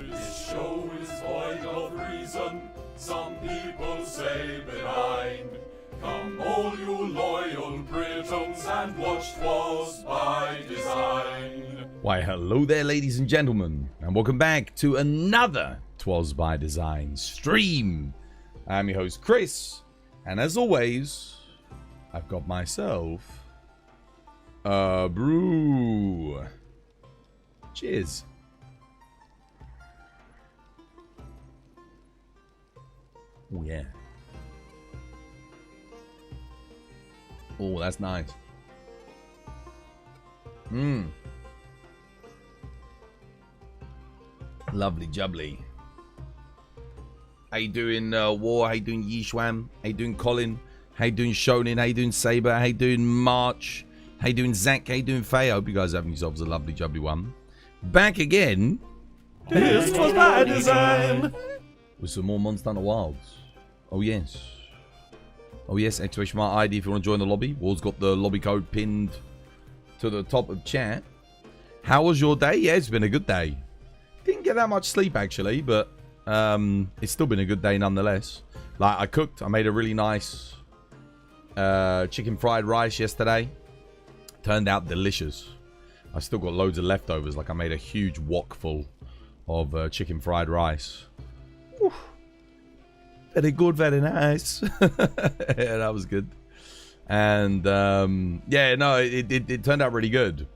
This show is void of reason, some people say benign. Come all you loyal Britons and watch 'Twas by Design. Why, hello there, ladies and gentlemen, and welcome back to another 'Twas by Design stream. I'm your host, Chris, and as always, I've got myself a brew. Cheers. Oh, yeah. Oh, that's nice. Lovely jubbly. How you doing, War? How you doing, Yishwam? How you doing, Colin? How you doing, Shonen? How you doing, Saber? How you doing, March? How you doing, Zach? How you doing, Faye? I hope you guys are having yourselves a lovely jubbly one. Back again. This was by design. With some more Monster Hunter Wilds. Oh, yes. Oh, yes. Exclamation mark ID if you want to join the lobby. War's got the lobby code pinned to the top of chat. How was your day? Yeah, it's been a good day. Didn't get that much sleep, actually, but it's still been a good day nonetheless. Like, I cooked. I made a really nice chicken fried rice yesterday. Turned out delicious. I still got loads of leftovers. Like, I made a huge wok full of chicken fried rice. Whew. Very good, very nice. Yeah, that was good. And yeah, no, it turned out really good.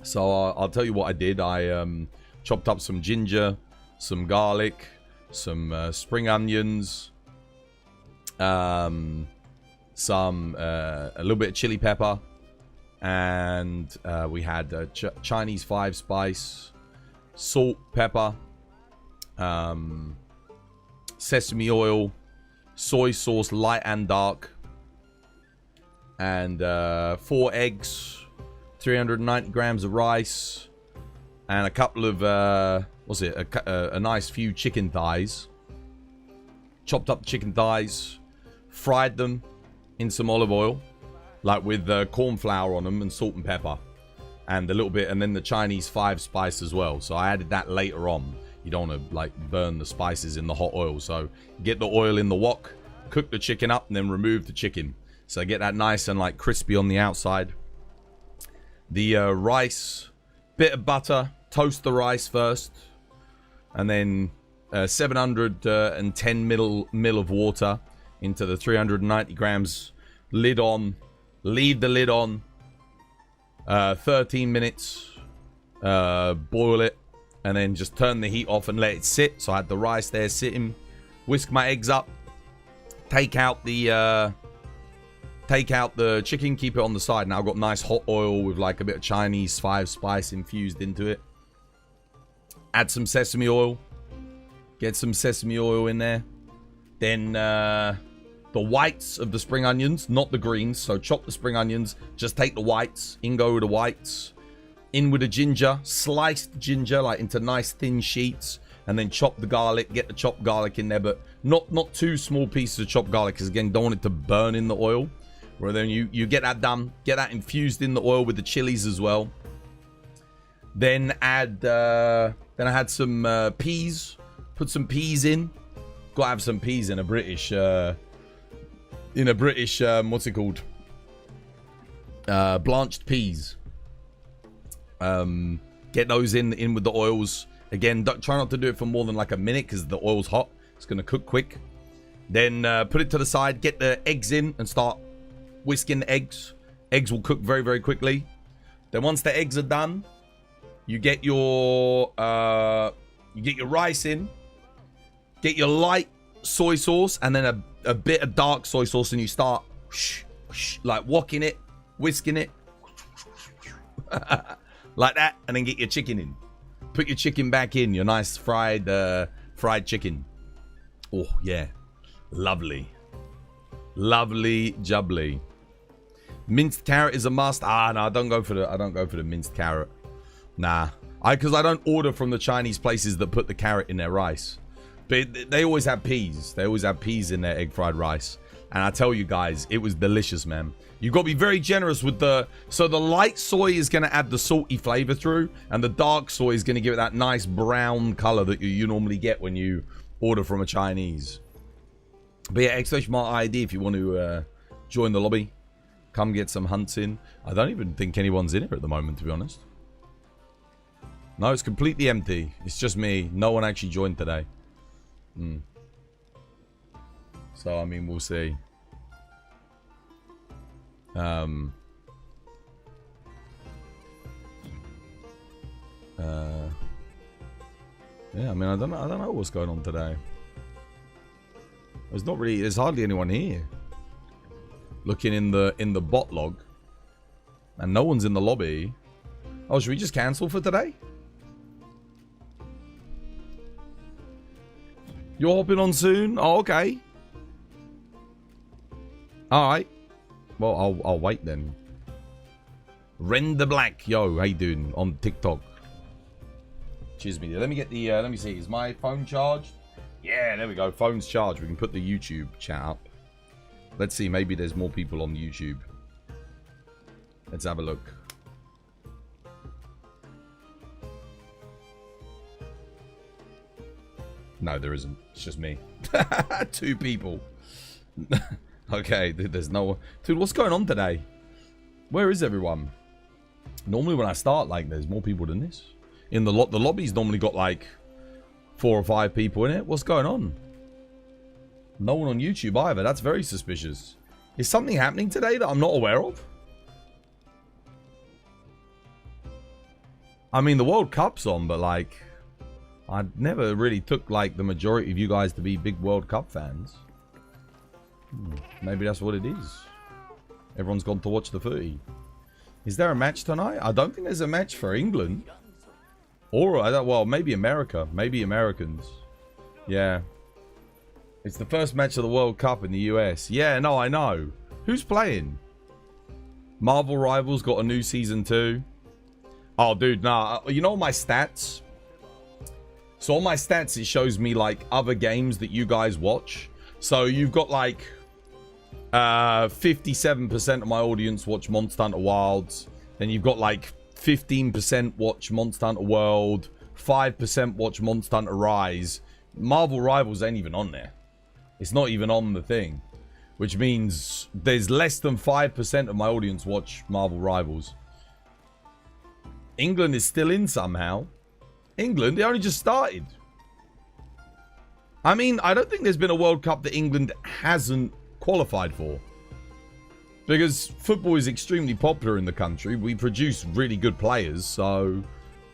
So I'll tell you what I did. I chopped up some ginger, some garlic, some spring onions, a little bit of chili pepper, and we had Chinese 5-spice, salt, pepper, sesame oil, soy sauce, light and dark, and 4 eggs, 390 grams of rice, and a couple of a nice few chicken thighs. Chopped up chicken thighs, fried them in some olive oil, like with corn flour on them and salt and pepper, and a little bit, and then the Chinese 5-spice as well. So I added that later on. You don't want to like burn the spices in the hot oil, so get the oil in the wok, cook the chicken up, and then remove the chicken. So get that nice and like crispy on the outside. The rice, bit of butter, toast the rice first, and then 710 mil of water into the 390 grams. Lid on, leave the lid on. 13 minutes. Boil it. And then just turn the heat off and let it sit. So I had the rice there sitting. Whisk my eggs up. Take out the chicken. Keep it on the side. Now I've got nice hot oil with like a bit of Chinese 5-spice infused into it. Add some sesame oil. Get some sesame oil in there. Then the whites of the spring onions, not the greens. So chop the spring onions. Just take the whites. In go with the whites. In with the ginger, sliced ginger, like into nice thin sheets, and then chop the garlic. Get the chopped garlic in there, but not too small pieces of chopped garlic, because again, don't want it to burn in the oil. Where then you get that done, get that infused in the oil with the chilies as well. Then add, then I had some peas. Put some peas in. Got to have some peas in a British, what's it called? Blanched peas. Get those in with the oils. Again, try not to do it for more than like a minute, because the oil's hot. It's going to cook quick. Then put it to the side. Get the eggs in and start whisking the eggs. Eggs will cook very, very quickly. Then once the eggs are done, you get your rice in. Get your light soy sauce and then a bit of dark soy sauce, and you start like wocking it, whisking it. Like that, and then get your chicken in. Put your chicken back in, your nice fried chicken. Oh yeah, lovely, lovely jubbly. Minced carrot is a must. No, I don't go for the minced carrot. Nah, because I don't order from the Chinese places that put the carrot in their rice. But they always have peas. They always have peas in their egg fried rice. And I tell you guys, it was delicious, man. You've got to be very generous with the... So the light soy is going to add the salty flavor through. And the dark soy is going to give it that nice brown color that you normally get when you order from a Chinese. But yeah, !ID if you want to join the lobby. Come get some hunts in. I don't even think anyone's in here at the moment, to be honest. No, it's completely empty. It's just me. No one actually joined today. So, I mean, we'll see. Yeah, I mean, I don't know what's going on today. There's hardly anyone here. Looking in the bot log. And no one's in the lobby. Oh, should we just cancel for today? You're hopping on soon? Oh, okay. Alright. Well, I'll wait then. Render Black. Yo, how you doing? On TikTok. Cheers, me. Let me get the, let me see. Is my phone charged? Yeah, there we go. Phone's charged. We can put the YouTube chat up. Let's see. Maybe there's more people on YouTube. Let's have a look. No, there isn't. It's just me. 2 people. Okay, there's no one. Dude, what's going on today? Where is everyone? Normally when I start, like, there's more people than this. In the lobby's normally got, like, 4 or 5 people in it. What's going on? No one on YouTube either. That's very suspicious. Is something happening today that I'm not aware of? I mean, the World Cup's on, but, like... I never really took, like, the majority of you guys to be big World Cup fans. Maybe that's what it is. Everyone's gone to watch the footy. Is there a match tonight? I don't think there's a match for England. Or, well, maybe America. Maybe Americans. Yeah. It's the first match of the World Cup in the US. Yeah, no, I know. Who's playing? Marvel Rivals got a new season 2. Oh, dude, nah. You know my stats? So on my stats, it shows me, like, other games that you guys watch. So you've got, like, 57% of my audience watch Monster Hunter Wilds. Then you've got, like, 15% watch Monster Hunter World. 5% watch Monster Hunter Rise. Marvel Rivals ain't even on there. It's not even on the thing. Which means there's less than 5% of my audience watch Marvel Rivals. England is still in somehow. England, they only just started. I mean, I don't think there's been a World Cup that England hasn't qualified for. Because football is extremely popular in the country. We produce really good players. So,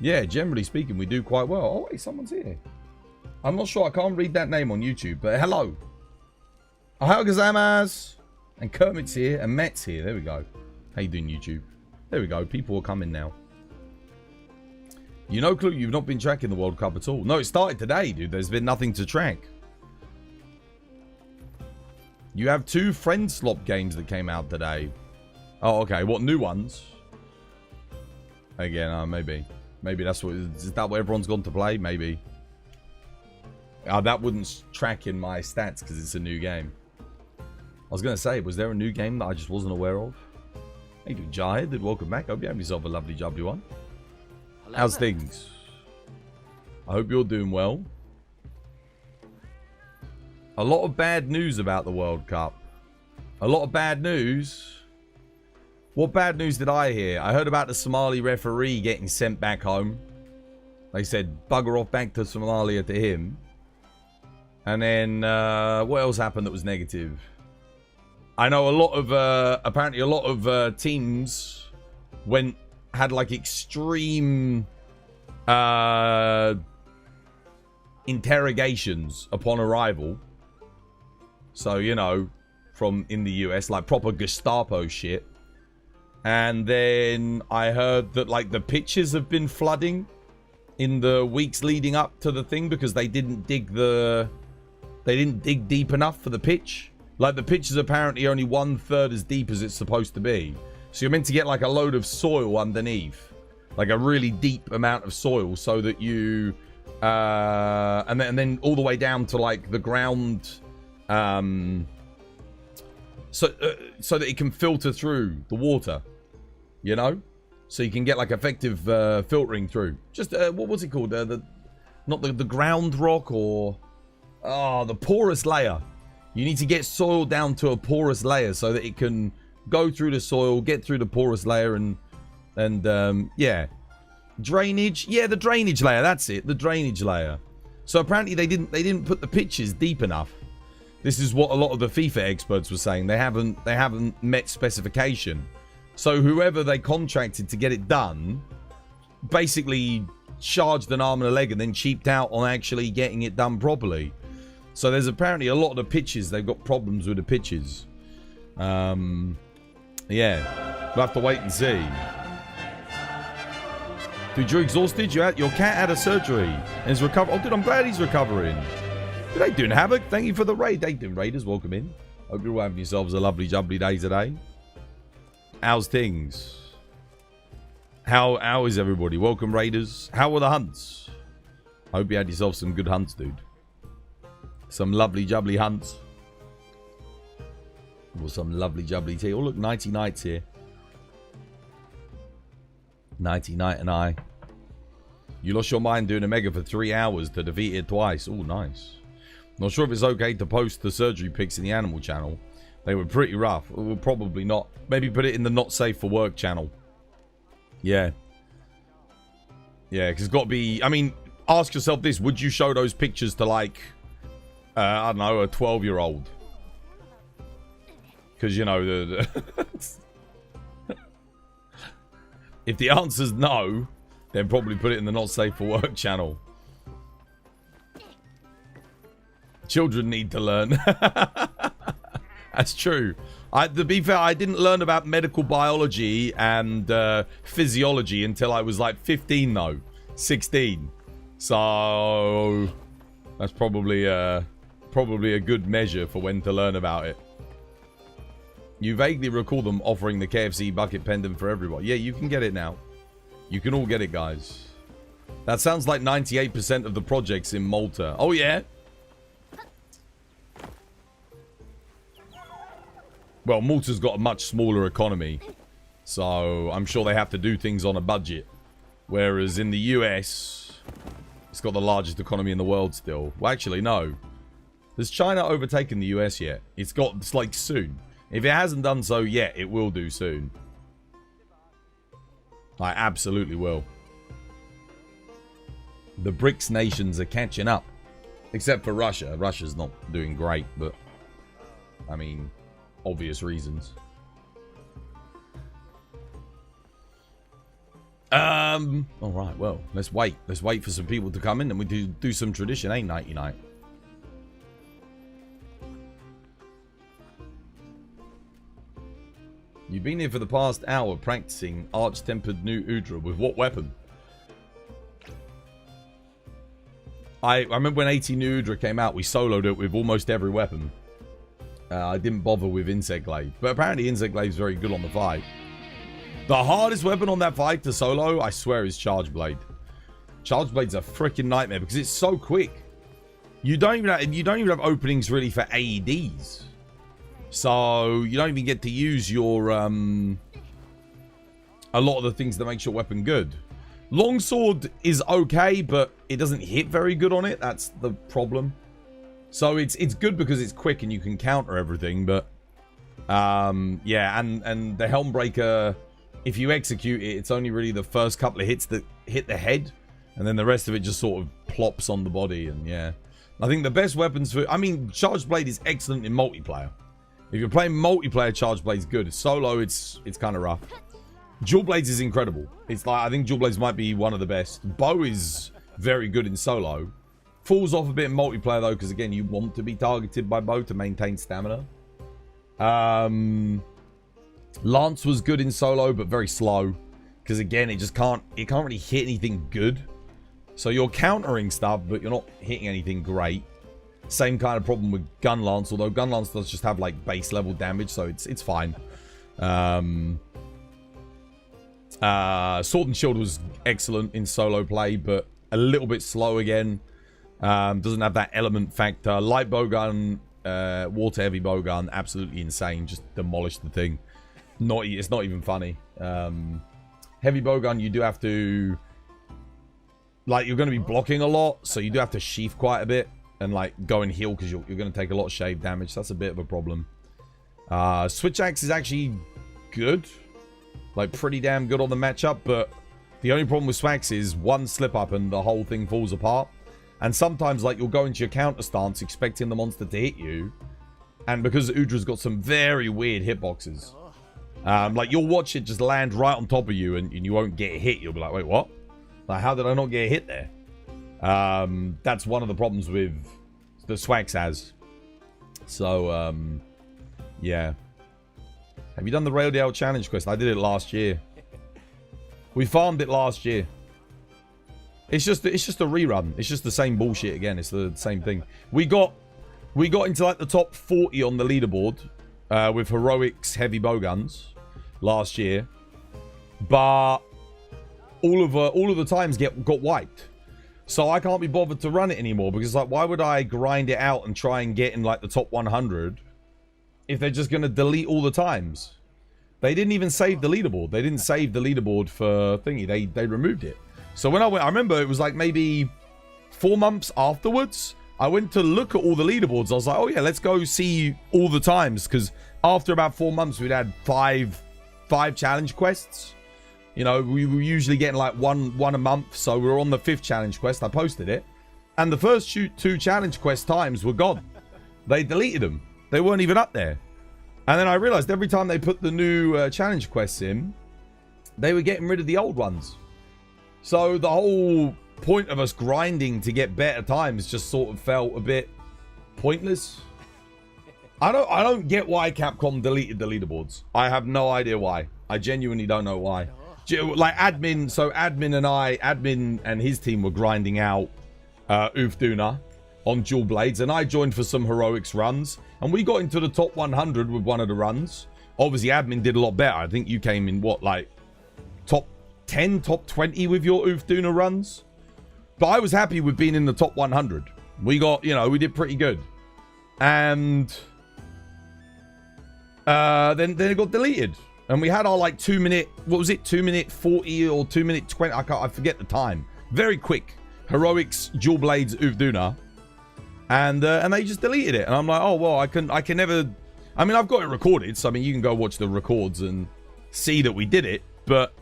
yeah, generally speaking, we do quite well. Oh, wait, someone's here. I'm not sure. I can't read that name on YouTube. But hello. Ohio gozaimasu. And Kermit's here. And Matt's here. There we go. How you doing, YouTube? There we go. People are coming now. You know, Clue, you've not been tracking the World Cup at all. No, it started today, dude. There's been nothing to track. You have 2 friend slop games that came out today. Oh, okay. What, new ones? Again, maybe. Maybe that's what... Is that what everyone's gone to play? Maybe. That wouldn't track in my stats because it's a new game. I was going to say, was there a new game that I just wasn't aware of? Hey, dude, Jahid, welcome back. Hope you have yourself a lovely jubbly one. How's things? I hope you're doing well. A lot of bad news about the World Cup. A lot of bad news. What bad news did I hear? I heard about the Somali referee getting sent back home. They said bugger off back to Somalia to him. And then what else happened that was negative? I know a lot of apparently a lot of teams had like extreme interrogations upon arrival. So, you know, from in the US, like proper Gestapo shit. And then I heard that like the pitches have been flooding in the weeks leading up to the thing because they didn't dig deep enough for the pitch. Like the pitch is apparently only 1/3 as deep as it's supposed to be. So you're meant to get like a load of soil underneath. Like a really deep amount of soil so that you... and then all the way down to like the ground... so that it can filter through the water, you know, so you can get like effective filtering through. Just what was it called? Not the ground rock, or the porous layer. You need to get soil down to a porous layer so that it can go through the soil, get through the porous layer, and yeah, drainage. Yeah, the drainage layer. That's it, the drainage layer. So apparently they didn't put the pitches deep enough. This is what a lot of the FIFA experts were saying. They haven't met specification. So whoever they contracted to get it done basically charged an arm and a leg and then cheaped out on actually getting it done properly. So there's apparently a lot of the pitches, they've got problems with the pitches. Yeah, we'll have to wait and see. Dude, you're exhausted? Your cat had a surgery and is recovering. Oh, dude, I'm glad he's recovering. Dude, they doing Havoc? Thank you for the raid. They doing Raiders. Welcome in. Hope you're all having yourselves a lovely, jubbly day today. How's things? How is everybody? Welcome, Raiders. How were the hunts? Hope you had yourself some good hunts, dude. Some lovely, jubbly hunts. Or some lovely, jubbly tea. Oh, look, Nighty Night's here. Nighty Night and I. You lost your mind doing a mega for 3 hours to defeat it twice. Oh, nice. Not sure if it's okay to post the surgery pics in the animal channel. They were pretty rough. We'll probably not. Maybe put it in the not safe for work channel. Yeah. Yeah, because it's got to be... I mean, ask yourself this. Would you show those pictures to, like... I don't know, a 12-year-old? Because, you know, if the answer's no, then probably put it in the not safe for work channel. Children need to learn. That's true. To be fair, I didn't learn about medical biology and physiology until I was like 15, though. 16. So that's probably a good measure for when to learn about it. You vaguely recall them offering the KFC bucket pendant for everyone. Yeah, you can get it now. You can all get it, guys. That sounds like 98% of the projects in Malta. Oh, yeah? Well, Malta's got a much smaller economy. So, I'm sure they have to do things on a budget. Whereas in the US, it's got the largest economy in the world still. Well, actually, no. Has China overtaken the US yet? It's like soon. If it hasn't done so yet, it will do soon. I absolutely will. The BRICS nations are catching up. Except for Russia. Russia's not doing great, but... I mean, obvious reasons. Alright, well, let's wait. Let's wait for some people to come in and we do some tradition, ain't Nighty Night? You've been here for the past hour practicing Arch-Tempered New Udra. With what weapon? I remember when 80 New Udra came out, we soloed it with almost every weapon. I didn't bother with Insect Glaive. But apparently Insect Glaive's very good on the fight. The hardest weapon on that fight to solo, I swear, is Charge Blade. Charge Blade's a freaking nightmare because it's so quick. You don't even have openings really for AEDs. So, you don't even get to use your, a lot of the things that makes your weapon good. Longsword is okay, but it doesn't hit very good on it. That's the problem. So, it's good because it's quick and you can counter everything, but, yeah, and the Helmbreaker, if you execute it, it's only really the first couple of hits that hit the head, and then the rest of it just sort of plops on the body, and yeah. I think the best weapons for... I mean, Charge Blade is excellent in multiplayer. If you're playing multiplayer, Charge Blade's good. Solo, it's kind of rough. Dual Blades is incredible. It's like, I think Dual Blades might be one of the best. Bow is very good in solo. Falls off a bit in multiplayer, though, because, again, you want to be targeted by bow to maintain stamina. Lance was good in solo, but very slow. Because, again, it can't really hit anything good. So you're countering stuff, but you're not hitting anything great. Same kind of problem with Gun Lance, although Gun Lance does just have like base level damage, so it's fine. Sword and Shield was excellent in solo play, but a little bit slow again. Doesn't have that element factor. Light Bowgun water heavy bowgun, absolutely insane. Just demolish the thing. It's not even funny. Heavy bowgun, you do have to, like, you're going to be blocking a lot, so you do have to sheath quite a bit and like go and heal because you're going to take a lot of shave damage. That's a bit of a problem. Switch axe is actually good, like pretty damn good on the matchup, but the only problem with Swax is one slip up and the whole thing falls apart. And sometimes, like, you'll go into your counter stance expecting the monster to hit you, and because Udra's got some very weird hitboxes, like, you'll watch it just land right on top of you and you won't get hit. You'll be like, wait, what? Like, how did I not get hit there? That's one of the problems with the Swax has. So, yeah. Have you done the Raildale Challenge quest? I did it last year. We farmed it last year. It's just a rerun. It's just the same bullshit again. It's the same thing. We got into like the top 40 on the leaderboard with heroics heavy bowguns last year, but all of the times got wiped. So I can't be bothered to run it anymore because, like, why would I grind it out and try and get in like the top 100 if they're just gonna delete all the times? They didn't even save the leaderboard. They didn't save the leaderboard for thingy. They removed it. So when I went, I remember it was like maybe 4 months afterwards, I went to look at all the leaderboards. I was like, oh yeah, let's go see all the times. Because after about 4 months, we'd had five challenge quests. You know, we were usually getting like one a month. So we were on the 5th challenge quest. I posted it. And the first 2 challenge quest times were gone. They deleted them. They weren't even up there. And then I realized every time they put the new challenge quests in, they were getting rid of the old ones. So the whole point of us grinding to get better times just sort of felt a bit pointless. I don't get why Capcom deleted the leaderboards. I have no idea why. I genuinely don't know why. Like admin and his team were grinding out Ufduna on dual blades, and I joined for some heroics runs, and we got into the top 100 with one of the runs. Obviously admin did a lot better. I think you came in what, like top 10, top 20 with your Ufduna runs. But I was happy with being in the top 100. We got, you know, we did pretty good. And then it got deleted. And we had our like 2 minute, what was it? 2 minute 40 or 2 minute 20. I forget the time. Very quick. Heroics, dual blades, Ufduna. And they just deleted it. And I'm like, oh, well, I can never, I mean, I've got it recorded. So, I mean, you can go watch the records and see that we did it. But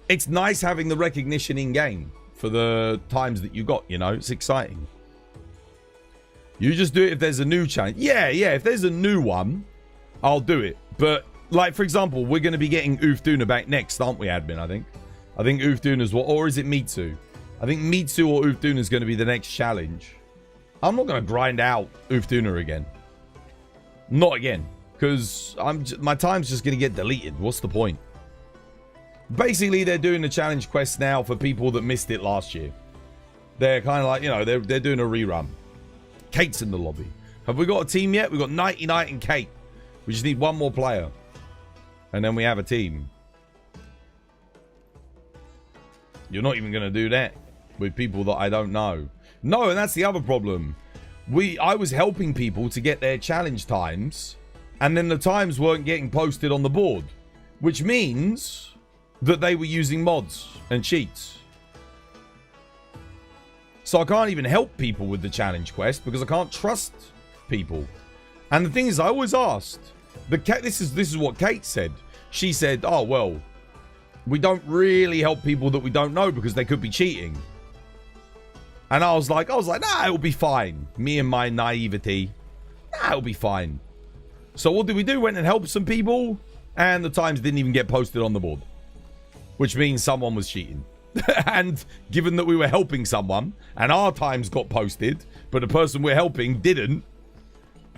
it's nice having the recognition in game for the times that you got, you know. It's exciting. You just do it if there's a new challenge. Yeah, if there's a new one, I'll do it. But, like, for example, we're going to be getting Ufduna back next, aren't we, admin, I think? I think Ufduna's what, or is it Mitsu? I think Mitsu or Ufduna is going to be the next challenge. I'm not going to grind out Ufduna again. Not again. Because my time's just going to get deleted. What's the point? Basically, they're doing the challenge quest now for people that missed it last year. They're kind of like, you know, they're doing a rerun. Kate's in the lobby. Have we got a team yet? We've got Nighty Night and Kate. We just need one more player. And then we have a team. You're not even going to do that with people that I don't know. No, and that's the other problem. I was helping people to get their challenge times, and then the times weren't getting posted on the board, which means that they were using mods and cheats. So I can't even help people with the challenge quest because I can't trust people. And the thing is, I always asked. This is what Kate said. She said, "Oh well, we don't really help people that we don't know because they could be cheating." And I was like, nah, it'll be fine. Me and my naivety, nah, it'll be fine. So what did we do? Went and helped some people, and the times didn't even get posted on the board, which means someone was cheating. And given that we were helping someone and our times got posted, but the person we're helping didn't,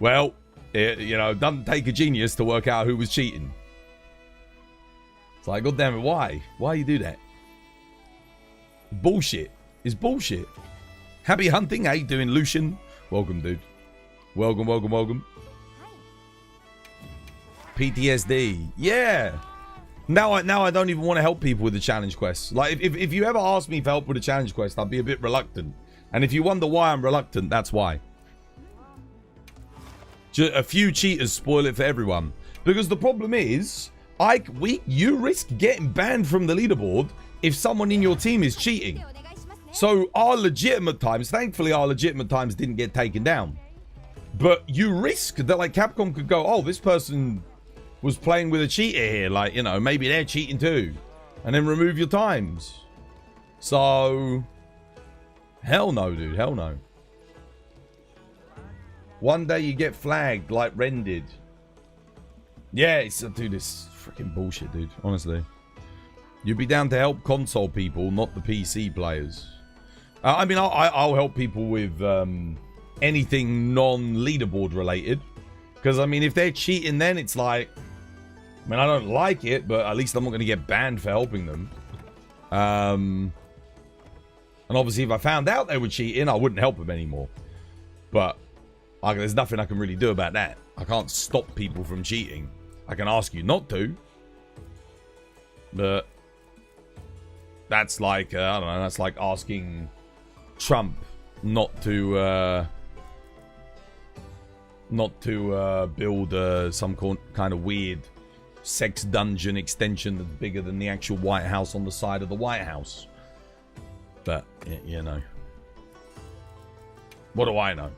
well, you know, doesn't take a genius to work out who was cheating. It's like, God damn it, why? Why you do that? Bullshit. It's bullshit. Happy hunting. How you doing, Lucian? Welcome, dude. Welcome. PTSD. Yeah. Now I don't even want to help people with the challenge quests. Like, if you ever ask me for help with a challenge quest, I'd be a bit reluctant. And if you wonder why I'm reluctant, that's why. A few cheaters spoil it for everyone. Because the problem is, you risk getting banned from the leaderboard if someone in your team is cheating. So our legitimate times, thankfully our legitimate times didn't get taken down. But you risk that like Capcom could go, oh, this person was playing with a cheater here. Like, you know, maybe they're cheating too. And then remove your times. So, hell no, dude. Hell no. One day you get flagged like Ren did. Yeah, dude, it's freaking bullshit, dude. Honestly. You'd be down to help console people, not the PC players. I mean, I'll help people with anything non-leaderboard related. Because, I mean, if they're cheating then, it's like... I mean, I don't like it, but at least I'm not going to get banned for helping them. And obviously, if I found out they were cheating, I wouldn't help them anymore. But there's nothing I can really do about that. I can't stop people from cheating. I can ask you not to. But that's like, I don't know, that's like asking Trump not to build some kind of weird sex dungeon extension that's bigger than the actual White House on the side of the White House. But, you know. What do I know?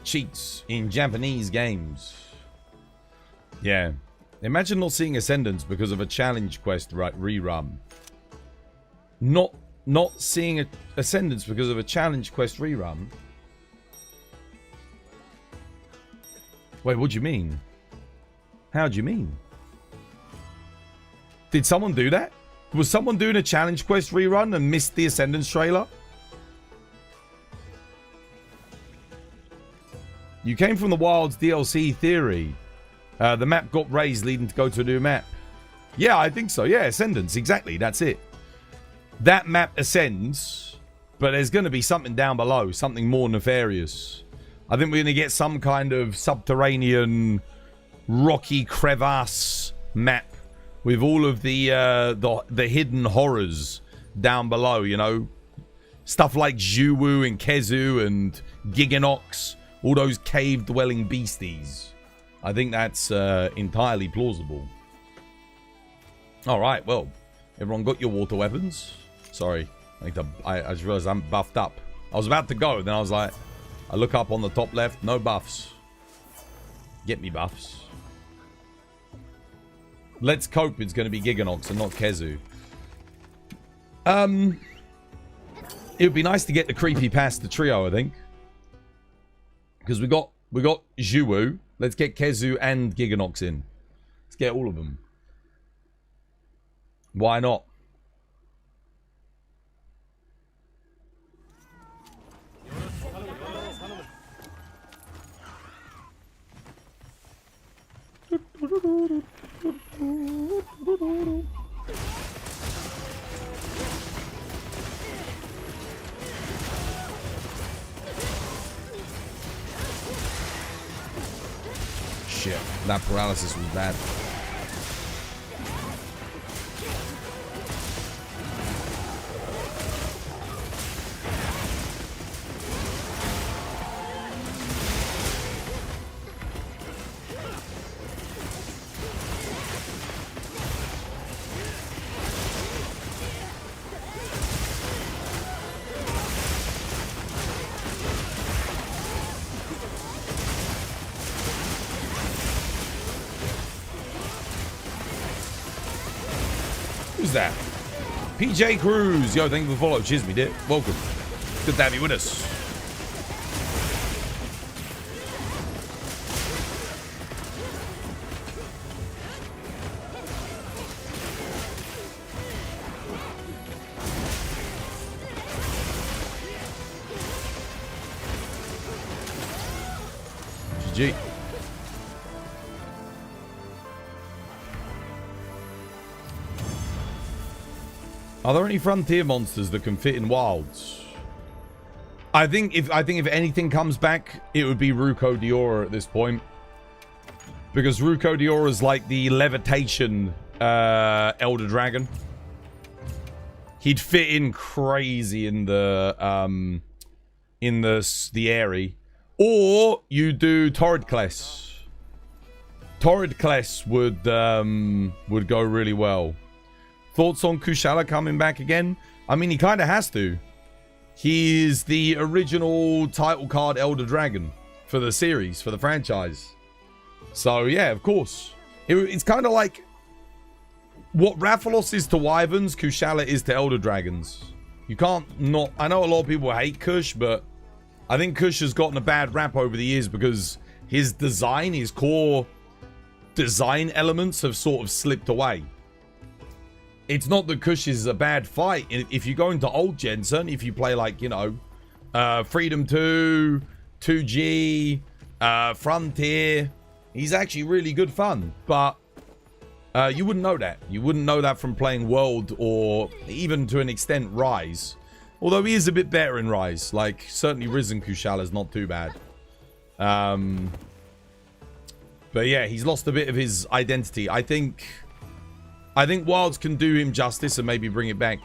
Cheats in Japanese games. Yeah. Imagine not seeing Ascendance because of a challenge quest rerun. Not seeing Ascendance because of a challenge quest rerun. Wait, what do you mean? How do you mean? Did someone do that? Was someone doing a challenge quest rerun and missed the Ascendance trailer? You came from the Wilds DLC theory. The map got raised leading to go to a new map. Yeah, I think so. Yeah, Ascendance. Exactly. That's it. That map ascends, but there's going to be something down below. Something more nefarious. I think we're going to get some kind of subterranean, rocky crevasse map with all of the hidden horrors down below, you know. Stuff like Zhuwu and Kezu and Giganox. All those cave-dwelling beasties. I think that's entirely plausible. Alright, well. Everyone got your water weapons? Sorry. I just realized I'm buffed up. I was about to go, then I was like... I look up on the top left, no buffs. Get me buffs. Let's cope, it's going to be Giganox and not Kezu. It would be nice to get the creepy past the trio, I think. Because we got Zhuwu. Let's get Kezu and Giganox in. Let's get all of them. Why not? Shit, that paralysis was bad. Who's that? PJ Cruz. Yo, thank you for the follow. Cheers, me dear. Welcome. Good to have you with us. GG. Are there any frontier monsters that can fit in wilds? I think if anything comes back, it would be Ruko Diora at this point. Because Ruko Diora is like the levitation Elder Dragon. He'd fit in crazy in the Aerie. Or you do Torrid Kless. Torrid Kless would go really well. Thoughts on Kushala coming back again? I mean, he kind of has to. He's the original title card Elder Dragon for the series, for the franchise. So, yeah, of course. It's kind of like what Rathalos is to Wyverns, Kushala is to Elder Dragons. You can't not... I know a lot of people hate Kush, but I think Kush has gotten a bad rap over the years because his design, his core design elements have sort of slipped away. It's not that Kush is a bad fight. If you go into old gen, certainly if you play like, you know, Freedom 2, 2G, Frontier, he's actually really good fun. But you wouldn't know that. You wouldn't know that from playing World or even to an extent Rise. Although he is a bit better in Rise. Like, certainly Risen Kushala is not too bad. But yeah, he's lost a bit of his identity. I think Wilds can do him justice and maybe bring it back.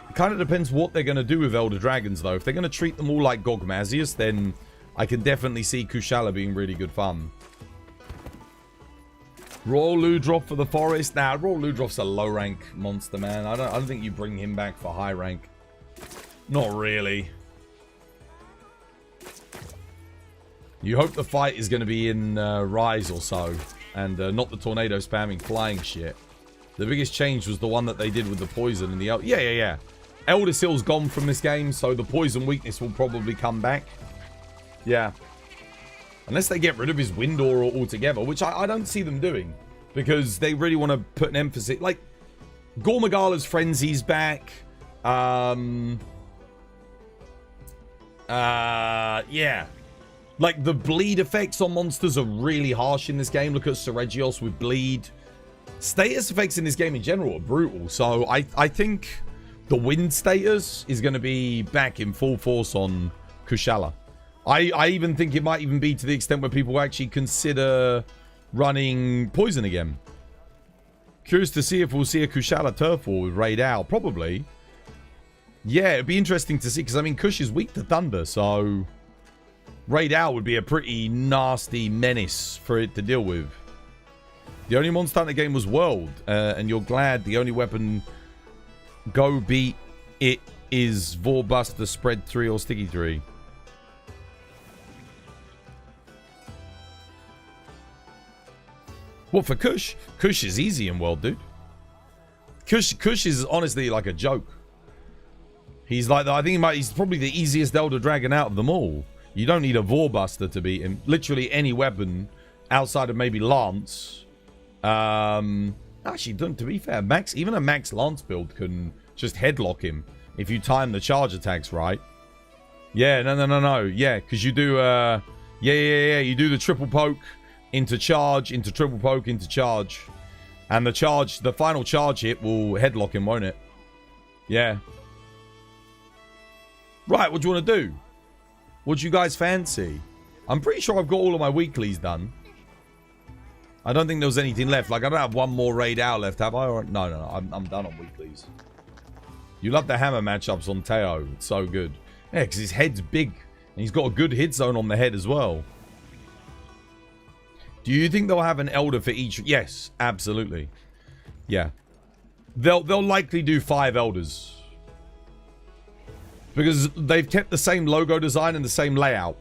It kind of depends what they're going to do with Elder Dragons, though. If they're going to treat them all like Gogma-Artian, then I can definitely see Kushala being really good fun. Royal Ludroth for the Forest. Nah, Royal Ludroth's a low rank monster, man. I don't think you bring him back for high rank. Not really. You hope the fight is going to be in Rise or so. And not the tornado spamming flying shit. The biggest change was the one that they did with the poison and the... Yeah. Elder Seal's gone from this game, so the poison weakness will probably come back. Yeah. Unless they get rid of his wind aura altogether, which I don't see them doing. Because they really want to put an emphasis... Like, Gormagala's Frenzy's back. Yeah. Like, the bleed effects on monsters are really harsh in this game. Look at Seregios with bleed. Status effects in this game in general are brutal. So, I think the wind status is going to be back in full force on Kushala. I even think it might even be to the extent where people actually consider running poison again. Curious to see if we'll see a Kushala turf war with Raid Owl. Probably. Yeah, it'd be interesting to see. Because, I mean, Kush is weak to thunder, so... Raid Owl would be a pretty nasty menace for it to deal with. The only Monster Hunter game was World, and you're glad the only weapon go beat it is Vorbuster, Spread 3, or Sticky 3. What, for Kush? Kush is easy in World, dude. Kush is honestly like a joke. He's like, I think he's probably the easiest Elder Dragon out of them all. You don't need a Vorbuster to beat him. Literally any weapon outside of maybe Lance. Actually, to be fair, even a Max Lance build can just headlock him if you time the charge attacks right. Yeah, no. Yeah, because you do, you do the triple poke into charge, into triple poke, into charge. And the final charge hit will headlock him, won't it? Yeah. Right, what do you want to do? What do you guys fancy? I'm pretty sure I've got all of my weeklies done. I don't think there was anything left. Like, I don't have one more Raid Owl left, have I? Or, no. I'm done on weeklies. You love the hammer matchups on Teo. It's so good. Yeah, because his head's big. And he's got a good hit zone on the head as well. Do you think they'll have an Elder for each? Yes, absolutely. Yeah. They'll likely do 5 Elders. Because they've kept the same logo design and the same layout.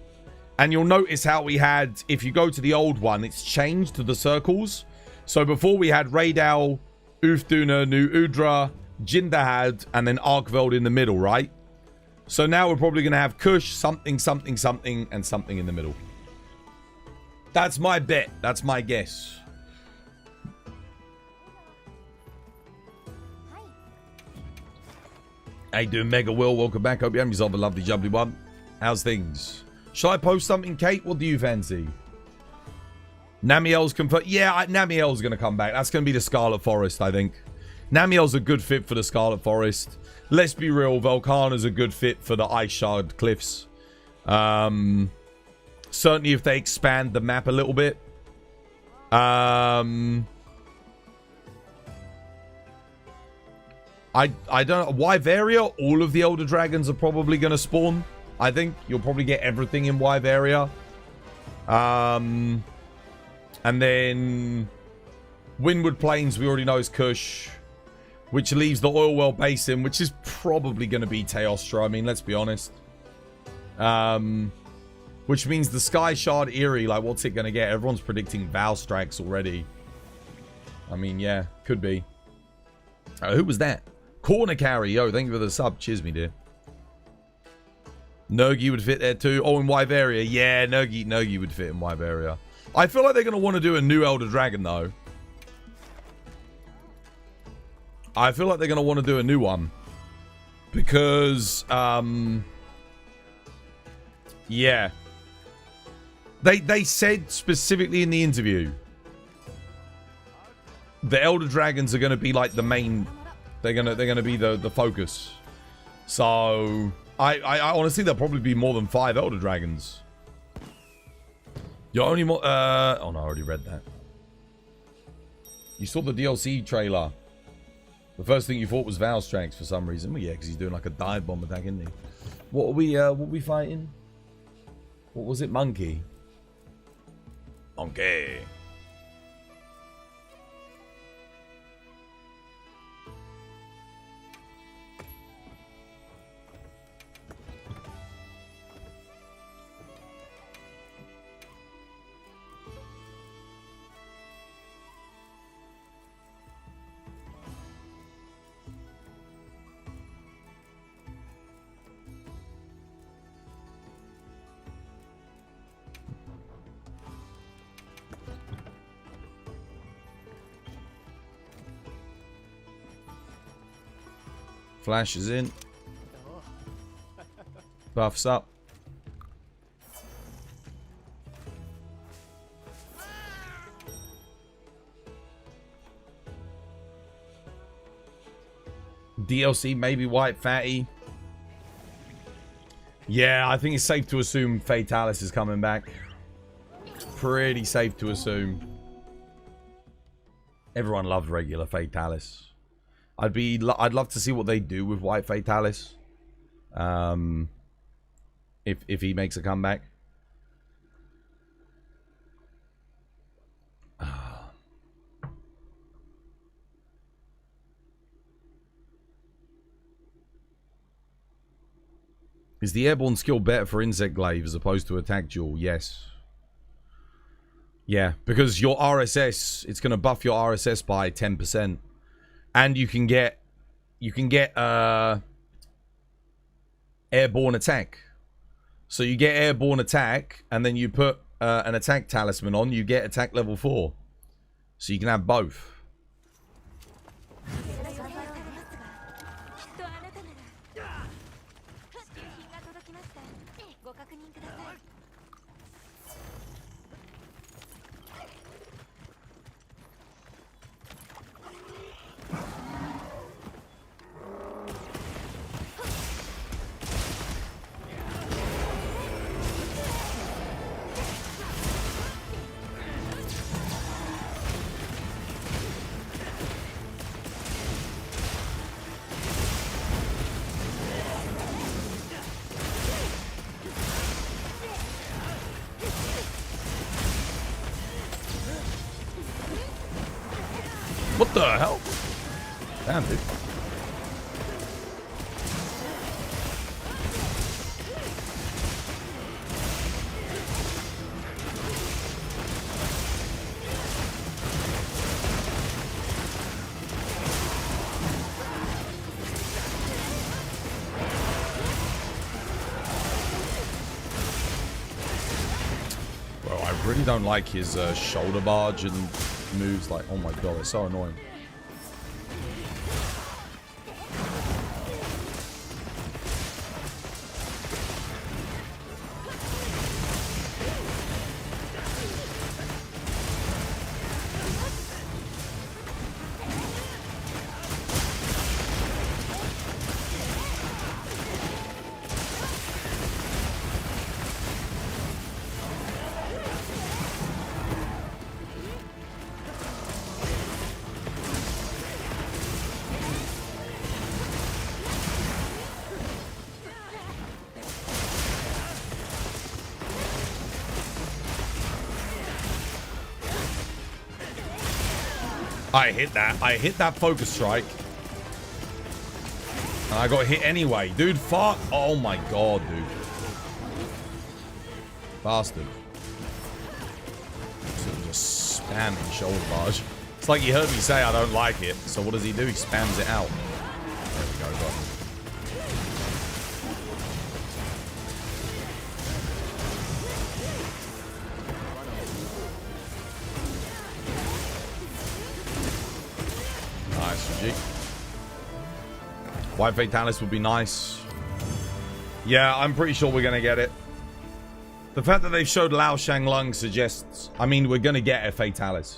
And you'll notice how we had, if you go to the old one, it's changed to the circles. So before we had Raid Owl, Ufduna, New Udra, Jindahad, and then Arkveld in the middle, right? So now we're probably going to have Kush, something, and something in the middle. That's my bet. That's my guess. How you doing, Mega Will? Welcome back. Hope you have yourself a lovely, jubbly one. How's things? Shall I post something, Kate? What do you fancy? Namiel's confirmed. Yeah, Namiel's going to come back. That's going to be the Scarlet Forest, I think. Namiel's a good fit for the Scarlet Forest. Let's be real. Volcana's a good fit for the Ice Shard Cliffs. Certainly if they expand the map a little bit. I don't know. Wyveria, all of the Elder Dragons are probably going to spawn. I think you'll probably get everything in Wyveria. And then Windward Plains, we already know is Kush, which leaves the Oil Well Basin, which is probably going to be Teostra. I mean, let's be honest. Which means the Sky Shard Eerie, like, what's it going to get? Everyone's predicting Valstrax already. I mean, yeah, could be. Who was that? Corner Carry. Yo, thank you for the sub. Cheers, me dear. Nergi would fit there too. Oh, in Wyveria. Yeah, Nergi would fit in Wyveria. I feel like they're going to want to do a new Elder Dragon, though. I feel like they're going to want to do a new one. Because, yeah. They said specifically in the interview, the Elder Dragons are going to be like the main. They're gonna be the focus. So I honestly, there'll probably be more than 5 Elder Dragons. You're only more. Oh no, I already read that. You saw the DLC trailer. The first thing you thought was Valstrax for some reason. Well, yeah, because he's doing like a dive bomb attack, isn't he? What are we fighting? What was it? Monkey. Monkey. Flash is in. Buffs up. DLC, maybe White Fatty. Yeah, I think it's safe to assume Fatalis is coming back. Pretty safe to assume. Everyone loved regular Fatalis. I'd love to see what they do with White Fatalis. If he makes a comeback. Is the airborne skill better for Insect Glaive as opposed to Attack Duel? Yes. Yeah, because your RSS, it's going to buff your RSS by 10%. And you can get airborne attack. So you get airborne attack, and then you put an attack talisman on, you get attack level 4. So you can have both. What the hell? Damn, dude. Bro, I really don't like his shoulder barge and moves. Like, oh my god, it's so annoying. I hit that. I hit that focus strike. And I got hit anyway. Dude, fuck. Oh my god, dude. Bastard. Just spamming shoulder barrage. It's like he heard me say I don't like it. So what does he do? He spams it out. There we go, got him. Nice, GG. White Fatalis would be nice. Yeah, I'm pretty sure we're going to get it. The fact that they've showed Lao Shanglung suggests... I mean, we're going to get a Fatalis.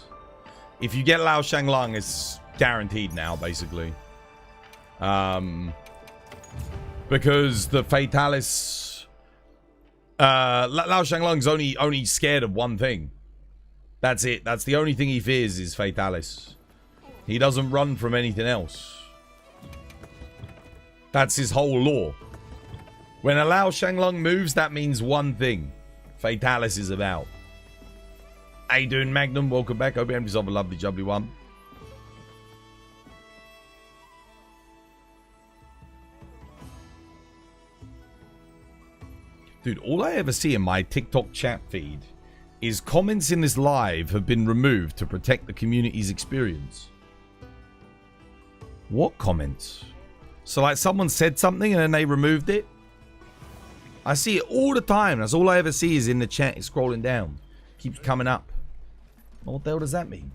If you get Lao Shanglung, it's guaranteed now, basically. Because the Fatalis... Lao Shanglung's only scared of one thing. That's it. That's the only thing he fears is Fatalis. He doesn't run from anything else. That's his whole lore. When a Lao Shanglung moves, that means one thing. Fatalis is about. How you doing, Magnum? Welcome back. Hope you have yourself a lovely, jubbly one. Dude, all I ever see in my TikTok chat feed is comments in this live have been removed to protect the community's experience. What comments? So like someone said something and then they removed it? I see it all the time. That's all I ever see is in the chat. It's scrolling down. Keeps coming up. What the hell does that mean?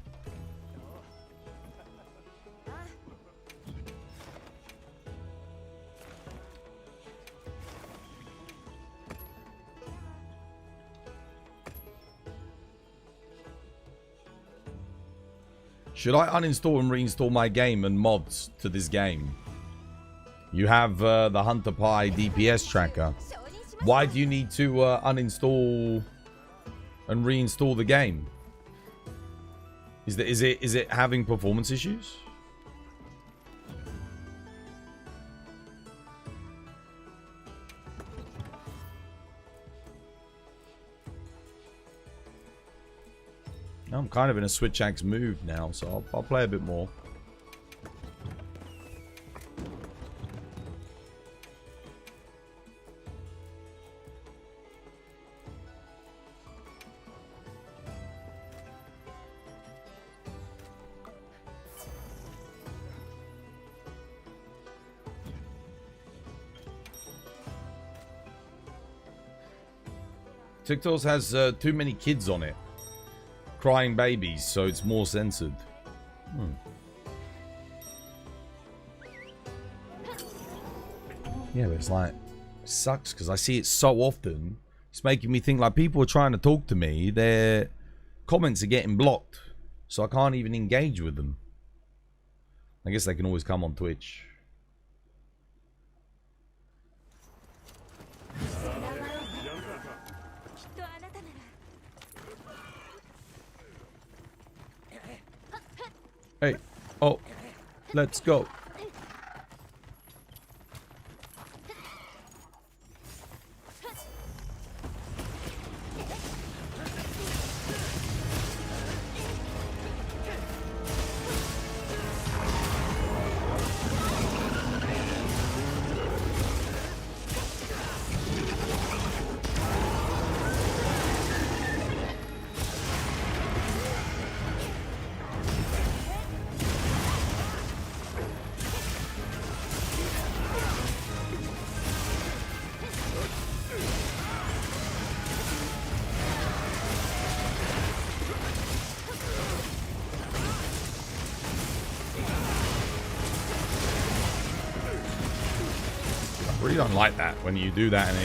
Should I uninstall and reinstall my game and mods to this game? You have the Hunter Pie DPS tracker. Why do you need to uninstall and reinstall the game? Is it having performance issues? I'm kind of in a switch axe mood now, so I'll play a bit more. TikTok has too many kids on it. Crying babies, so it's more censored. Yeah, but it's like... It sucks, because I see it so often. It's making me think like people are trying to talk to me. Their comments are getting blocked. So I can't even engage with them. I guess they can always come on Twitch. Hey, oh, let's go. I really don't like that when you do that and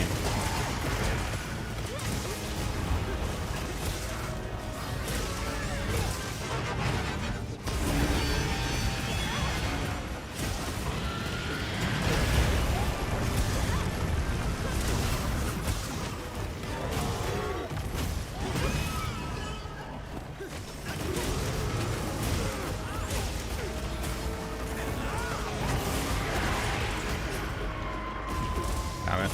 damn it.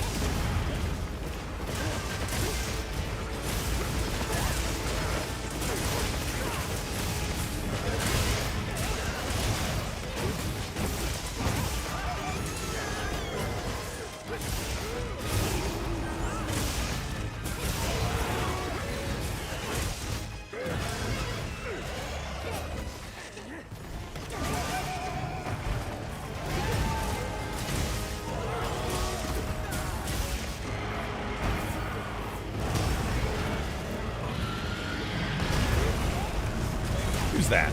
Who's that?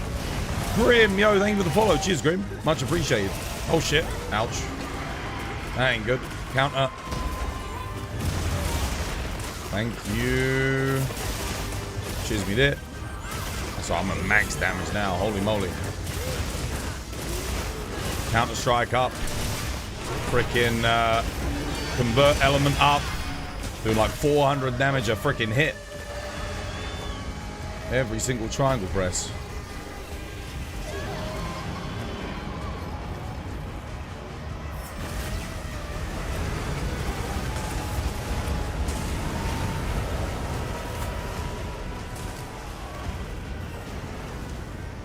Grim, yo, thank you for the follow. Cheers, Grim. Much appreciated. Oh, shit. Ouch. That ain't good. Counter. Thank you. Cheers me there. So I'm at max damage now. Holy moly. Counter strike up. Freaking convert element up. Doing like 400 damage a freaking hit. Every single triangle press.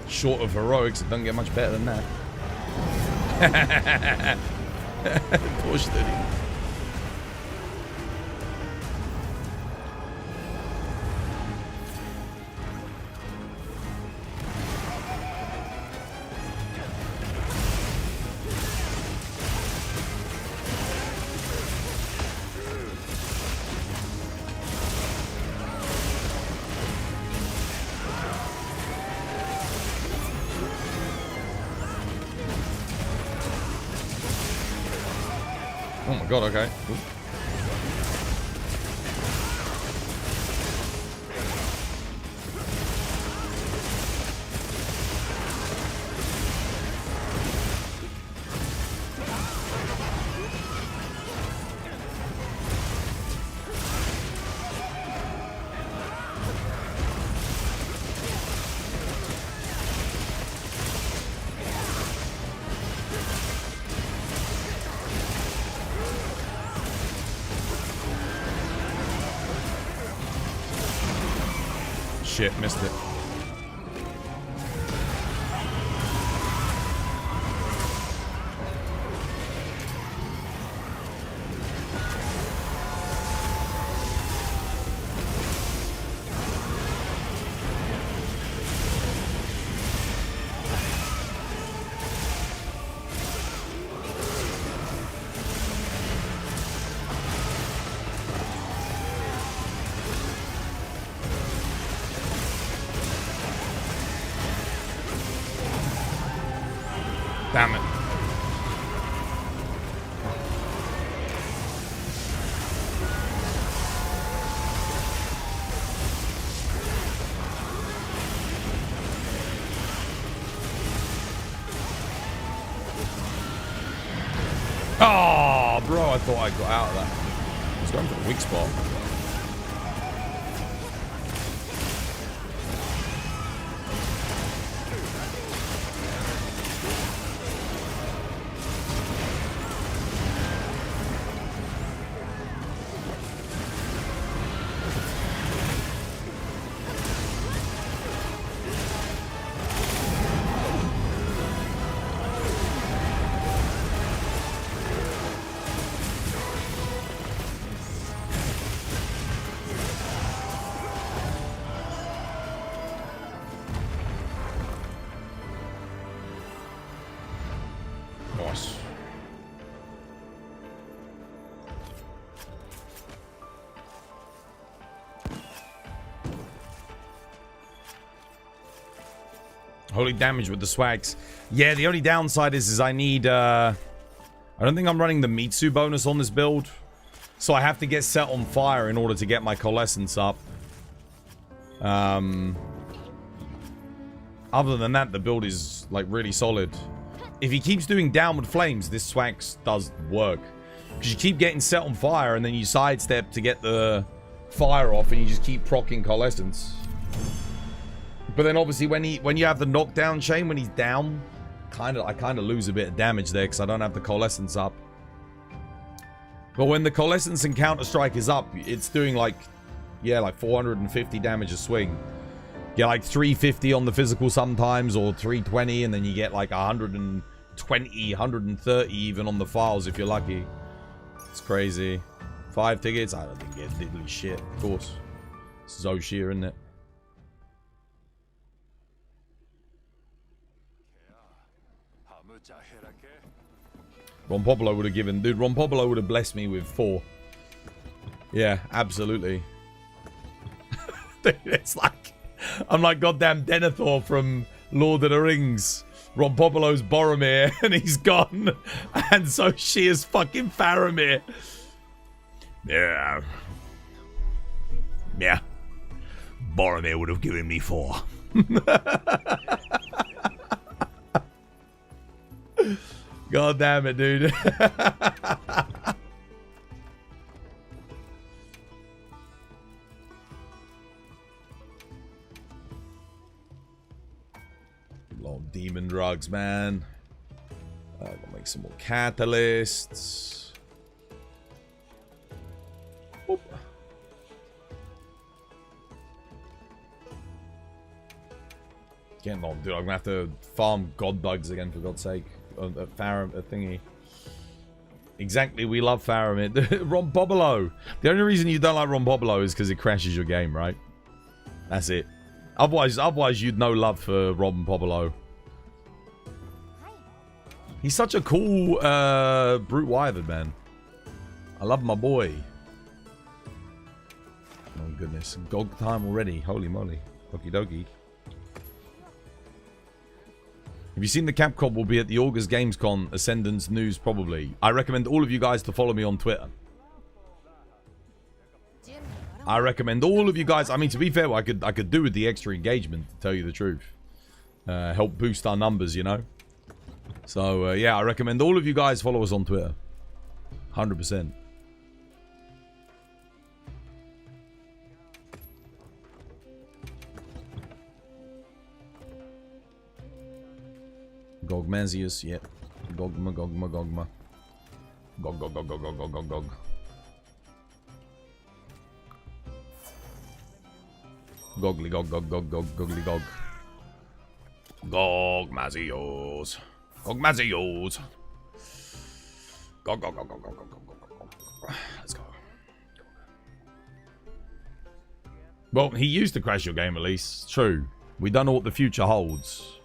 Short of heroics, it doesn't get much better than that. Poor study. Oh my god, okay. Ooh. Shit, missed it. Damn it. Oh, bro, I thought I got out of that. I was going for the weak spot. Nice. Holy damage with the swags. Yeah, the only downside is I need, I don't think I'm running the Mitsu bonus on this build. So I have to get set on fire in order to get my coalescence up. Other than that, the build is, like, really solid. If he keeps doing downward flames, this swags does work. Because you keep getting set on fire, and then you sidestep to get the fire off, and you just keep proccing coalescence. But then obviously when you have the knockdown chain, when he's down, I kind of lose a bit of damage there because I don't have the coalescence up. But when the coalescence and counter strike is up, it's doing like 450 damage a swing. Get like 350 on the physical sometimes, or 320, and then you get like 120, 130 even on the files if you're lucky. It's crazy. 5 tickets? I don't think you get diddly shit, of course. It's Zoshir, isn't it? Ron Popolo would have given... Dude, Ron Popolo would have blessed me with 4. Yeah, absolutely. Dude, it's like... I'm like goddamn Denethor from Lord of the Rings. Ron Popolo's Boromir, and he's gone. And so she is fucking Faramir. Yeah. Yeah. Boromir would have given me 4. God damn it, dude. Long demon drugs, man. Gonna make some more catalysts. Boop. Getting on, dude. I'm gonna have to farm god bugs again, for God's sake. A thingy. Exactly, we love Faramir. Ron Popolo. The only reason you don't like Ron Popolo is because it crashes your game, right? That's it. Otherwise, you'd no love for Ron Popolo. He's such a cool brute wyvern, man. I love my boy. Oh goodness, Gog time already. Holy moly. Okie dokie. Have you seen the Capcom will be at the August Gamescom Ascendance news? Probably. I recommend all of you guys to follow me on Twitter. I recommend all of you guys. I mean, to be fair, I could do with the extra engagement, to tell you the truth. Help boost our numbers, you know. So yeah, I recommend all of you guys follow us on Twitter. 100%. Gogmazius, yep. Gogma. Gog. Goggly gog. Gogmazios. Gog. Let's go. Well, he used to crash your game at least. True. We don't know what the future holds.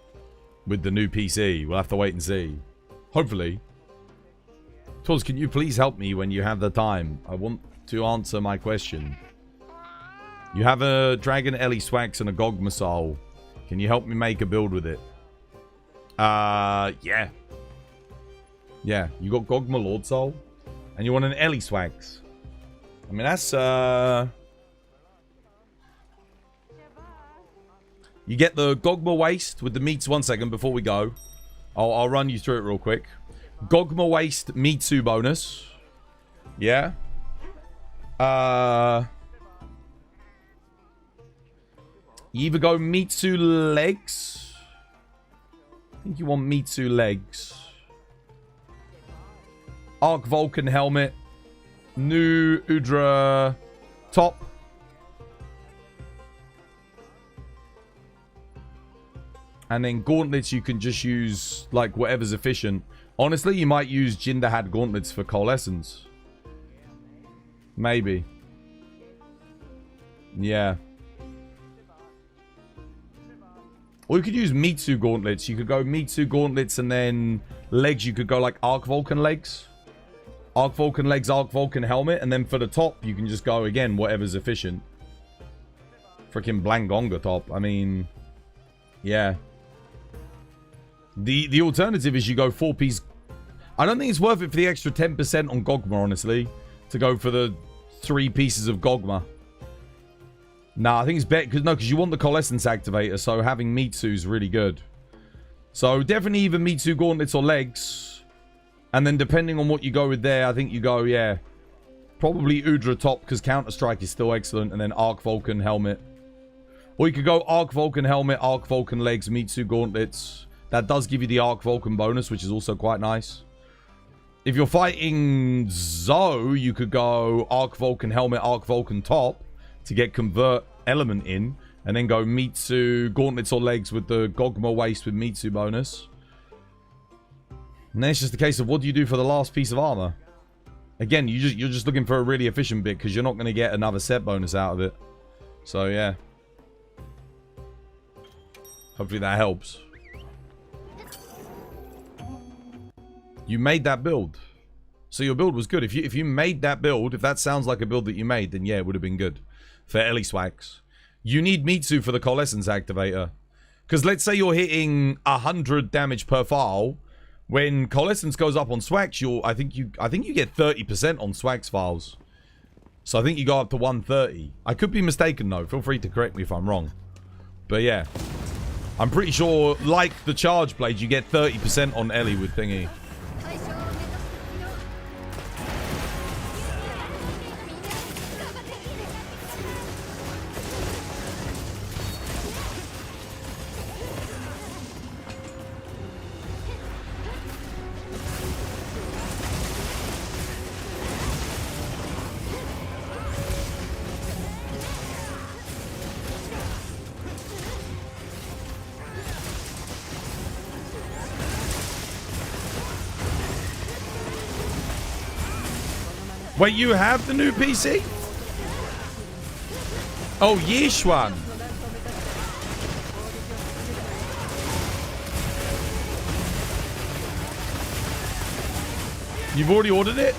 With the new PC. We'll have to wait and see. Hopefully. Toz, can you please help me when you have the time? I want to answer my question. You have a Dragon Ellie Swax and a Gogma Soul. Can you help me make a build with it? Yeah. Yeah, you got Gogma Lord Soul. And you want an Ellie Swax. I mean, that's, You get the Gogma Waste with the meats. 1 second before we go. I'll run you through it real quick. Gogma Waste Mitsu bonus. Yeah. You either go Mitsu legs. I think you want Mitsu legs. Arc Vulcan helmet. New Udra top. And then gauntlets, you can just use, like, whatever's efficient. Honestly, you might use Jinderhad gauntlets for coalescence. Maybe. Yeah. Or you could use Mitsu gauntlets. You could go Mitsu gauntlets and then legs. You could go, like, Arc Vulcan legs. Arc Vulcan legs, Arc Vulcan helmet. And then for the top, you can just go, again, whatever's efficient. Freaking Blangonga top. I mean, yeah. The alternative is you go 4-piece. I don't think it's worth it for the extra 10% on Gogma, honestly. To go for the 3 pieces of Gogma. Nah, I think it's better. Because you want the Coalescence activator. So having Mitsu's really good. So definitely either Mitsu gauntlets or legs. And then depending on what you go with there, I think you go, yeah. Probably Udra top because Counter-Strike is still excellent. And then Arc Vulcan helmet. Or you could go Arc Vulcan helmet, Arc Vulcan legs, Mitsu gauntlets. That does give you the Arc Vulcan bonus, which is also quite nice. If you're fighting Zoe, you could go Arc Vulcan helmet, Arc Vulcan top to get convert element in. And then go Mitsu gauntlets or legs with the Gogma waist with Mitsu bonus. And then it's just a case of what do you do for the last piece of armor? Again, you're just looking for a really efficient bit because you're not going to get another set bonus out of it. So, yeah. Hopefully that helps. You made that build. So your build was good. If you made that build, if that sounds like a build that you made, then yeah, it would have been good. For Ellie Swax. You need Mitsu for the Coalescence activator. Because let's say you're hitting 100 damage per file. When Coalescence goes up on Swax, I think you get 30% on Swax files. So I think you go up to 130. I could be mistaken though. Feel free to correct me if I'm wrong. But yeah. I'm pretty sure, like the Charge Blade, you get 30% on Ellie with Thingy. Wait, you have the new PC? Oh, Yishwan. You've already ordered it?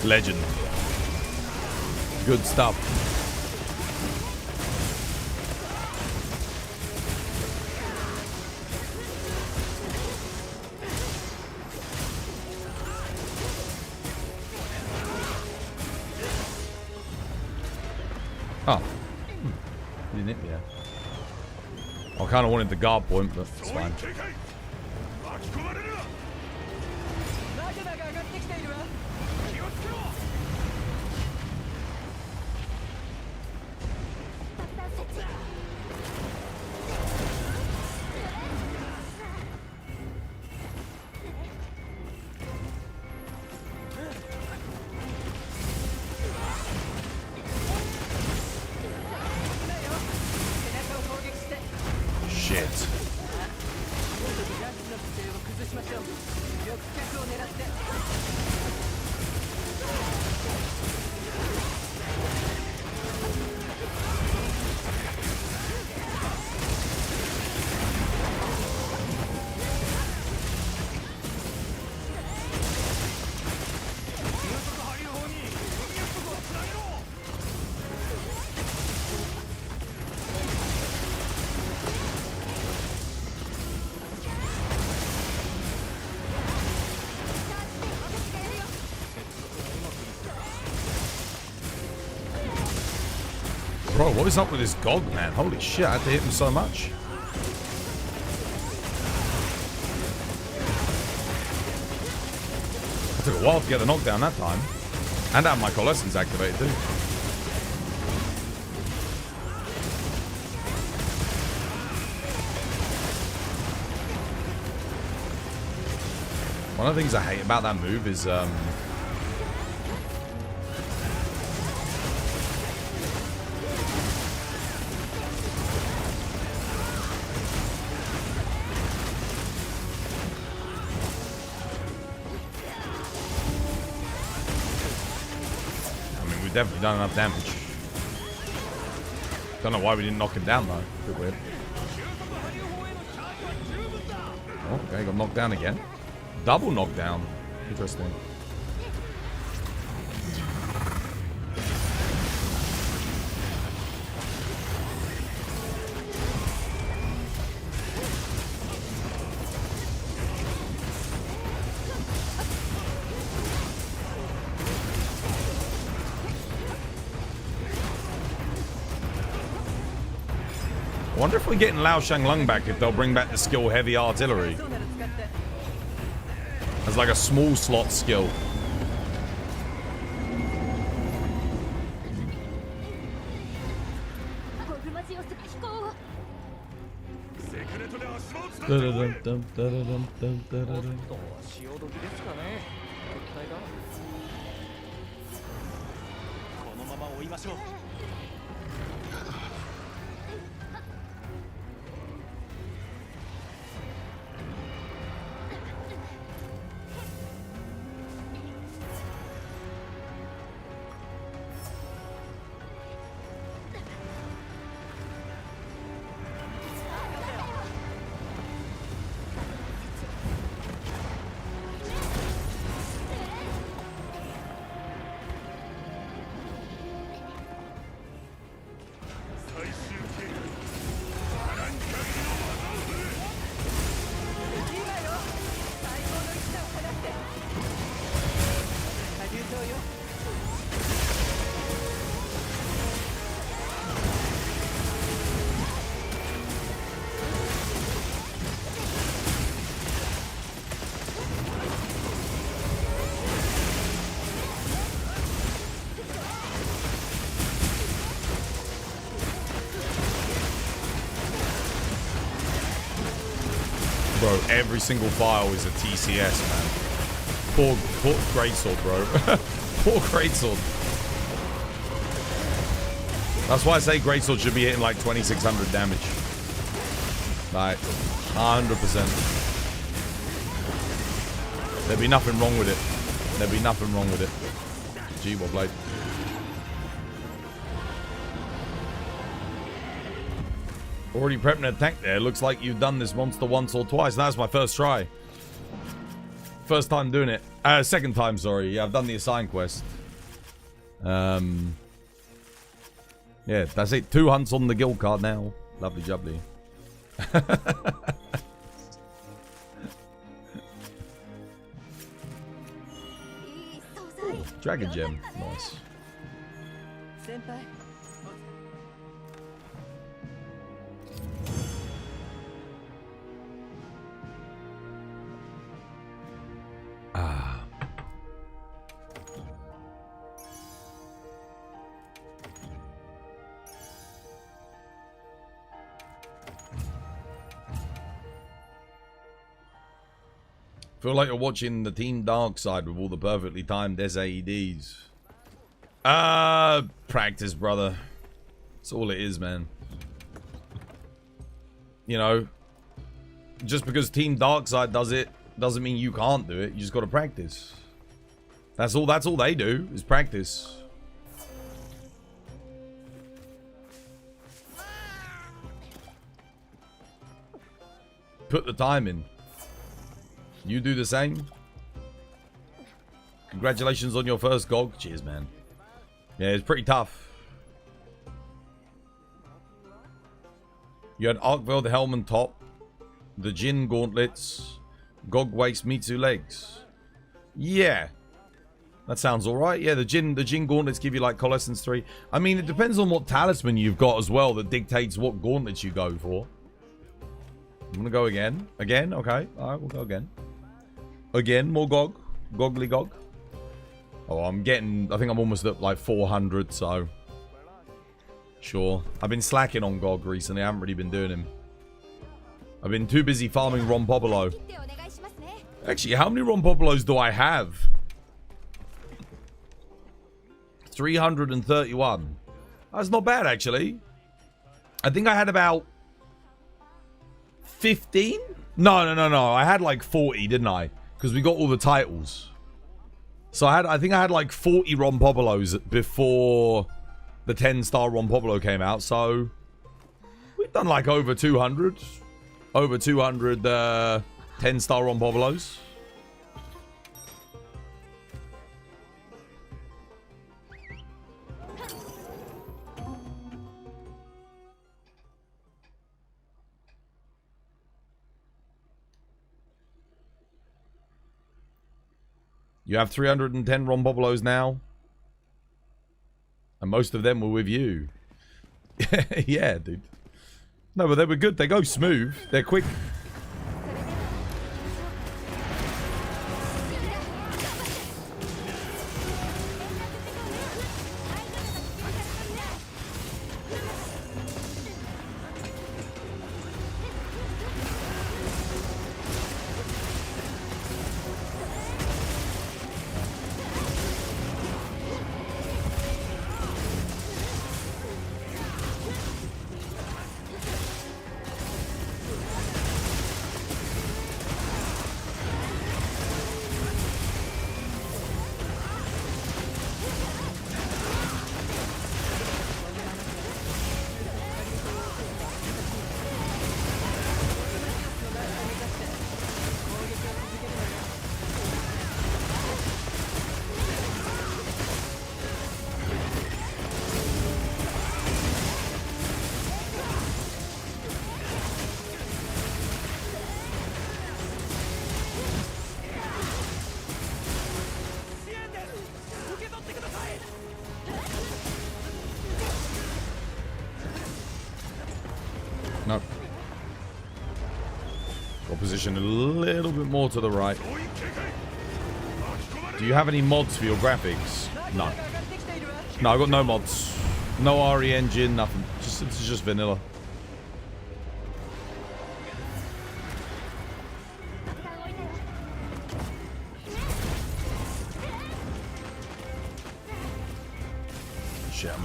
Legend. Good stuff. Oh. Didn't hit me there. I kind of wanted the guard point, but it's fine. Bro, what is up with this Gog, man? Holy shit, I had to hit him so much. It took a while to get the knockdown that time. And have my Coalescence activated too. One of the things I hate about that move is definitely done enough damage. Don't know why we didn't knock him down though. A bit weird. Oh, okay, got knocked down again. Double knockdown. Interesting. I wonder if we're getting Lao Shang Lung back, if they'll bring back the skill Heavy Artillery. As like a small slot skill. Bro, every single file is a TCS, man. Poor Greatsword, bro. Poor Greatsword. That's why I say Greatsword should be hitting like 2600 damage. Like, 100%. There'd be nothing wrong with it. There'd be nothing wrong with it. G-War Blade. Already prepping an attack there. Looks like you've done this monster once or twice. That's my first try. First time doing it. Second time, sorry. Yeah, I've done the assign quest. Yeah, that's it. 2 hunts on the guild card now. Lovely jubbly. Ooh, Dragon Gem. Nice. Ah. Feel like you're watching the Team Dark Side with all the perfectly timed SAEDs. Practice, brother. That's all it is, man. You know, just because Team Dark Side does it doesn't mean you can't do it. You just got to practice. That's all they do is practice. Put the time in. You do the same. Congratulations on your first GOG. Cheers, man. Yeah, it's pretty tough. You had Arkveld, the helm and top, the Jin gauntlets, GOG waist, Mitsu legs. Yeah. That sounds alright. Yeah, the Jin gauntlets give you like Coalescence 3. I mean, it depends on what talisman you've got as well that dictates what gauntlets you go for. I'm gonna go again. Again? Okay. Alright, we'll go again. Again, more GOG. Gogly GOG. Oh, I think I'm almost at like 400, so... Sure. I've been slacking on GOG recently. I haven't really been doing him. I've been too busy farming Rompopolo. Actually, how many Rompopolos do I have? 331. That's not bad, actually. I think I had about 15? No. I had like 40, didn't I? Because we got all the titles. So I think I had like 40 Rompopolos before the 10-star Rompopolo came out. So we've done like over 200. Over 200 10-star Rompopolos. You have 310 Rompopolos now. And most of them were with you. Yeah, dude. No, but they were good. They go smooth. They're quick. Nope. Got positioned a little bit more to the right. Do you have any mods for your graphics? No. No, I got no mods. No RE engine, nothing. It's just vanilla.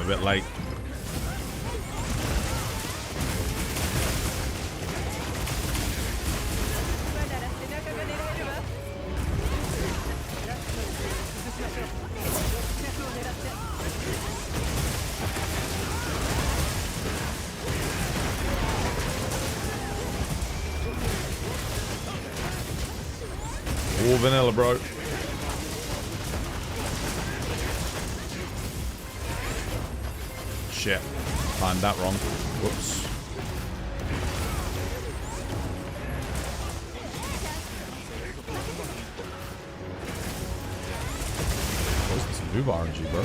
a bit late. All vanilla, bro. Shit. Timed that wrong. Whoops. What's this move RNG, bro?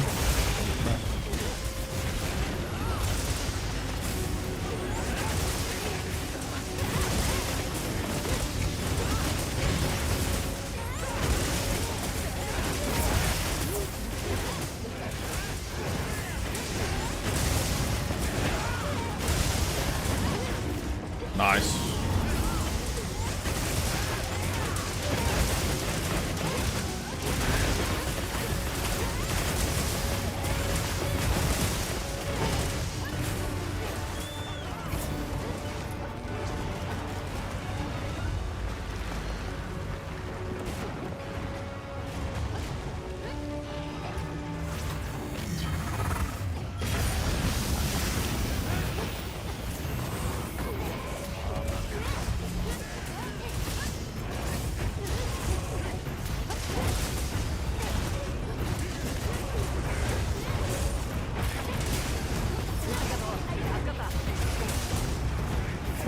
Nice.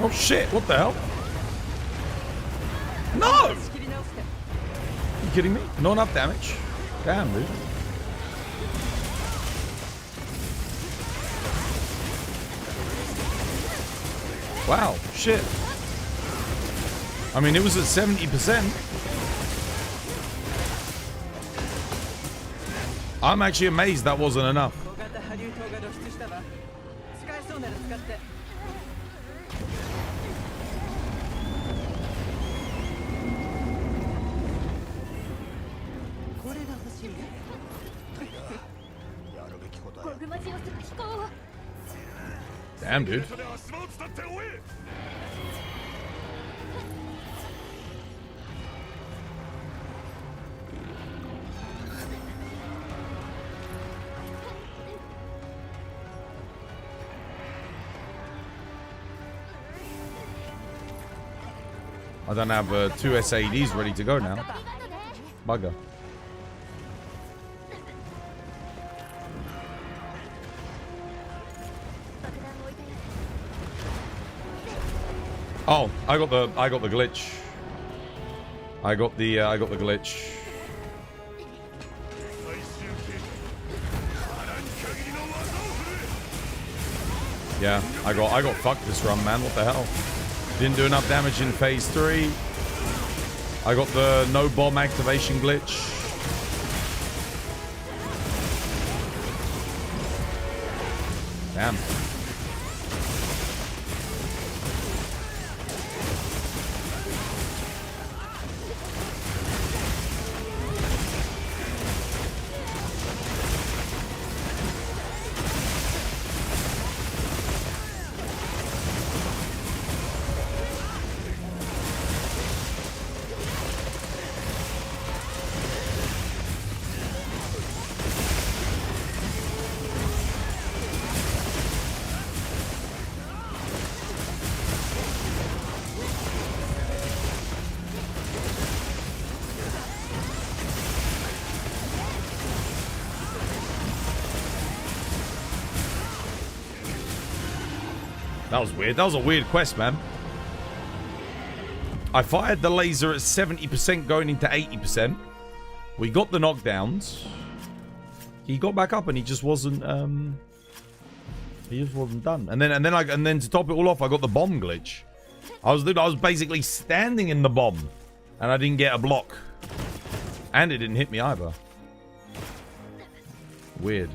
Oh shit, what the hell? No! Are you kidding me? Not enough damage. Damn, dude. Wow, shit. I mean, it was at 70%. I'm actually amazed that wasn't enough. Damn, dude. I don't have 2 SADs ready to go now. Bugger. Oh, I got the glitch. I got the glitch. Yeah, I got fucked this run, man. What the hell? Didn't do enough damage in phase 3. I got the no bomb activation glitch. Damn. That was weird. That was a weird quest, man. I fired the laser at 70% going into 80%. We got the knockdowns. He got back up and he just wasn't done. And then to top it all off, I got the bomb glitch. I was basically standing in the bomb and I didn't get a block. And it didn't hit me either. Weird.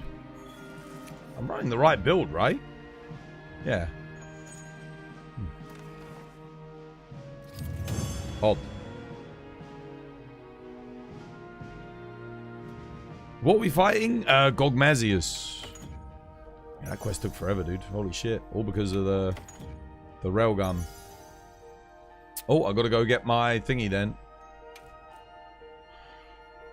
I'm running the right build, right? Yeah. Odd. What are we fighting? Gogma-Artian. That quest took forever, dude. Holy shit. All because of the railgun. Oh, I gotta go get my thingy then.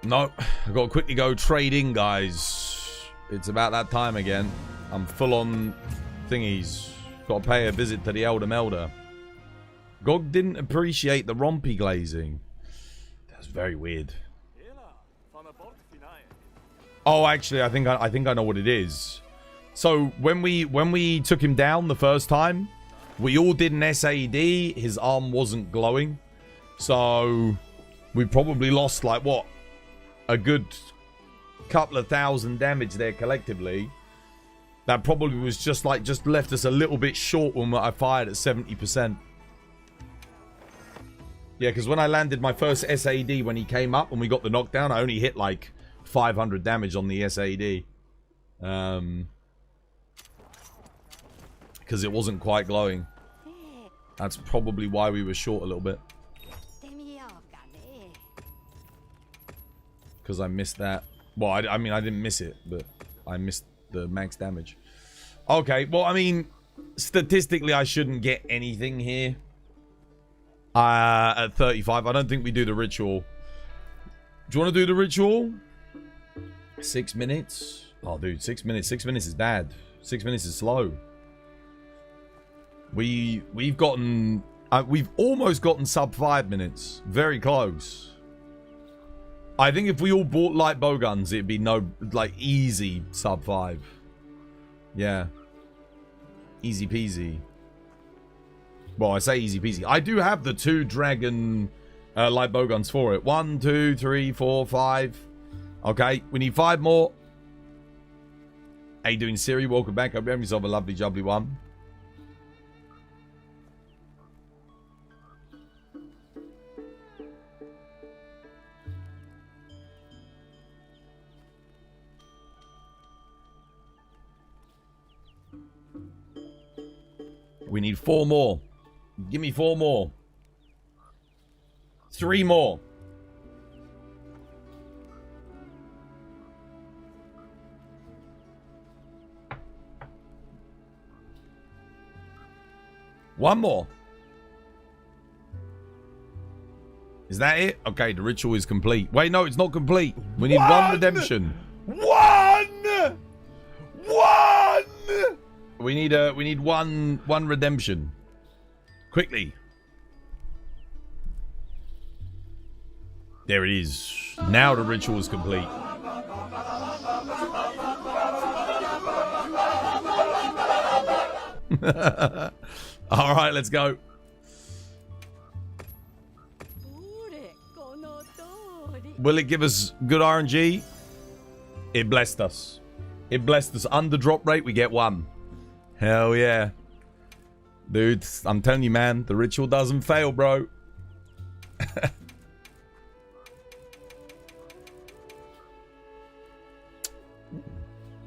No, I gotta quickly go trade in, guys. It's about that time again. I'm full on thingies. Gotta pay a visit to the Elder Melder. Gog didn't appreciate the rompy glazing. That's very weird. Oh, actually, I think I know what it is. So when we took him down the first time, we all did an SAD. His arm wasn't glowing, so we probably lost like what, a good couple of thousand damage there collectively. That probably was just left us a little bit short when I fired at 70%. Yeah, because when I landed my first SAD when he came up and we got the knockdown, I only hit like 500 damage on the SAD. Because it wasn't quite glowing. That's probably why we were short a little bit. Because I missed that. Well, I mean, I didn't miss it, but I missed the max damage. Okay, well, I mean, statistically, I shouldn't get anything here. At 35. I don't think we do the ritual. Do you want to do the ritual? 6 minutes? Oh, dude, 6 minutes. 6 minutes is bad. 6 minutes is slow. We've gotten... we've almost gotten sub 5 minutes. Very close. I think if we all bought light bowguns, it'd be like easy sub 5. Yeah. Easy peasy. Well, I say easy peasy. I do have the 2 dragon light bowguns for it. 1, 2, 3, 4, 5. Okay, we need 5 more. How you doing, Siri? Welcome back. Hope you have yourself a lovely, jubbly one. We need 4 more. Give me 4 more. 3 more. One more. Is that it? Okay, the ritual is complete. Wait, no, it's not complete. We need 1 redemption. One! We need one redemption. Quickly. There it is. Now the ritual is complete. All right, let's go. Will it give us good RNG? It blessed us. It blessed us. Under drop rate, we get 1. Hell yeah. Dude, I'm telling you, man, the ritual doesn't fail, bro.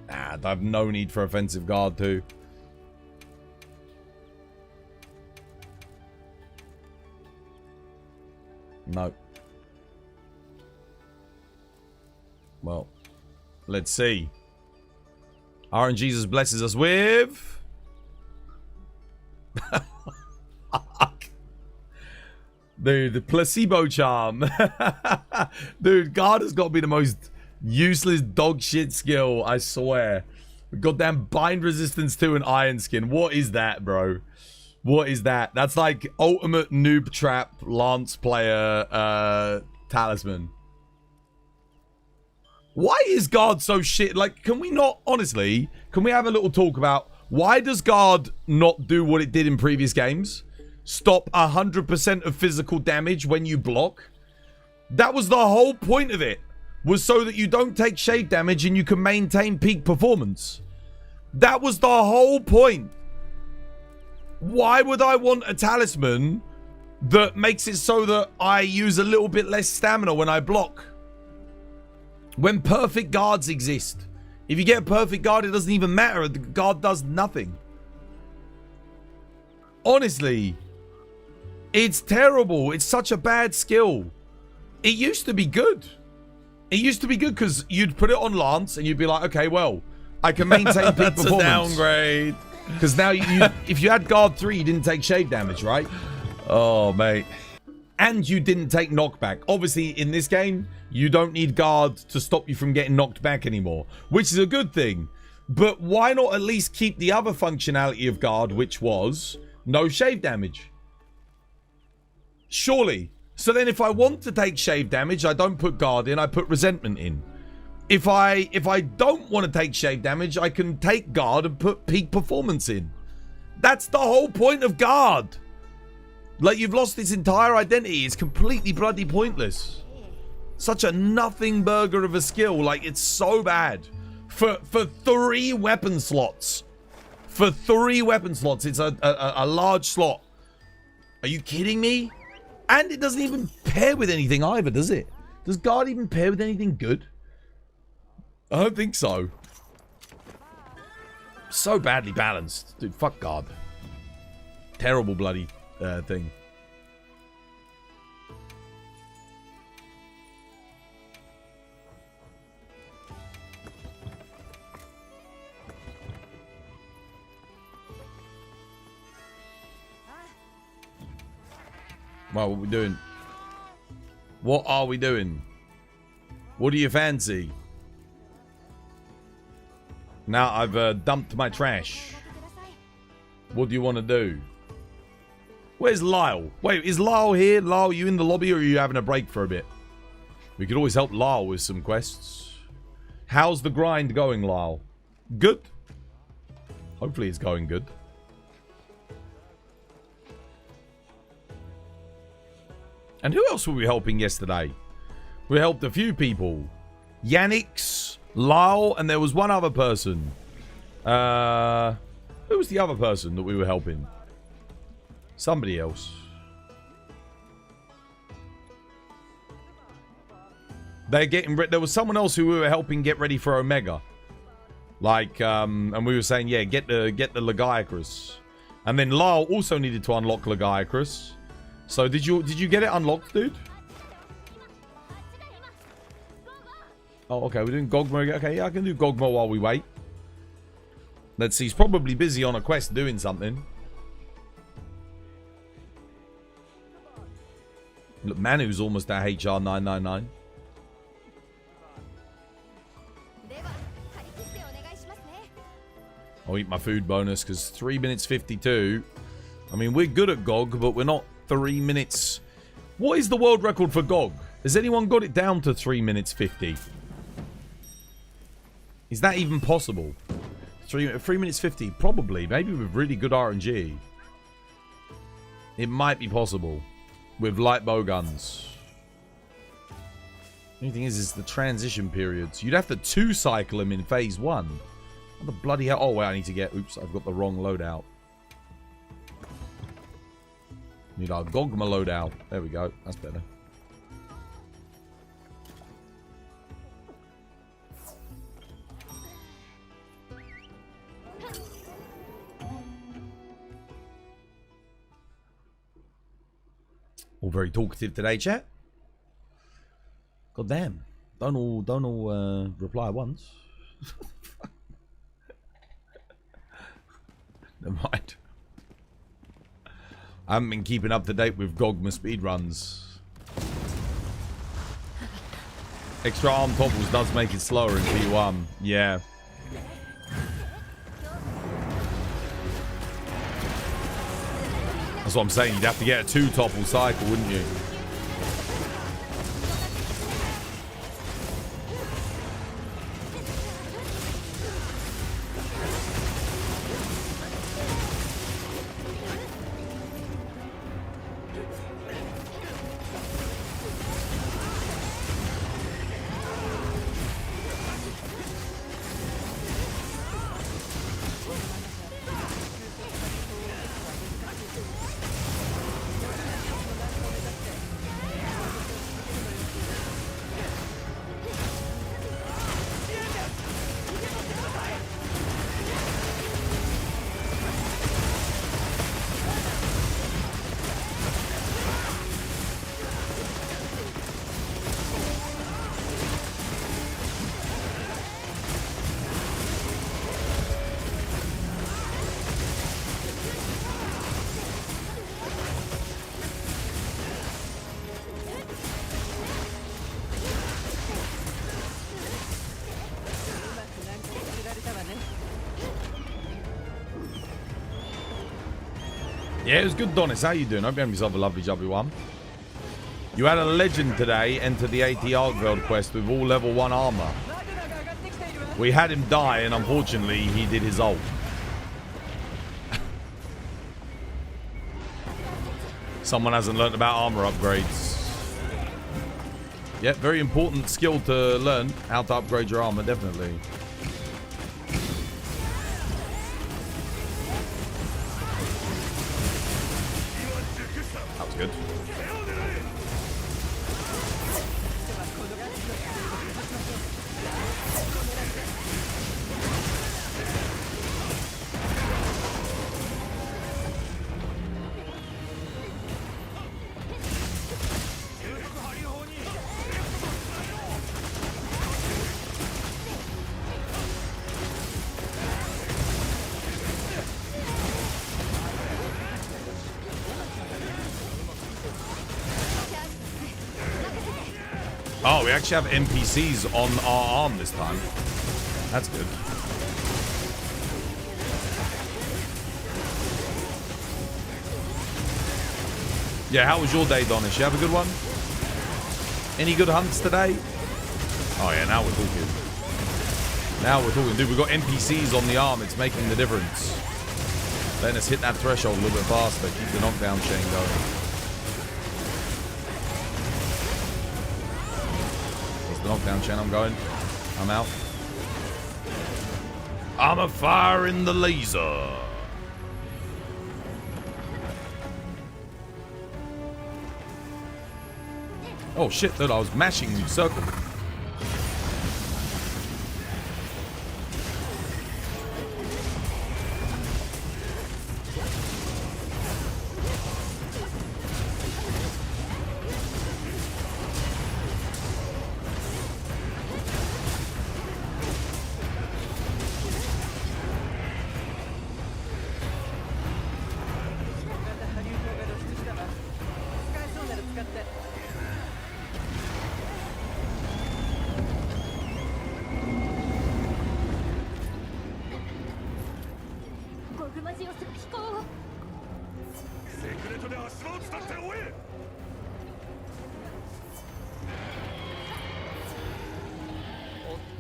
I have no need for offensive guard, too. No. Well, let's see. RNGesus blesses us with... Dude, the placebo charm. Dude, guard has got to be the most useless dog shit skill, I swear. Goddamn bind resistance to an iron skin. What is that, bro? What is that? That's like ultimate noob trap lance player talisman. Why is guard so shit? Like, can we not, honestly, can we have a little talk about why does guard not do what it did in previous games? Stop 100% of physical damage when you block? That was the whole point of it. Was so that you don't take shade damage and you can maintain peak performance. That was the whole point. Why would I want a talisman that makes it so that I use a little bit less stamina when I block? When perfect guards exist. If you get a perfect guard, it doesn't even matter. The guard does nothing. Honestly, it's terrible. It's such a bad skill. It used to be good. It used to be good because you'd put it on Lance and you'd be like, okay, well, I can maintain peak That's performance. a downgrade. Because now, if you had guard 3, you didn't take shave damage, right? Oh, mate. And you didn't take knockback. Obviously, in this game, you don't need guard to stop you from getting knocked back anymore, which is a good thing. But why not at least keep the other functionality of guard, which was no shave damage? Surely. So then if I want to take shave damage, I don't put guard in, I put resentment in. If I don't want to take shave damage, I can take guard and put peak performance in. That's the whole point of guard. Like, you've lost its entire identity. It's completely bloody pointless. Such a nothing burger of a skill. Like, it's so bad. For 3 weapon slots. For 3 weapon slots, it's a large slot. Are you kidding me? And it doesn't even pair with anything either, does it? Does guard even pair with anything good? I don't think so. So badly balanced. Dude, fuck guard. Terrible bloody thing. Well, what are we doing? What are we doing? What do you fancy? Now I've dumped my trash. What do you want to do? Where's Lyle? Wait, is Lyle here? Lyle, you in the lobby or are you having a break for a bit? We could always help Lyle with some quests. How's the grind going, Lyle? Good? Hopefully it's going good. And who else were we helping yesterday? We helped a few people. Yannix, Lyle, and there was one other person. Who was the other person that we were helping? Somebody else. They're getting there was someone else who we were helping get ready for Omega. Like, and we were saying, yeah, get the Legiacrus. And then Lyle also needed to unlock Legiacrus. So did you get it unlocked, dude? Oh, okay, we're doing Gogma. Okay, yeah, I can do Gogma while we wait. Let's see, he's probably busy on a quest doing something. Look, Manu's almost at HR 999. I'll eat my food bonus because 3 minutes 52. I mean, we're good at GOG, but we're not 3 minutes. What is the world record for GOG? Has anyone got it down to 3 minutes 50? Is that even possible? 3 minutes 50? Probably. Maybe with really good RNG. It might be possible. With light bow guns. The only thing is the transition periods. You'd have to 2-cycle them in phase 1. What the bloody hell? Oh, wait, I need to get... Oops, I've got the wrong loadout. Need our Gogma loadout. There we go. That's better. All very talkative today, chat. God damn. Don't all reply once. Never mind. I haven't been keeping up to date with Gogma speedruns. Extra arm topples does make it slower in P1. Yeah. That's what I'm saying. You'd have to get a 2-topple cycle, wouldn't you? Yeah, it was good, Donis. How you doing? Hope you have yourself a lovely jubbly one. You had a legend today enter the ATR World quest with all level 1 armor. We had him die, and unfortunately, he did his ult. Someone hasn't learned about armor upgrades. Yeah, very important skill to learn, how to upgrade your armor, definitely. That was good. Oh, we actually have NPCs on our arm this time. That's good. Yeah, how was your day, Donish? You have a good one? Any good hunts today? Oh yeah, now we're talking. Now we're talking. Dude, we've got NPCs on the arm. It's making the difference. Letting us hit that threshold a little bit faster. Keep the knockdown chain going. The knockdown chain, I'm going. I'm out. I'm a fire in the laser. Oh shit, dude, I was mashing circle.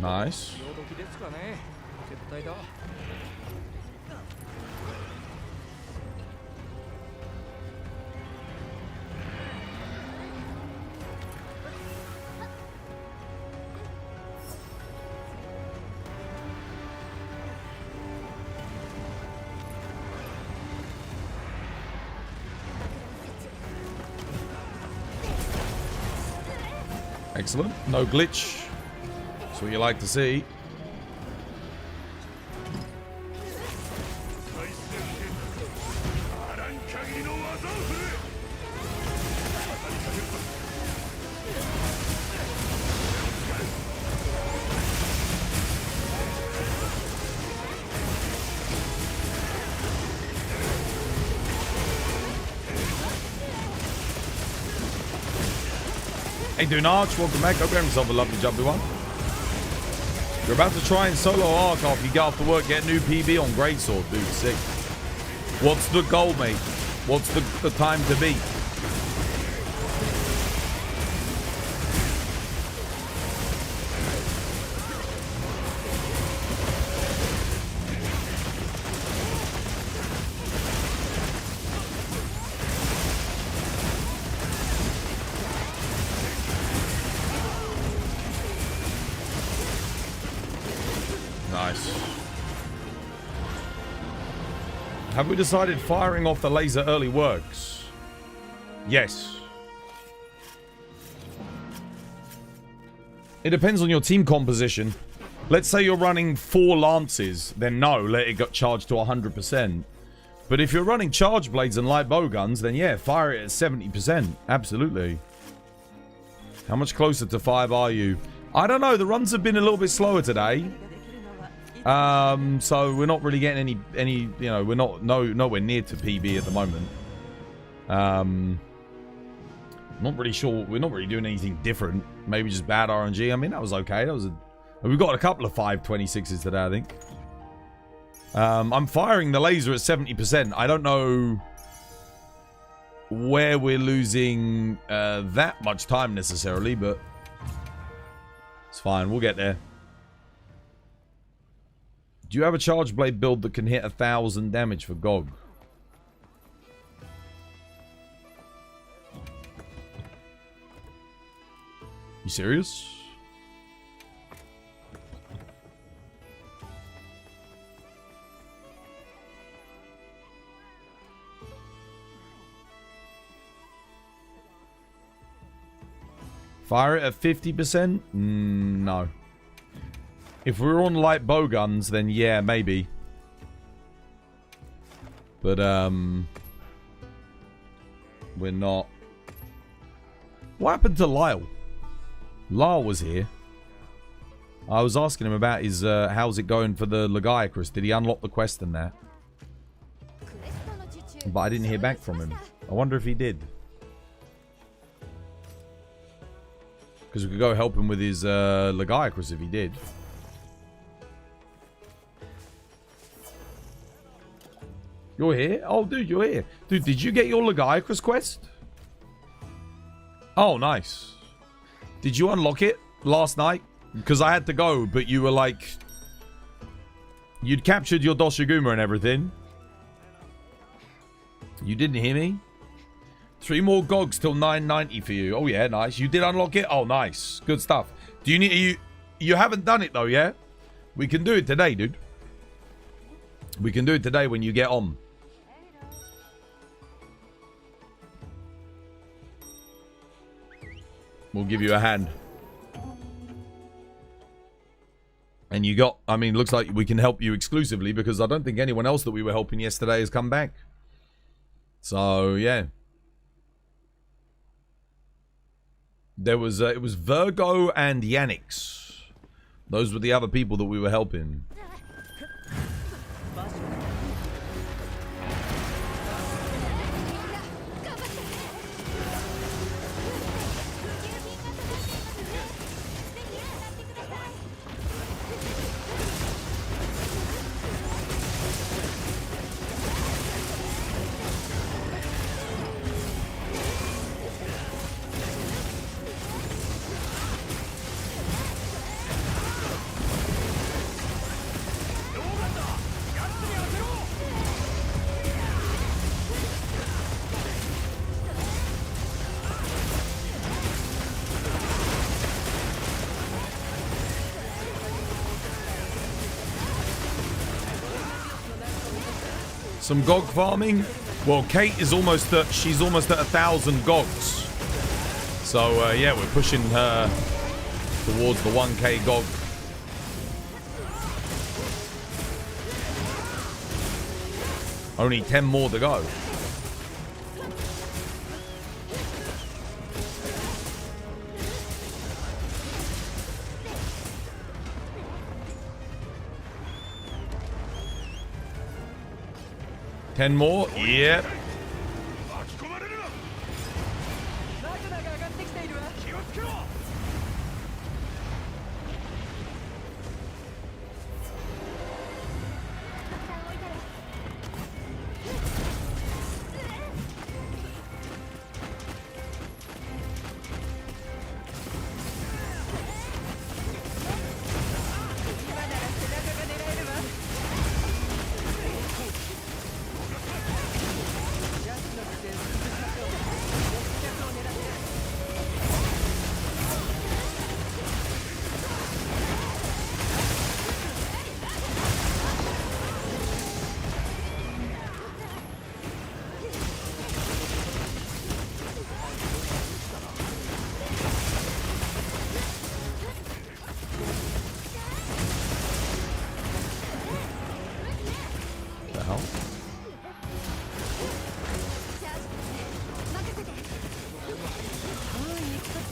Nice. Excellent. No glitch. That's what you like to see. Hey, doing Arch, welcome back. Hope you have yourself a lovely jubbly one. You're about to try and solo arc after you get off to work, get a new PB on Greatsword, dude. Sick. What's the goal, mate? What's the time to beat? Have we decided firing off the laser early works? Yes. It depends on your team composition. Let's say you're running 4 lances, then no, let it get charged to 100%. But if you're running charge blades and light bow guns, then yeah, fire it at 70%. Absolutely. How much closer to 5 are you? I don't know, the runs have been a little bit slower today. So we're not really getting any, you know, we're nowhere near to PB at the moment. Not really sure. We're not really doing anything different. Maybe just bad RNG. I mean, that was okay. We've got a couple of 526s today, I think. I'm firing the laser at 70%. I don't know where we're losing that much time necessarily, but it's fine. We'll get there. Do you have a charge blade build that can hit 1,000 damage for Gog? You serious? Fire it at 50%? No. If we're on light bow guns, then yeah, maybe. But, we're not. What happened to Lyle? Lyle was here. I was asking him about his, how's it going for the Legiacrus? Did he unlock the quest and that? But I didn't hear back from him. I wonder if he did. Because we could go help him with his Legiacrus if he did. You're here? Oh, dude, you're here. Dude, did you get your Legiacrus quest? Oh, nice. Did you unlock it last night? Because I had to go, but you were like... You'd captured your Doshiguma and everything. You didn't hear me? 3 more Gogs till 990 for you. Oh, yeah, nice. You did unlock it? Oh, nice. Good stuff. Do you need... You haven't done it, though, yeah? We can do it today, dude. We can do it today when you get on. We'll give you a hand. And you got... I mean, looks like we can help you exclusively because I don't think anyone else that we were helping yesterday has come back. So, yeah. There was... it was Virgo and Yannix. Those were the other people that we were helping. Some Gog farming. Well, Kate is almost at... She's almost at 1,000 Gogs. So, yeah, we're pushing her towards the 1k Gog. Only 10 more to go. Ten more? Yep.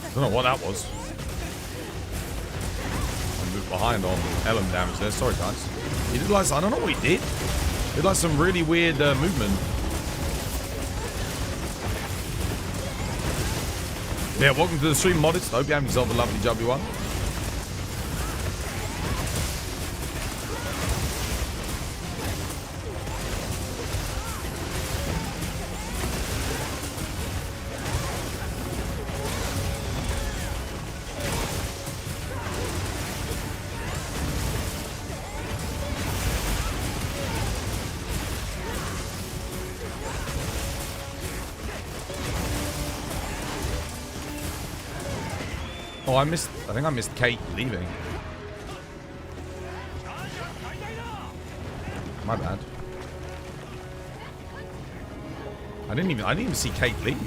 I don't know what that was. I moved behind on Ellen damage there. Sorry, guys. He did like... I don't know what he did. He did like some really weird movement. Yeah, welcome to the stream, Modest. Hope you have yourself a lovely W1. Oh, I think I missed Kate leaving. My bad. I didn't even see Kate leave.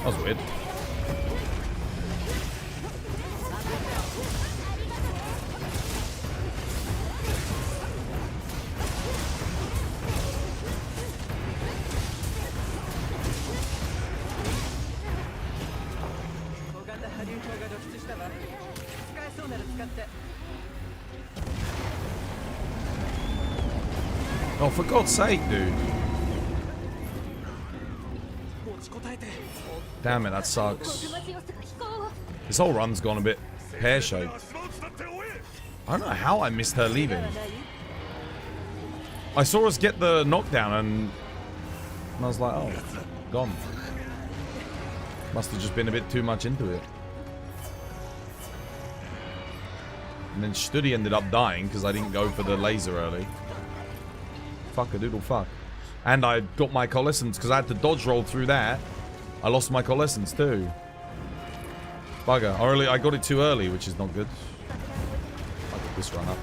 That was weird. Oh, for God's sake, dude. Damn it, that sucks. This whole run's gone a bit pear-shaped. I don't know how I missed her leaving. I saw us get the knockdown and I was like, oh, gone. Must have just been a bit too much into it. And then Studi ended up dying because I didn't go for the laser early. Fuck a doodle fuck. And I got my coalescence because I had to dodge roll through that. I lost my coalescence too. Bugger. I got it too early, which is not good. I'll get this run up.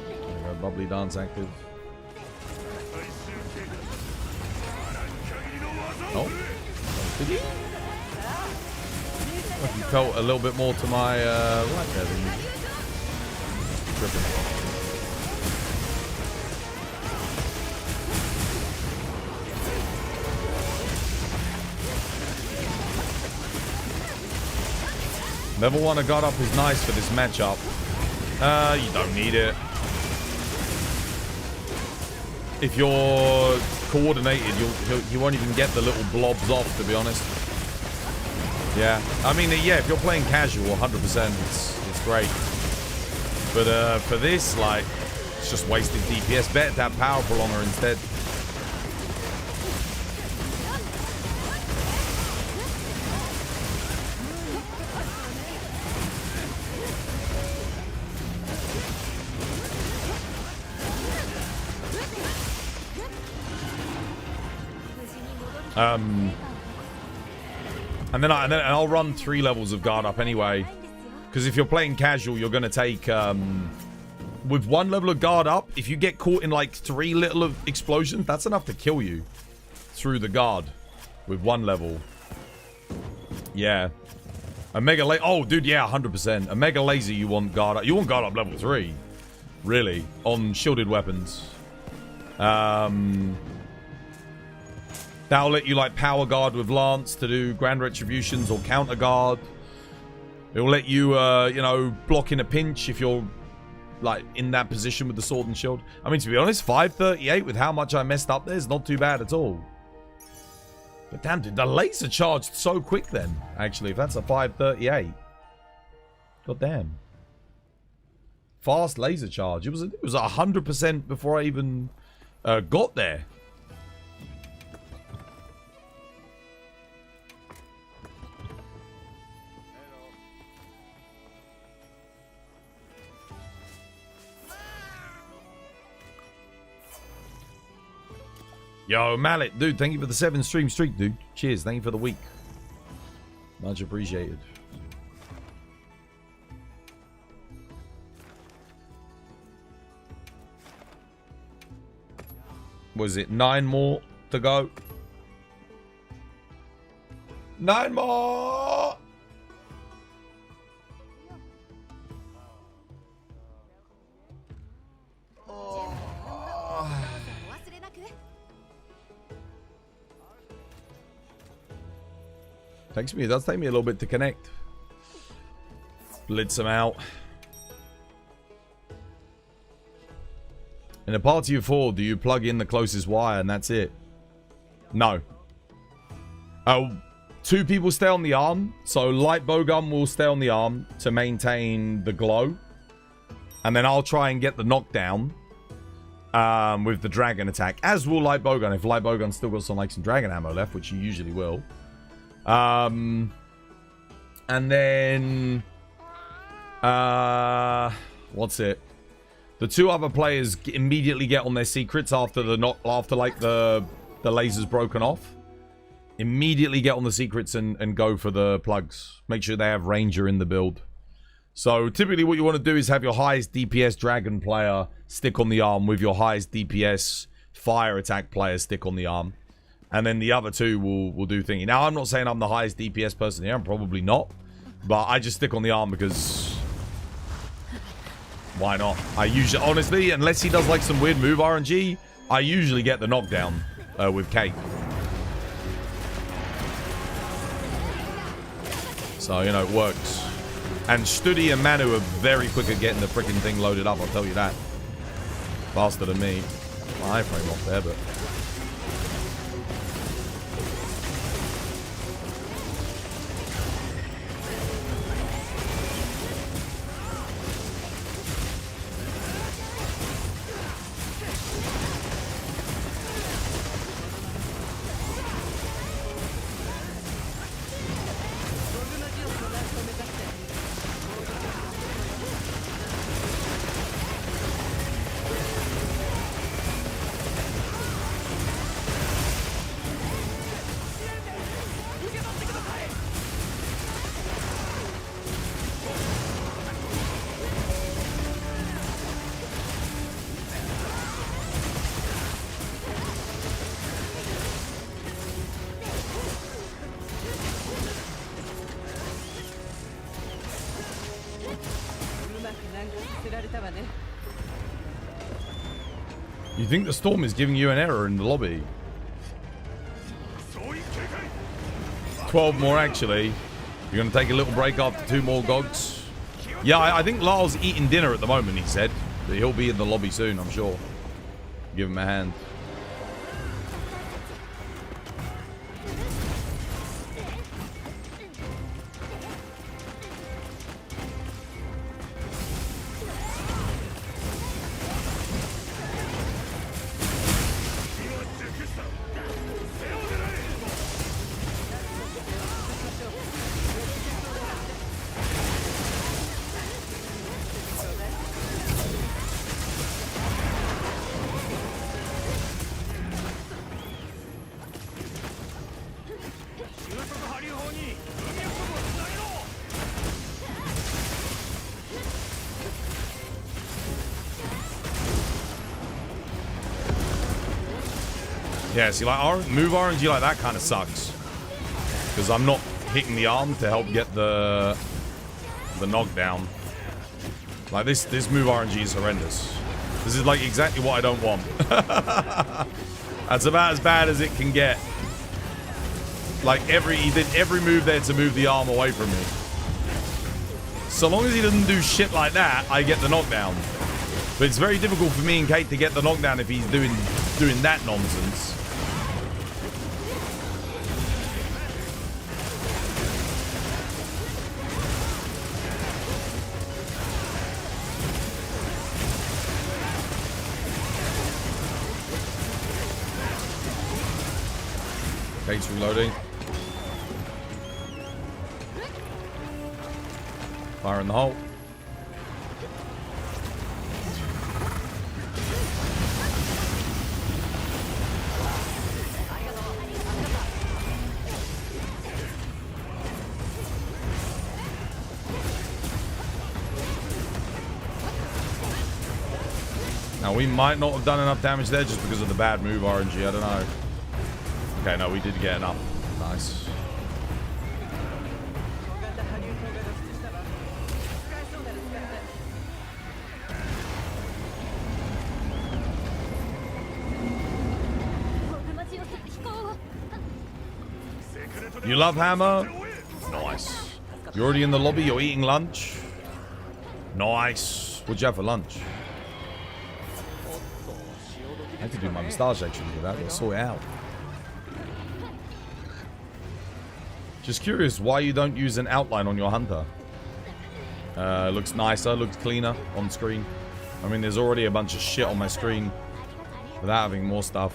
There we go, bubbly dance active. Oh. Did he? Like he felt a little bit more to my right there than usual. Tripping. Level 1 of God Up is nice for this matchup. You don't need it. If you're coordinated, you won't even get the little blobs off, to be honest. Yeah, I mean, yeah, if you're playing casual, 100%, it's great. But for this, like, it's just wasted DPS. Better to have power prolonger instead. And then I'll run 3 levels of guard up anyway. Because if you're playing casual, you're going to take... with 1 level of guard up, if you get caught in like 3 little explosions, that's enough to kill you through the guard with 1 level. Yeah. A mega laser... Oh, dude, yeah, 100%. A mega laser, you want guard up. You want guard up level 3. Really. On shielded weapons. That'll let you, like, power guard with Lance to do grand retributions or counter guard. It will let you, you know, block in a pinch if you're, like, in that position with the sword and shield. I mean, to be honest, 538 with how much I messed up there is not too bad at all. But damn, dude, the laser charged so quick then, actually, if that's a 538. God damn. Fast laser charge. It was 100% before I even got there. Yo, Mallet, dude, thank you for the 7 stream streak, dude. Cheers, thank you for the week. Much appreciated. Was it 9 more to go? 9 more! It does take me a little bit to connect. Blitz them out. In a party of 4, do you plug in the closest wire and that's it? No. 2 people stay on the arm. So light bowgun will stay on the arm to maintain the glow. And then I'll try and get the knockdown with the dragon attack. As will light bowgun. If light bowgun still got some dragon ammo left, which you usually will. And then what's it? The two other players immediately get on their secrets after the laser's broken off. Immediately get on the secrets and go for the plugs. Make sure they have Ranger in the build. So typically what you want to do is have your highest DPS Dragon player stick on the arm with your highest DPS Fire attack player stick on the arm. And then the other two will do thingy. Now I'm not saying I'm the highest DPS person here. I'm probably not. But I just stick on the arm because... why not? I usually... honestly, unless he does like some weird move RNG, I usually get the knockdown with Cake. So, you know, it works. And Studi and Manu are very quick at getting the freaking thing loaded up, I'll tell you that. Faster than me. My iframe off there, but... You think the storm is giving you an error in the lobby? 12 more, actually. You're going to take a little break after 2 more gogs? Yeah, I think Lyle's eating dinner at the moment, he said. But he'll be in the lobby soon, I'm sure. Give him a hand. Yeah, see, like, move RNG like that kind of sucks. Because I'm not hitting the arm to help get the knockdown. Like, this move RNG is horrendous. This is, like, exactly what I don't want. That's about as bad as it can get. Like, he did every move there to move the arm away from me. So long as he doesn't do shit like that, I get the knockdown. But it's very difficult for me and Kate to get the knockdown if he's doing that nonsense. Kate's reloading. Fire in the hole. Now, we might not have done enough damage there just because of the bad move RNG. I don't know. Okay, no, we did get enough. Nice. You love Hammer? Nice. You're already in the lobby? You're eating lunch? Nice. What'd you have for lunch? I have to do my moustache actually for that. I'll sort it out. Just curious why you don't use an outline on your hunter. Looks nicer, looks cleaner on screen. I mean, there's already a bunch of shit on my screen without having more stuff.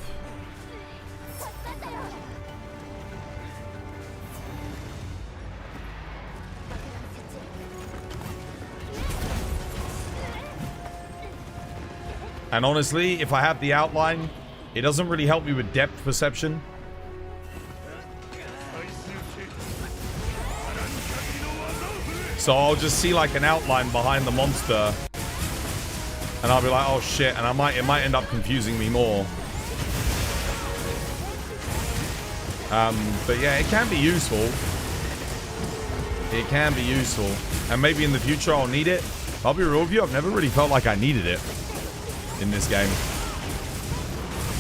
And honestly, if I have the outline, it doesn't really help me with depth perception. So I'll just see like an outline behind the monster. And I'll be like, oh shit, and it might end up confusing me more. But yeah, it can be useful. It can be useful. And maybe in the future I'll need it. I'll be real with you, I've never really felt like I needed it in this game.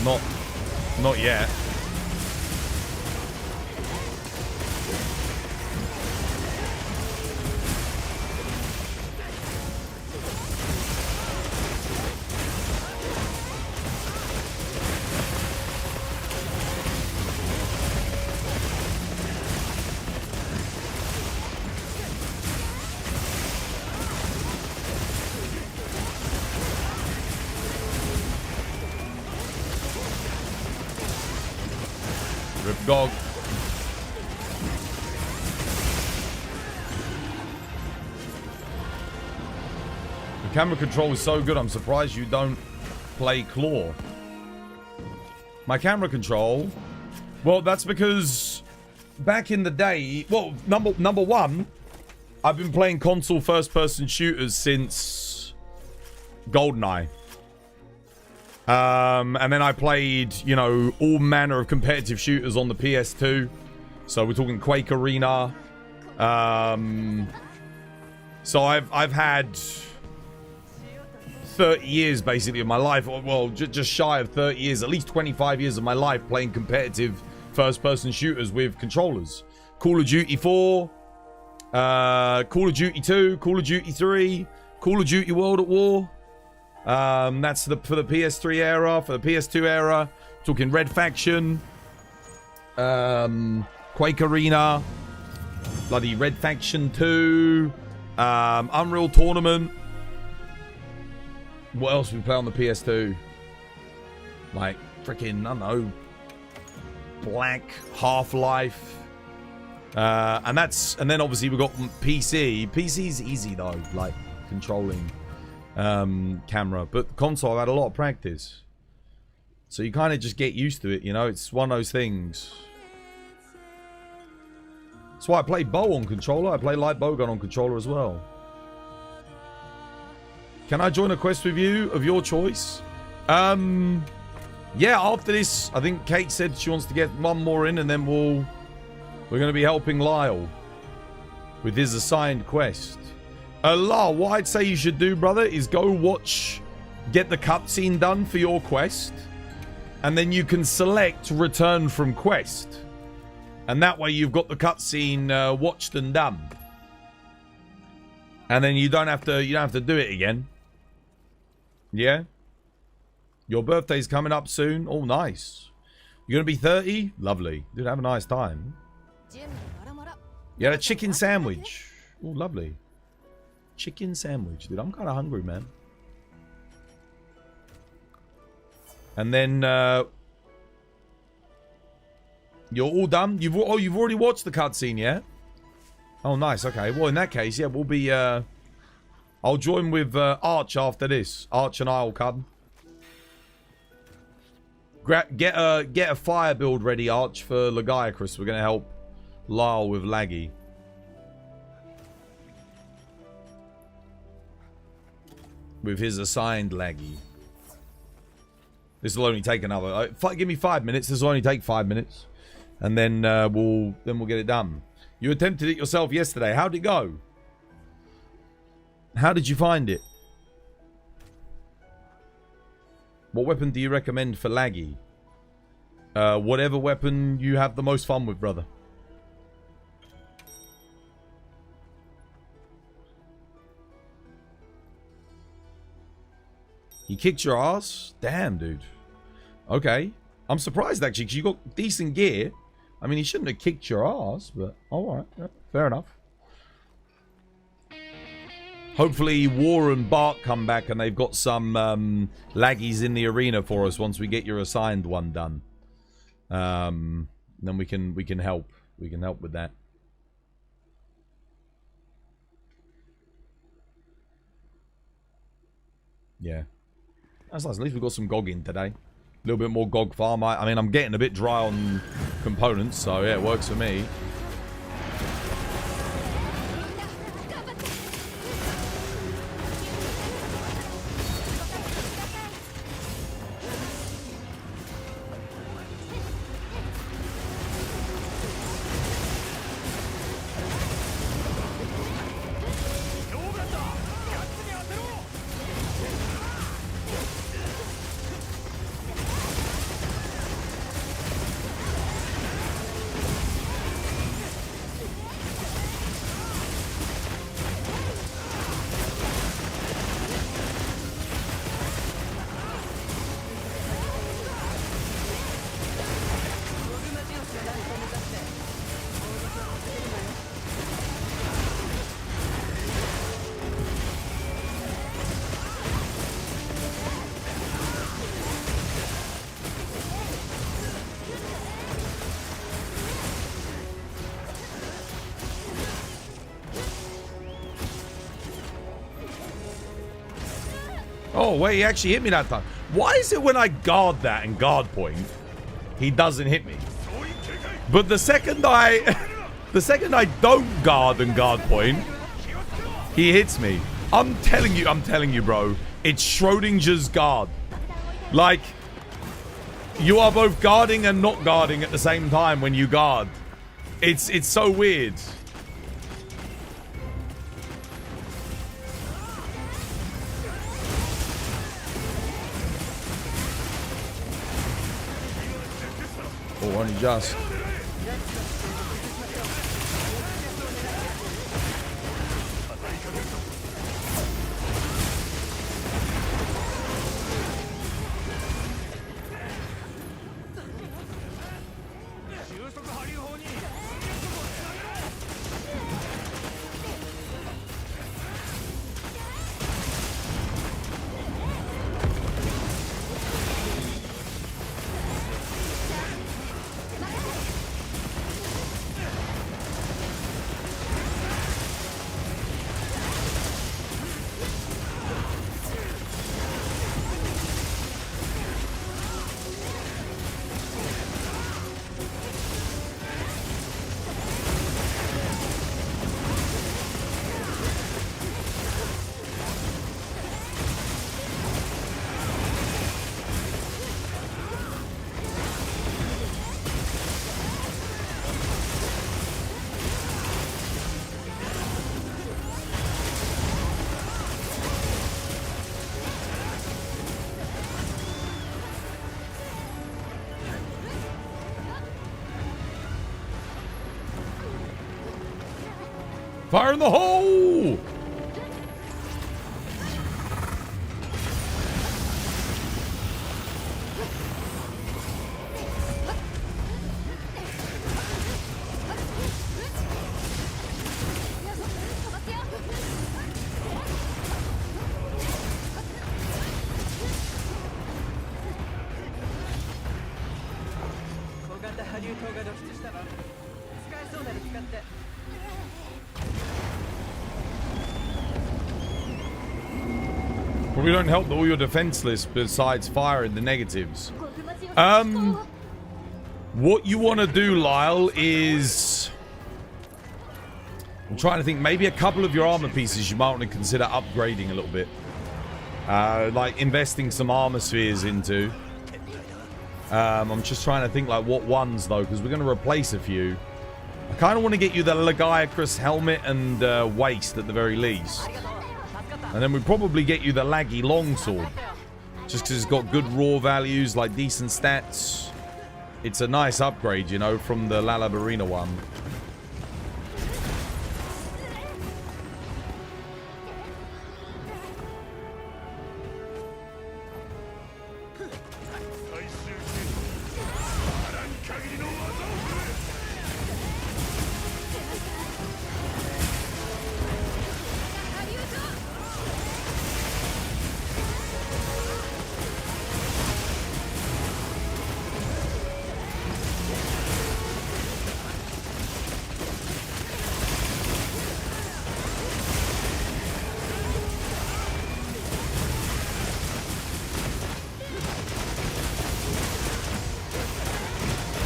Not yet. Gog. The camera control is so good, I'm surprised you don't play Claw. My camera control? Well, that's because back in the day, well, number one, I've been playing console first-person shooters since GoldenEye. And then I played, you know, all manner of competitive shooters on the PS2. So we're talking Quake Arena. So I've had 30 years basically of my life, well, just shy of 30 years, at least 25 years of my life playing competitive first-person shooters with controllers. Call of Duty 4, Call of Duty 2, Call of Duty 3, Call of Duty World at War. That's for the PS3 era, for the PS2 era. Talking Red Faction, Quake Arena, bloody Red Faction 2, Unreal Tournament. What else we play on the PS2? Like freaking, I don't know, Black, Half-Life, and then obviously we've got PC. PC's easy though, like controlling. Camera, but console I've had a lot of practice, so you kind of just get used to it, you know. It's one of those things. That's why I play bow on controller. I play light bowgun on controller as well. Can I join a quest with you of your choice? Yeah, after this, I think Kate said she wants to get one more in, and then we're going to be helping Lyle with his assigned quest. Lyle, what I'd say you should do, brother, is go get the cutscene done for your quest, and then you can select return from quest, and that way you've got the cutscene watched and done, and then you don't have to do it again. Yeah, your birthday's coming up soon. Oh, nice. You're gonna be 30. Lovely, dude. Have a nice time. You had a chicken sandwich. Oh, lovely. Chicken sandwich, dude. I'm kind of hungry, man. And then you're all done. You've already watched the cutscene, yeah? Oh, nice. Okay. Well, in that case, yeah, we'll be. I'll join with Arch after this. Arch and I'll come. Get a fire build ready, Arch, for Legiacris. We're gonna help Lyle with Laggy. With his assigned Laggy. This will only take another. Give me 5 minutes. This will only take 5 minutes, and then we'll get it done. You attempted it yourself yesterday. How'd it go? How did you find it? What weapon do you recommend for Laggy? Whatever weapon you have the most fun with, brother. He kicked your ass? Damn, dude. Okay. I'm surprised, actually, because you got decent gear. I mean, he shouldn't have kicked your ass, but alright. Yeah, fair enough. Hopefully, War and Bart come back and they've got some laggies in the arena for us once we get your assigned one done. Then we can help. We can help with that. Yeah. That's nice. At least we've got some GOG in today. A little bit more GOG farm. I mean, I'm getting a bit dry on components, so yeah, it works for me. Oh, wait, he actually hit me that time. Why is it when I guard that and guard point, he doesn't hit me? But the second I don't guard and guard point, he hits me. I'm telling you, bro. It's Schrodinger's guard. Like, you are both guarding and not guarding at the same time when you guard. It's so weird. Oh, only just. Fire in the hole! We don't help all your defenseless besides fire in the negatives. What you want to do, Lyle, is... I'm trying to think, maybe a couple of your armor pieces you might want to consider upgrading a little bit. Like investing some armor spheres into. I'm just trying to think like what ones though, because we're going to replace a few. I kind of want to get you the Legiacrus helmet and waist at the very least. And then we probably get you the laggy longsword. Just because it's got good raw values, like decent stats. It's a nice upgrade, you know, from the Lalabarina one.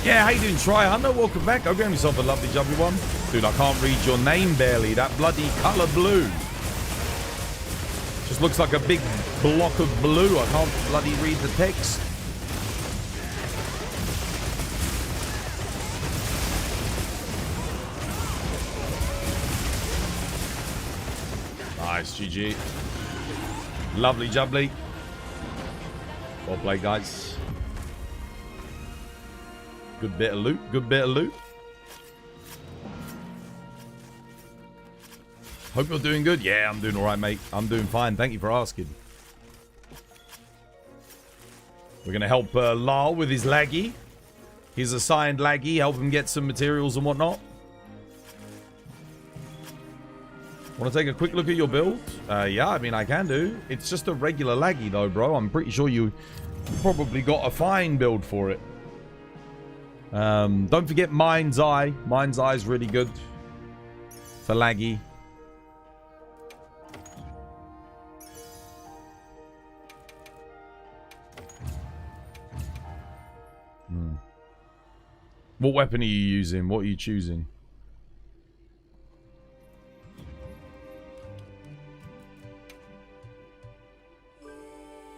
Yeah, how you doing, Try Hunter? Welcome back. Go get yourself a lovely jubbly one. Dude, I can't read your name barely. That bloody color blue. Just looks like a big block of blue. I can't bloody read the text. Nice, GG. Lovely jubbly. Well played, guys. Good bit of loot. Good bit of loot. Hope you're doing good. Yeah, I'm doing all right, mate. I'm doing fine. Thank you for asking. We're going to help Lyle with his laggy. His assigned laggy. Help him get some materials and whatnot. Want to take a quick look at your build? Yeah, I mean, I can do. It's just a regular laggy, though, bro. I'm pretty sure you probably got a fine build for it. Don't forget Mind's Eye. Mind's Eye is really good for laggy. What weapon are you using? What are you choosing?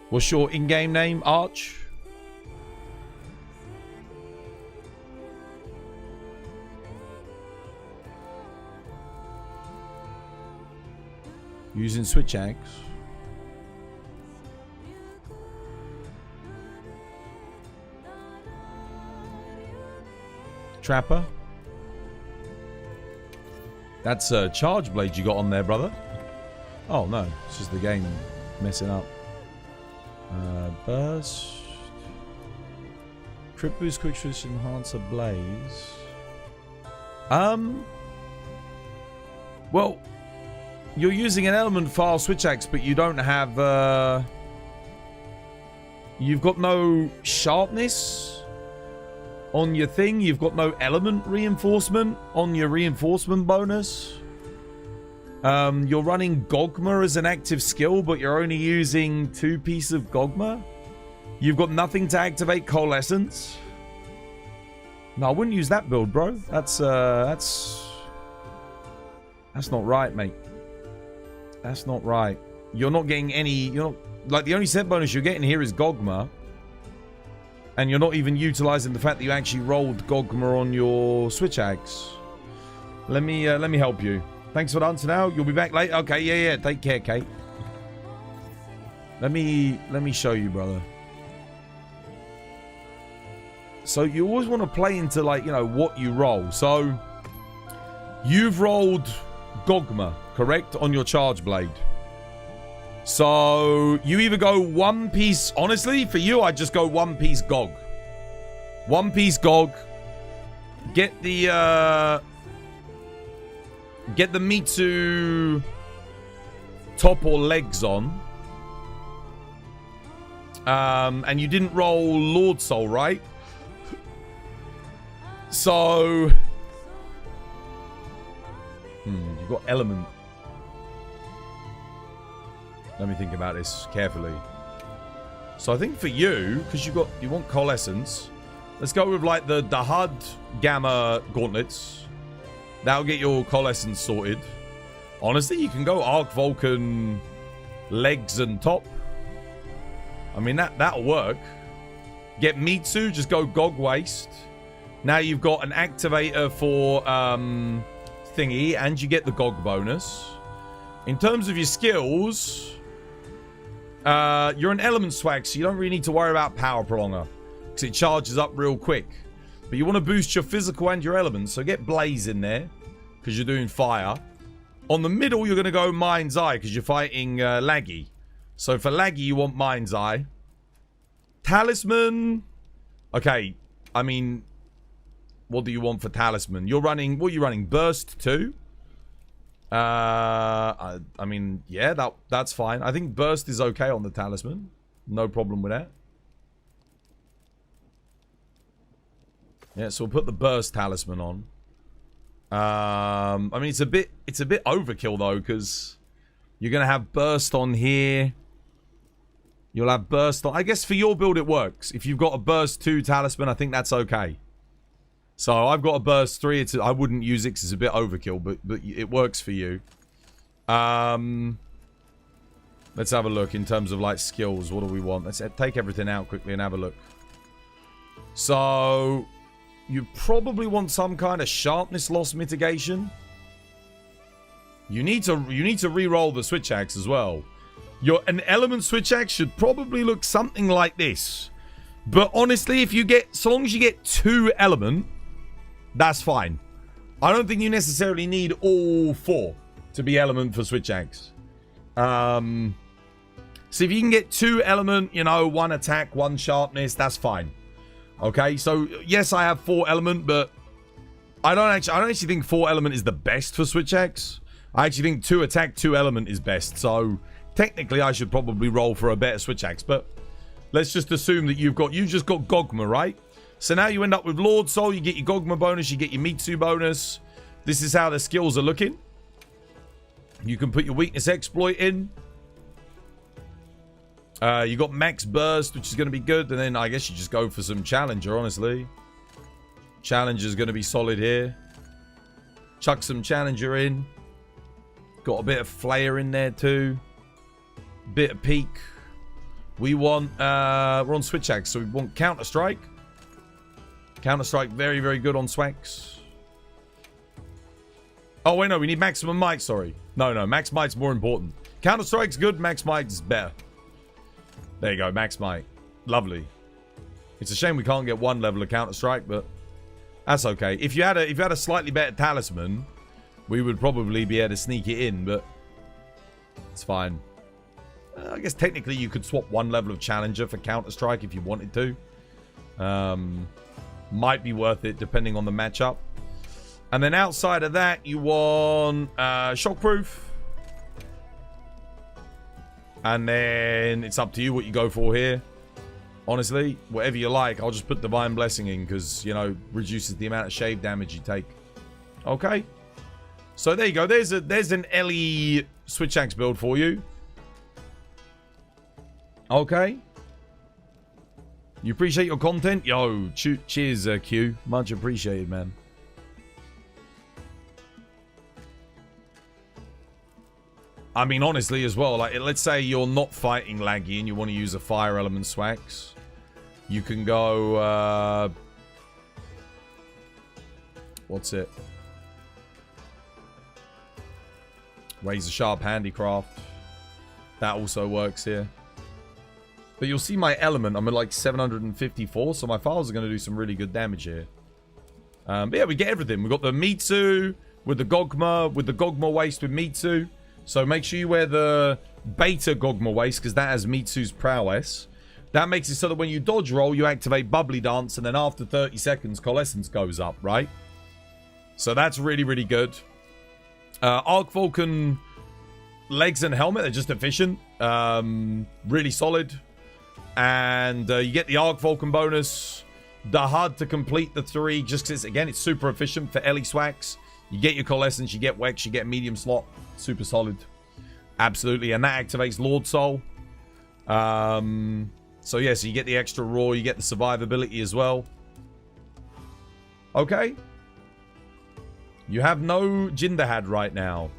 What's your in-game name? Arch? Using switch axe. Trapper. That's a charge blade you got on there, brother. Oh no, it's just the game messing up. Burst. Crit boost, quick switch, enhancer, blaze. Well, you're using an element file switch axe, but you don't have you've got no sharpness on your thing. You've got no element reinforcement on your reinforcement bonus. You're running Gogma as an active skill, but you're only using 2 pieces of Gogma. You've got nothing to activate Coalescence. No, I wouldn't use that build, bro. That's not right, mate. That's not right. You're not getting any... You're not... Like, the only set bonus you're getting here is Gogma. And you're not even utilizing the fact that you actually rolled Gogma on your switch axe. Let me help you. Thanks for the answer now. You'll be back later. Okay, yeah. Take care, Kate. Let me show you, brother. So you always want to play into, like, you know, what you roll. So you've rolled Gogma, correct, on your charge blade. So you either go 1 piece. Honestly, for you, I'd just go 1 piece Gog. 1 piece Gog. Get the Mitsu top or legs on. And you didn't roll Lord Soul, right? So you've got element. Let me think about this carefully. So I think for you, because you want Coalescence, let's go with like the HUD Gamma gauntlets. That'll get your Coalescence sorted. Honestly, you can go Arc Vulcan legs and top. I mean, that'll work. Get Mitsu, just go Gog Waist. Now you've got an activator for thingy, and you get the Gog bonus. In terms of your skills, you're an element swag, so you don't really need to worry about power prolonger, because it charges up real quick. But you want to boost your physical and your elements, so get Blaze in there, because you're doing fire. On the middle, you're going to go Mind's Eye, because you're fighting Laggy. So for Laggy, you want Mind's Eye. Talisman. Okay, I mean, what do you want for Talisman? You're running, what are you running? Burst 2? I mean, yeah, that's fine. I think Burst is okay on the Talisman. No problem with that. Yeah, so we'll put the Burst Talisman on. I mean, it's a bit overkill though, because you're gonna have Burst on here. You'll have Burst on. I guess for your build it works. If you've got a Burst 2 Talisman, I think that's okay. So I've got a burst 3. I wouldn't use it 'cause it's a bit overkill, but it works for you. Let's have a look in terms of like skills. What do we want? Let's take everything out quickly and have a look. So you probably want some kind of sharpness loss mitigation. You need to re-roll the switch axe as well. An element switch axe should probably look something like this. But honestly, so long as you get 2 element, that's fine. I don't think you necessarily need all 4 to be element for switch axe. So if you can get 2 element, 1 attack, 1 sharpness, that's fine. Okay, so yes, I have 4 element, but I don't actually think 4 element is the best for switch axe. I actually think 2 attack, 2 element is best. So technically, I should probably roll for a better switch axe. But let's just assume that you've just got Gogma, right? So now you end up with Lord Soul. You get your Gogma bonus. You get your Mitsu bonus. This is how the skills are looking. You can put your weakness exploit in. You got max burst, which is going to be good. And then I guess you just go for some challenger, honestly. Challenger is going to be solid here. Chuck some challenger in. Got a bit of flare in there too. Bit of peak. We want, we're on switch axe, so we want counter strike. Counter strike, very, very good on swags. Oh, wait, no, we need maximum might, sorry. No, max might's more important. Counter strike's good, max might's better. There you go, max might. Lovely. It's a shame we can't get 1 level of counter strike, but that's okay. If you had a slightly better talisman, we would probably be able to sneak it in, but it's fine. I guess technically you could swap 1 level of challenger for counter strike if you wanted to. Might be worth it depending on the matchup. And then outside of that, you want shockproof. And then it's up to you what you go for here. Honestly, whatever you like. I'll just put Divine Blessing in because, reduces the amount of shave damage you take. Okay. So there you go. There's an Ellie switch axe build for you. Okay. You appreciate your content? Yo, cheers, Q. Much appreciated, man. I mean, honestly, as well, like, let's say you're not fighting laggy and you want to use a fire element swags. You can go, what's it? Razor Sharp Handicraft. That also works here. But you'll see my element, I'm at like 754, so my files are going to do some really good damage here. But yeah, we get everything. We've got the Mitsu with the Gogma waist with Mitsu. So make sure you wear the beta Gogma waist, because that has Mitsu's prowess. That makes it so that when you dodge roll, you activate Bubbly Dance, and then after 30 seconds, Coalescence goes up, right? So that's really, really good. Arc Vulcan legs and helmet, they're just efficient. Really solid. And you get the Arc Vulcan bonus. The HUD to complete the 3, just because, again, it's super efficient for Ellie Swags. You get your Coalescence, you get Wex, you get medium slot. Super solid. Absolutely. And that activates Lord Soul. So yeah, so you get the extra raw, you get the survivability as well. Okay. You have no Jinderhad right now.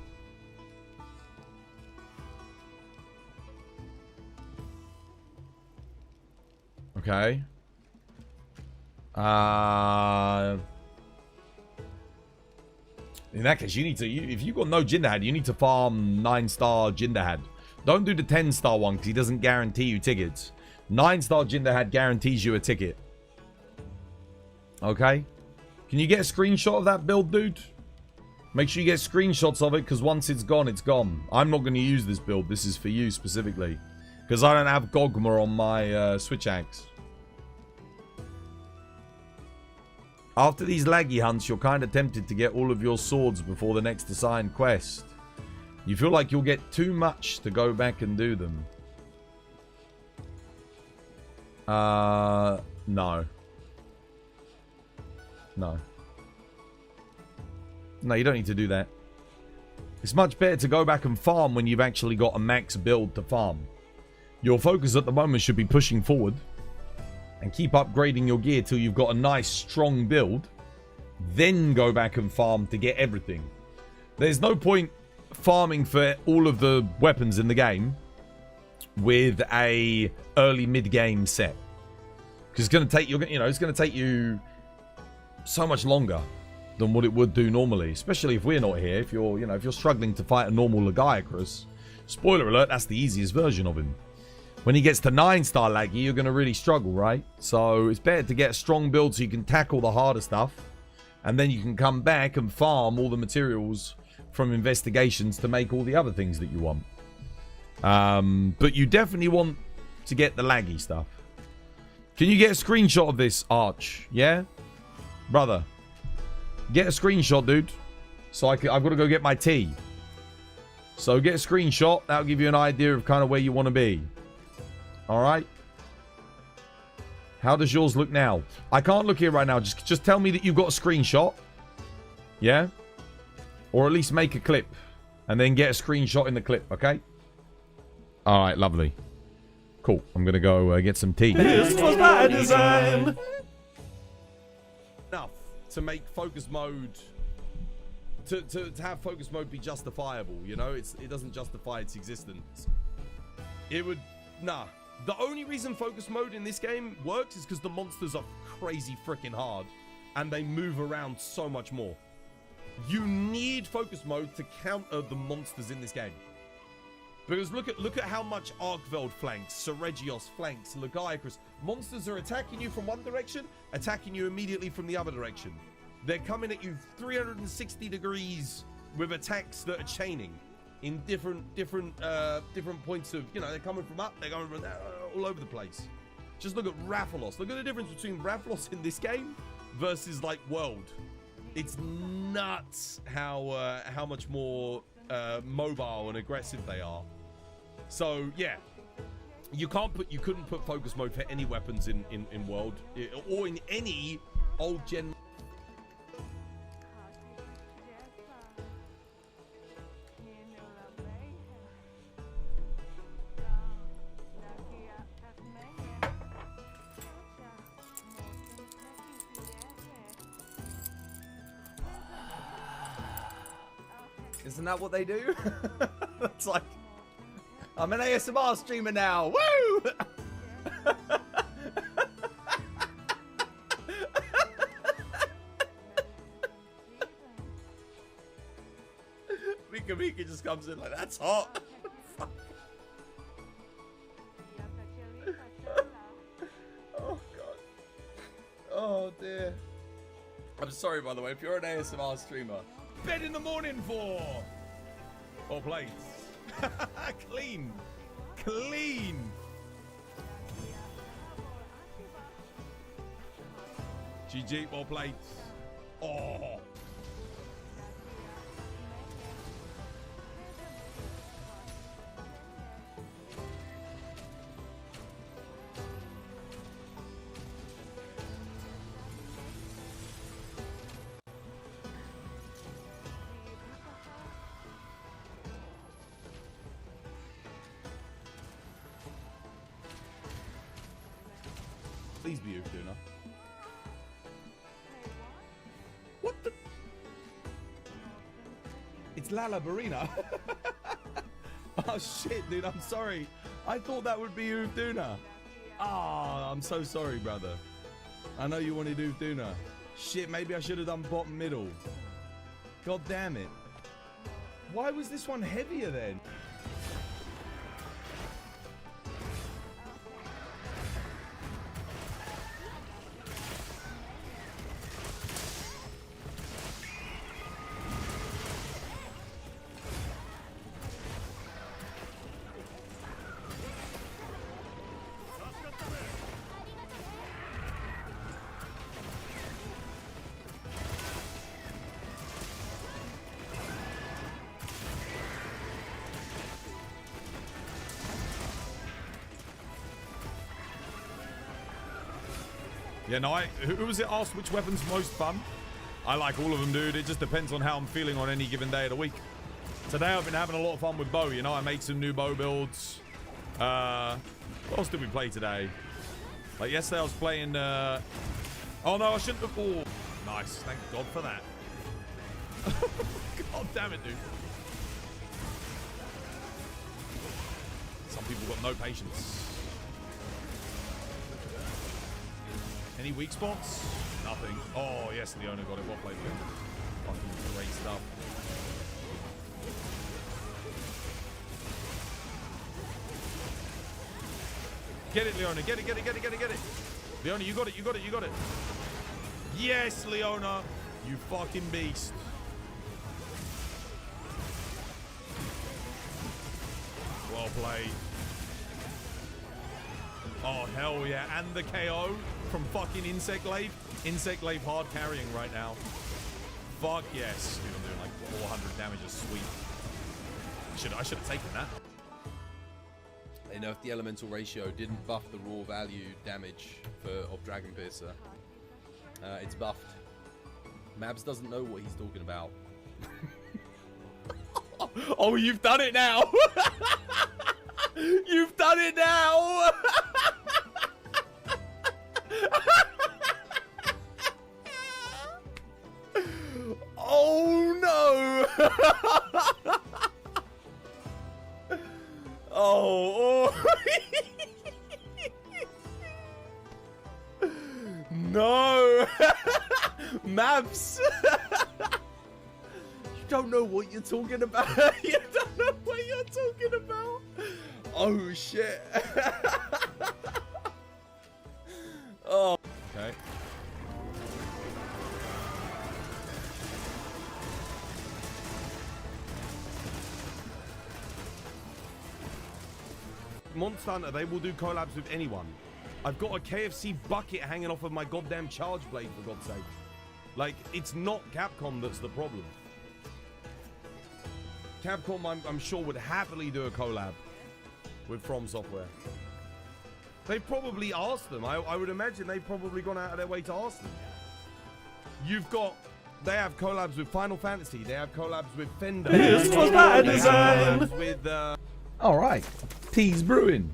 Okay. In that case, you need to... if you've got no Jinderhad, you need to farm 9-star Jinderhad. Don't do the 10-star one, because he doesn't guarantee you tickets. 9-star Jinderhad guarantees you a ticket. Okay? Can you get a screenshot of that build, dude? Make sure you get screenshots of it, because once it's gone, it's gone. I'm not going to use this build. This is for you specifically. Because I don't have Gogma on my switch axe. After these laggy hunts, you're kind of tempted to get all of your swords before the next assigned quest. You feel like you'll get too much to go back and do them. No. No. No, you don't need to do that. It's much better to go back and farm when you've actually got a max build to farm. Your focus at the moment should be pushing forward and keep upgrading your gear till you've got a nice, strong build. then go back and farm to get everything. There's no point farming for all of the weapons in the game with a early mid-game set, because it's going to take you, it's going to take you so much longer than what it would do normally, especially if we're not here. If you're, if you're struggling to fight a normal Nergigante, spoiler alert, that's the easiest version of him. When he gets to 9-star laggy, you're going to really struggle, right? So it's better to get a strong build so you can tackle the harder stuff, and then you can come back and farm all the materials from investigations to make all the other things that you want. But you definitely want to get the laggy stuff. Can you get a screenshot of this, Arch? Yeah? Brother. Get a screenshot, dude. So I've got to go get my tea. So get a screenshot. That'll give you an idea of kind of where you want to be. Alright? How does yours look now? I can't look here right now. Just tell me that you've got a screenshot. Yeah? Or at least make a clip. And then get a screenshot in the clip, okay? Alright, lovely. Cool. I'm going to go get some tea. This was by design. Enough to make focus mode... To have focus mode be justifiable, it doesn't justify its existence. It would... Nah. The only reason focus mode in this game works is because the monsters are crazy freaking hard. And they move around so much more. You need focus mode to counter the monsters in this game. Because look at how much Arkveld flanks, Seregios flanks, Nergigante. Monsters are attacking you from one direction, attacking you immediately from the other direction. They're coming at you 360 degrees with attacks that are chaining in different points of, they're coming from up, they're coming from all over the place. Just look at Rathalos. Look at the difference between Rathalos in this game versus like World. It's nuts how much more mobile and aggressive they are. So yeah, you couldn't put focus mode for any weapons in World or in any old gen. Isn't that what they do? It's like, I'm an ASMR streamer now. Woo! Mika just comes in like, that's hot. Oh god. Oh dear. I'm sorry, by the way, if you're an ASMR streamer. Bed in the morning for 4 plates. Clean. GG, 4 plates. Oh. Please be Ufduna. What the? It's Lala Barina. Oh shit, dude, I'm sorry. I thought that would be Ufduna. Ah, I'm so sorry, brother. I know you wanted Ufduna. Shit, maybe I should have done bottom middle. God damn it. Why was this one heavier then? Yeah, no, who was it asked which weapon's most fun? I like all of them, dude. It just depends on how I'm feeling on any given day of the week. Today I've been having a lot of fun with bow, I made some new bow builds. What else did we play today? Like yesterday I was playing, oh no, I shouldn't have, oh, Nice. Thank God for that. God damn it, dude. Some people got no patience. Any weak spots? Nothing. Oh, yes, Leona got it. Well played, Leona. Fucking great stuff. Get it, Leona. Get it, get it, get it, get it, get it. Leona, you got it, you got it, you got it. Yes, Leona. You fucking beast. Well played. Oh, hell yeah. And the KO from fucking Insect Glaive. Insect Glaive hard carrying right now. Fuck yes. Dude, I'm doing like 400 damage a sweep. I should have taken that. They nerfed the elemental ratio, didn't buff the raw value damage of Dragon Piercer. It's buffed. Mabs doesn't know what he's talking about. Oh, you've done it now! You've done it now! Oh no! Oh, no! Maps! You don't know what you're talking about. You don't know what you're talking about. Oh shit. Oh. Okay. Monster Hunter, they will do collabs with anyone. I've got a KFC bucket hanging off of my goddamn charge blade, for God's sake. Like, it's not Capcom that's the problem. Capcom, I'm sure, would happily do a collab with From Software. They've probably asked them. I would imagine they've probably gone out of their way to ask them. You've got... They have collabs with Final Fantasy. They have collabs with Fender. This was my design. Collabs with... All right. Tease Brewing.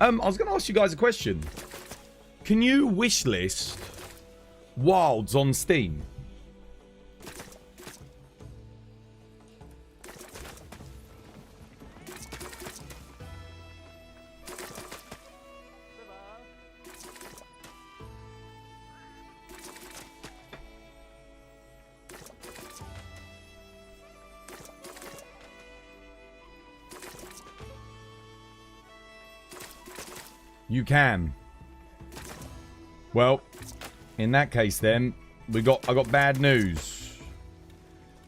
I was going to ask you guys a question. Can you wishlist Wilds on Steam? You can. Well, in that case then, I got bad news.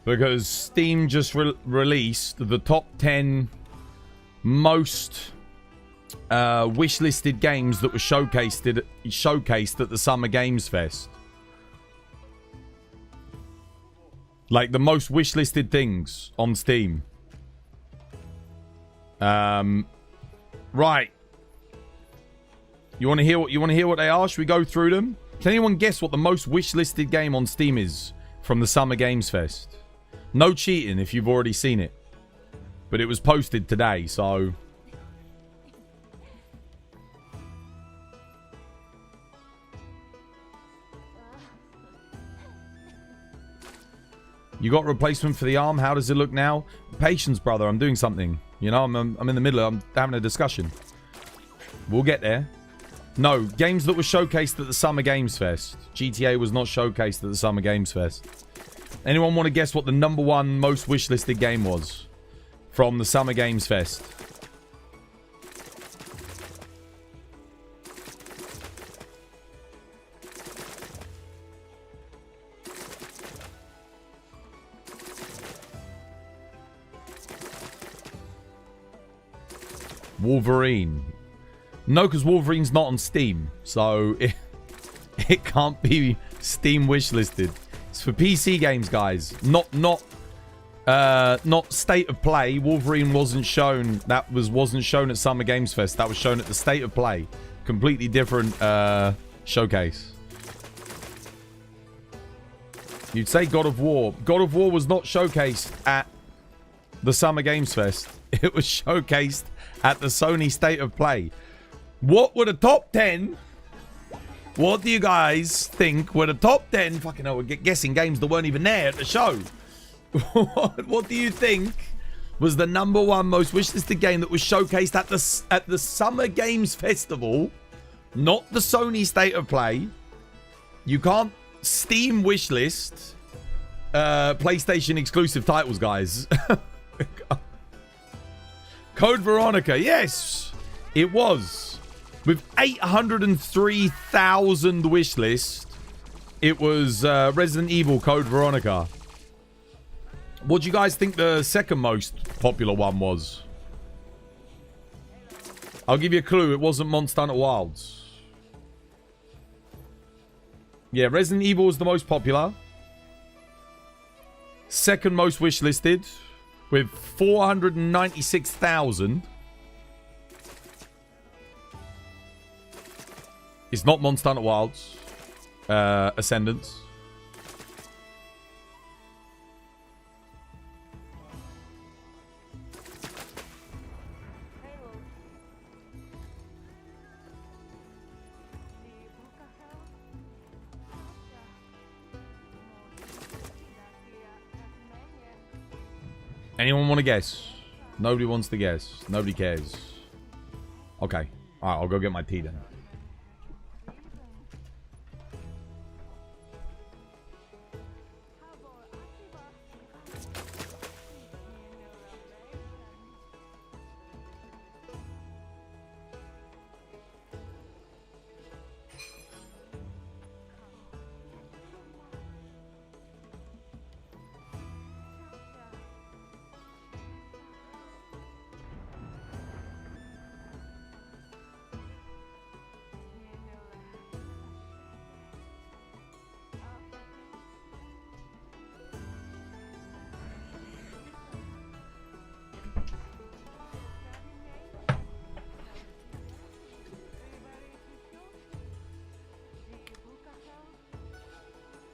Because Steam just released the top 10 most wishlisted games that were showcased at the Summer Games Fest. Like the most wishlisted things on Steam. Right. You want to hear what they are? Should we go through them? Can anyone guess what the most wishlisted game on Steam is from the Summer Games Fest? No cheating if you've already seen it. But it was posted today, so... You got a replacement for the arm? How does it look now? Patience, brother. I'm doing something. You know, I'm in the middle. I'm having a discussion. We'll get there. No, games that were showcased at the Summer Games Fest. GTA was not showcased at the Summer Games Fest. Anyone want to guess what the #1 most wishlisted game was from the Summer Games Fest? Wolverine. No, because Wolverine's not on Steam, so it can't be Steam wishlisted. It's for PC games, guys. Not State of Play. Wolverine wasn't shown. That wasn't shown at Summer Games Fest. That was shown at the State of Play. Completely different showcase. You'd say God of War. God of War was not showcased at the Summer Games Fest. It was showcased at the Sony State of Play. What were the top 10 What do you guys think were the top 10? Fucking hell, we're guessing games that weren't even there at the show. What do you think was the #1 most wishlisted game that was showcased at the Summer Games Festival? Not the Sony State of Play. You can't Steam wishlist PlayStation exclusive titles, guys. Code Veronica, yes, it was. With 803,000 wishlist, it was Resident Evil Code Veronica. What do you guys think the second most popular one was? I'll give you a clue. It wasn't Monster Hunter Wilds. Yeah, Resident Evil was the most popular. Second most wishlisted with 496,000. It's not Monster Hunter Wilds. Ascendance. Anyone want to guess? Nobody wants to guess. Nobody cares. Okay. Alright, I'll go get my tea then.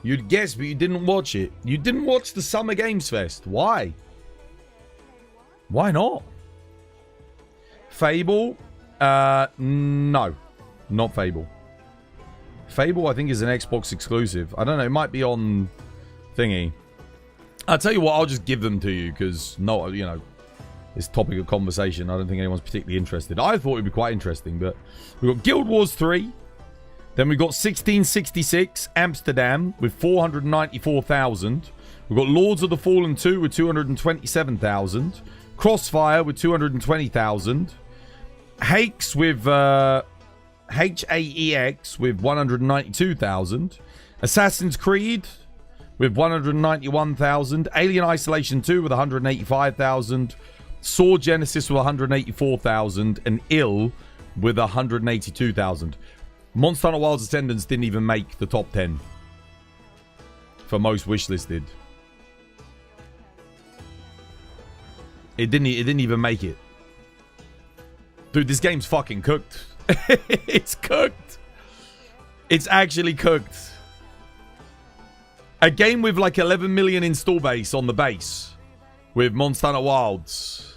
You'd guess, but you didn't watch it. You didn't watch the Summer Games Fest. Why? Why not? Fable? No. Not Fable. Fable, I think, is an Xbox exclusive. I don't know. It might be on thingy. I'll tell you what. I'll just give them to you because, no, you know, this topic of conversation, I don't think anyone's particularly interested. I thought it'd be quite interesting, but we've got Guild Wars 3. Then we've got 1666 Amsterdam with 494,000. We've got Lords of the Fallen 2 with 227,000. Crossfire with 220,000. Hakex with HAEX with 192,000. Assassin's Creed with 191,000. Alien Isolation 2 with 185,000. Sword Genesis with 184,000. And Ill with 182,000. Monster Hunter Wilds Ascendance didn't even make the top 10 for most wishlisted. It didn't even make it. Dude, this game's fucking cooked. It's cooked. It's actually cooked. A game with like 11 million install base on the base with Monster Hunter Wilds.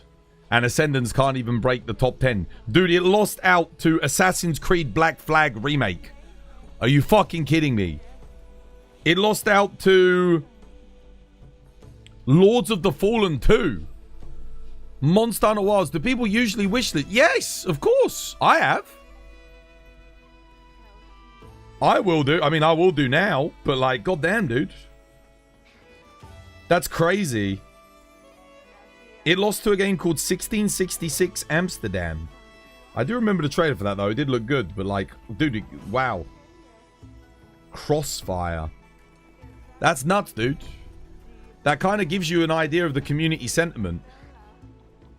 And Ascendance can't even break the top 10. Dude, it lost out to Assassin's Creed Black Flag Remake. Are you fucking kidding me? It lost out to Lords of the Fallen 2. Monster Hunter Wilds. Do people usually wish that? Yes, of course. I have. I will do. I mean, I will do now. But like, goddamn, dude. That's crazy. It lost to a game called 1666 Amsterdam. I do remember the trailer for that, though. It did look good, but like, dude, wow. Crossfire. That's nuts, dude. That kind of gives you an idea of the community sentiment.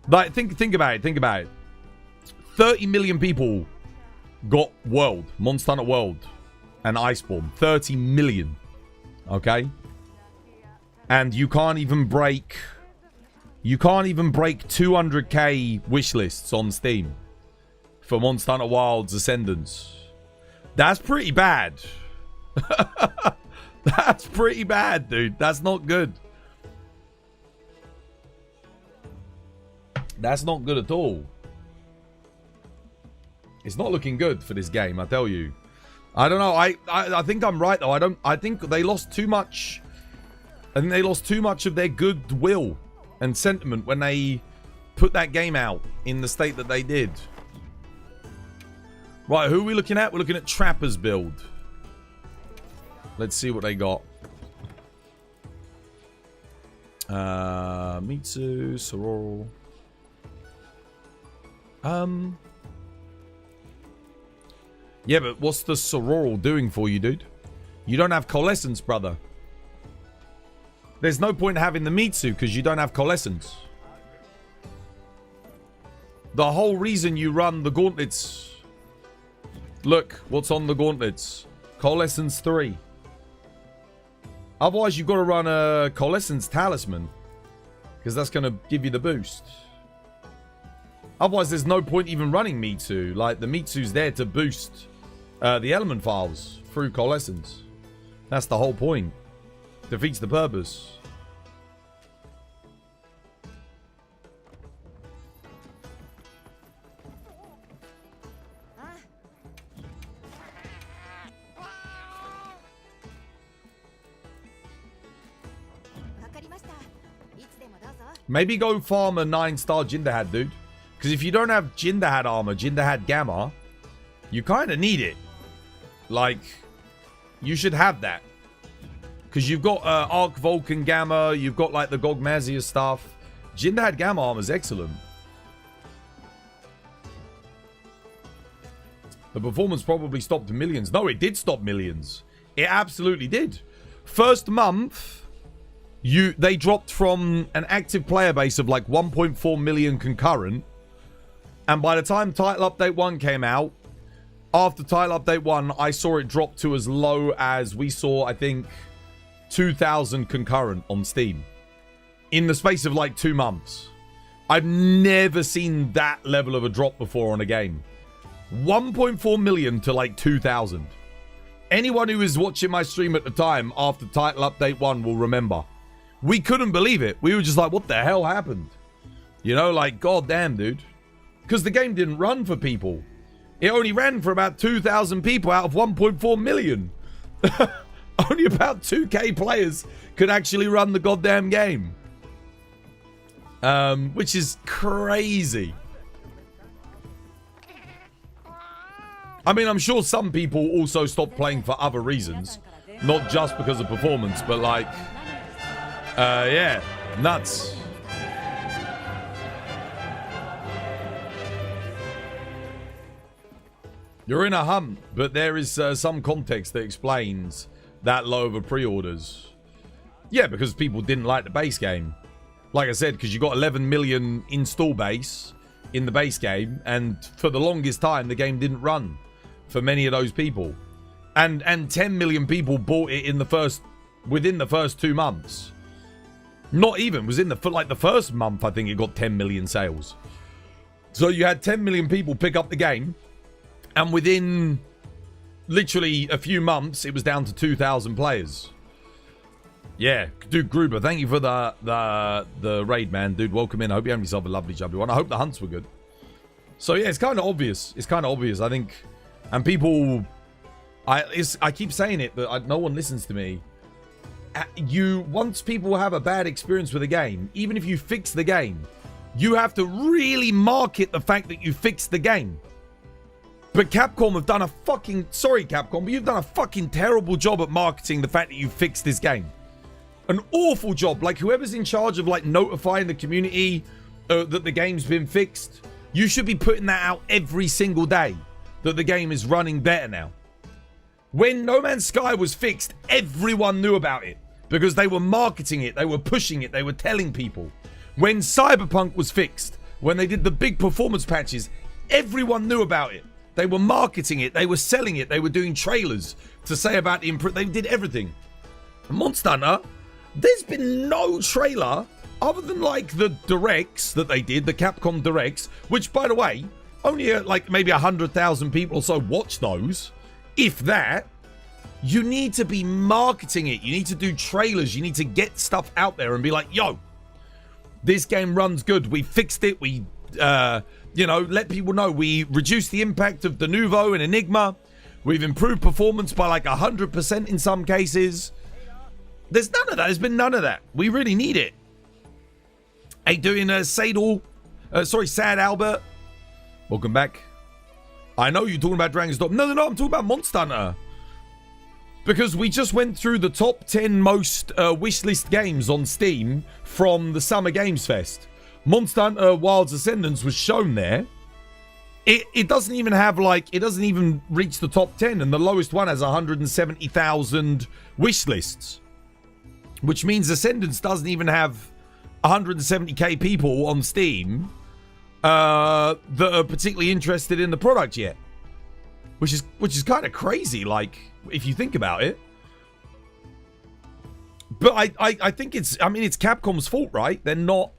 Like, think about it. Think about it. 30 million people got World, Monster Hunter World, and Iceborne. 30 million. Okay? And you can't even break 200k wish lists on Steam for Monster Hunter Wilds Ascendance. That's pretty bad. That's pretty bad, dude. That's not good. That's not good at all. It's not looking good for this game, I tell you. I don't know. I think I'm right though. I think they lost too much. I think they lost too much of their goodwill and sentiment when they put that game out in the state that they did. Right, who are we looking at? We're looking at Trapper's build. Let's see what they got. Mitsu, Sororo. Yeah, but what's the Sororo doing for you, dude? You don't have Coalescence, brother. There's no point having the Mitsu because you don't have Coalescence. The whole reason you run the gauntlets... Look, what's on the gauntlets? Coalescence 3. Otherwise, you've got to run a Coalescence Talisman. Because that's going to give you the boost. Otherwise, there's no point even running Mitsu. Like, the Mitsu's there to boost the element files through Coalescence. That's the whole point. Defeats the purpose. Maybe go farm a 9-star Jinderhad, dude. Because if you don't have Jinderhad armor, Jinderhad Gamma, you kind of need it. Like, you should have that. Because you've got Arc Vulcan Gamma, you've got like the Gogma-Artian stuff. Jinderhad Gamma armor is excellent. The performance probably stopped millions. No, it did stop millions. It absolutely did. First month... They dropped from an active player base of like 1.4 million concurrent. And by the time Title Update 1 came out, after Title Update 1, I saw it drop to as low as we saw, I think, 2,000 concurrent on Steam. In the space of like 2 months. I've never seen that level of a drop before on a game. 1.4 million to like 2,000. Anyone who was watching my stream at the time after Title Update 1 will remember. We couldn't believe it. We were just like, what the hell happened? You know, like, goddamn, dude. Because the game didn't run for people. It only ran for about 2,000 people out of 1.4 million. Only about 2k players could actually run the goddamn game. Which is crazy. I mean, I'm sure some people also stopped playing for other reasons. Not just because of performance, but like... yeah, nuts. You're in a hump, but there is some context that explains that low of a pre-orders. Yeah, because people didn't like the base game. Like I said, because you got 11 million install base in the base game, and for the longest time, the game didn't run for many of those people. And 10 million people bought it within the first 2 months. Not even, was in the first month, I think it got 10 million sales. So you had 10 million people pick up the game, and within literally a few months, it was down to 2,000 players. Yeah, dude, Gruber, thank you for the raid, man. Dude, welcome in. I hope you have yourself a lovely, jubbly one. I hope the hunts were good. So yeah, it's kind of obvious. It's kind of obvious, I think. And people, I keep saying it, but no one listens to me. Once people have a bad experience with a game, even if you fix the game, you have to really market the fact that you fixed the game. But Capcom have done a fucking... Sorry, Capcom, but you've done a fucking terrible job at marketing the fact that you fixed this game. An awful job. Like, whoever's in charge of, like, notifying the community that the game's been fixed, you should be putting that out every single day, that the game is running better now. When No Man's Sky was fixed, everyone knew about it because they were marketing it, they were pushing it, they were telling people. When Cyberpunk was fixed, when they did the big performance patches, everyone knew about it. They were marketing it, they were selling it, they were doing trailers to say about the they did everything. Monster Hunter, there's been no trailer other than like the directs that they did, the Capcom directs, which by the way, only like maybe 100,000 people or so watch those. If that, you need to be marketing it. You need to do trailers. You need to get stuff out there and be like, yo, this game runs good. We fixed it. We, let people know. We reduced the impact of the Nouveau and Enigma. We've improved performance by like 100% in some cases. There's none of that. There's been none of that. We really need it. Hey, doing Sad Albert. Welcome back. I know you're talking about Dragon's Dogma. No, I'm talking about Monster Hunter. Because we just went through the top 10 most wishlist games on Steam from the Summer Games Fest. Monster Hunter Wilds Ascendance was shown there. It doesn't even have it doesn't even reach the top 10, and the lowest one has 170,000 wish lists. Which means Ascendance doesn't even have 170k people on Steam that are particularly interested in the product yet. Which is kind of crazy, if you think about it. But I think it's Capcom's fault, right? They're not,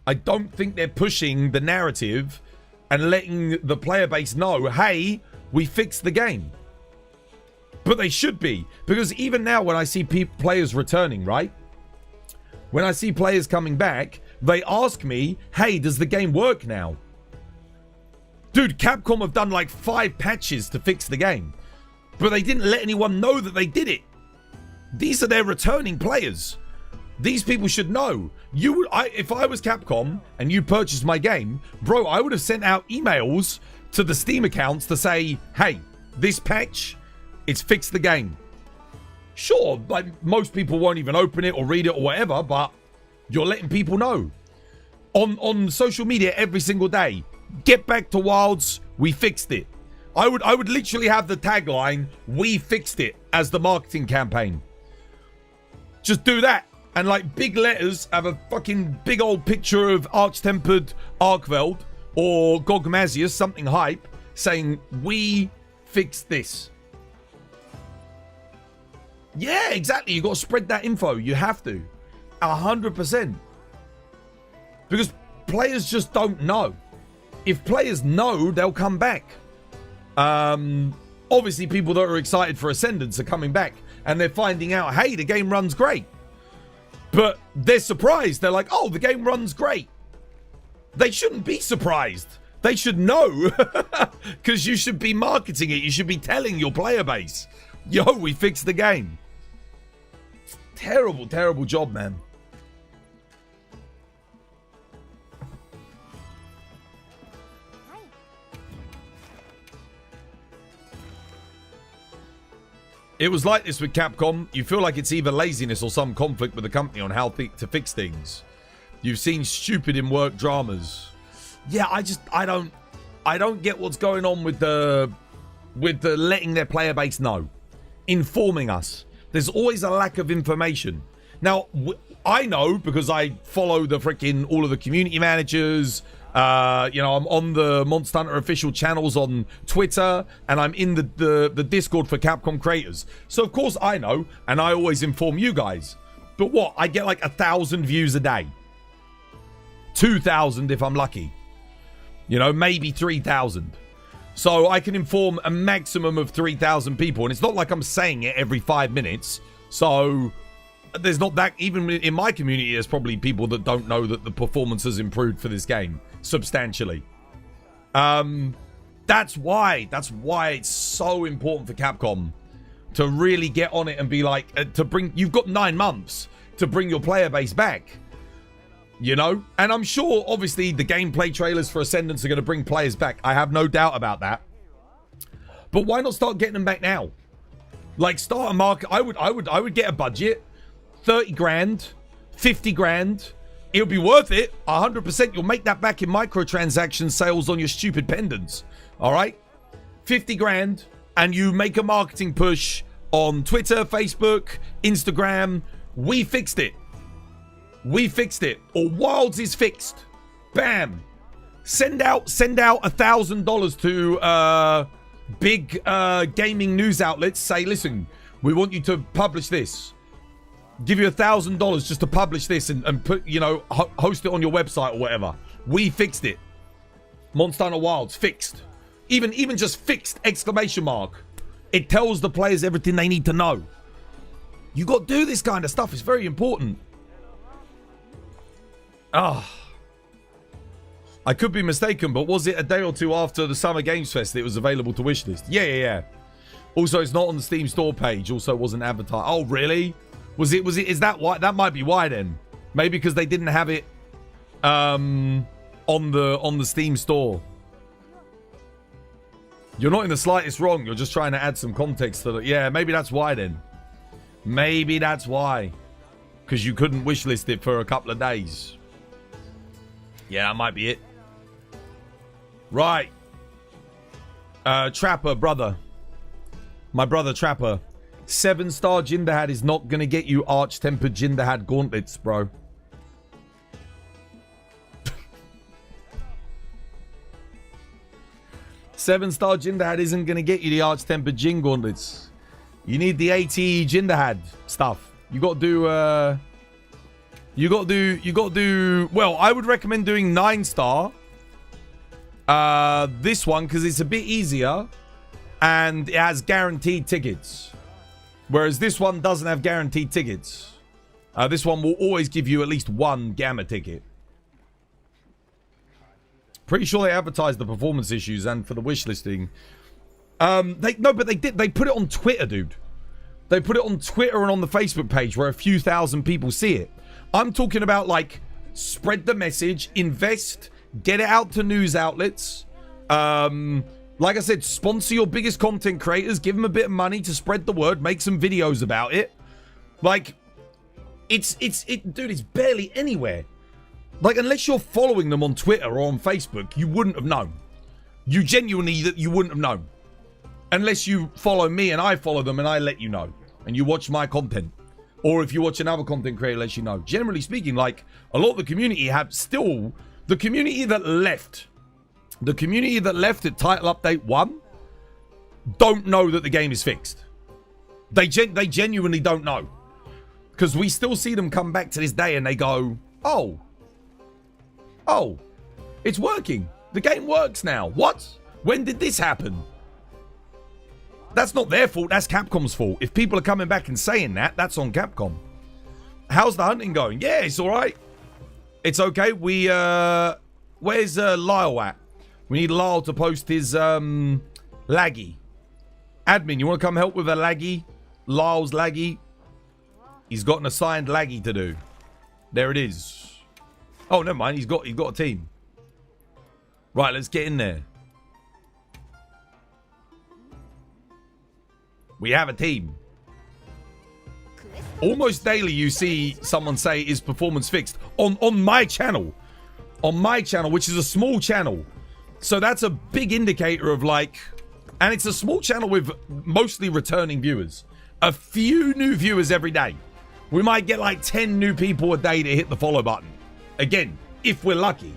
I don't think they're pushing the narrative and letting the player base know, hey, we fixed the game. But they should be. Because even now when I see players returning, right? When I see players coming back, they ask me, hey, does the game work now? Dude, Capcom have done 5 patches to fix the game. But they didn't let anyone know that they did it. These are their returning players. These people should know. If I was Capcom and you purchased my game, bro, I would have sent out emails to the Steam accounts to say, hey, this patch, it's fixed the game. Sure, most people won't even open it or read it or whatever, but you're letting people know. On social media every single day, get back to Wilds, we fixed it. I would literally have the tagline, we fixed it, as the marketing campaign. Just do that. And big letters have a fucking big old picture of Arch-Tempered Arkveld or Gogma-Artian, something hype, saying, we fixed this. Yeah, exactly. You got to spread that info. You have to. 100%. Because players just don't know. If players know, they'll come back. Obviously, people that are excited for Ascendance are coming back. And they're finding out, hey, the game runs great. But they're surprised. They're like, oh, the game runs great. They shouldn't be surprised. They should know. Because you should be marketing it. You should be telling your player base, yo, we fixed the game. Terrible, terrible job, man. It was like this with Capcom. You feel like it's either laziness or some conflict with the company on how to fix things. You've seen stupid in work dramas. Yeah, I don't get what's going on with the letting their player base know, informing us. There's always a lack of information. Now, I know because I follow all of the community managers. I'm on the Monster Hunter official channels on Twitter, and I'm in the Discord for Capcom creators. So of course I know, and I always inform you guys. But what? I get 1,000 views a day. 2,000 if I'm lucky. Maybe 3,000. So I can inform a maximum of 3,000 people, and it's not like I'm saying it every 5 minutes. So there's not that, even in my community, there's probably people that don't know that the performance has improved for this game substantially. That's why it's so important for Capcom to really get on it and be you've got 9 months to bring your player base back. And I'm sure, obviously, the gameplay trailers for Ascendance are going to bring players back. I have no doubt about that. But why not start getting them back now? Start a market. I would get a budget, 30 grand, 50 grand. It'll be worth it. 100%. You'll make that back in microtransaction sales on your stupid pendants. All right, 50 grand, and you make a marketing push on Twitter, Facebook, Instagram. We fixed it. We fixed it. Or Wilds is fixed. Bam. Send out $1,000 to big gaming news outlets. Say, listen, we want you to publish this. Give you $1,000 just to publish this and put, host it on your website or whatever. We fixed it. Monster Hunter Wilds fixed. Even just fixed ! It tells the players everything they need to know. You got to do this kind of stuff. It's very important. I could be mistaken, but was it a day or two after the Summer Games Fest that it was available to wishlist? Yeah. Also, it's not on the Steam store page. Also, wasn't advertised. Oh, really? Was it? Is that why? That might be why then. Maybe because they didn't have it on the Steam store. You're not in the slightest wrong. You're just trying to add some context to it. Yeah, maybe that's why then. Maybe that's why. Because you couldn't wishlist it for a couple of days. Yeah, that might be it. Right. Trapper, brother. My brother Trapper. 7-star Jinderhad is not going to get you Arch-Tempered Jinderhad gauntlets, bro. Seven-star Jinderhad isn't going to get you the Arch-Tempered Jin gauntlets. You need the AT Jinderhad stuff. You got to do... Well, I would recommend doing 9-star. This one, because it's a bit easier. And it has guaranteed tickets. Whereas this one doesn't have guaranteed tickets. This one will always give you at least one Gamma ticket. Pretty sure they advertised the performance issues and for the wish listing. But they did. They put it on Twitter, dude. They put it on Twitter and on the Facebook page where a few thousand people see it. I'm talking about, like, spread the message, invest, get it out to news outlets. Like I said, sponsor your biggest content creators. Give them a bit of money to spread the word. Make some videos about it. Like, dude, it's barely anywhere. Like, unless you're following them on Twitter or on Facebook, you wouldn't have known. You wouldn't have known. Unless you follow me and I follow them and I let you know. And you watch my content. Or if you watch another content creator, lets you know. Generally speaking, like, a lot of the community have still... The community that left at Title Update 1 don't know that the game is fixed. They genuinely don't know. Because we still see them come back to this day and they go, oh, it's working. The game works now. What? When did this happen? That's not their fault. That's Capcom's fault. If people are coming back and saying that, that's on Capcom. How's the hunting going? Yeah, it's all right. It's okay. Where's Lyle at? We need Lyle to post his laggy. Admin, you want to come help with a laggy? Lyle's laggy. He's got an assigned laggy to do. There it is. Oh, never mind. He's got a team. Right, let's get in there. We have a team. Almost daily you see someone say, is performance fixed? On my channel. On my channel, which is a small channel. So that's a big indicator of, like... And it's a small channel with mostly returning viewers. A few new viewers every day. We might get like 10 new people a day to hit the follow button. Again, if we're lucky.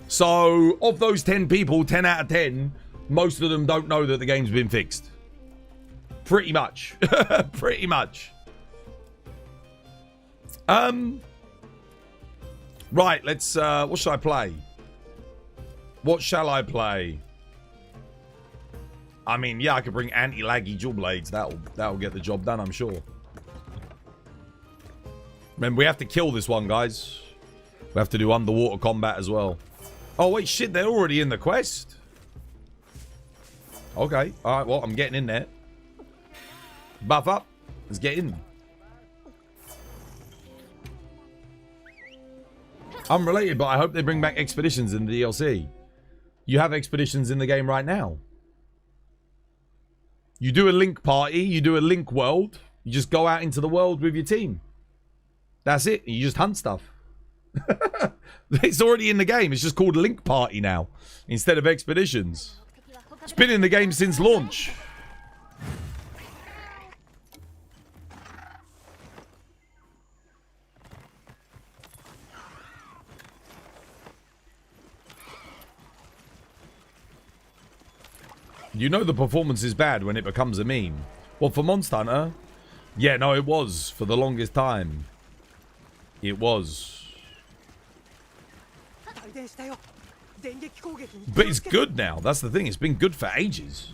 So, of those 10 people, 10 out of 10, most of them don't know that the game's been fixed. Pretty much. Pretty much. Right, let's, what should I play? What shall I play? I mean, yeah, I could bring anti-laggy dual blades. That'll get the job done, I'm sure. Remember, we have to kill this one, guys. We have to do underwater combat as well. Oh, wait, shit, they're already in the quest. Okay, alright, well, I'm getting in there. Buff up. Let's get in. Unrelated, but I hope they bring back expeditions in the DLC. You have expeditions in the game right now. You do a link party, you do a link world, you just go out into the world with your team. That's it. You just hunt stuff. It's already in the game. It's just called Link Party now instead of expeditions. It's been in the game since launch. You know the performance is bad when it becomes a meme. Well, for Monster Hunter, yeah, no, it was for the longest time. It was. But it's good now. That's the thing. It's been good for ages.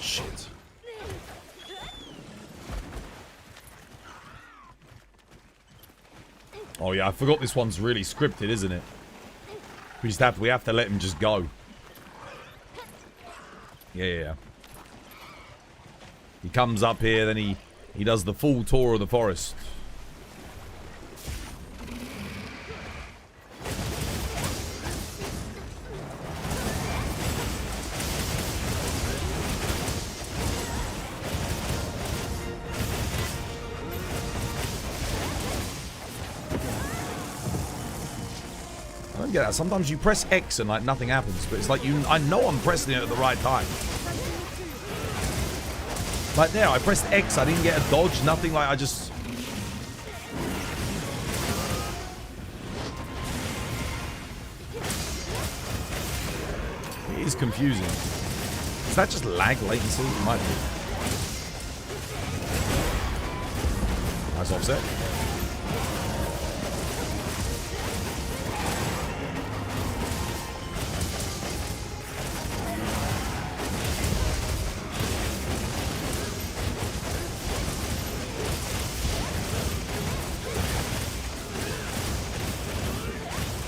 Shit. Oh yeah, I forgot this one's really scripted, isn't it? We have to let him just go. Yeah. He comes up here, then he does the full tour of the forest. I don't get that. Sometimes you press X and like nothing happens, but it's like I know I'm pressing it at the right time. Like there, I pressed X, I didn't get a dodge, nothing, like I just... It is confusing. Is that just lag latency? It might be. Nice offset.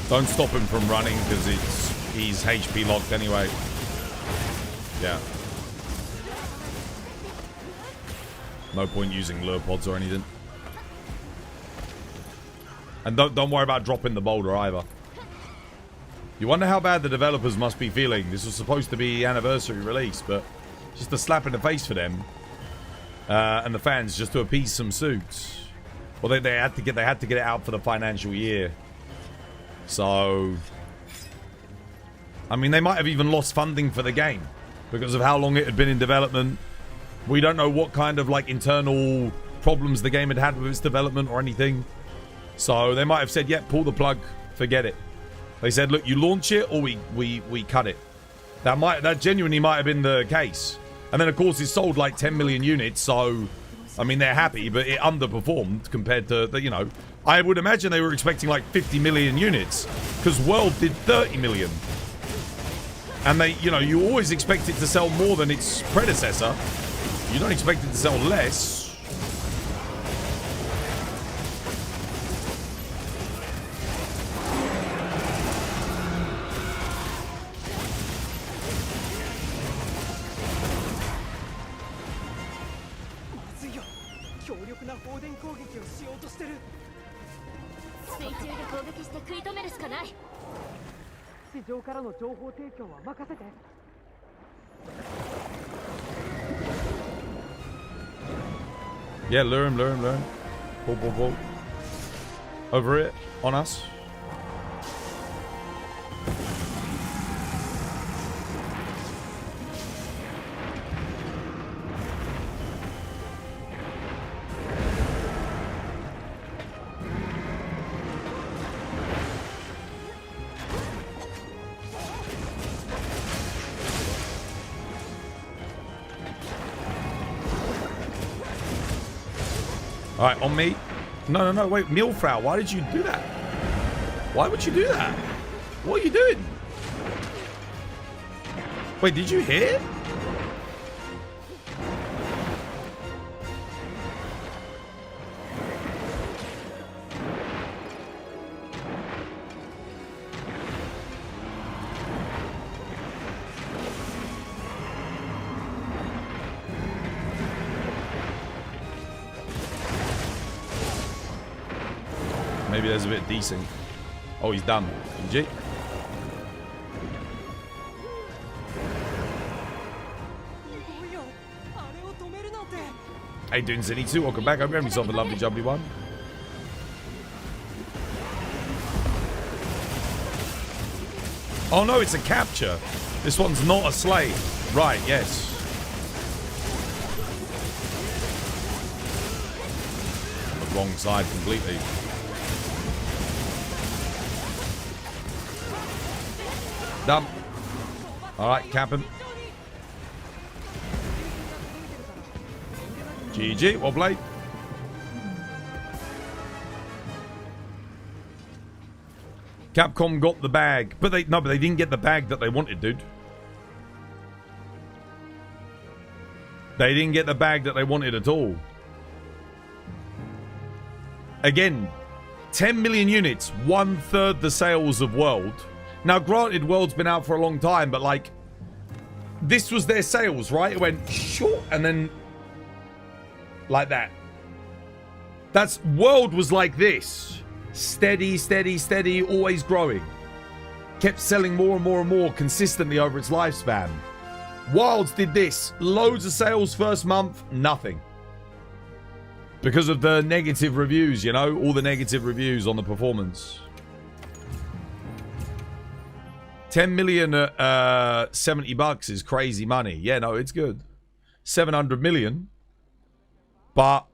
Don't stop him from running because he's HP locked anyway. Yeah. No point using lure pods or anything. And don't worry about dropping the boulder either. You wonder how bad the developers must be feeling. This was supposed to be anniversary release, but just a slap in the face for them and the fans just to appease some suits. Well, they had to get it out for the financial year. So, I mean, they might have even lost funding for the game because of how long it had been in development. We don't know what kind of like internal problems the game had with its development or anything. So they might have said, "Yep, pull the plug, forget it." They said, "Look, you launch it or we cut it." That genuinely might have been the case. And then of course it sold like 10 million units, so I mean they're happy, but it underperformed compared to the, you know. I would imagine they were expecting like 50 million units because World did 30 million. And they, you know, you always expect it to sell more than its predecessor. You don't expect it to sell less. Yeah, lure him. Pull. Over it, on us. Alright, on me. No, wait. Milfrau, why did you do that? Why would you do that? What are you doing? Wait, did you hear? Maybe there's a bit of desync. Oh, he's done. GG. Hey, doing Zinny too. Welcome back. Hope you're having yourself a lovely, jubbly one. Oh no, it's a capture. This one's not a slave. Right, yes. On the wrong side completely. Done. Alright, cap him. GG, well played. Capcom got the bag. But they didn't get the bag that they wanted, dude. They didn't get the bag that they wanted at all. Again, 10 million units, 1/3 the sales of World. Now, granted, World's been out for a long time, but like, this was their sales, right? It went short and then like that. That's World was like this. Steady, steady, steady, always growing. Kept selling more and more and more consistently over its lifespan. Wilds did this. Loads of sales first month, nothing. Because of the negative reviews, you know? All the negative reviews on the performance. 10 million at 70 bucks is crazy money. Yeah, no, it's good. 700 million. But...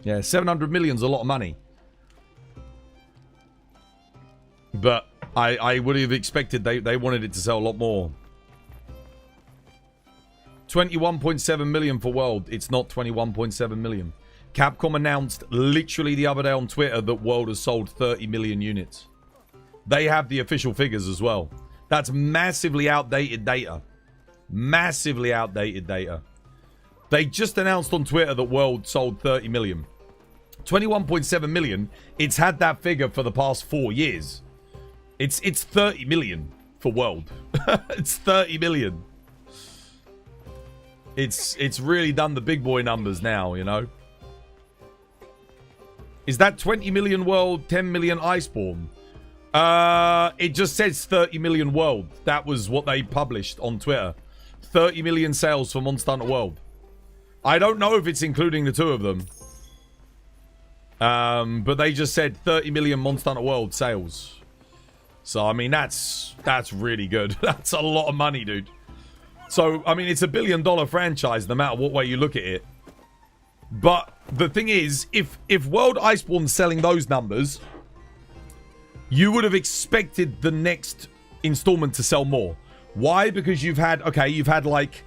Yeah, 700 million's a lot of money. But I would have expected they wanted it to sell a lot more. 21.7 million for World. It's not 21.7 million. Capcom announced literally the other day on Twitter that World has sold 30 million units. They have the official figures as well. That's massively outdated data. Massively outdated data. They just announced on Twitter that World sold 30 million. 21.7 million. It's had that figure for the past 4 years. It's 30 million for World. It's 30 million. It's really done the big boy numbers now, you know. Is that 20 million World, 10 million Iceborne? It just says 30 million World. That was what they published on Twitter. 30 million sales for Monster Hunter World. I don't know if it's including the two of them. But they just said 30 million Monster Hunter World sales. So, I mean, that's really good. That's a lot of money, dude. So, I mean, it's a $1 billion franchise no matter what way you look at it. But the thing is, if World Iceborne's selling those numbers, you would have expected the next installment to sell more. Why? Because you've had like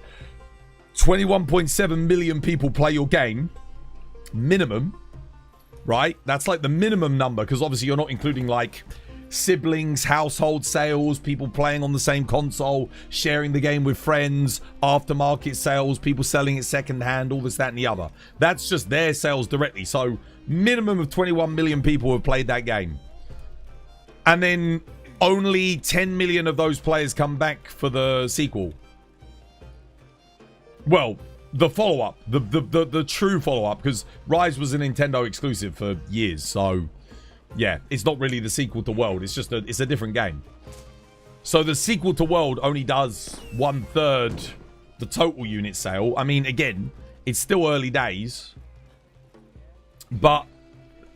21.7 million people play your game. Minimum. Right? That's like the minimum number, because obviously you're not including like siblings, household sales, people playing on the same console, sharing the game with friends, aftermarket sales, people selling it secondhand, all this, that, and the other. That's just their sales directly. So minimum of 21 million people have played that game. And then only 10 million of those players come back for the sequel. Well, the follow-up, the true follow-up, because Rise was a Nintendo exclusive for years, so yeah, it's not really the sequel to World. It's just it's a different game. So the sequel to World only does 1/3 the total unit sale. I mean, again, it's still early days, but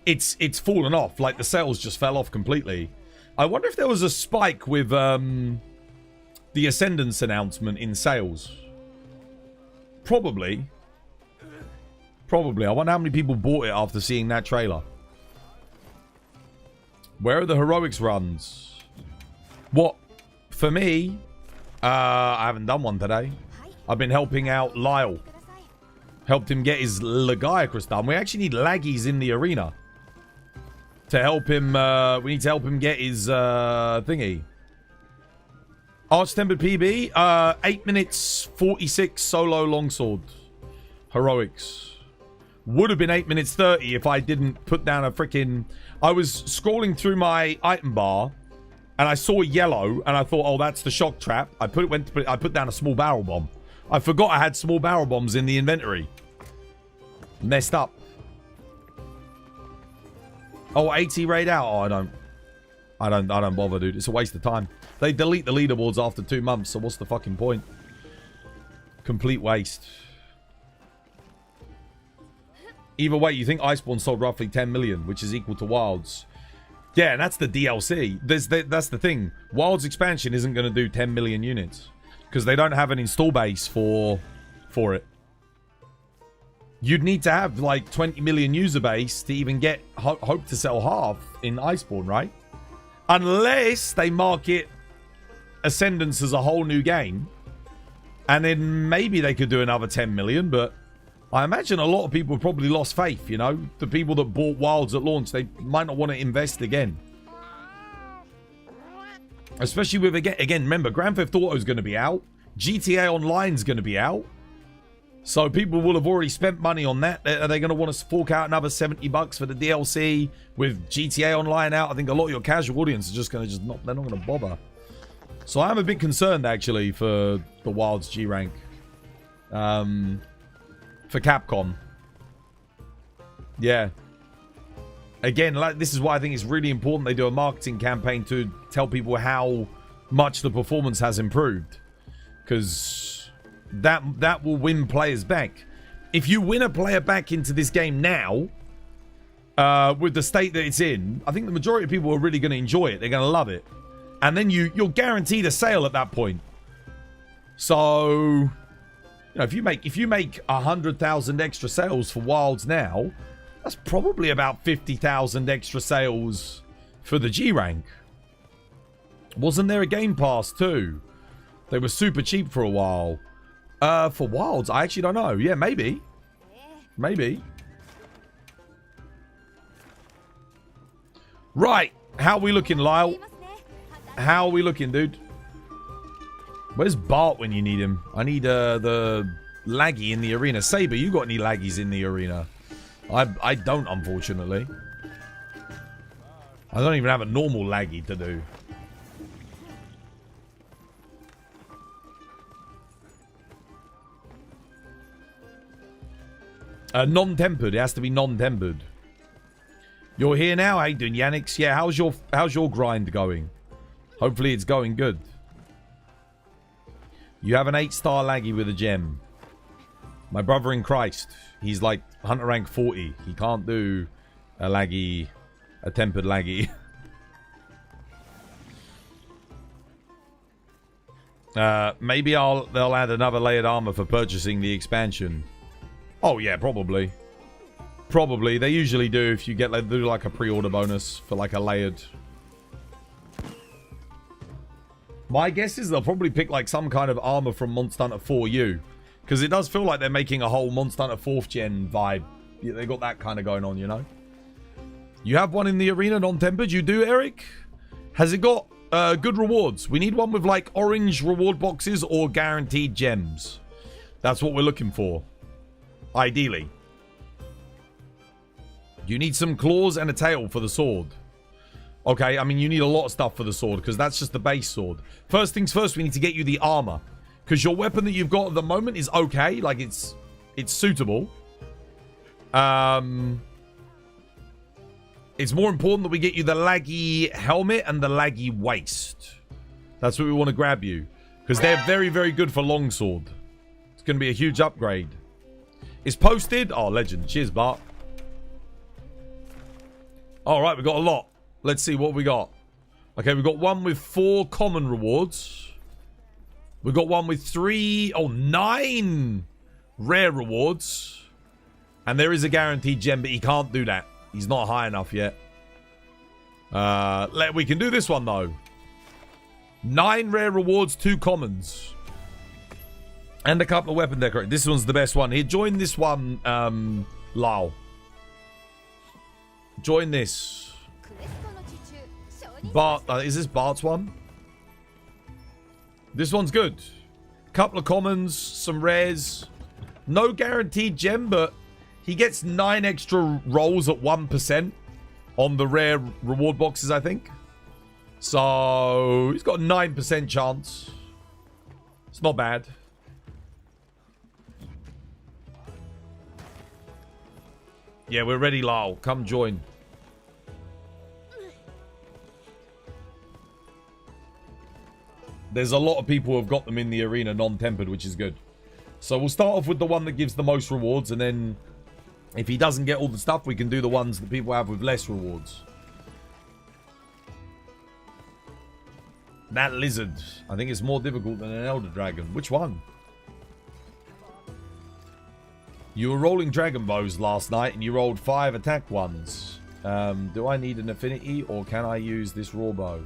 it's fallen off. Like, the sales just fell off completely. I wonder if there was a spike with the Ascendance announcement in sales. Probably. I wonder how many people bought it after seeing that trailer. Where are the heroics runs? What? For me, I haven't done one today. I've been helping out Lyle. Helped him get his Legiacrus done. We actually need laggies in the arena to help him. We need to help him get his thingy. Arch-Tempered PB, 8 minutes 46 solo longsword. Heroics. Would have been 8 minutes 30 if I didn't put down a freaking... I was scrolling through my item bar and I saw yellow and I thought, oh, that's the shock trap. I put down a small barrel bomb. I forgot I had small barrel bombs in the inventory. Messed up. Oh, 80 raid out? Oh, I don't bother, dude. It's a waste of time. They delete the leaderboards after 2 months, so what's the fucking point? Complete waste. Either way, you think Iceborne sold roughly 10 million, which is equal to Wilds. Yeah, and that's the DLC. That's the thing. Wilds expansion isn't going to do 10 million units because they don't have an install base for it. You'd need to have like 20 million user base to even get hope to sell half in Iceborne, right? Unless they market Ascendance as a whole new game, and then maybe they could do another 10 million, but I imagine a lot of people have probably lost faith, you know? The people that bought Wilds at launch, they might not want to invest again. Especially with, again, remember, Grand Theft Auto is going to be out. GTA Online is going to be out. So people will have already spent money on that. Are they going to want to fork out another $70 for the DLC with GTA Online out? I think a lot of your casual audience is just going to they're not going to bother. So I'm a bit concerned, actually, for the Wilds G rank. For Capcom. Yeah. Again, this is why I think it's really important they do a marketing campaign to tell people how much the performance has improved. Because that will win players back. If you win a player back into this game now, with the state that it's in, I think the majority of people are really going to enjoy it. They're going to love it. And then you're guaranteed a sale at that point. So, you know, if you make 100,000 extra sales for Wilds now, that's probably about 50,000 extra sales for the G rank. Wasn't there a Game Pass too? They were super cheap for a while. For Wilds, I actually don't know. Yeah, maybe. Maybe. Right. How are we looking, Lyle? How are we looking, dude? Where's Bart when you need him? I need the laggy in the arena. Saber, you got any laggies in the arena? I don't, unfortunately. I don't even have a normal laggy to do. Non-tempered. It has to be non-tempered. You're here now. How you doing, Yannick? Yeah, how's your grind going? Hopefully it's going good. You have an 8-star laggy with a gem. My brother in Christ. He's like Hunter rank 40. He can't do a laggy, a tempered laggy. Maybe they'll add another layered armor for purchasing the expansion. Oh yeah, probably. Probably. They usually do if you get do like a pre-order bonus for like a layered. My guess is they'll probably pick like some kind of armor from Monster Hunter 4U. Because it does feel like they're making a whole Monster Hunter 4th gen vibe. Yeah, they got that kind of going on, you know? You have one in the arena, non-tempered? You do, Eric? Has it got good rewards? We need one with like orange reward boxes or guaranteed gems. That's what we're looking for. Ideally. You need some claws and a tail for the sword. Okay, I mean, you need a lot of stuff for the sword because that's just the base sword. First things first, we need to get you the armor. Because your weapon that you've got at the moment is okay. Like, it's suitable. It's more important that we get you the laggy helmet and the laggy waist. That's what we want to grab you. Because they're very, very good for longsword. It's going to be a huge upgrade. It's posted. Oh, legend. Cheers, Bart. Alright, we got a lot. Let's see what we got. Okay, we've got one with 4 common rewards. We've got one with 9 rare rewards. And there is a guaranteed gem, but he can't do that. He's not high enough yet. We can do this one, though. 9 rare rewards, 2 commons. And a couple of weapon decorations. This one's the best one. Here, join this one, Lyle. Join this. Bart, is this Bart's one? This one's good. Couple of commons, some rares. No guaranteed gem, but he gets 9 extra rolls at 1% on the rare reward boxes, I think. So, he's got a 9% chance. It's not bad. Yeah, we're ready, Lyle. Come join. There's a lot of people who have got them in the arena non-tempered, which is good. So we'll start off with the one that gives the most rewards, and then if he doesn't get all the stuff, we can do the ones that people have with less rewards. That lizard. I think it's more difficult than an Elder Dragon. Which one? You were rolling dragon bows last night, and you rolled 5 attack ones. Do I need an affinity, or can I use this raw bow?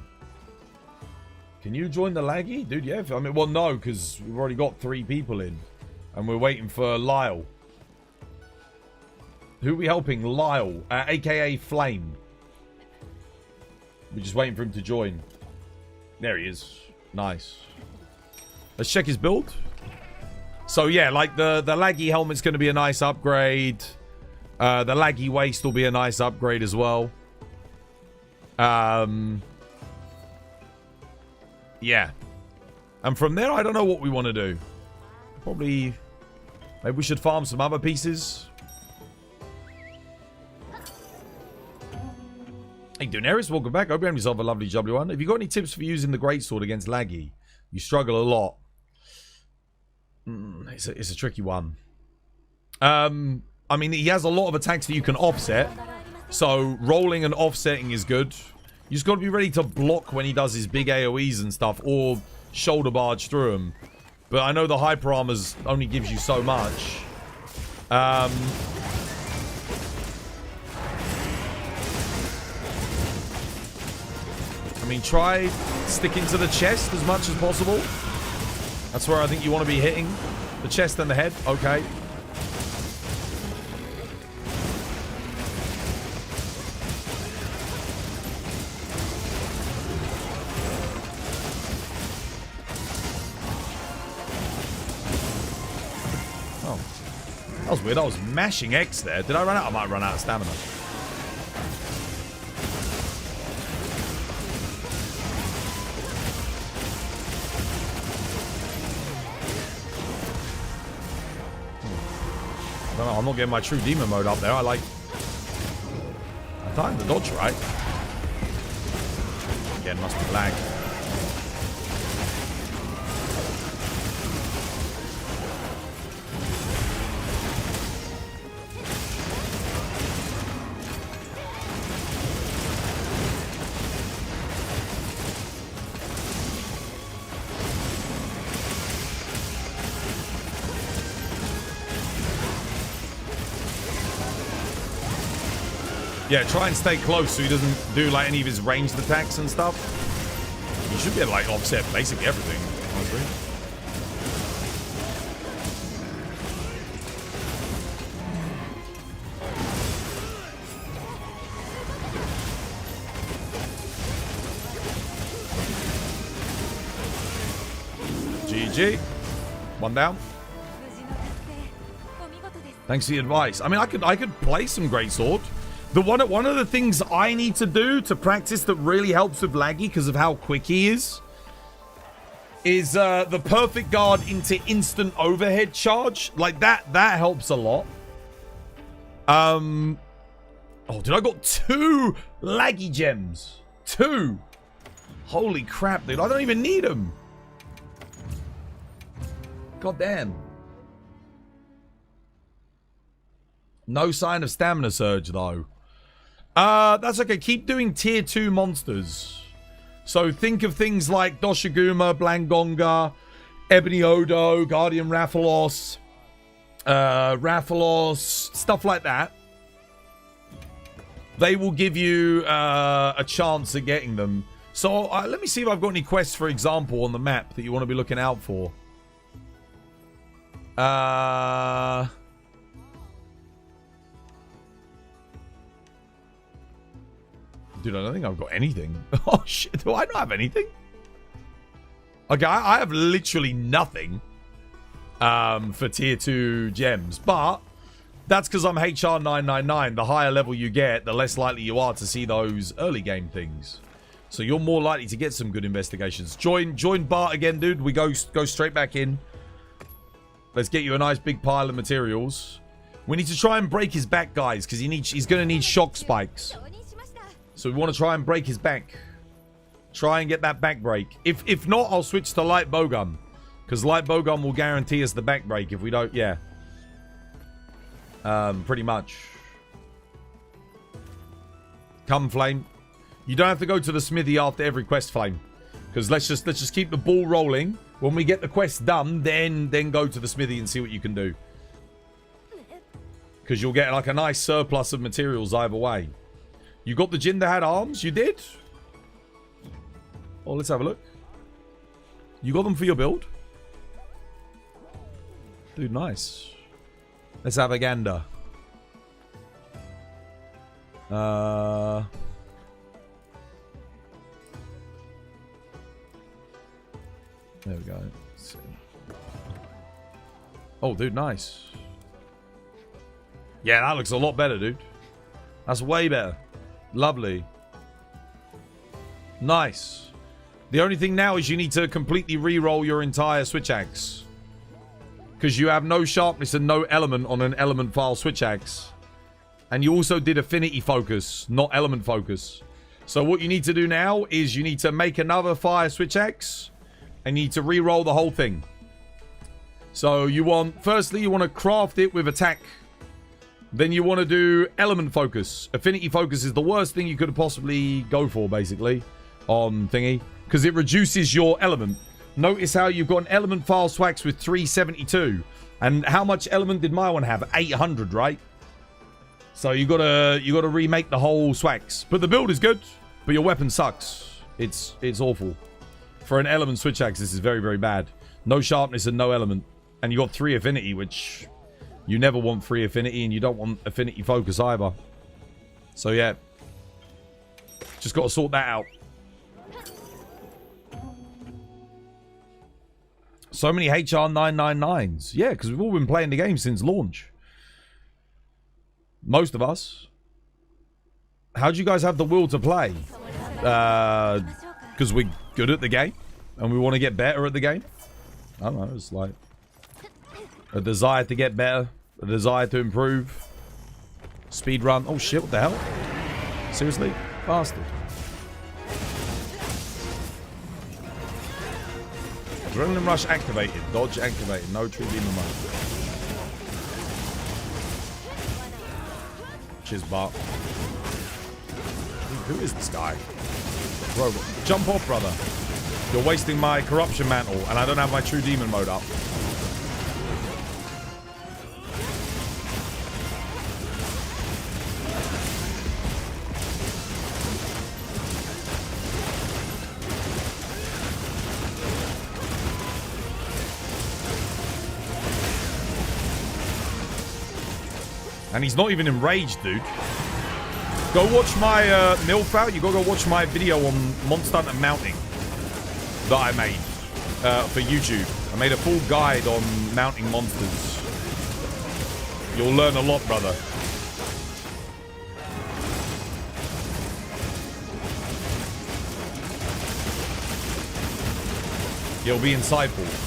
Can you join the laggy? Dude, yeah. I mean, well, no, because we've already got 3 people in. And we're waiting for Lyle. Who are we helping? Lyle, a.k.a. Flame. We're just waiting for him to join. There he is. Nice. Let's check his build. So yeah, like the laggy helmet's going to be a nice upgrade. The laggy waist will be a nice upgrade as well. Yeah. And from there, I don't know what we want to do. Probably, maybe we should farm some other pieces. Hey, Daenerys, welcome back. Hope you have yourself a lovely W1. Have you got any tips for using the greatsword against laggy? You struggle a lot. It's a tricky one. I mean, he has a lot of attacks that you can offset. So, rolling and offsetting is good. You just got to be ready to block when he does his big AoEs and stuff. Or shoulder barge through them. But I know the hyper armors only gives you so much. I mean, try sticking to the chest as much as possible. That's where I think you want to be hitting. The chest and the head. Okay. Oh. That was weird. I was mashing X there. Did I run out? I might run out of stamina. I don't know, I'm not getting my true demon mode up there. I timed the dodge right. Again, must be lag. Yeah, try and stay close so he doesn't do like any of his ranged attacks and stuff. You should be able to like offset basically everything, honestly. GG. One down. Thanks for the advice. I mean, I could play some greatsword. One of the things I need to do to practice that really helps with laggy because of how quick he is the perfect guard into instant overhead charge. Like that helps a lot. Oh, dude, I got 2 laggy gems. 2. Holy crap, dude. I don't even need them. God damn. No sign of stamina surge, though. That's okay. Keep doing tier 2 monsters. So think of things like Doshiguma, Blangonga, Ebony Odo, Guardian Rathalos, stuff like that. They will give you a chance at getting them. So let me see if I've got any quests, for example, on the map that you want to be looking out for. Dude, I don't think I've got anything. Oh, shit. Do I not have anything? Okay, I have literally nothing for tier 2 gems. But that's because I'm HR 999. The higher level you get, the less likely you are to see those early game things. So you're more likely to get some good investigations. Join Bart again, dude. We go straight back in. Let's get you a nice big pile of materials. We need to try and break his back, guys, because he's going to need shock spikes. So we want to try and break his back. Try and get that back break. If not, I'll switch to light bowgun. Because light bowgun will guarantee us the back break if we don't, yeah. Pretty much. Come, Flame. You don't have to go to the smithy after every quest, Flame. Because let's just keep the ball rolling. When we get the quest done, then go to the smithy and see what you can do. Because you'll get like a nice surplus of materials either way. You got the Jin that had arms? You did? Oh, let's have a look. You got them for your build? Dude, nice. Let's have a gander. There we go. Oh, dude, nice. Yeah, that looks a lot better, dude. That's way better. Lovely. Nice. The only thing now is you need to completely re-roll your entire switch axe. Because you have no sharpness and no element on an element file switch axe. And you also did affinity focus, not element focus. So what you need to do now is you need to make another fire switch axe. And you need to re-roll the whole thing. So you want, firstly, you want to craft it with attack. Then you want to do element focus. Affinity focus is the worst thing you could possibly go for, basically, on thingy. Because it reduces your element. Notice how you've got an element file swax with 372. And how much element did my one have? 800, right? So you gotta remake the whole swax. But the build is good, but your weapon sucks. It's awful. For an element switch axe, this is very, very bad. No sharpness and no element. And you got 3 affinity, which you never want 3 affinity, and you don't want affinity focus either. So yeah. Just got to sort that out. So many HR 999s. Yeah, because we've all been playing the game since launch. Most of us. How do you guys have the will to play? Because we're good at the game and we want to get better at the game. I don't know, it's like a desire to get better, a desire to improve. Speed run. Oh shit, what the hell? Seriously? Bastard. Adrenaline rush activated. Dodge activated. No true demon mode. Cheers, Bart. Who is this guy? Bro, jump off, brother. You're wasting my corruption mantle, and I don't have my true demon mode up. And he's not even enraged, dude. Go watch my MILF out. You gotta go watch my video on Monster Hunter mounting that I made for YouTube. I made a full guide on mounting monsters. You'll learn a lot, brother. It'll be insightful.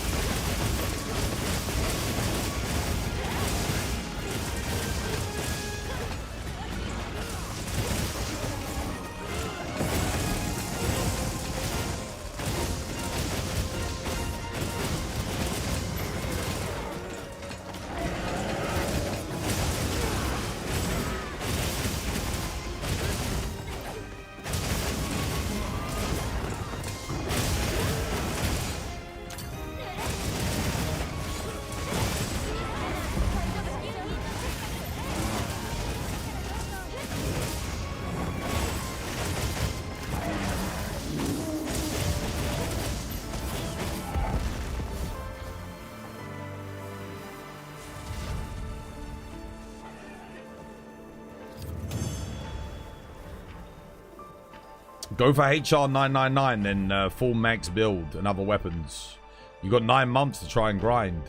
Go for HR 999, then full max build and other weapons. You got 9 months to try and grind.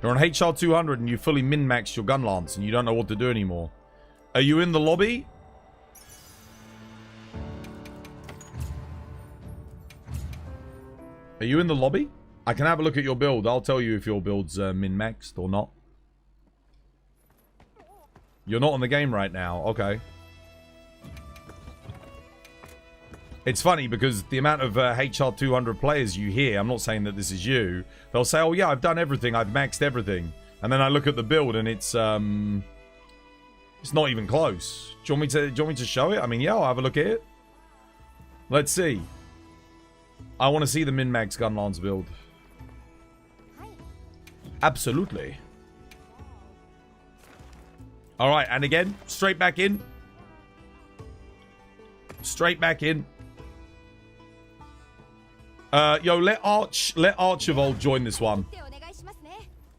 You're on HR 200 and you fully min-maxed your gun lance and you don't know what to do anymore. Are you in the lobby? Are you in the lobby? I can have a look at your build. I'll tell you if your build's min-maxed or not. You're not on the game right now. Okay. It's funny because the amount of HR 200 players you hear, I'm not saying that this is you, they'll say, oh yeah, I've done everything, I've maxed everything. And then I look at the build and it's not even close. Do you want me to show it? I mean, yeah, I'll have a look at it. Let's see. I want to see the min-max gun lance build. Absolutely. Alright, and again, straight back in. Straight back in. Yo, let Archibald join this one.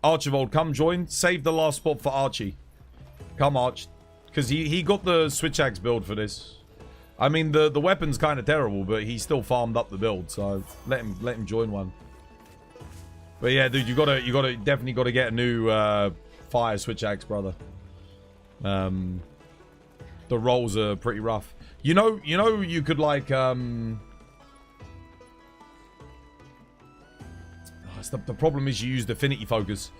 Archibald, come join. Save the last spot for Archie. Come, Arch. Because he got the switch axe build for this. I mean, the weapon's kind of terrible, but he still farmed up the build, so let him join one. But yeah, dude, you definitely gotta get a new fire switch axe, brother. The rolls are pretty rough. You know, you could like the problem is you used affinity focus.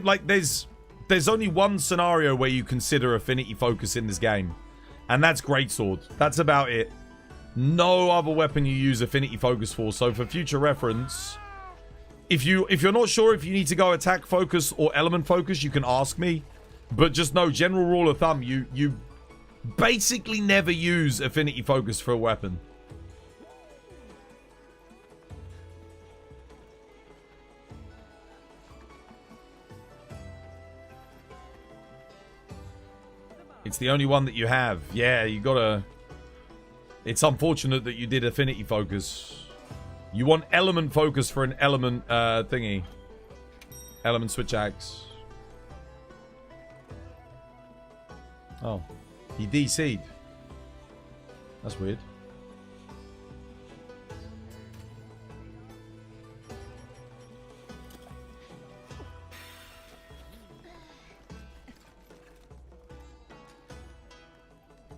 Like there's only one scenario where you consider affinity focus in this game, and that's greatsword. That's about it. No other weapon you use affinity focus for. So for future reference, if you're not sure if you need to go attack focus or element focus, you can ask me. But just know, general rule of thumb, you basically never use affinity focus for a weapon. It's the only one that you have. Yeah, you gotta... It's unfortunate that you did affinity focus. You want element focus for an element thingy. Element switch axe. Oh. He DC'd. That's weird.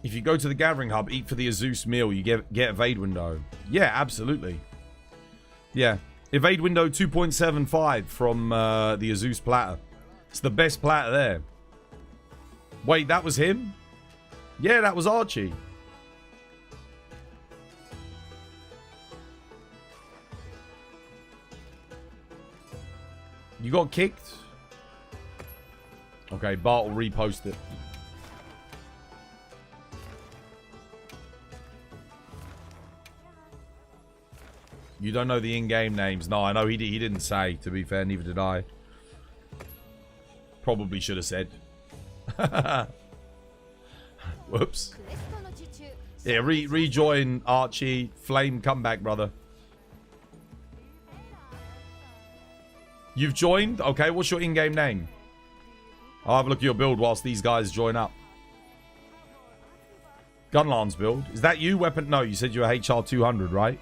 If you go to the gathering hub, eat for the Azus meal, you get evade window. Yeah, absolutely. Yeah. Evade window 2.75 from the Azus platter. It's the best platter there. Wait, that was him? Yeah, that was Archie. You got kicked? Okay, Bart will repost it. You don't know the in-game names. No, I know he didn't say, to be fair. Neither did I. Probably should have said. Whoops. Yeah, rejoin Archie. Flame, come back, brother. You've joined? Okay, what's your in-game name? I'll have a look at your build whilst these guys join up. Gunlan's build. Is that you? Weapon? No, you said you were HR 200, right?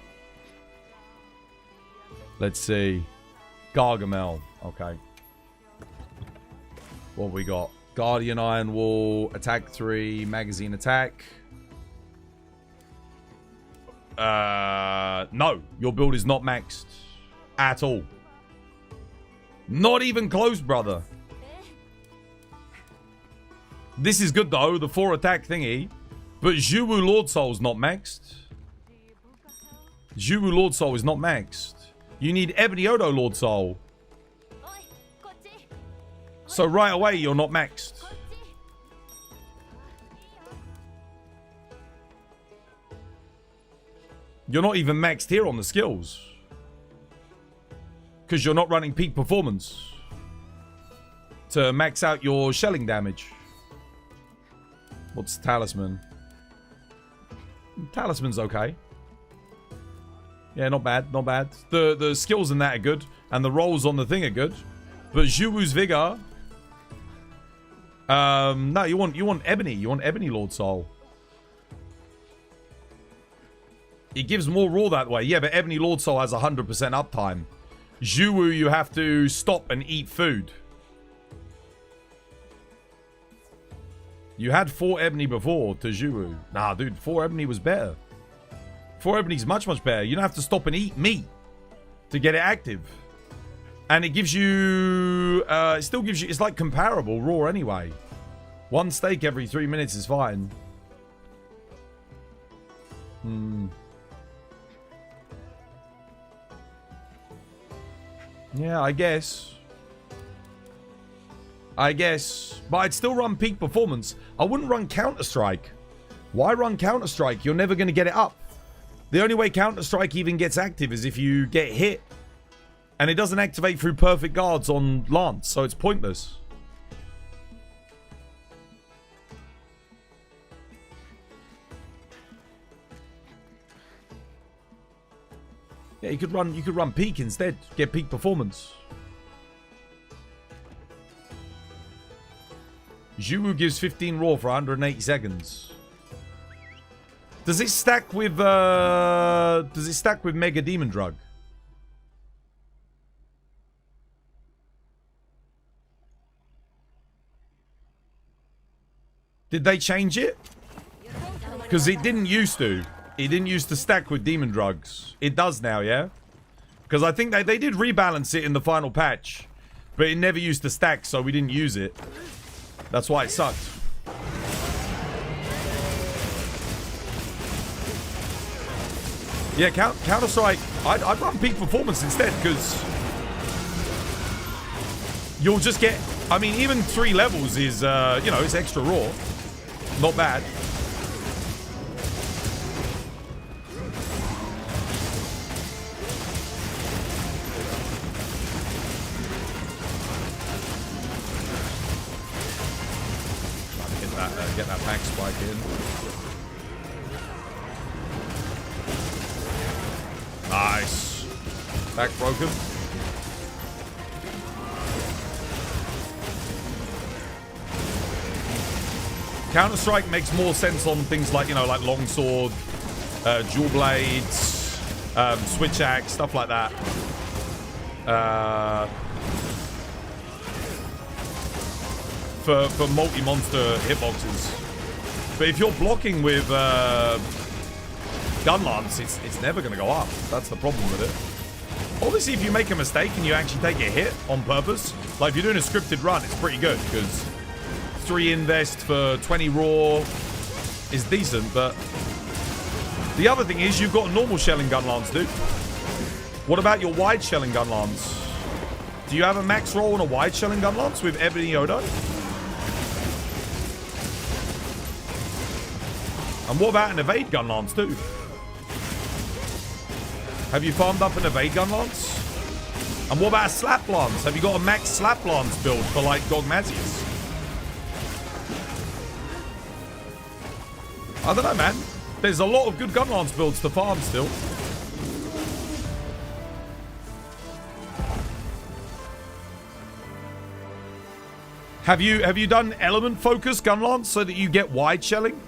Let's see. Gargamel. Okay. What have we got? Guardian Iron Wall. Attack 3. Magazine attack. No. Your build is not maxed. At all. Not even close, brother. This is good, though. The 4 attack thingy. But Zhuwu Lord Soul's not maxed. Zhuwu Lord Soul is not maxed. You need Ebony Odo Lord Soul. So right away, you're not maxed. You're not even maxed here on the skills. Because you're not running peak performance. To max out your shelling damage. What's Talisman? Talisman's okay. Yeah, not bad, not bad. The skills in that are good, and the rolls on the thing are good. But Zhuwu's Vigor... no, you want Ebony. You want Ebony Lord Soul. It gives more raw that way. Yeah, but Ebony Lord Soul has 100% uptime. Zhuwu, you have to stop and eat food. You had 4 Ebony before to Zhuwu. Nah, dude, 4 Ebony was better. 4 Ebony's much, much better. You don't have to stop and eat meat to get it active. And it gives you... it still gives you... It's like comparable raw anyway. 1 steak every 3 minutes is fine. Yeah, I guess. But I'd still run peak performance. I wouldn't run Counter-Strike. Why run Counter-Strike? You're never going to get it up. The only way Counter-Strike even gets active is if you get hit. And it doesn't activate through perfect guards on Lance, so it's pointless. Yeah, you could run peak instead. Get peak performance. Zhuwu gives 15 raw for 180 seconds. Does it stack with Mega Demon Drug? Did they change it? Because it didn't used to. It didn't used to stack with demon drugs. It does now, yeah? Because I think they did rebalance it in the final patch. But it never used to stack, so we didn't use it. That's why it sucked. Yeah, Counter-Strike, I'd run peak performance instead, because you'll just get... I mean, even 3 levels is, you know, it's extra raw. Not bad. Get that back spike in. Nice. Back broken. Counter-Strike makes more sense on things like, you know, like longsword, dual blades, switch axe, stuff like that. For multi-monster hitboxes. But if you're blocking with gun lance, it's never going to go up. That's the problem with it. Obviously, if you make a mistake and you actually take a hit on purpose, like if you're doing a scripted run, it's pretty good, because 3 invest for 20 raw is decent, but the other thing is you've got a normal shelling gun lance, dude. What about your wide shelling gun lance? Do you have a max roll on a wide shelling gun lance with Ebony Odo? And what about an evade gun lance too? Have you farmed up an evade gun lance? And what about a slap lance? Have you got a max slap lance build for like Gogma-Artian? I don't know, man. There's a lot of good gun lance builds to farm still. Have you done element focus gun lance so that you get wide shelling?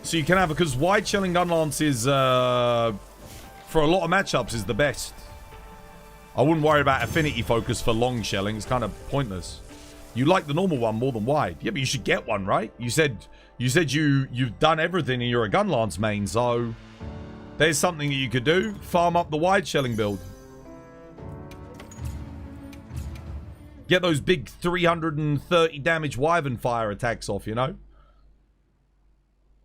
So you can have, because wide shelling gun lance is, for a lot of matchups, is the best. I wouldn't worry about affinity focus for long shelling. It's kind of pointless. You like the normal one more than wide. Yeah, but you should get one, right? You said you've done everything and you're a gun lance main, so there's something that you could do. Farm up the wide shelling build. Get those big 330 damage Wyvern fire attacks off, you know?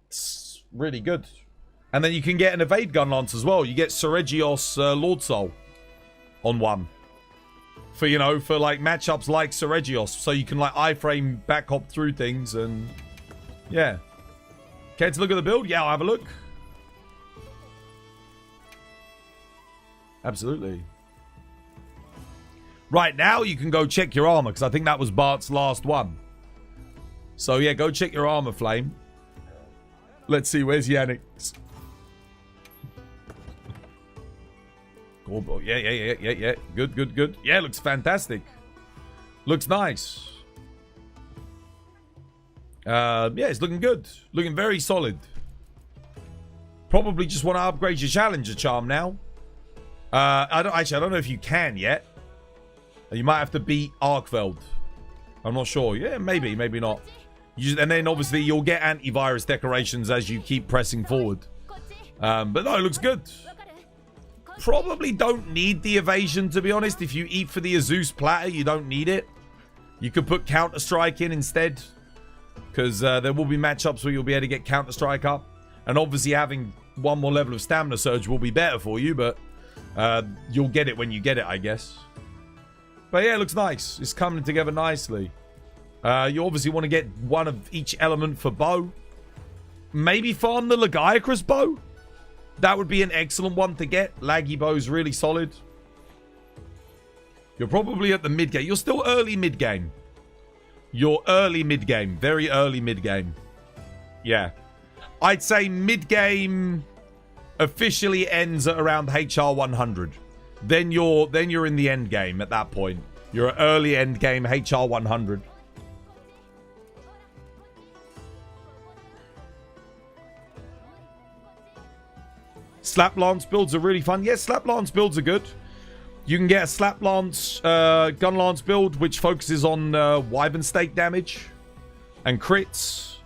It's really good. And then you can get an evade gun lance as well. You get Seregios Lord Soul on one. For, you know, for like matchups like Seregios. So you can like iframe back hop through things and... yeah. Care to look at the build? Yeah, I'll have a look. Absolutely. Right, now you can go check your armor, because I think that was Bart's last one. So yeah, go check your armor, Flame. Let's see, where's Yannick's? Oh, yeah. Good. Yeah, looks fantastic. Looks nice. Yeah, it's looking good. Looking very solid. Probably just want to upgrade your challenger charm now. I don't know if you can yet. You might have to beat Arkveld. I'm not sure. Yeah, maybe not. And then obviously you'll get antivirus decorations as you keep pressing forward. But no, it looks good. Probably don't need the evasion, to be honest. If you eat for the Azus platter, you don't need it. You could put Counter-Strike in instead. Because there will be matchups where you'll be able to get Counter-Strike up. And obviously having one more level of Stamina Surge will be better for you. But you'll get it when you get it, I guess. But yeah, it looks nice. It's coming together nicely. You obviously want to get one of each element for bow. Maybe farm the Lagiacrus bow. That would be an excellent one to get. Laggy bow's really solid. You're probably at the mid-game. You're still early mid-game. You're early mid-game. Very early mid-game. Yeah. I'd say mid-game officially ends at around HR 100. Then you're in the end game at that point. You're at early end game HR 100. Slap Lance builds are really fun. Yes, Slap Lance builds are good. You can get a Slap Lance Gun Lance build which focuses on Wyvern stake damage and crits.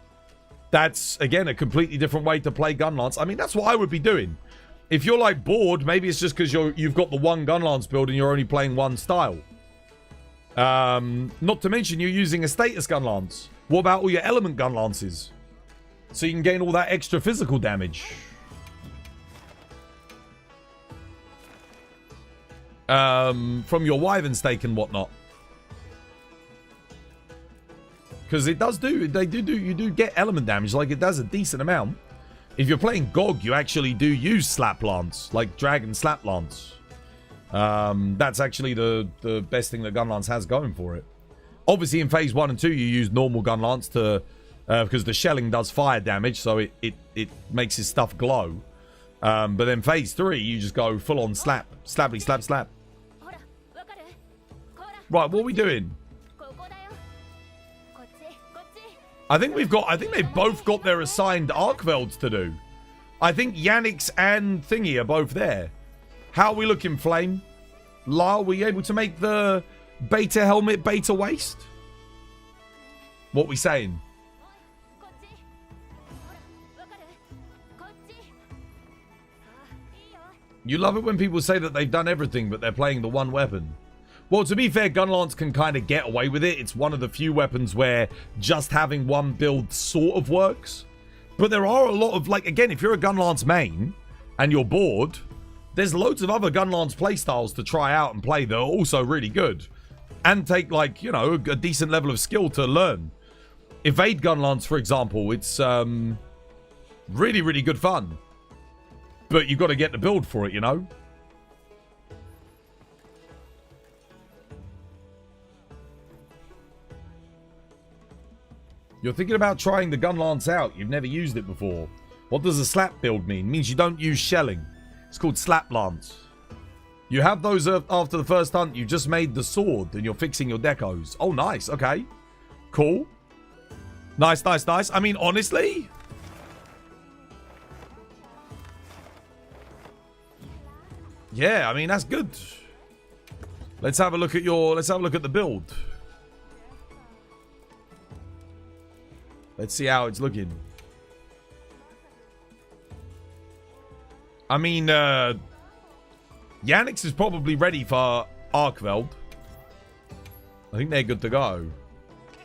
That's, again, a completely different way to play Gunlance. I mean, that's what I would be doing. If you're, like, bored, maybe it's just because you've got the one Gunlance build and you're only playing one style. Not to mention you're using a status Gunlance. What about all your element Gunlances? So you can gain all that extra physical damage. From your Wyvern stake and whatnot. Because it does you do get element damage, like it does a decent amount. If you're playing GOG, you actually do use Slap Lance, like Dragon Slap Lance. That's actually the best thing that Gunlance has going for it. Obviously, in Phase 1 and 2, you use normal Gunlance to... because the shelling does fire damage, so it makes his stuff glow. But then Phase 3, you just go full-on slap. Slaply, slap, slap. Right, what are we doing? I think they've both got their assigned Arcvelds to do. I think Yannix and Thingy are both there. How are we looking, Flame? Lyle, were you able to make the beta helmet, beta waist? What we saying? You love it when people say that they've done everything, but they're playing the one weapon. Well, to be fair, Gunlance can kind of get away with it. It's one of the few weapons where just having one build sort of works. But there are a lot of, like, again, if you're a Gunlance main and you're bored, there's loads of other Gunlance playstyles to try out and play that are also really good. And take, like, you know, a decent level of skill to learn. Evade Gunlance, for example, it's really, really good fun. But you've got to get the build for it, you know? You're thinking about trying the Gunlance out. You've never used it before. What does a slap build mean? It means you don't use shelling. It's called Slap Lance. You have those after the first hunt. You just made the sword and you're fixing your decos. Oh, nice. Okay. Cool. Nice, nice, nice. I mean, honestly... yeah, I mean, that's good. Let's have a look at the build. Let's see how it's looking. I mean, Yannix is probably ready for Arcveld. I think they're good to go.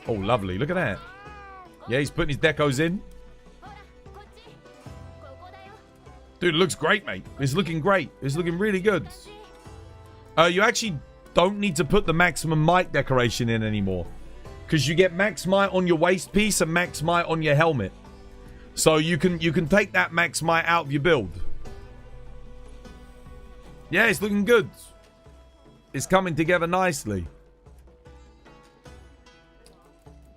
Oh, lovely. Look at that. Yeah, he's putting his decos in. Dude, it looks great, mate. It's looking great. It's looking really good. You actually don't need to put the maximum might decoration in anymore. Because you get max might on your waist piece and max might on your helmet. So you can take that max might out of your build. Yeah, it's looking good. It's coming together nicely.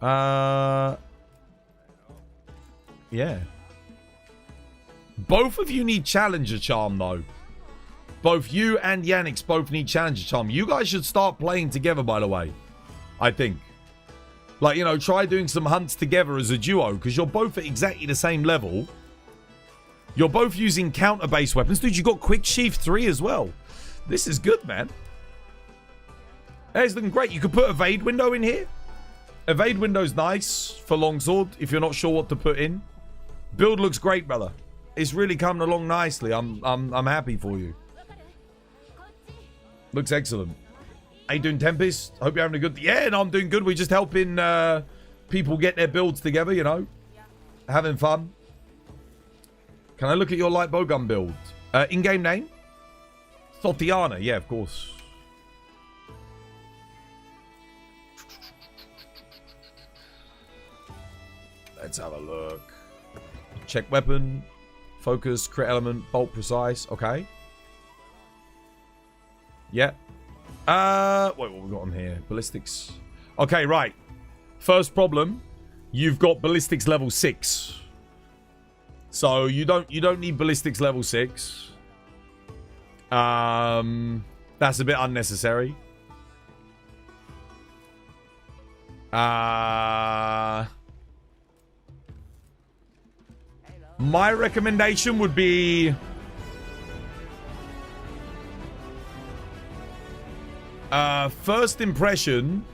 Yeah. Both of you need Challenger Charm, though. Both you and Yannix both need Challenger Charm. You guys should start playing together, by the way. I think. Like, you know, try doing some hunts together as a duo, because you're both at exactly the same level. You're both using counter-based weapons. Dude, you got Quick Sheath 3 as well. This is good, man. Hey, it's looking great. You could put Evade Window in here. Evade Window's nice for Longsword, if you're not sure what to put in. Build looks great, brother. It's really coming along nicely. I'm happy for you. Looks excellent. How you doing, Tempest? Hope you're having a good... yeah, no, I'm doing good. We're just helping people get their builds together, you know. Having fun. Can I look at your light bowgun build? In-game name? Thotiana. Yeah, of course. Let's have a look. Check weapon. Focus, crit element, bolt precise. Okay. Yeah. Wait, what we got on here? Ballistics. Okay, right. First problem. You've got ballistics level 6. So you don't need ballistics level 6. That's a bit unnecessary. My recommendation would be first impression,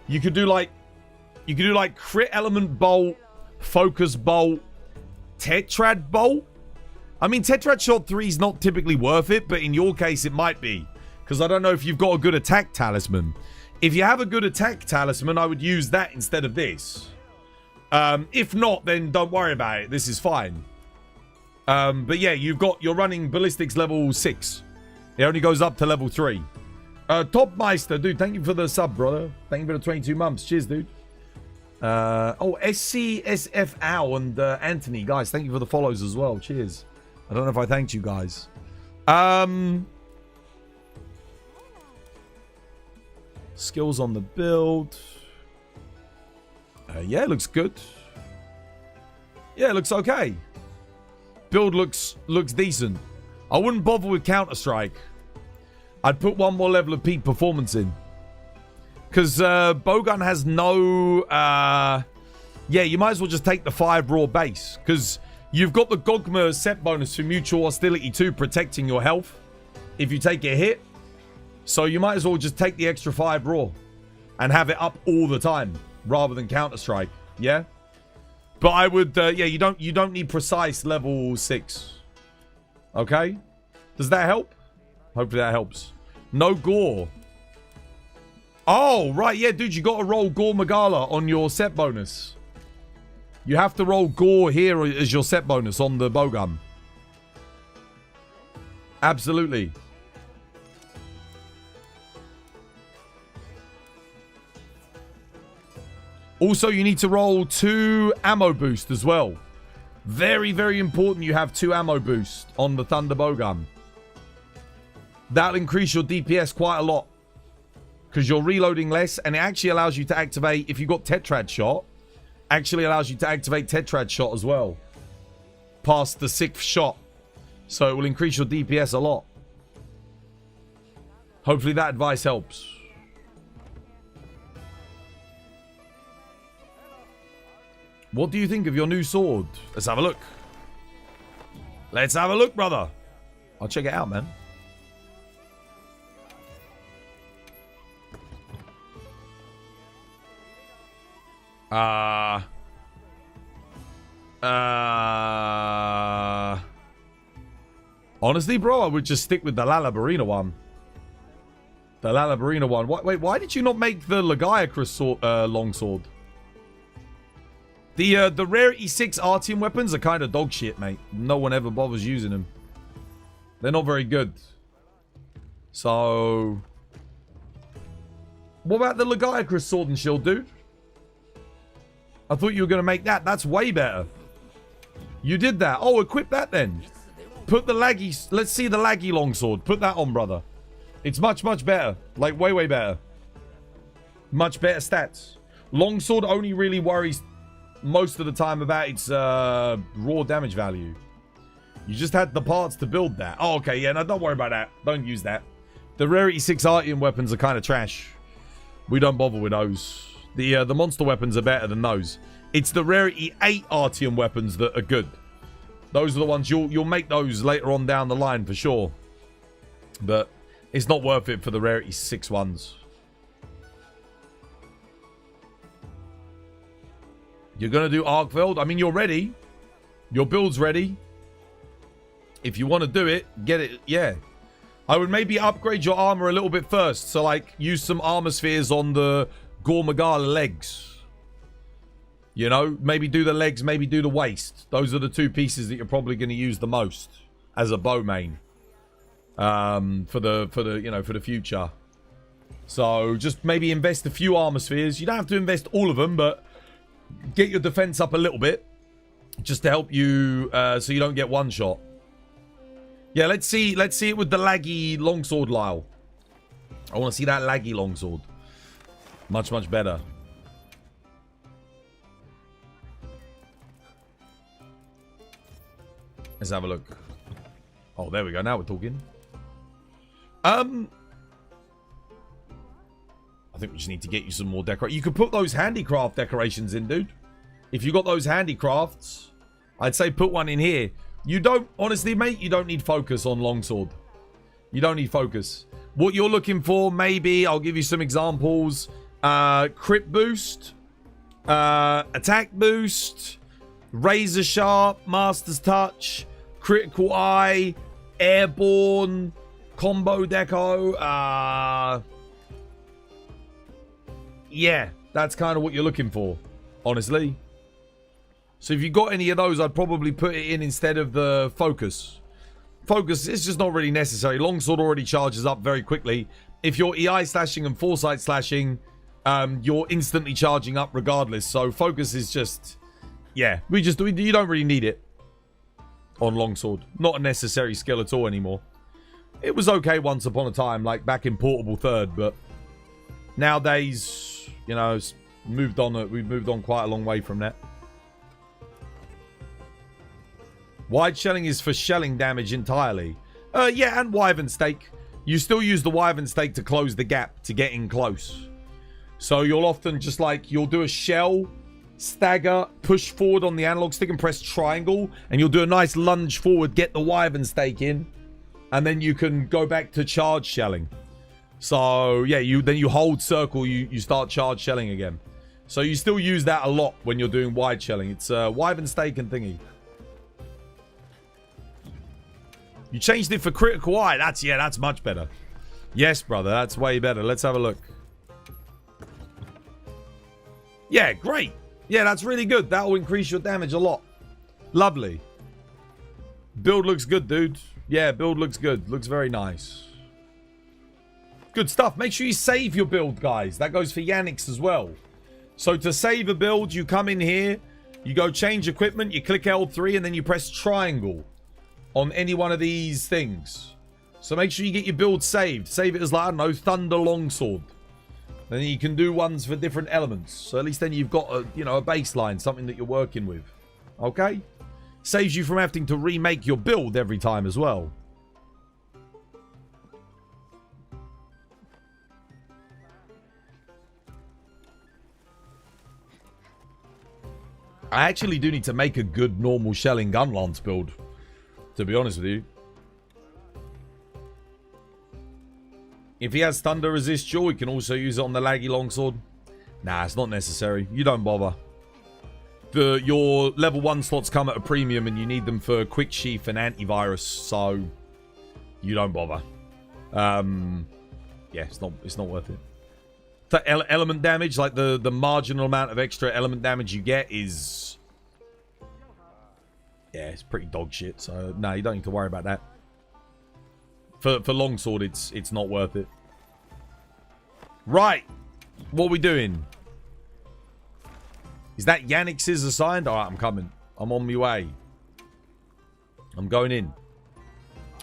you could do like crit element bolt Focus Bolt, Tetrad Bolt. I mean, Tetrad Shot 3 is not typically worth it, but in your case, it might be. Because I don't know if you've got a good attack talisman. If you have a good attack talisman, I would use that instead of this. If not, then don't worry about it. This is fine. But yeah, you're running ballistics level 6. It only goes up to level 3. Topmeister, dude, thank you for the sub, brother. Thank you for the 22 months. Cheers, dude. SCSF Ow and Anthony, guys, thank you for the follows as well. Cheers. I don't know if I thanked you guys. Skills on the build. Yeah, it looks good. Yeah, it looks okay. Build looks decent. I wouldn't bother with Counter-Strike. I'd put one more level of peak performance in. Because Bowgun has no... yeah, you might as well just take the 5 raw base. Because you've got the Gogma set bonus for mutual hostility 2 protecting your health if you take a hit. So you might as well just take the extra 5 raw and have it up all the time rather than Counter-Strike. Yeah? But I would... yeah, you don't need precise level 6. Okay? Does that help? Hopefully that helps. No gore. Oh, right. Yeah, dude, you got to roll Gore Magala on your set bonus. You have to roll Gore here as your set bonus on the bowgun. Absolutely. Also, you need to roll 2 ammo boost as well. Very, very important you have 2 ammo boost on the Thunder Bowgun. That'll increase your DPS quite a lot. Because you're reloading less, and it actually allows you to activate, if you've got Tetrad Shot, actually allows you to activate Tetrad Shot as well. Past the 6th shot. So it will increase your DPS a lot. Hopefully that advice helps. What do you think of your new sword? Let's have a look. Let's have a look, brother. I'll check it out, man. Honestly, bro, I would just stick with the Lalabarina one. The Lalabarina one. Wait, why did you not make the Legiacrus sword, longsword? The Rarity 6 Artian weapons are kind of dog shit, mate. No one ever bothers using them. They're not very good. So... what about the Legiacrus sword and shield, dude? I thought you were going to make that. That's way better. You did that. Oh, equip that then. Put the laggy... let's see the laggy longsword. Put that on, brother. It's much, much better. Like, way, way better. Much better stats. Longsword only really worries most of the time about its raw damage value. You just had the parts to build that. Oh, okay. Yeah, no, don't worry about that. Don't use that. The Rarity 6 Artian weapons are kind of trash. We don't bother with those. The monster weapons are better than those. It's the Rarity 8 Artian weapons that are good. Those are the ones you'll make those later on down the line for sure. But it's not worth it for the Rarity 6 ones. You're going to do Arkveld? I mean, you're ready. Your build's ready. If you want to do it, get it. Yeah. I would maybe upgrade your armor a little bit first. So, like, use some armor spheres on the Gormagala legs. You know, maybe do the legs, maybe do the waist. Those are the 2 pieces that you're probably going to use the most as a bow main. For the future. So, just maybe invest a few armor spheres. You don't have to invest all of them, but get your defense up a little bit. Just to help you, so you don't get one shot. Yeah, let's see it with the laggy longsword, Lyle. I want to see that laggy longsword. Much, much better. Let's have a look. Oh, there we go. Now we're talking. I think we just need to get you some more decor. You could put those handicraft decorations in, dude. If you got those handicrafts, I'd say put one in here. You don't, honestly, mate, you don't need focus on longsword. You don't need focus. What you're looking for, maybe, I'll give you some examples. Crit boost. Attack boost. Razor Sharp, Master's Touch, Critical Eye, Airborne, Combo Deco. Yeah, that's kind of what you're looking for, honestly. So if you got any of those, I'd probably put it in instead of the Focus. Focus is just not really necessary. Longsword already charges up very quickly. If you're EI slashing and Foresight slashing, you're instantly charging up regardless. So Focus is just... Yeah, you don't really need it on Longsword. Not a necessary skill at all anymore. It was okay once upon a time, like back in Portable Third, but nowadays, you know, it's moved on. We've moved on quite a long way from that. Wide shelling is for shelling damage entirely. Yeah, and Wyvern Stake. You still use the Wyvern Stake to close the gap to get in close. So you'll often just like, you'll do a shell, stagger, push forward on the analog stick and press triangle, and you'll do a nice lunge forward, get the Wyvern Stake in, and then you can go back to charge shelling. So yeah, then you hold circle, you start charge shelling again. So you still use that a lot when you're doing wide shelling. It's Wyvern Stake and thingy. You changed it for Critical Eye. That's much better. Yes, brother, that's way better. Let's have a look. Yeah, great. Yeah, that's really good. That will increase your damage a lot. Lovely. Build looks good, dude. Yeah, build looks good. Looks very nice. Good stuff. Make sure you save your build, guys. That goes for Yannick's as well. So to save a build, you come in here, you go change equipment, you click L3, and then you press triangle on any one of these things. So make sure you get your build saved. Save it as, like, I don't know, Thunder Longsword. Then you can do ones for different elements. So at least then you've got a, you know, a baseline, something that you're working with. Okay? Saves you from having to remake your build every time as well. I actually do need to make a good normal shelling gun lance build, to be honest with you. If he has thunder resist, sure, we can also use it on the laggy longsword. Nah, it's not necessary. You don't bother. Your level 1 slots come at a premium and you need them for quick sheath and antivirus, so you don't bother. Yeah, it's not worth it. The element damage, like the marginal amount of extra element damage you get is... Yeah, it's pretty dog shit, so no, you don't need to worry about that. For longsword, it's not worth it. Right. What are we doing? Is that Yannick's assigned? Alright, I'm coming. I'm on my way. I'm going in.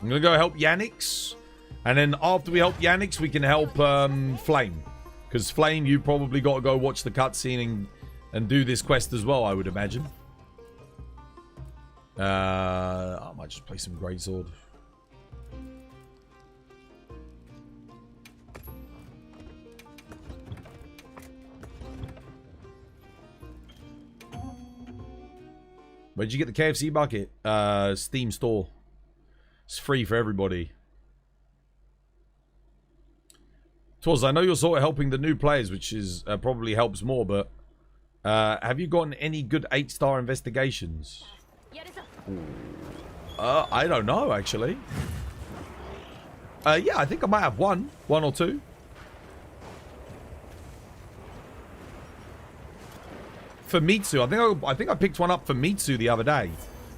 I'm going to go help Yannick's. And then after we help Yannick's, we can help Flame. Because Flame, you probably got to go watch the cutscene and do this quest as well, I would imagine. I might just play some Greatsword. Where'd you get the KFC bucket? Steam store. It's free for everybody. Twas, I know you're sort of helping the new players, which is probably helps more, but have you gotten any good 8-star investigations? I don't know, actually. Yeah, I think I might have one or two. For Mitsu, I think I picked one up for Mitsu the other day.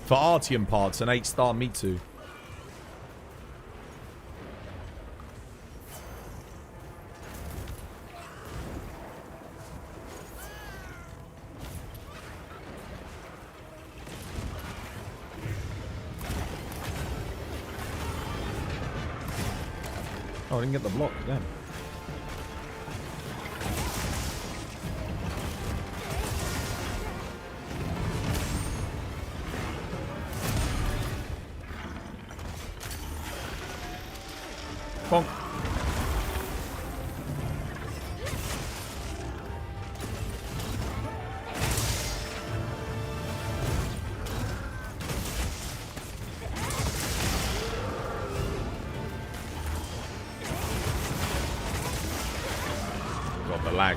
For Artian parts, an 8-star Mitsu. Oh, I didn't get the block, damn. Bonk. Got the lag.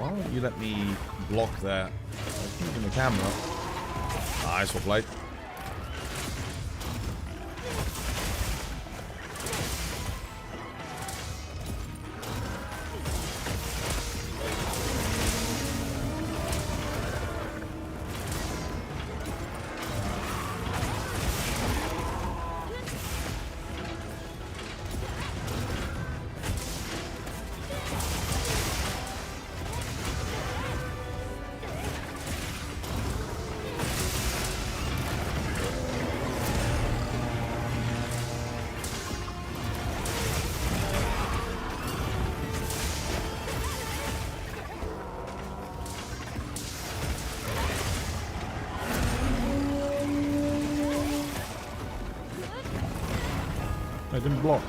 why won't you let me block that? Moving the camera. Nice, well played. I didn't block.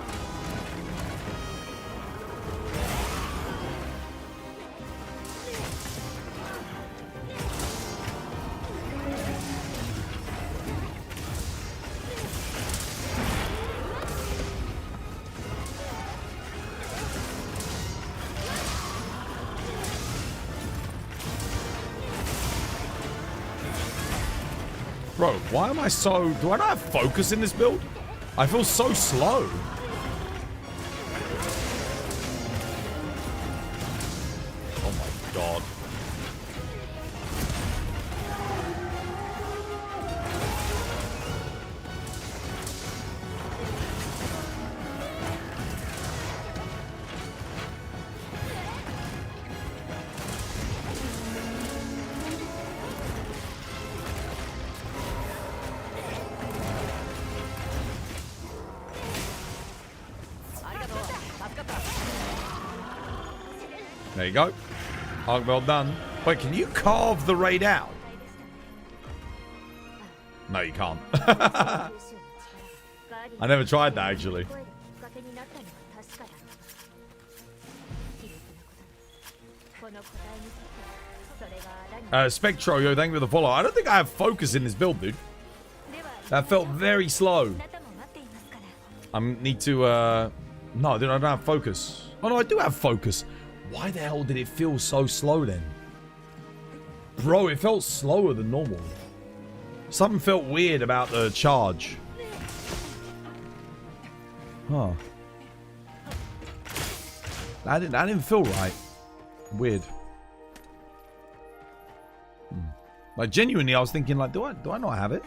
Bro, why am I so... Do I not have focus in this build? I feel so slow. Oh my god. There you go. Oh, well done. Wait, can you carve the raid out? No, you can't. I never tried that, actually. Spectro, yo, thank you for the follow. I don't think I have focus in this build, dude. That felt very slow. I need to, no, dude, I don't have focus. Oh, no, I do have focus. Why the hell did it feel so slow then? Bro, it felt slower than normal. Something felt weird about the charge. Huh. That didn't feel right. Weird. Like, genuinely, I was thinking, like, do I not have it?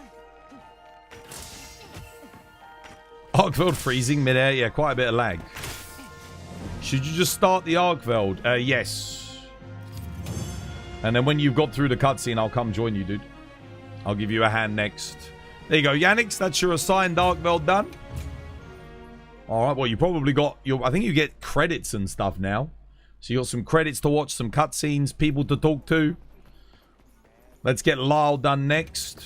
Arkveld freezing midair. Yeah, quite a bit of lag. Should you just start the Arkveld? Yes. And then when you've got through the cutscene, I'll come join you, dude. I'll give you a hand next. There you go, Yannix. That's your assigned Arkveld done. Alright, well, you probably got your... I think you get credits and stuff now. So you got some credits to watch, some cutscenes, people to talk to. Let's get Lyle done next.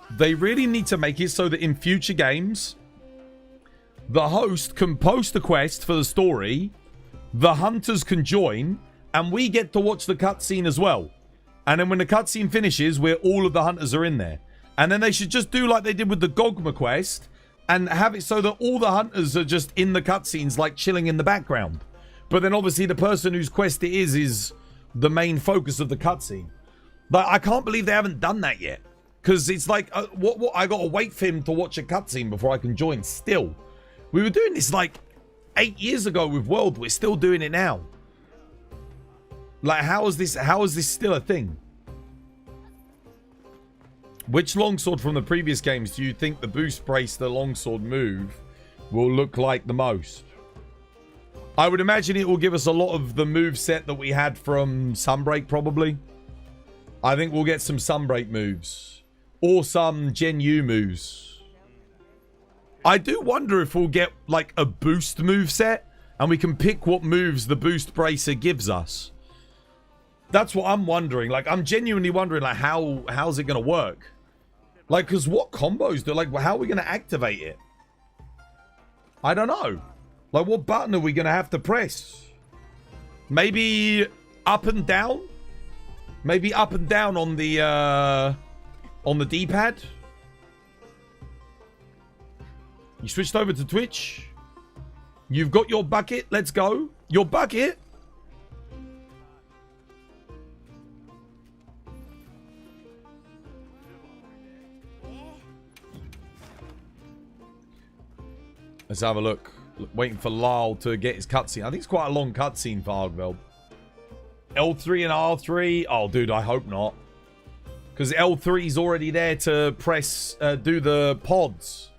They really need to make it so that in future games, the host can post a quest for the story, the hunters can join, and we get to watch the cutscene as well. And then when the cutscene finishes, where all of the hunters are in there. And then they should just do like they did with the Gogma quest, and have it so that all the hunters are just in the cutscenes, like chilling in the background. But then obviously the person whose quest it is the main focus of the cutscene. But I can't believe they haven't done that yet. Because it's like, what? I got to wait for him to watch a cutscene before I can join still. We were doing this like 8 years ago with World. We're still doing it now. Like, how is this still a thing? Which longsword from the previous games do you think the boost brace, the longsword move, will look like the most? I would imagine it will give us a lot of the move set that we had from Sunbreak, probably. I think we'll get some Sunbreak moves. Or some Gen U moves. I do wonder if we'll get like a boost move set and we can pick what moves the boost bracer gives us. That's what I'm wondering. Like, I'm genuinely wondering, like, how's it going to work? Like, because what combos do, like, how are we going to activate it? I don't know. Like, what button are we going to have to press? Maybe up and down? Maybe up and down on the D-pad? You switched over to Twitch. You've got your bucket. Let's go. Your bucket. Let's have a look. Waiting for Lyle to get his cutscene. I think it's quite a long cutscene for Argveld. L3 and R3. Oh, dude, I hope not. Because L3 is already there to press, do the pods.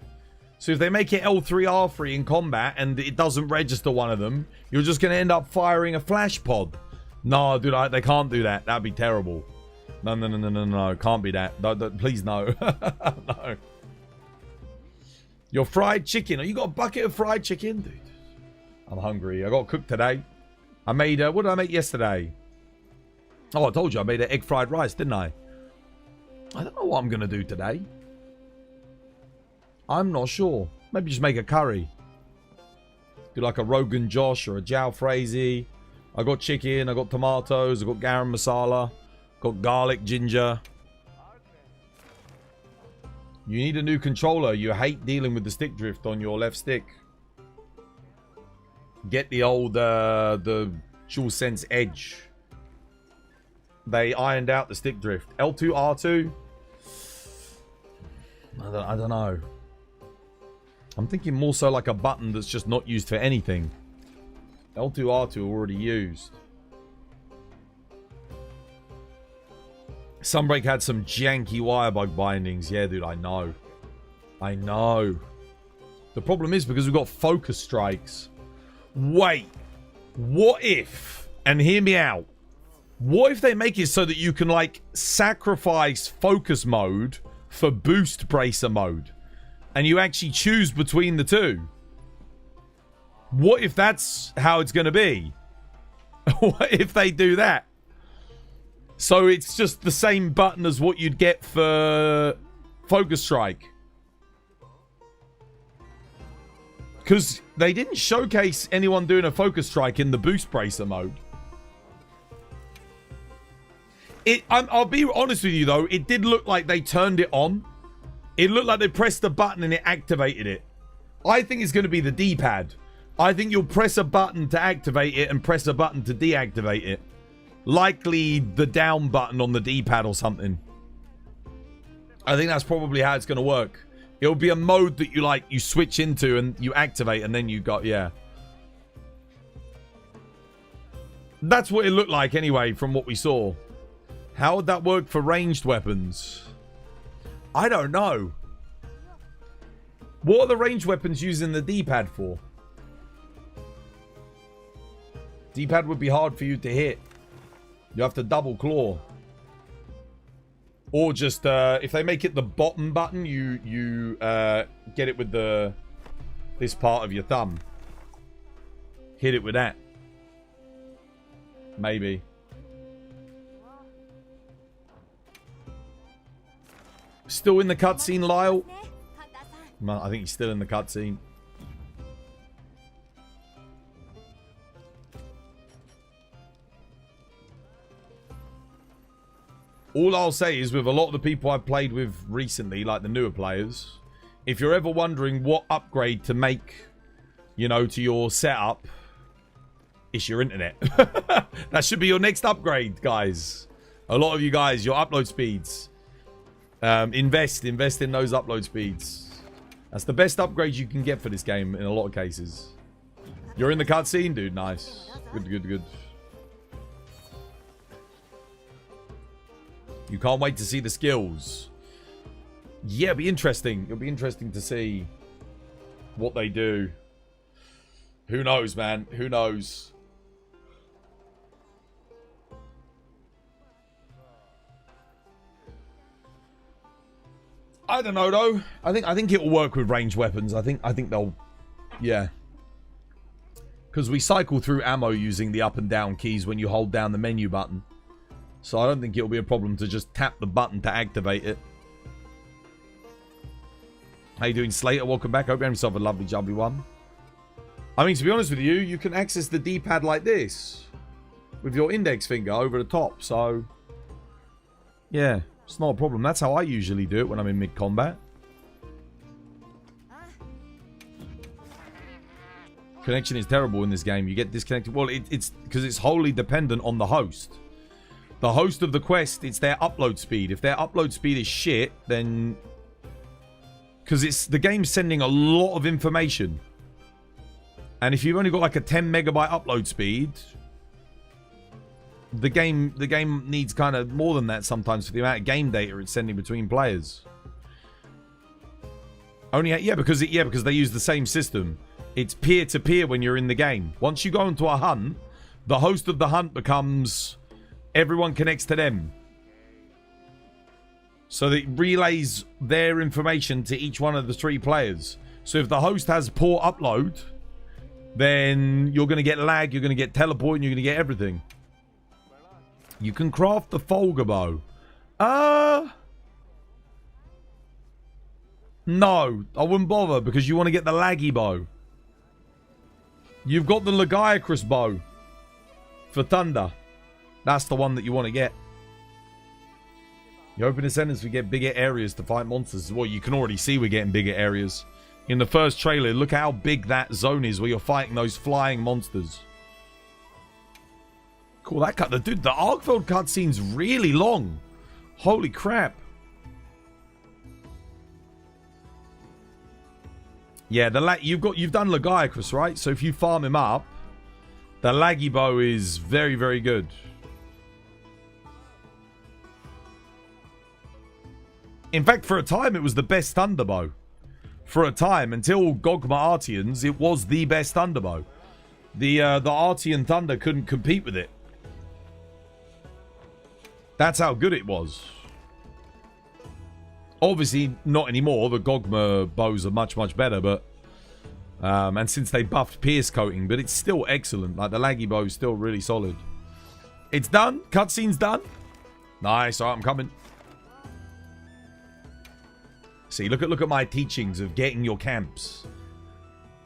So if they make it L3, R3 in combat and it doesn't register one of them, you're just going to end up firing a flash pod. No, dude, they can't do that. That'd be terrible. No. Can't be that. No, please, no. No. Your fried chicken. Oh, you got a bucket of fried chicken? Dude, I'm hungry. I got cooked today. I made, what did I make yesterday? Oh, I told you I made an egg fried rice, didn't I? I don't know what I'm going to do today. I'm not sure. Maybe just make a curry. Do like a Rogan Josh or a Jow Frazee. I got chicken, I got tomatoes, I got garam masala, got garlic, ginger. You need a new controller. You hate dealing with the stick drift on your left stick. Get the old, the DualSense Edge. They ironed out the stick drift. L2, R2. I don't know. I'm thinking more so like a button that's just not used for anything. L2, R2 already used. Sunbreak had some janky wire bug bindings. Yeah, dude, I know. I know. The problem is because we've got focus strikes. Wait. What if, and hear me out, what if they make it so that you can, like, sacrifice focus mode for boost bracer mode? And you actually choose between the two? What if that's how it's going to be? What if they do that? So it's just the same button as what you'd get for focus strike. Because they didn't showcase anyone doing a focus strike in the boost bracer mode. I'll be honest with you, though. It did look like they turned it on. It looked like they pressed the button and it activated it. I think it's going to be the D-pad. I think you'll press a button to activate it and press a button to deactivate it. Likely the down button on the D-pad or something. I think that's probably how it's going to work. It'll be a mode that you switch into and you activate and then you got, yeah. That's what it looked like anyway from what we saw. How would that work for ranged weapons? I don't know. What are the ranged weapons using the D-pad for? D-pad would be hard for you to hit. You have to double claw. Or just, if they make it the bottom button, you get it with this part of your thumb. Hit it with that. Maybe. Still in the cutscene, Lyle? No, I think he's still in the cutscene. All I'll say is with a lot of the people I've played with recently, like the newer players, if you're ever wondering what upgrade to make, you know, to your setup, it's your internet. That should be your next upgrade, guys. A lot of you guys, your upload speeds. Invest in those upload speeds. That's the best upgrade you can get for this game in a lot of cases. You're in the cutscene, dude. Nice. Good. You can't wait to see the skills. Yeah, it'll be interesting. It'll be interesting to see what they do. Who knows, man? Who knows? I don't know though. I think it will work with ranged weapons. I think they'll, yeah. Because we cycle through ammo using the up and down keys when you hold down the menu button. So I don't think it'll be a problem to just tap the button to activate it. How you doing, Slater? Welcome back. Hope you have yourself a lovely jubbly one. I mean, to be honest with you, you can access the D-pad like this. With your index finger over the top. So, yeah. It's not a problem. That's how I usually do it when I'm in mid-combat. Connection is terrible in this game. You get disconnected. Well, it's because it's wholly dependent on the host. The host of the quest, it's their upload speed. If their upload speed is shit, then... Because the game's sending a lot of information. And if you've only got like a 10 megabyte upload speed, the game needs kind of more than that sometimes for the amount of game data it's sending between players. Because they use the same system. It's peer-to-peer when you're in the game. Once you go into a hunt, the host of the hunt becomes... Everyone connects to them. So that it relays their information to each one of the 3 players. So if the host has poor upload, then you're going to get lag, you're going to get teleport, and you're going to get everything. You can craft the Folger bow. No, I wouldn't bother because you want to get the laggy bow. You've got the Nergigante bow for thunder. That's the one that you want to get. You open Ascendance, we get bigger areas to fight monsters. Well, you can already see we're getting bigger areas. In the first trailer, look how big that zone is where you're fighting those flying monsters. Cool, that cut. Dude, the Arkfeld cutscene's really long. Holy crap. Yeah, you've done Nergigante, right? So if you farm him up, the laggy bow is very, very good. In fact, for a time, it was the best thunderbow. For a time, until Gogma-Artians, it was the best thunderbow. The Artian Thunder couldn't compete with it. That's how good it was. Obviously, not anymore. The Gogma bows are much, much better, but... and since they buffed pierce coating, but it's still excellent. Like, the laggy bow is still really solid. It's done. Cutscene's done. Nice. Alright, I'm coming. See, look at my teachings of getting your camps.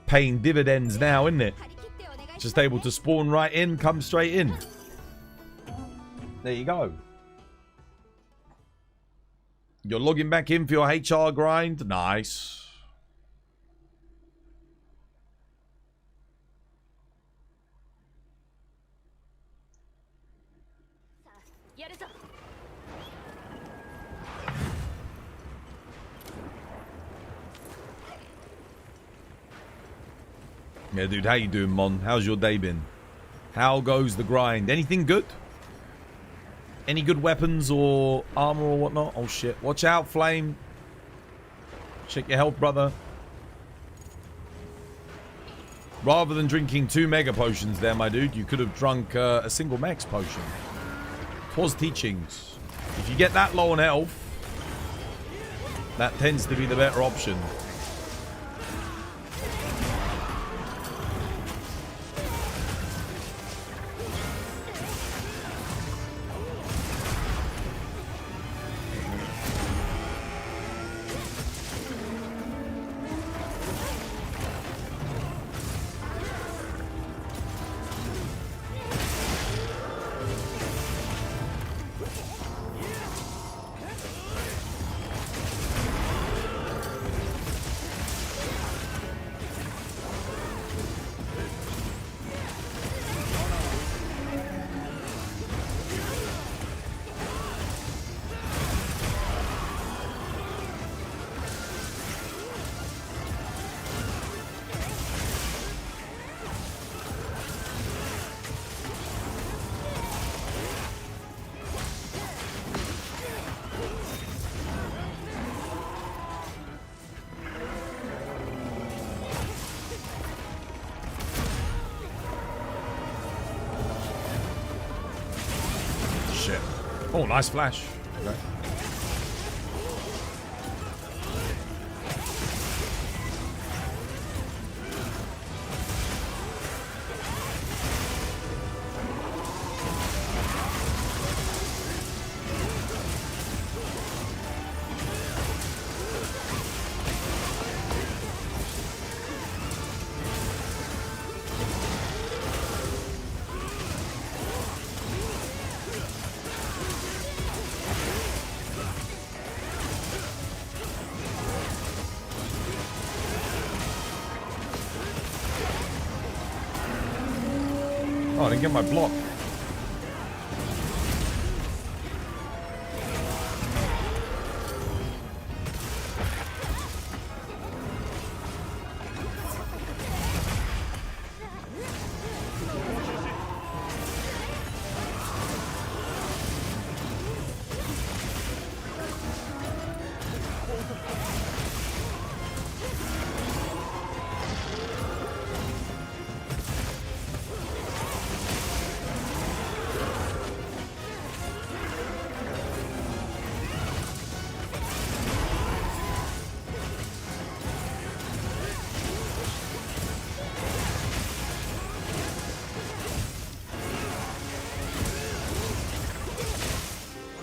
Paying dividends now, isn't it? Just able to spawn right in, come straight in. There you go. You're logging back in for your HR grind. Nice. Yeah, dude, how you doing, Mon? How's your day been? How goes the grind? Anything good? Any good weapons or armor or whatnot? Oh, shit. Watch out, Flame. Check your health, brother. Rather than drinking 2 mega potions there, my dude, you could have drunk a single max potion. 'Twas teachings. If you get that low on health, that tends to be the better option. Oh, nice flash. Okay. Oh, I didn't get my block.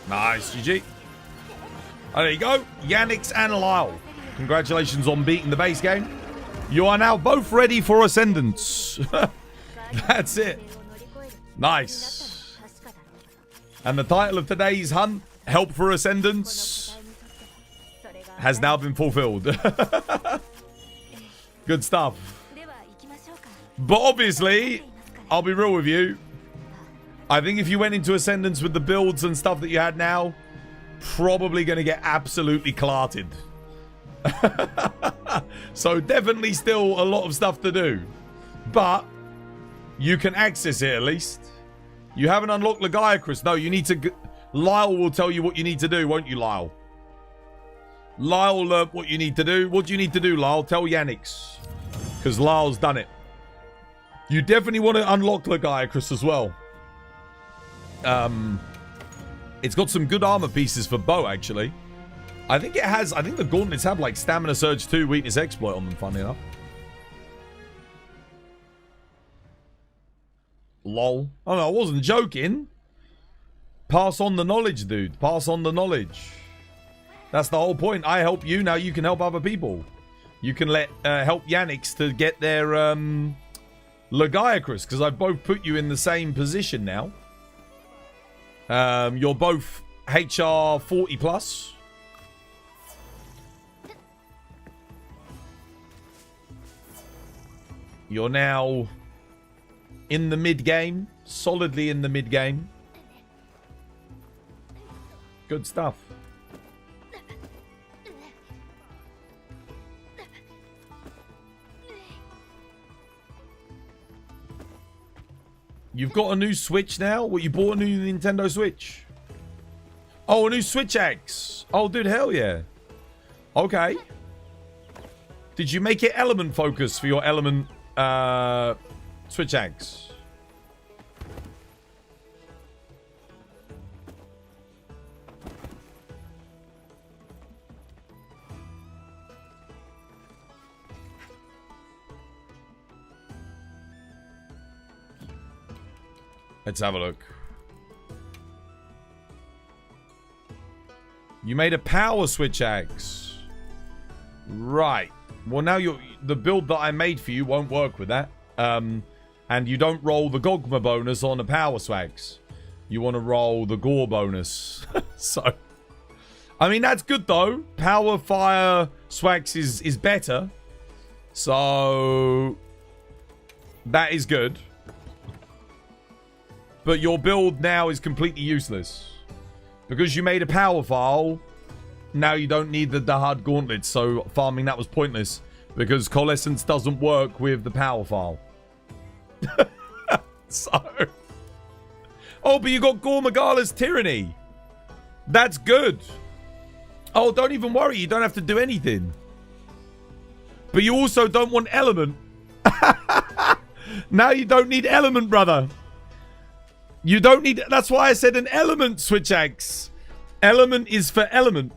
Nice, GG. Oh, there you go. Yannix and Lyle. Congratulations on beating the base game. You are now both ready for Ascendance. That's it. Nice. And the title of today's hunt, Help for Ascendance, has now been fulfilled. Good stuff. But obviously, I'll be real with you. I think if you went into Ascendance with the builds and stuff that you had now, probably going to get absolutely clarted. So definitely still a lot of stuff to do. But you can access it at least. You haven't unlocked Legiacrus. No, you need to... Lyle will tell you what you need to do, won't you, Lyle? Lyle will learn what you need to do. What do you need to do, Lyle? Tell Yannix. Because Lyle's done it. You definitely want to unlock Legiacrus as well. It's got some good armor pieces for bow, actually. I think it has... I think the gauntlets have, like, Stamina Surge 2, Weakness Exploit on them, funny enough. Lol. Oh, no, I wasn't joking. Pass on the knowledge, dude. Pass on the knowledge. That's the whole point. I help you, now you can help other people. You can help Yannix to get their Legiacrus, because I've both put you in the same position now. You're both HR 40 plus. You're now in the mid game, solidly in the mid game. Good stuff. You've got a new Switch now? What, you bought a new Nintendo Switch? Oh, a new Switch X. Oh, dude, hell yeah. Okay. Did you make it element focus for your element Switch X? Let's have a look. You made a power switch axe. Right. Well, now the build that I made for you won't work with that. And you don't roll the Gogma bonus on a power swags. You want to roll the Gore bonus. So, I mean, that's good though. Power fire swags is better. So, that is good. But your build now is completely useless. Because you made a power file, now you don't need the Dahad Gauntlet, so farming that was pointless. Because Coalescence doesn't work with the power file. So... Oh, but you got Gormagala's Tyranny. That's good. Oh, don't even worry, you don't have to do anything. But you also don't want Element. Now you don't need Element, brother. You don't need... That's why I said an Element Switch Axe. Element is for Element.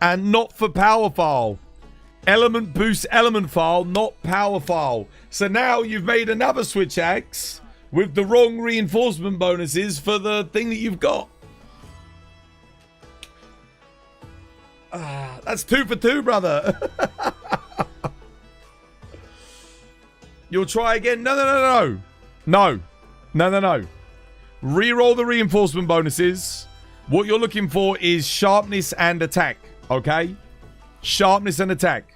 And not for Power File. Element boosts Element File, not Power File. So now you've made another Switch Axe with the wrong reinforcement bonuses for the thing that you've got. That's 2 for 2, brother. You'll try again? No. No. Reroll the reinforcement bonuses. What you're looking for is sharpness and attack. Okay? Sharpness and attack.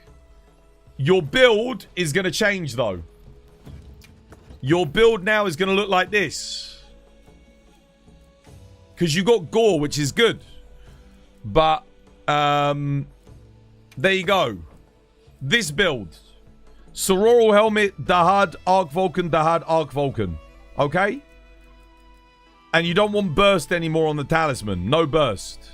Your build is going to change, though. your build now is going to look like this. Because you got gore, which is good. But, there you go. This build. Sororal Helmet, Dahad, Arc Vulcan, Dahad, Arc Vulcan. Okay? And you don't want burst anymore on the talisman. No burst.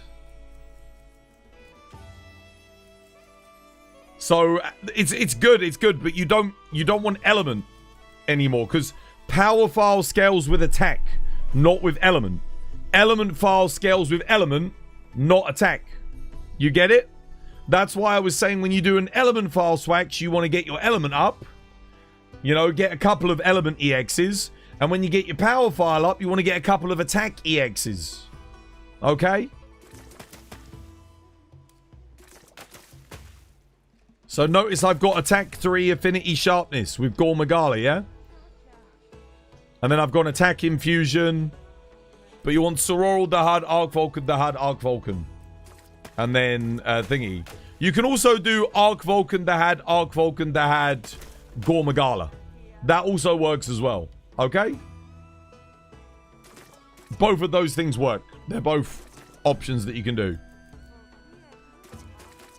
So it's good, but you don't want element anymore because power file scales with attack, not with element. Element file scales with element, not attack. You get it? That's why I was saying when you do an element file swatch, you want to get your element up. You know, get a couple of element EXs. And when you get your power file up, you want to get a couple of attack EXs. Okay? So notice I've got attack 3 affinity sharpness with Gogma-Artian, yeah? And then I've got attack infusion. But you want Sororal, Dahad, Arc Vulcan, Dahad, Arc Vulcan. And then thingy. You can also do Arc Vulcan, Dahad, Arc Vulcan, Dahad, Gogma-Artian. That also works as well. Okay? Both of those things work. They're both options that you can do.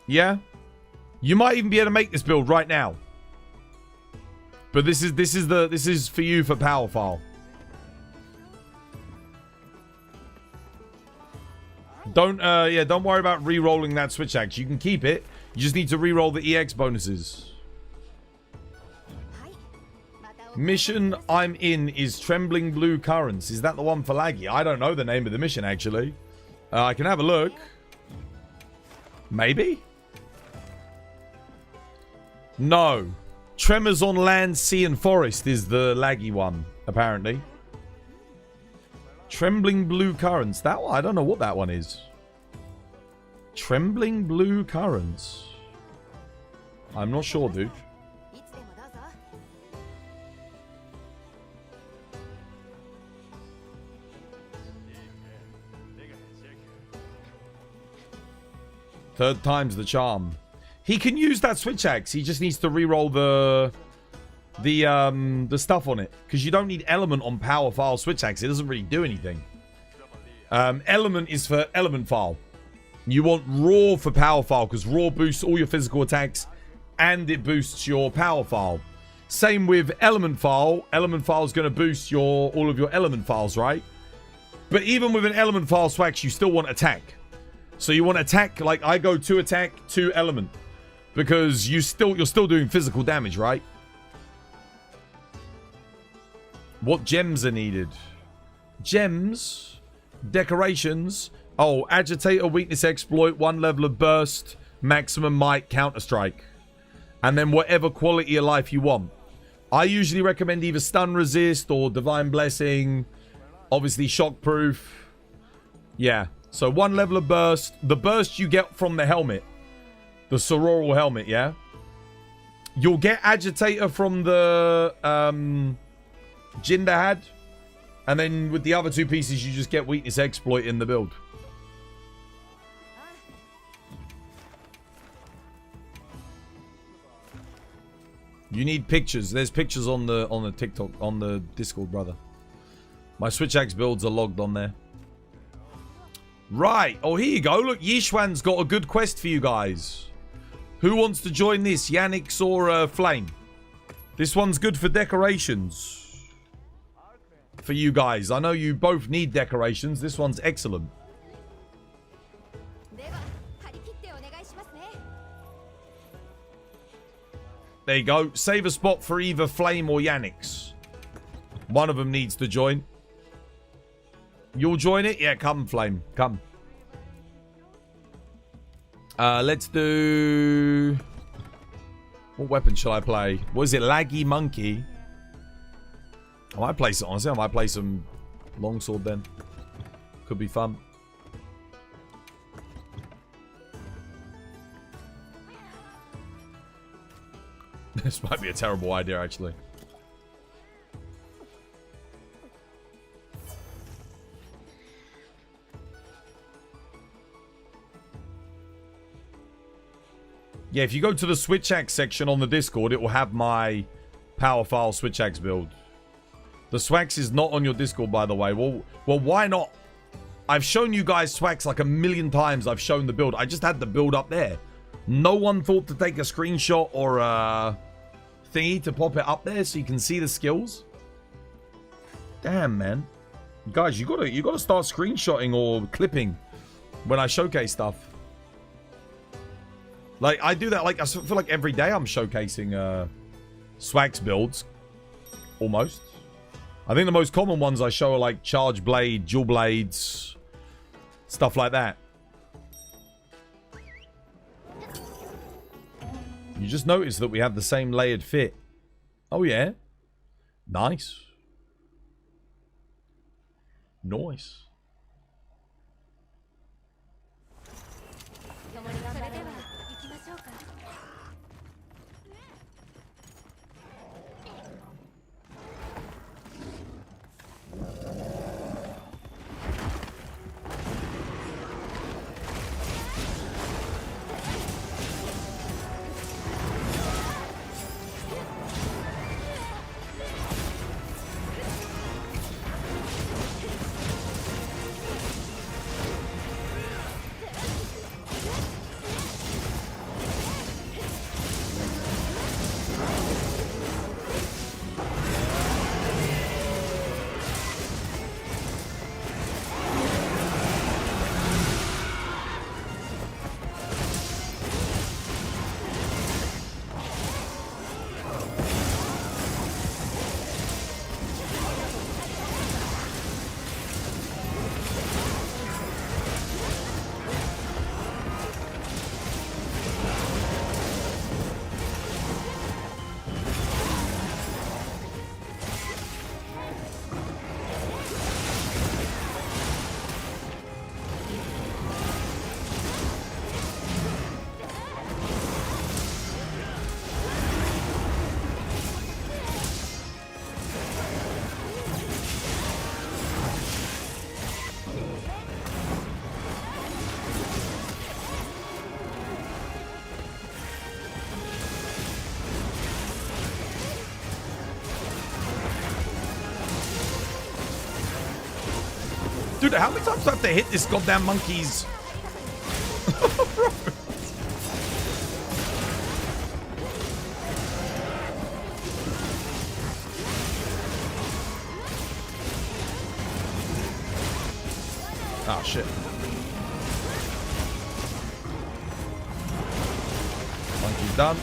Yeah? You might even be able to make this build right now. But this is for you for power file. Don't worry about re-rolling that switch axe. You can keep it. You just need to re-roll the EX bonuses. Mission I'm in is Trembling Blue Currents. Is that the one for Laggy? I don't know the name of the mission, actually. I can have a look. Maybe? No. Tremors on Land, Sea, and Forest is the Laggy one, apparently. Trembling Blue Currents. That one? I don't know what that one is. Trembling Blue Currents. I'm not sure, dude. Third time's the charm. He can use that switch axe. He just needs to re-roll the stuff on it. Because you don't need element on power file switch axe. It doesn't really do anything. Element is for element file. You want raw for power file. Because raw boosts all your physical attacks. And it boosts your power file. Same with element file. Element file is going to boost all of your element files, right? But even with an element file swatch, you still want attack. So you want attack, like I go 2 attack, 2 element. Because you're still doing physical damage, right? What gems are needed? Gems, decorations. Oh, agitator, weakness, exploit, 1 level of burst, maximum might, counter strike. And then whatever quality of life you want. I usually recommend either stun resist or divine blessing. Obviously shockproof. Yeah. So 1 level of burst. The burst you get from the helmet. The Sororal helmet, yeah? You'll get agitator from the Jindahad. And then with the other 2 pieces, you just get weakness exploit in the build. You need pictures. There's pictures on the TikTok, on the Discord, brother. My switch axe builds are logged on there. Right. Oh, here you go. Look, Yishwan's got a good quest for you guys. Who wants to join this? Yannix or Flame? This one's good for decorations. For you guys. I know you both need decorations. This one's excellent. There you go. Save a spot for either Flame or Yannix. One of them needs to join. You'll join it? Yeah, come, Flame. Come. Let's do... What weapon shall I play? What is it? Laggy Monkey. I might play some... Honestly, I might play some longsword then. Could be fun. This might be a terrible idea, actually. Yeah, if you go to the switch axe section on the Discord, it will have my power file switch axe build. The Swax is not on your Discord, by the way. Well, why not? I've shown you guys Swax like a million times. I've shown the build. I just had the build up there. No one thought to take a screenshot or a thingy to pop it up there so you can see the skills. Damn, man. Guys, you gotta start screenshotting or clipping when I showcase stuff. Like, I do that, like, I feel like every day I'm showcasing Swax builds. Almost. I think the most common ones I show are like Charge Blade, Dual Blades, stuff like that. You just notice that we have the same layered fit. Oh, yeah. Nice. Nice. Dude, how many times do I have to hit this goddamn monkey's... Oh, shit. Monkey's done.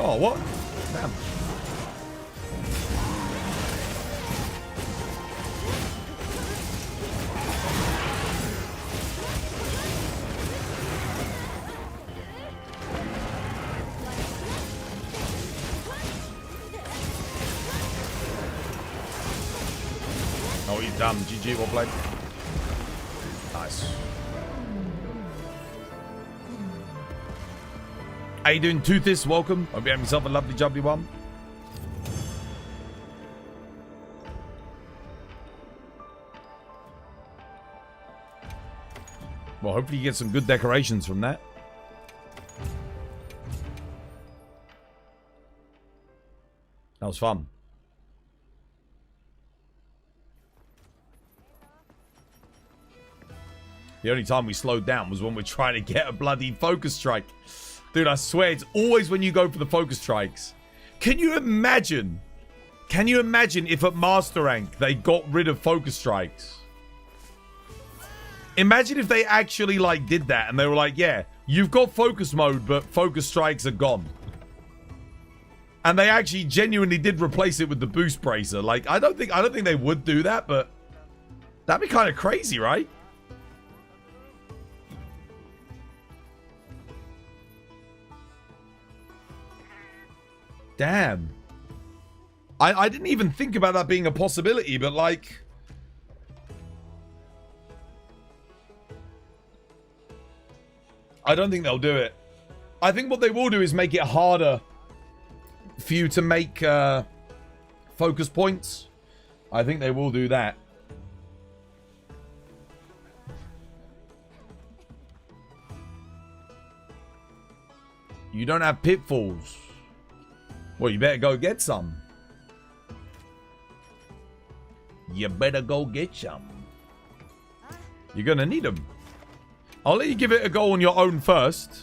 Oh, what? Damn. Oh, he's done. GG, well played. Nice. How you doing, Toothis? Welcome. Hope you have yourself a lovely jubbly one. Well, hopefully you get some good decorations from that. That was fun. The only time we slowed down was when we're trying to get a bloody focus strike. Dude, I swear, it's always when you go for the focus strikes. Can you imagine? Can you imagine if at Master Rank they got rid of focus strikes? Imagine if they actually, like, did that and they were like, yeah, you've got focus mode, but focus strikes are gone. And they actually genuinely did replace it with the boost bracer. Like, I don't think they would do that, but that'd be kind of crazy, right? Damn. I didn't even think about that being a possibility, but like... I don't think they'll do it. I think what they will do is make it harder for you to make focus points. I think they will do that. You don't have pitfalls. Well, you better go get some. You better go get some. You're going to need them. I'll let you give it a go on your own first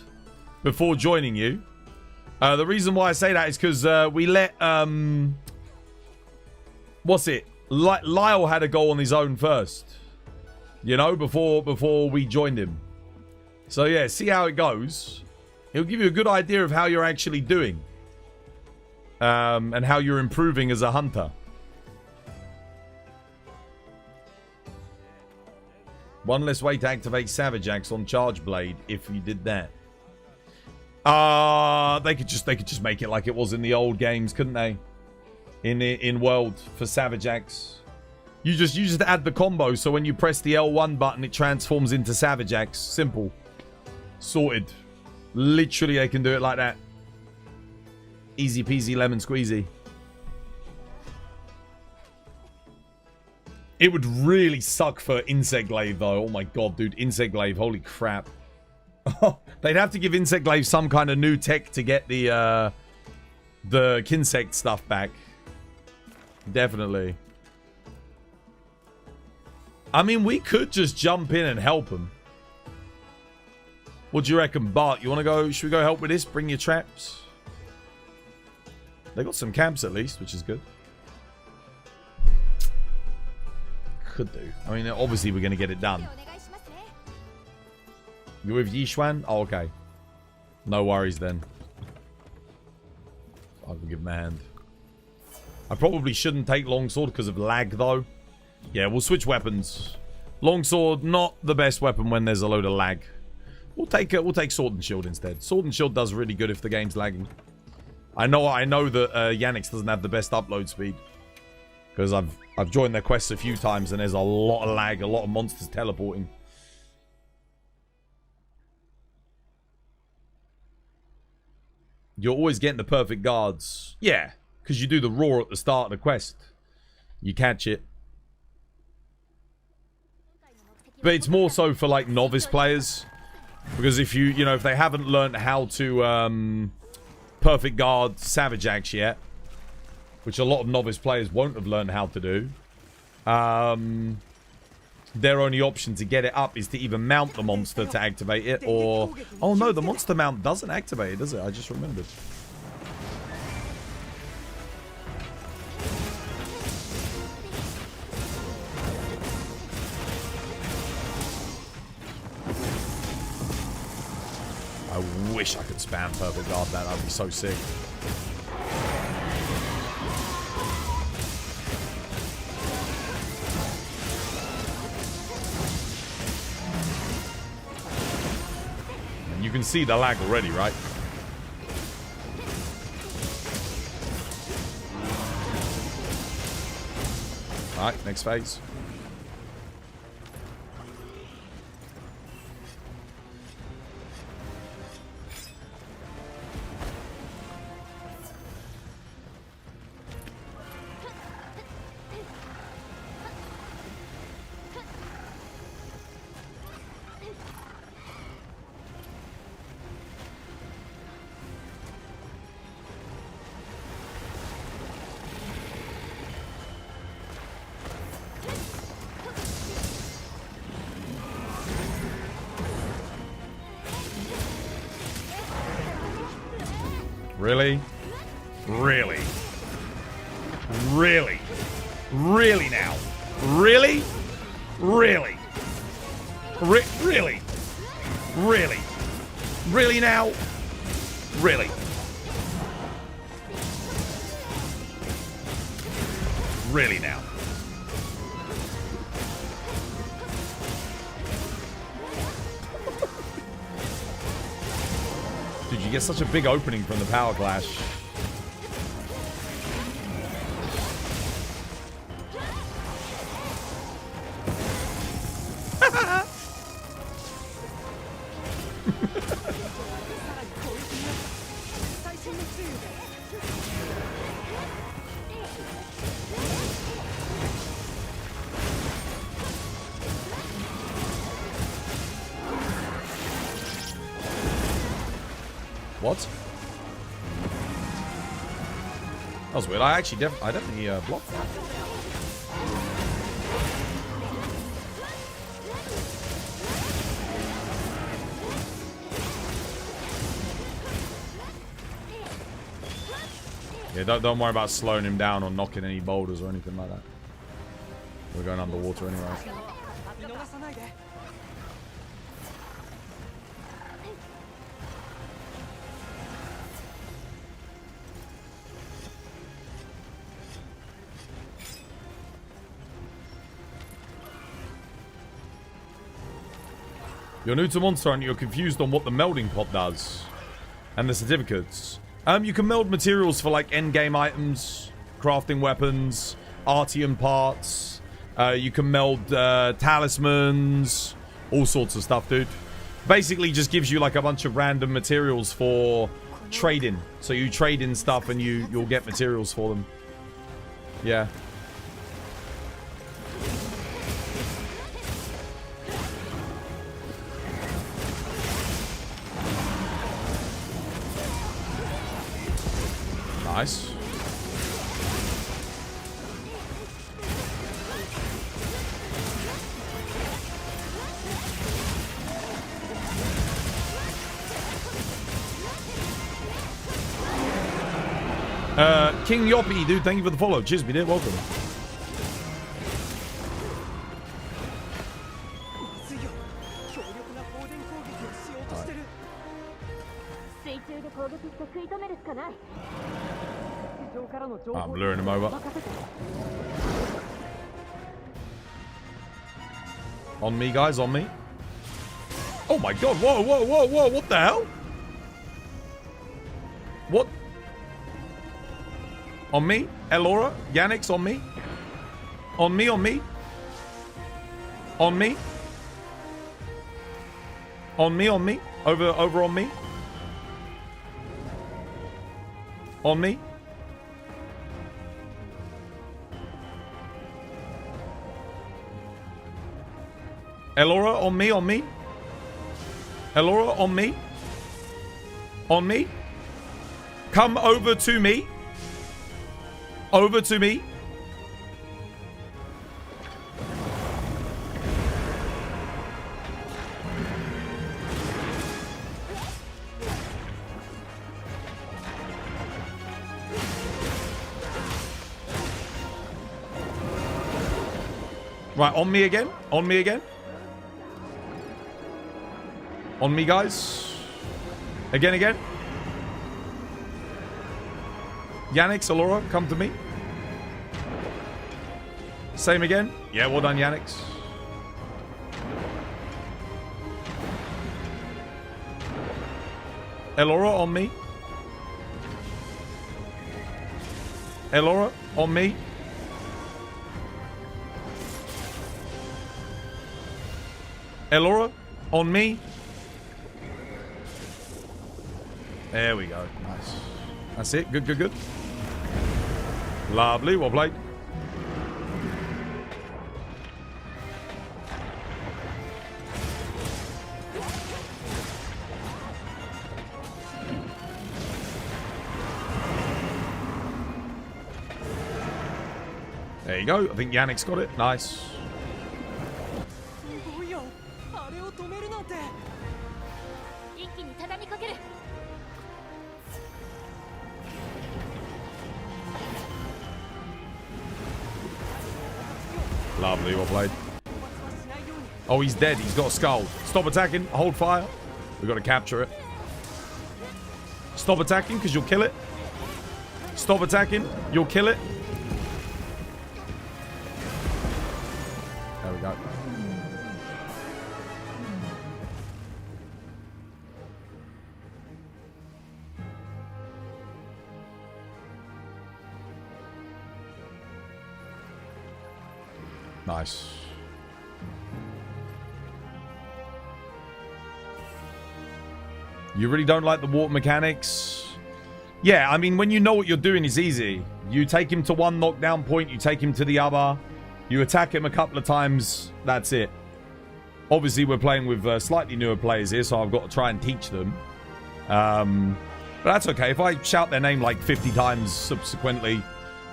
before joining you. The reason why I say that is because we let... what's it? Lyle had a go on his own first. You know, before we joined him. So yeah, see how it goes. It'll give you a good idea of how you're actually doing. And how you're improving as a hunter. One less way to activate Savage Axe on Charge Blade if you did that. They could just make it like it was in the old games, couldn't they? In World for Savage Axe. You just add the combo, so when you press the L1 button, it transforms into Savage Axe. Simple. Sorted. Literally, they can do it like that. Easy peasy lemon squeezy. It would really suck for Insect Glaive, though. Oh my god, dude. Insect Glaive. Holy crap. They'd have to give Insect Glaive some kind of new tech to get the Kinsect stuff back. Definitely. I mean, we could just jump in and help them. What do you reckon, Bart? You want to go? Should we go help with this? Bring your traps. They got some camps at least, which is good. Could do. I mean, obviously we're going to get it done. You with Yishuan? Oh, okay. No worries then. I'll give him a hand. I probably shouldn't take longsword because of lag, though. Yeah, we'll switch weapons. Longsword, not the best weapon when there's a load of lag. We'll take sword and shield instead. Sword and shield does really good if the game's lagging. I know that Yannick's doesn't have the best upload speed. Because I've joined their quests a few times and there's a lot of lag, a lot of monsters teleporting. You're always getting the perfect guards. Yeah, because you do the roar at the start of the quest. You catch it. But it's more so for like novice players. Because if if they haven't learned how to perfect guard Savage Axe yet, which a lot of novice players won't have learned how to do, their only option to get it up is to either mount the monster to activate it, or... Oh no, the monster mount doesn't activate it, does it? I just remembered. I wish I could spam perfect guard that. That'd be so sick. And you can see the lag already, right? Alright, next phase. Really? Really? Really? Really now? Really? Really? Really? Really? Really now? Really? Really now. Dude, you get such a big opening from the power clash. What? That was weird. I definitely blocked that. Yeah, don't worry about slowing him down or knocking any boulders or anything like that. We're going underwater anyway. You're new to Monster and you're confused on what the melding pot does. And the certificates. You can meld materials for like endgame items, crafting weapons, Artian parts. You can meld talismans, all sorts of stuff, dude. Basically just gives you like a bunch of random materials for trading. So you trade in stuff and you'll get materials for them. Yeah. Nice. King Yoppy, dude, thank you for the follow. Cheers, me dear, welcome. I'm luring him over. On me, guys, on me. Oh my god, whoa, whoa, whoa, whoa, what the hell? What? On me? Elora? Yannix on me? On me, on me? On me? On me, on me? Over on me? On me? Elora, on me, on me? Elora, on me? On me? Come over to me. Over to me. Right, on me again. On me again. On me, guys. Again. Yannix, Alora, come to me. Same again. Yeah, well done, Yannix. Elora on me. Elora on me. Elora on me. There we go. Nice. That's it. Good. Lovely. Well played. There you go. I think Yannix got it. Nice. Lovely, well played. Oh, he's dead. He's got a skull. Stop attacking. Hold fire. We've got to capture it. Stop attacking because you'll kill it. Stop attacking. You'll kill it. Go. Nice. You really don't like the water mechanics? Yeah, I mean, when you know what you're doing, it's easy. You take him to one knockdown point, you take him to the other, you attack him a couple of times, that's it. Obviously, we're playing with slightly newer players here, so I've got to try and teach them. But that's okay. If I shout their name like 50 times subsequently,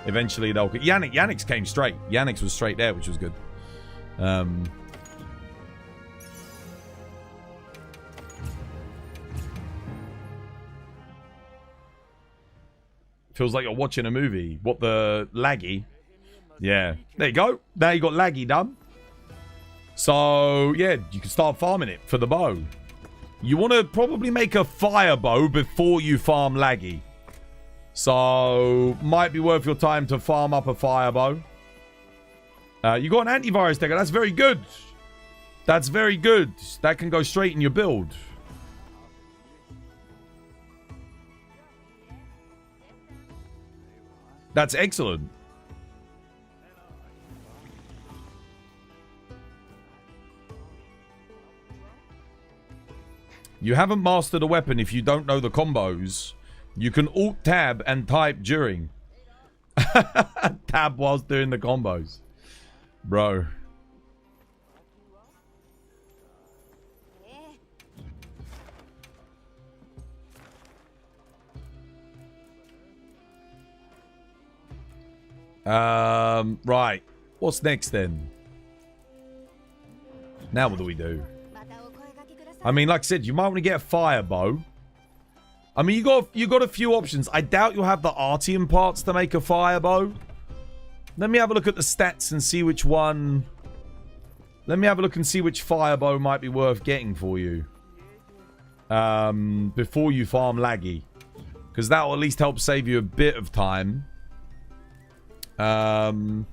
eventually they'll... Yannick's came straight. Yannick's was straight there, which was good. Feels like you're watching a movie. What, the laggy? Yeah. There you go. Now you got laggy done. So, yeah, you can start farming it for the bow. You want to probably make a fire bow before you farm laggy. So, might be worth your time to farm up a fire bow. You got an antivirus decker. That's very good. That's very good. That can go straight in your build. That's excellent. You haven't mastered a weapon if you don't know the combos. You can Alt-Tab and type during. Tab whilst doing the combos. Bro. Right. What's next then? Now what do we do? I mean, like I said, you might want to get a fire bow. I mean, you got a few options. I doubt you'll have the Artian parts to make a fire bow. Let me have a look at the stats and see which one... Let me have a look and see which fire bow might be worth getting for you. Before you farm laggy. Because that will at least help save you a bit of time. It'll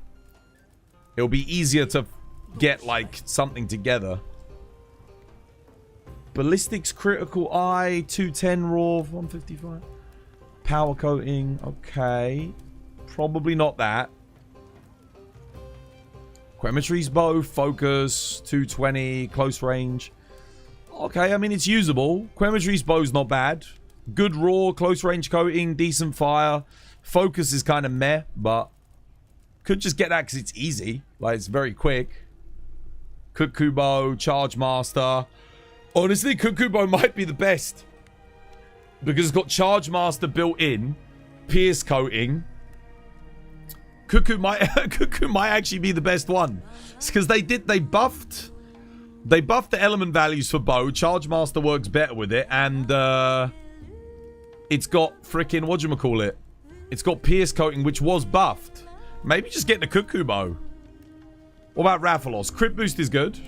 be easier to get, like, something together. Ballistics, critical eye, 210 raw, 155. Power coating, okay. Probably not that. Quemetry's bow, focus, 220, close range. Okay, I mean, it's usable. Quemetry's bow's not bad. Good raw, close range coating, decent fire. Focus is kind of meh, but could just get that because it's easy. Like, it's very quick. Cuckoo bow, charge master. Honestly, Cuckoo bow might be the best. Because it's got charge master built in. Pierce coating. Cuckoo might actually be the best one. It's because they buffed the element values for bow. Charge master works better with it, and it's got freaking whatchamacallit. It's got pierce coating, which was buffed. Maybe just get the Cuckoo bow. What about Rathalos? Crit boost is good.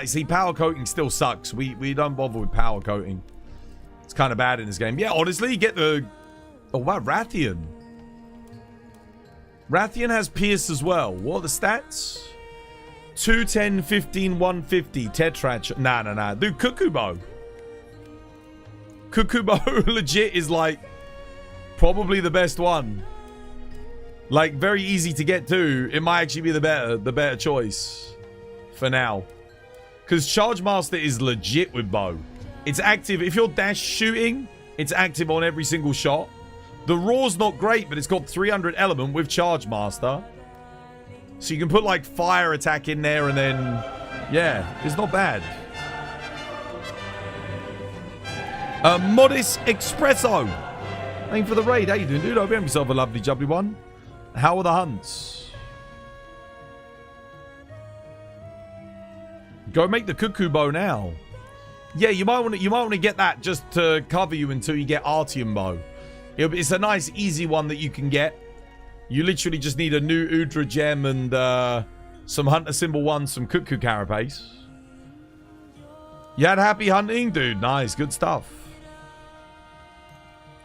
See, power coating still sucks. We don't bother with power coating. It's kind of bad in this game. Yeah, honestly, get the... Oh, wow, Rathian. Rathian has Pierce as well. What are the stats? 210, 15, 150. Tetrach. Nah. Dude, Cuckoo bow. Cuckoo bow legit is, like, probably the best one. Like, very easy to get to. It might actually be the better choice. For now. Because Charge Master is legit with bow. It's active. If you're dash shooting, it's active on every single shot. The raw's not great, but it's got 300 element with Charge Master. So you can put, like, fire attack in there and then... Yeah, it's not bad. Modest Espresso. Thank you for the raid. How you doing, dude? I hope you have yourself a lovely, jubbly one. How are the hunts? Go make the Cuckoo bow now. Yeah, you might want to get that just to cover you until you get Artian bow. It's a nice, easy one that you can get. You literally just need a new Udra gem and some Hunter Symbol 1, some Cuckoo Carapace. You had happy hunting? Dude, nice. Good stuff.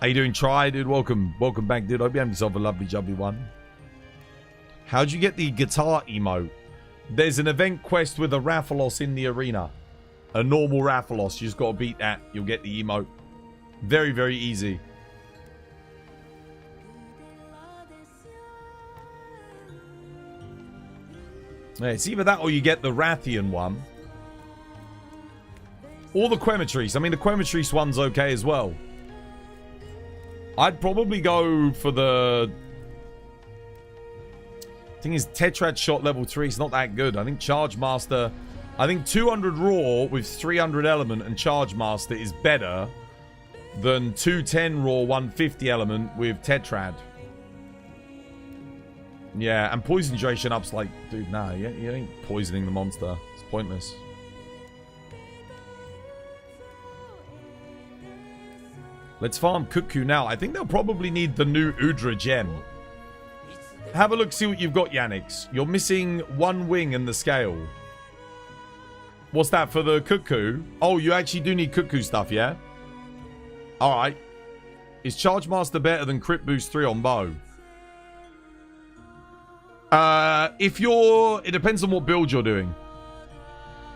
How you doing, Try, dude? Welcome back, dude. I hope you have yourself a lovely, jubbly one. How'd you get the guitar emote? There's an event quest with a Rathalos in the arena. A normal Rathalos. You just got to beat that. You'll get the emote. Very, very easy. Yeah, it's either that or you get the Rathian one. Or the Quematrice. I mean, the Quematrice one's okay as well. I'd probably go for the... thing is, Tetrad shot level 3 is not that good. I think Charge Master... I think 200 raw with 300 element and Charge Master is better than 210 raw 150 element with Tetrad. Yeah, and poison duration up's like, dude, nah, you ain't poisoning the monster. It's pointless. Let's farm Cuckoo now. I think they'll probably need the new Udra gem. Have a look, see what you've got, Yannix. You're missing one wing in the scale. What's that for the Cuckoo? Oh, you actually do need Cuckoo stuff, yeah? Alright. Is Charge Master better than Crit Boost 3 on bow? If you're... it depends on what build you're doing.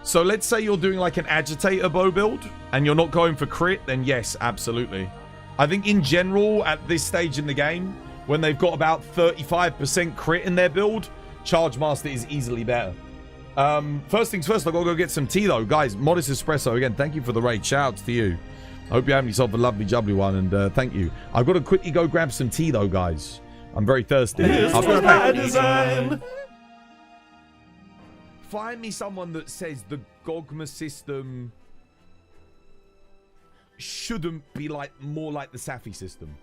So let's say you're doing like an Agitator bow build and you're not going for crit, then yes, absolutely. I think in general, at this stage in the game, when they've got about 35% crit in their build, Charge Master is easily better. First things first, I've got to go get some tea though. Guys, Modest Espresso, again, thank you for the raid. Shoutouts to you. I hope you're having yourself a lovely jubbly one, and thank you. I've got to quickly go grab some tea though, guys. I'm very thirsty. I'll go back. Design. Find me someone that says the Gogma system shouldn't be like more like the Safi system.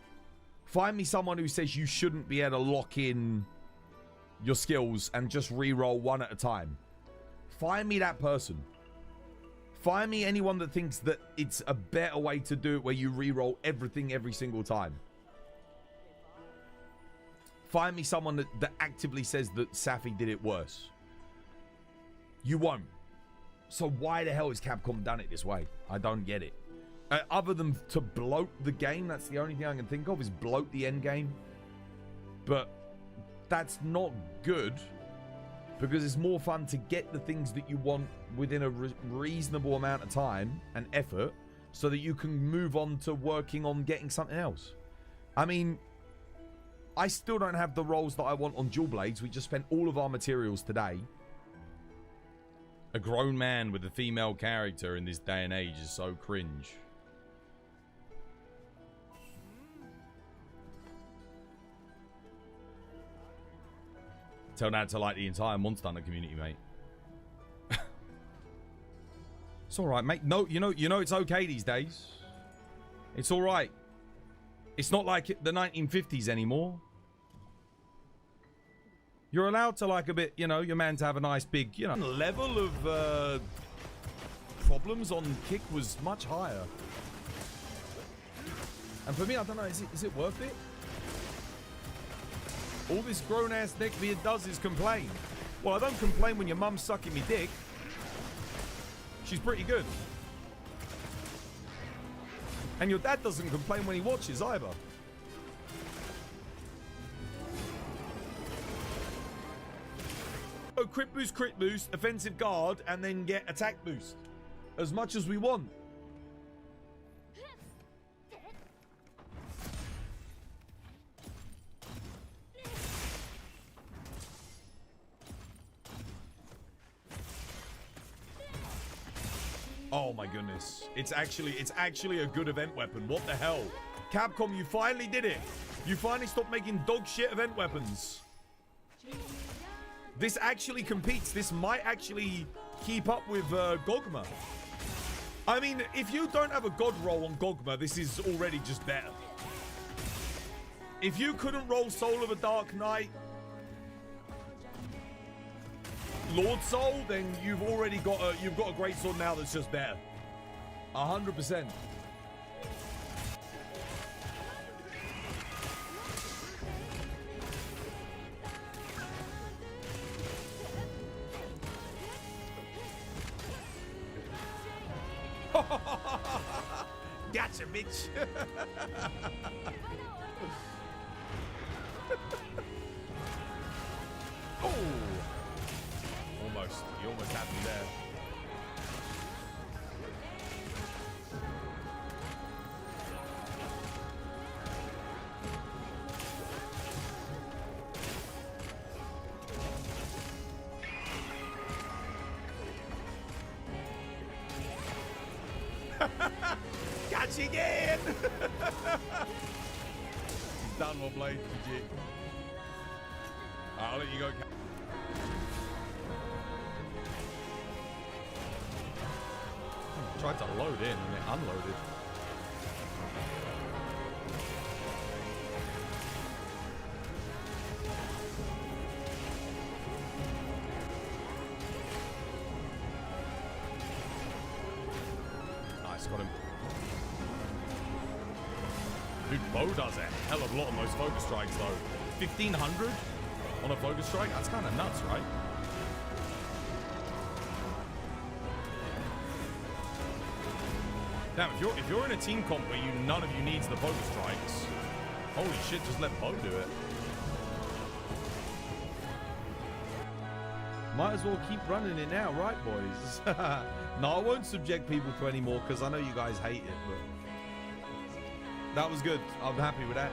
Find me someone who says you shouldn't be able to lock in your skills and just re-roll one at a time. Find me that person. Find me anyone that thinks that it's a better way to do it where you re-roll everything every single time. Find me someone that actively says that Safi did it worse. You won't. So why the hell has Capcom done it this way? I don't get it. Other than to bloat the game, that's the only thing I can think of is bloat the end game. But that's not good because it's more fun to get the things that you want within a reasonable amount of time and effort so that you can move on to working on getting something else. I mean, I still don't have the rolls that I want on Dual Blades. We just spent all of our materials today. A grown man with a female character in this day and age is so cringe. Tell that to like the entire Monster Hunter community, mate. It's all right, mate. No, you know it's okay these days. It's all right. It's not like the 1950s anymore. You're allowed to like a bit, you know, your man to have a nice big, you know, level of problems on kick was much higher. And for me, I don't know, is it worth it? All this grown-ass neckbeard does is complain. Well, I don't complain when your mum's sucking me dick. She's pretty good. And your dad doesn't complain when he watches either. Oh, crit boost, offensive guard, and then get attack boost. As much as we want. Oh my goodness. It's actually a good event weapon. What the hell? Capcom, you finally did it. You finally stopped making dog shit event weapons. This actually competes. This might actually keep up with Gogma. I mean, if you don't have a god roll on Gogma, this is already just better. If you couldn't roll Soul of a Dark Knight, Lord Soul, then you've already got a great sword now that's just better. 100%. Gotcha, bitch. Oh. Almost. almost had me there. Catch again! He's done one blade, GG. I'll let you go. Tried to load in and it unloaded. Nice, got him. Dude, Bo does a hell of a lot on those focus strikes though. 1,500 on a focus strike? That's kind of nuts, right? Damn, if you're in a team comp where none of you needs the focus strikes, holy shit, just let Bo do it. Might as well keep running it now, right, boys? No, I won't subject people to any more because I know you guys hate it, but that was good. I'm happy with that.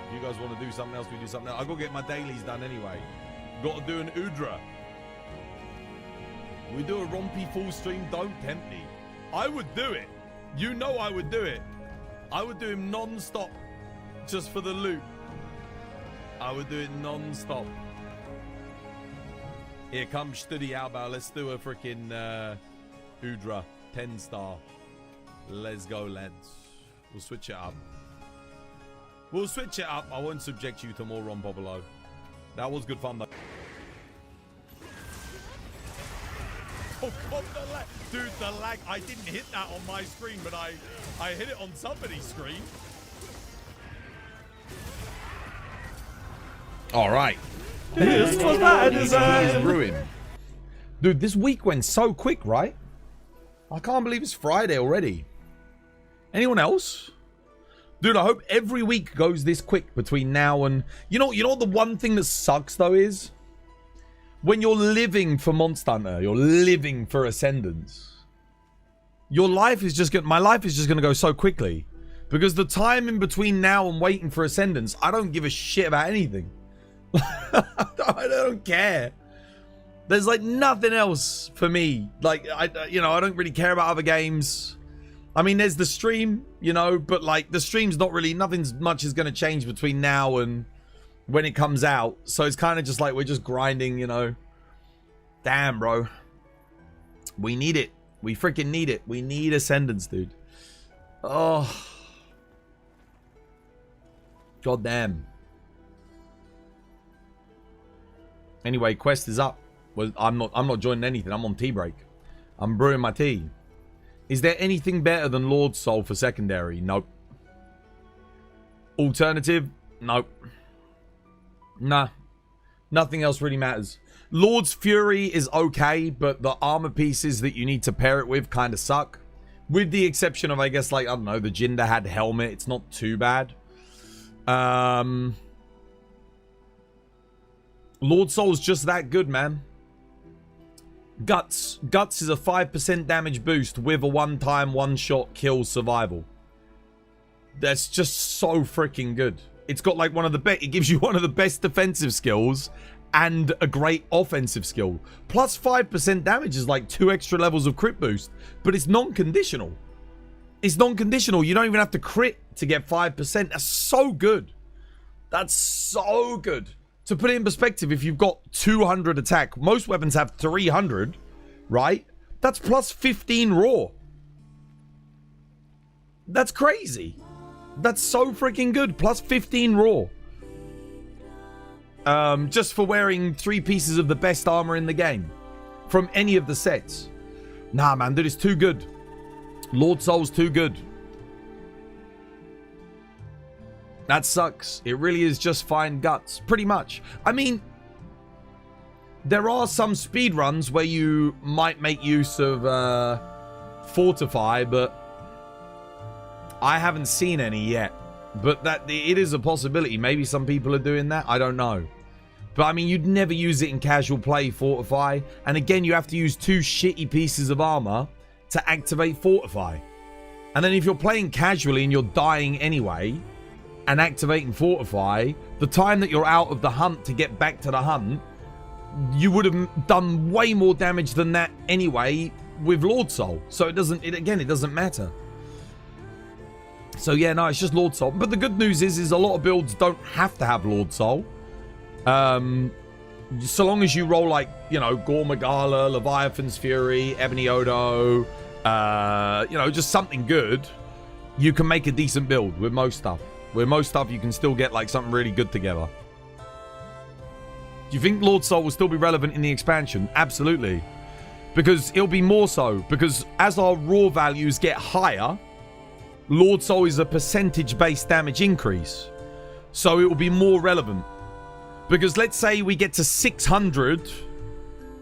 If you guys want to do something else, we do something else. I got to get my dailies done anyway. Got to do an Udra. We do a rompy full stream. Don't tempt me. I would do it. You know I would do it. I would do him non-stop just for the loot. I would do it non-stop. Here comes Studi Alba. Let's do a freaking Udra 10-star. Let's go, lads. We'll switch it up. We'll switch it up. I won't subject you to more Ron Popolo. That was good fun, though. Oh god, the lag. Dude, the lag. I didn't hit that on my screen, but I hit it on somebody's screen. All right. This was my design. Ruin. Dude, this week went so quick, right? I can't believe it's Friday already. Anyone else? Dude, I hope every week goes this quick between now and... You know what the one thing that sucks, though, is? When you're living for Monster Hunter, you're living for Ascendance. Your life is just going... My life is just going to go so quickly. Because the time in between now and waiting for Ascendance, I don't give a shit about anything. I don't care. There's like nothing else for me. Like, I don't really care about other games. I mean, there's the stream, but like the stream's not really, nothing much is going to change between now and when it comes out. So it's kind of just like we're just grinding, Damn, bro. We need it. We freaking need it. We need Ascendance, dude. Oh. God damn. Anyway, quest is up. Well, I'm not joining anything. I'm on tea break. I'm brewing my tea. Is there anything better than Lord's Soul for secondary? Nope. Alternative? Nope. Nah. Nothing else really matters. Lord's Fury is okay, but the armor pieces that you need to pair it with kind of suck. With the exception of, I guess, like, I don't know, the Jinder had helmet. It's not too bad. Lord Soul's just that good, man. Guts. Guts is a 5% damage boost with a one-time, one-shot kill survival. That's just so freaking good. It's got like one of the best... It gives you one of the best defensive skills and a great offensive skill. Plus 5% damage is like 2 extra levels of crit boost. But it's non-conditional. It's non-conditional. You don't even have to crit to get 5%. That's so good. That's so good. To put it in perspective, if you've got 200 attack, most weapons have 300, right? That's plus 15 raw. That's crazy. That's so freaking good. Plus 15 raw. Just for wearing 3 pieces of the best armor in the game. From any of the sets. Nah, man, dude, it's too good. Lord Soul's too good. That sucks. It really is just fine guts. Pretty much. I mean, there are some speed runs where you might make use of Fortify, but I haven't seen any yet. But it is a possibility. Maybe some people are doing that. I don't know. But, I mean, you'd never use it in casual play, Fortify. And again, you have to use 2 shitty pieces of armor to activate Fortify. And then if you're playing casually and you're dying anyway, and activating Fortify, the time that you're out of the hunt to get back to the hunt, you would have done way more damage than that anyway with Lord Soul. So it doesn't matter. So yeah, no, it's just Lord Soul. But the good news is a lot of builds don't have to have Lord Soul. So long as you roll like, you know, Gormagala, Leviathan's Fury, Ebony Odo, you know, just something good, you can make a decent build with most stuff. With most stuff, you can still get like something really good together. Do you think Lord Soul will still be relevant in the expansion? Absolutely. Because it'll be more so. Because as our raw values get higher, Lord Soul is a percentage-based damage increase. So it will be more relevant. Because let's say we get to 600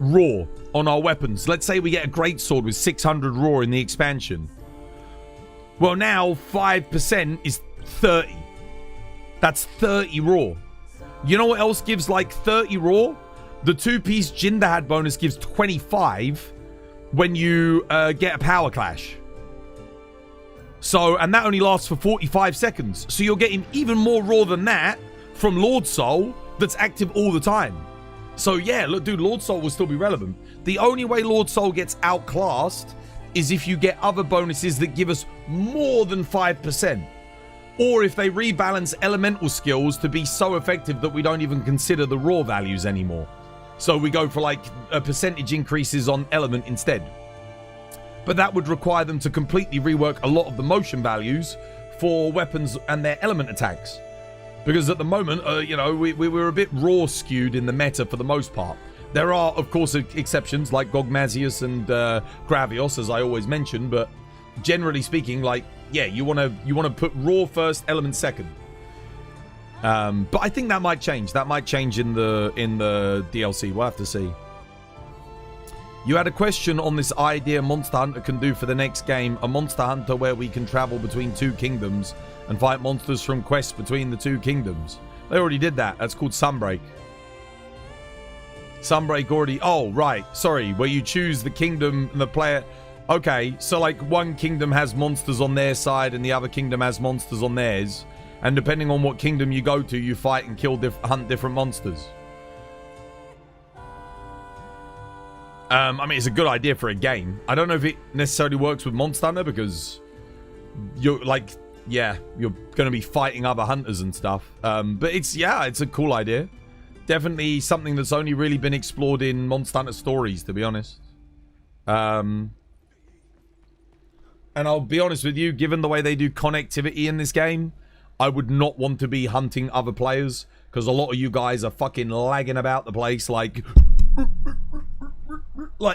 raw on our weapons. Let's say we get a greatsword with 600 raw in the expansion. Well, now 5% is 30. That's 30 raw. You know what else gives like 30 raw? The 2-piece Jindahad bonus gives 25 when you get a power clash. So, and that only lasts for 45 seconds. So you're getting even more raw than that from Lord Soul that's active all the time. So yeah, look, dude, Lord Soul will still be relevant. The only way Lord Soul gets outclassed is if you get other bonuses that give us more than 5%. Or if they rebalance elemental skills to be so effective that we don't even consider the raw values anymore. So we go for like a percentage increases on element instead. But that would require them to completely rework a lot of the motion values for weapons and their element attacks. Because at the moment, you know, we're a bit raw skewed in the meta for the most part. There are, of course, exceptions like Gogma-Artian and Gravios, as I always mention, but generally speaking, like, yeah, you want to put raw first, element second. But I think that might change. That might change in the DLC. We'll have to see. You had a question on this idea Monster Hunter can do for the next game. A Monster Hunter where we can travel between 2 kingdoms and fight monsters from quests between the 2 kingdoms. They already did that. That's called Sunbreak. Sunbreak already... Oh, right. Sorry. Where you choose the kingdom and the player... Okay, so like one kingdom has monsters on their side and the other kingdom has monsters on theirs. And depending on what kingdom you go to, you fight and kill hunt different monsters. I mean, it's a good idea for a game. I don't know if it necessarily works with Monster Hunter because you're like, yeah, you're going to be fighting other hunters and stuff. But it's a cool idea. Definitely something that's only really been explored in Monster Hunter stories, to be honest. And I'll be honest with you, given the way they do connectivity in this game, I would not want to be hunting other players because a lot of you guys are fucking lagging about the place like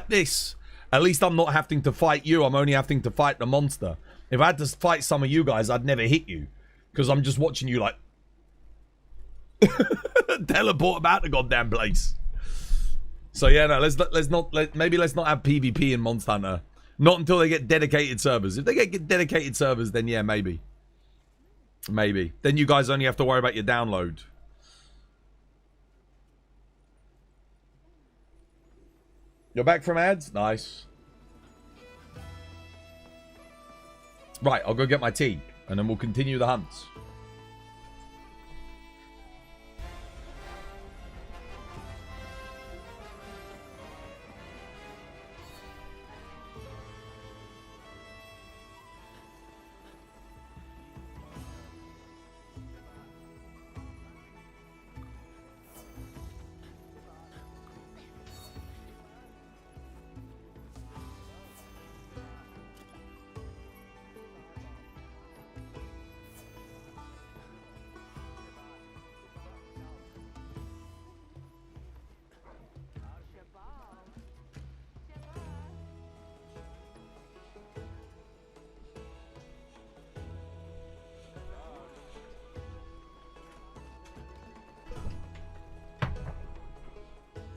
this. At least I'm not having to fight you. I'm only having to fight the monster. If I had to fight some of you guys, I'd never hit you because I'm just watching you like teleport about the goddamn place. So yeah, no, let's not have PvP in Monster Hunter. Not until they get dedicated servers. If they get dedicated servers, then yeah, maybe. Maybe. Then you guys only have to worry about your download. You're back from ads? Nice. Right, I'll go get my tea. And then we'll continue the hunts.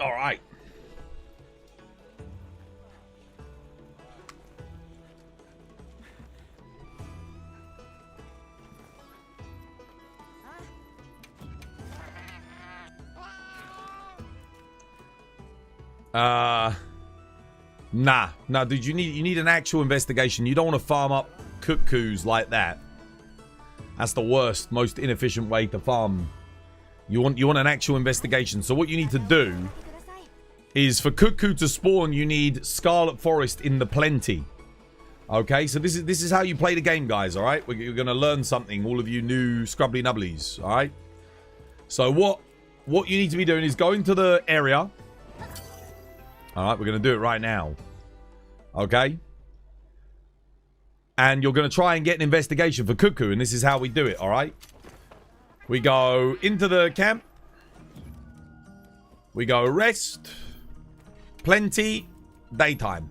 All right. Nah, dude, you need an actual investigation. You don't want to farm up cuckoos like that. That's the worst, most inefficient way to farm. You want an actual investigation. So what you need to do is for cuckoo to spawn, you need Scarlet Forest in the plenty. Okay, so this is how you play the game, guys. All right, you're gonna learn something, all of you new scrubbly nubblies. All right. So what you need to be doing is going to the area. All right, we're going to do it right now. Okay? And you're going to try and get an investigation for cuckoo, and this is how we do it, all right? We go into the camp. We go rest. Plenty. Daytime.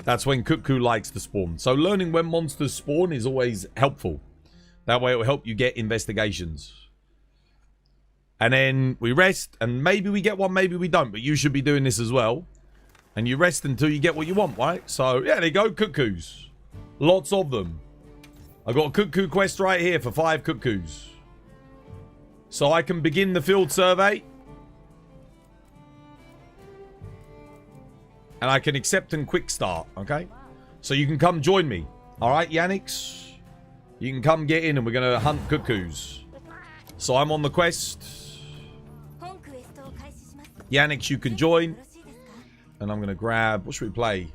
That's when cuckoo likes to spawn. So learning when monsters spawn is always helpful. That way it will help you get investigations. And then we rest, and maybe we get one, maybe we don't. But you should be doing this as well. And you rest until you get what you want, right? So, yeah, there you go, cuckoos. Lots of them. I've got a cuckoo quest right here for 5 cuckoos. So I can begin the field survey. And I can accept and quick start, okay? So you can come join me. All right, Yannix? You can come get in, and we're going to hunt cuckoos. So I'm on the quest. Yannix, you can join. And I'm going to grab... What should we play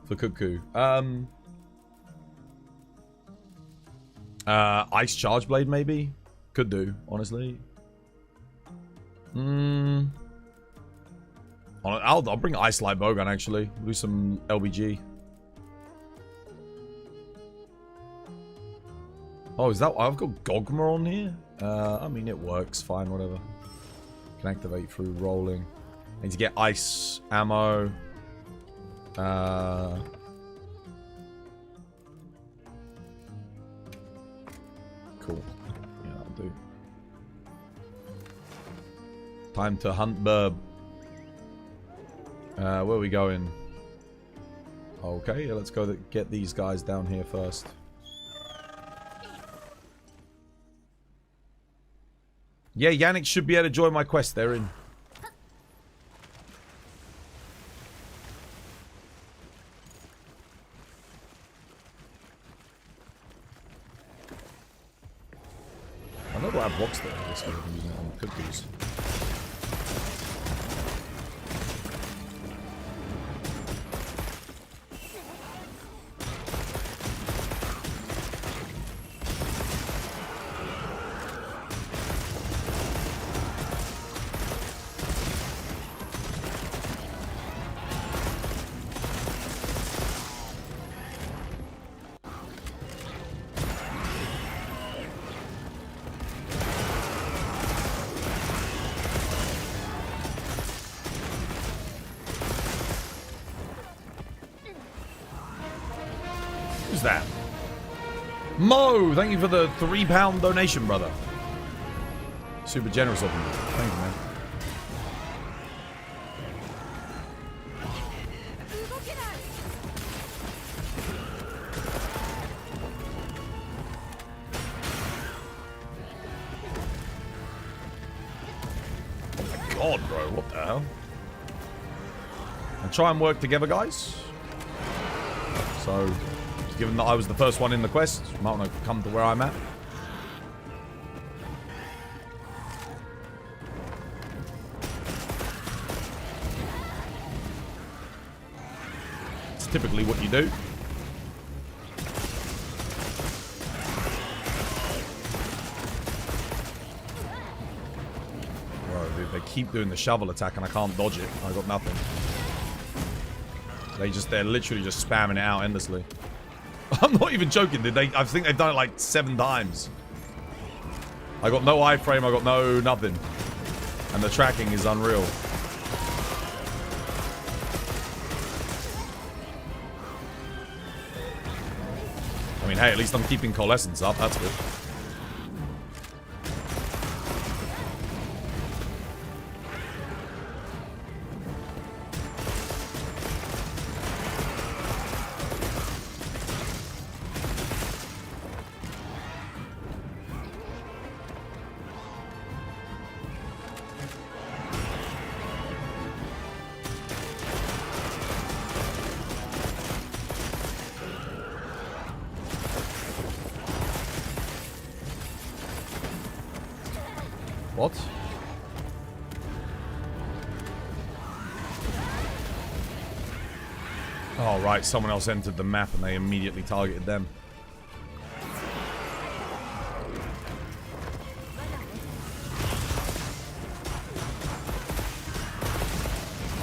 for cuckoo? Ice Charge Blade, maybe? Could do, honestly. I'll bring Ice Light Bowgun, actually. We'll do some LBG. Oh, is that... I've got Gogma on here? I mean, it works. Fine, whatever. Can activate through rolling. Need to get ice ammo. Cool. Yeah, that'll do. Time to hunt burb. Where are we going? Okay, yeah, let's go get these guys down here first. Yeah, Yannick should be able to join my quest. They're in. I know I have blocks there. I guess I'm using it on cookies. Who's that? Mo, thank you for the £3 donation, brother. Super generous of you. Thank you, man. Oh my god, bro. What the hell? And try and work together, guys. So... given that I was the first one in the quest, you might want to come to where I'm at. It's typically what you do. Bro, dude, they keep doing the shovel attack and I can't dodge it. I got nothing. They're literally just spamming it out endlessly. I'm not even joking, dude. I think they've done it like 7 times. I got no iframe, I got no nothing. And the tracking is unreal. I mean, hey, at least I'm keeping Coalescence up. That's good. What? Oh, right. Someone else entered the map and they immediately targeted them.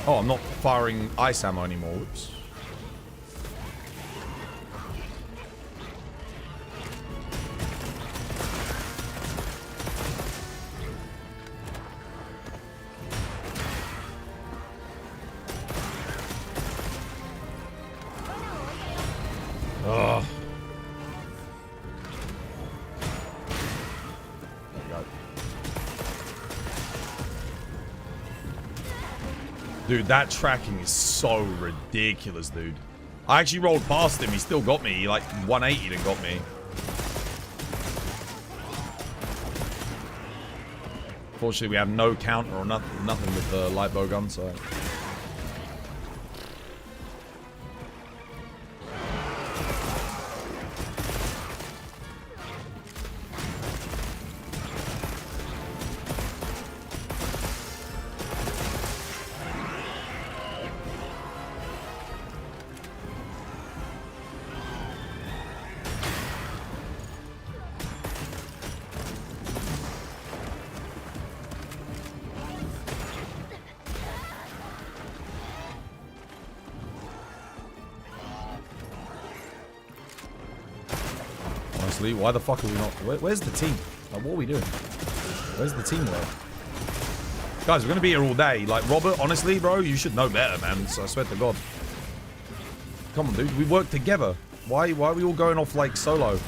Oh, I'm not firing ice ammo anymore. Whoops. Ugh. Dude, that tracking is so ridiculous, dude. I actually rolled past him. He still got me. He, like, 180'd and got me. Fortunately, we have no counter or nothing with the light bow gun, so... Why the fuck are we not... Where's the team? Like, what are we doing? Where's the teamwork? Guys, we're going to be here all day. Like, Robert, honestly, bro, you should know better, man. So I swear to God. Come on, dude. We work together. Why are we all going off, like, solo?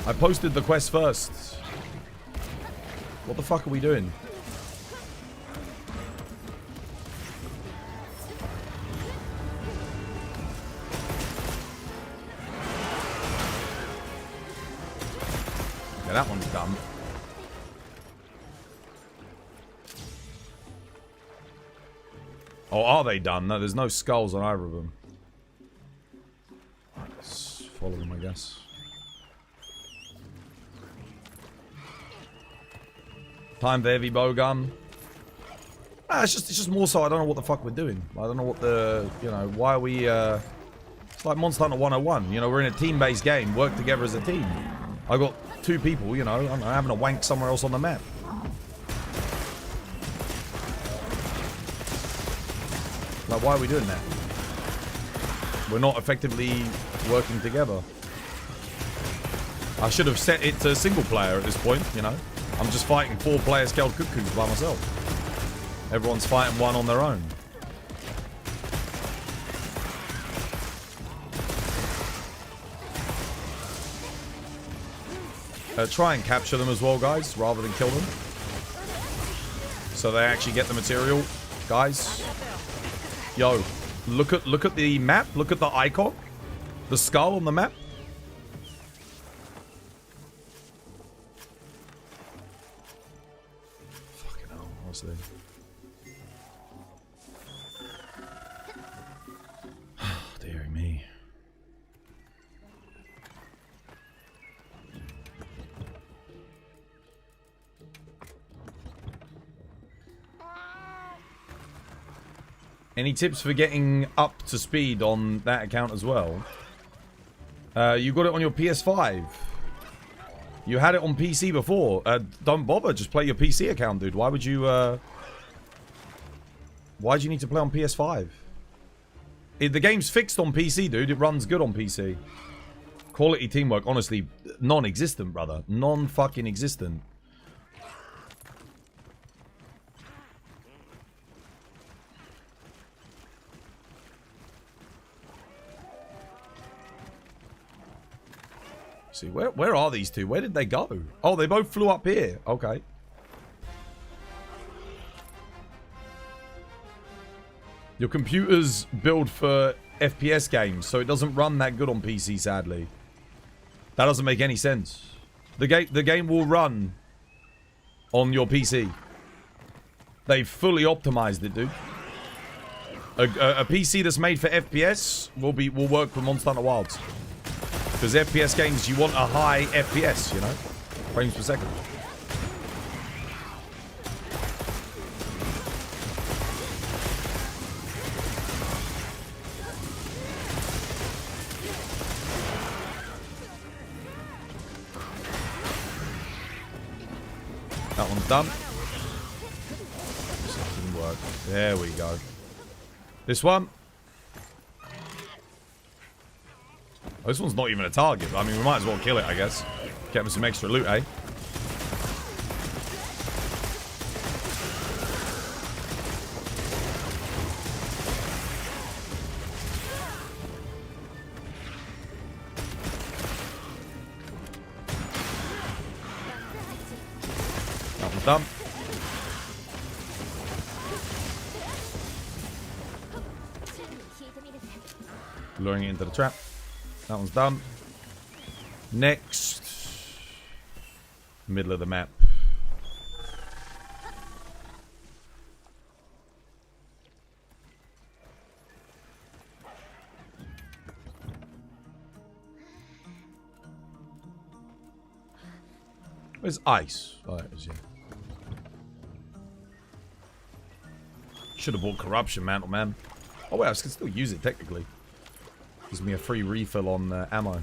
I posted the quest first. What the fuck are we doing? That one's done. Oh, are they done? No, there's no skulls on either of them. Let's follow them, I guess. Time for heavy bow gun. Ah, it's just more so I don't know what the fuck we're doing. I don't know what the, you know, why are we, it's like Monster Hunter 101. You know, we're in a team-based game. Work together as a team. I got 2 people, you know, I'm having a wank somewhere else on the map. Like, why are we doing that? We're not effectively working together. I should have set it to single player at this point, you know. I'm just fighting 4-player scaled cuckoos by myself. Everyone's fighting one on their own. Try and capture them as well, guys, rather than kill them. So they actually get the material. Guys. Yo, look at the map. Look at the icon. The skull on the map. Fucking hell, honestly. Dear me. Any tips for getting up to speed on that account as well? You got it on your PS5. You had it on PC before. Don't bother. Just play your PC account, dude. Why would you, why do you need to play on PS5? The game's fixed on PC, dude. It runs good on PC. Quality teamwork, honestly, non-existent, brother. Non-fucking existent. See, where are these two? Where did they go? Oh, they both flew up here. Okay. Your computer's built for FPS games, so it doesn't run that good on PC, sadly. That doesn't make any sense. The game will run on your PC. They've fully optimized it, dude. A PC that's made for FPS will work for Monster Hunter Wilds. Because FPS games, you want a high FPS, you know? Frames per second. one's done. This didn't work. There we go. This one. Oh, this one's not even a target. I mean, we might as well kill it, I guess. Get him some extra loot, eh? That one's done. Luring it into the trap. That one's done. Next. Middle of the map. Where's ice? Oh, it is, yeah. Should have bought corruption mantle, man. Oh wait, I can still use it technically. Gives me a free refill on ammo.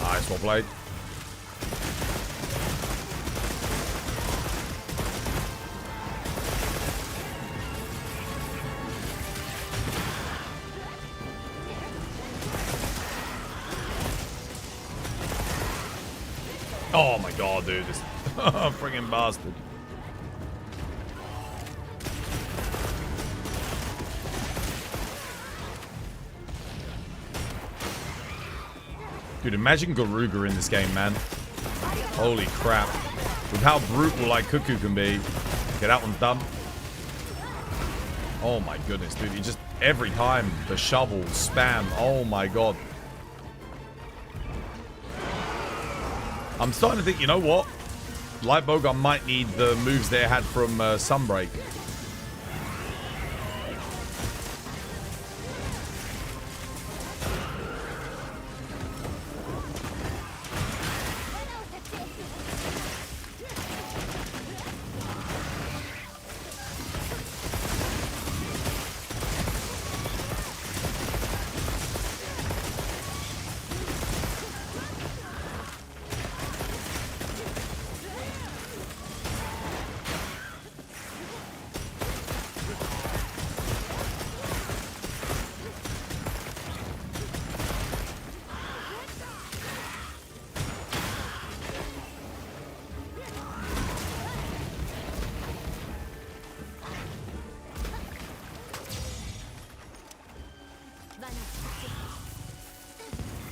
Nice, well played. Oh my god, dude, this friggin' bastard. Dude, imagine Garuga in this game, man. Holy crap. With how brutal like Cuckoo can be. Okay, that one's done. Oh my goodness, dude. He just, every time, the shovel, spam. Oh my god. I'm starting to think, you know what? Light Bowgun might need the moves they had from Sunbreak.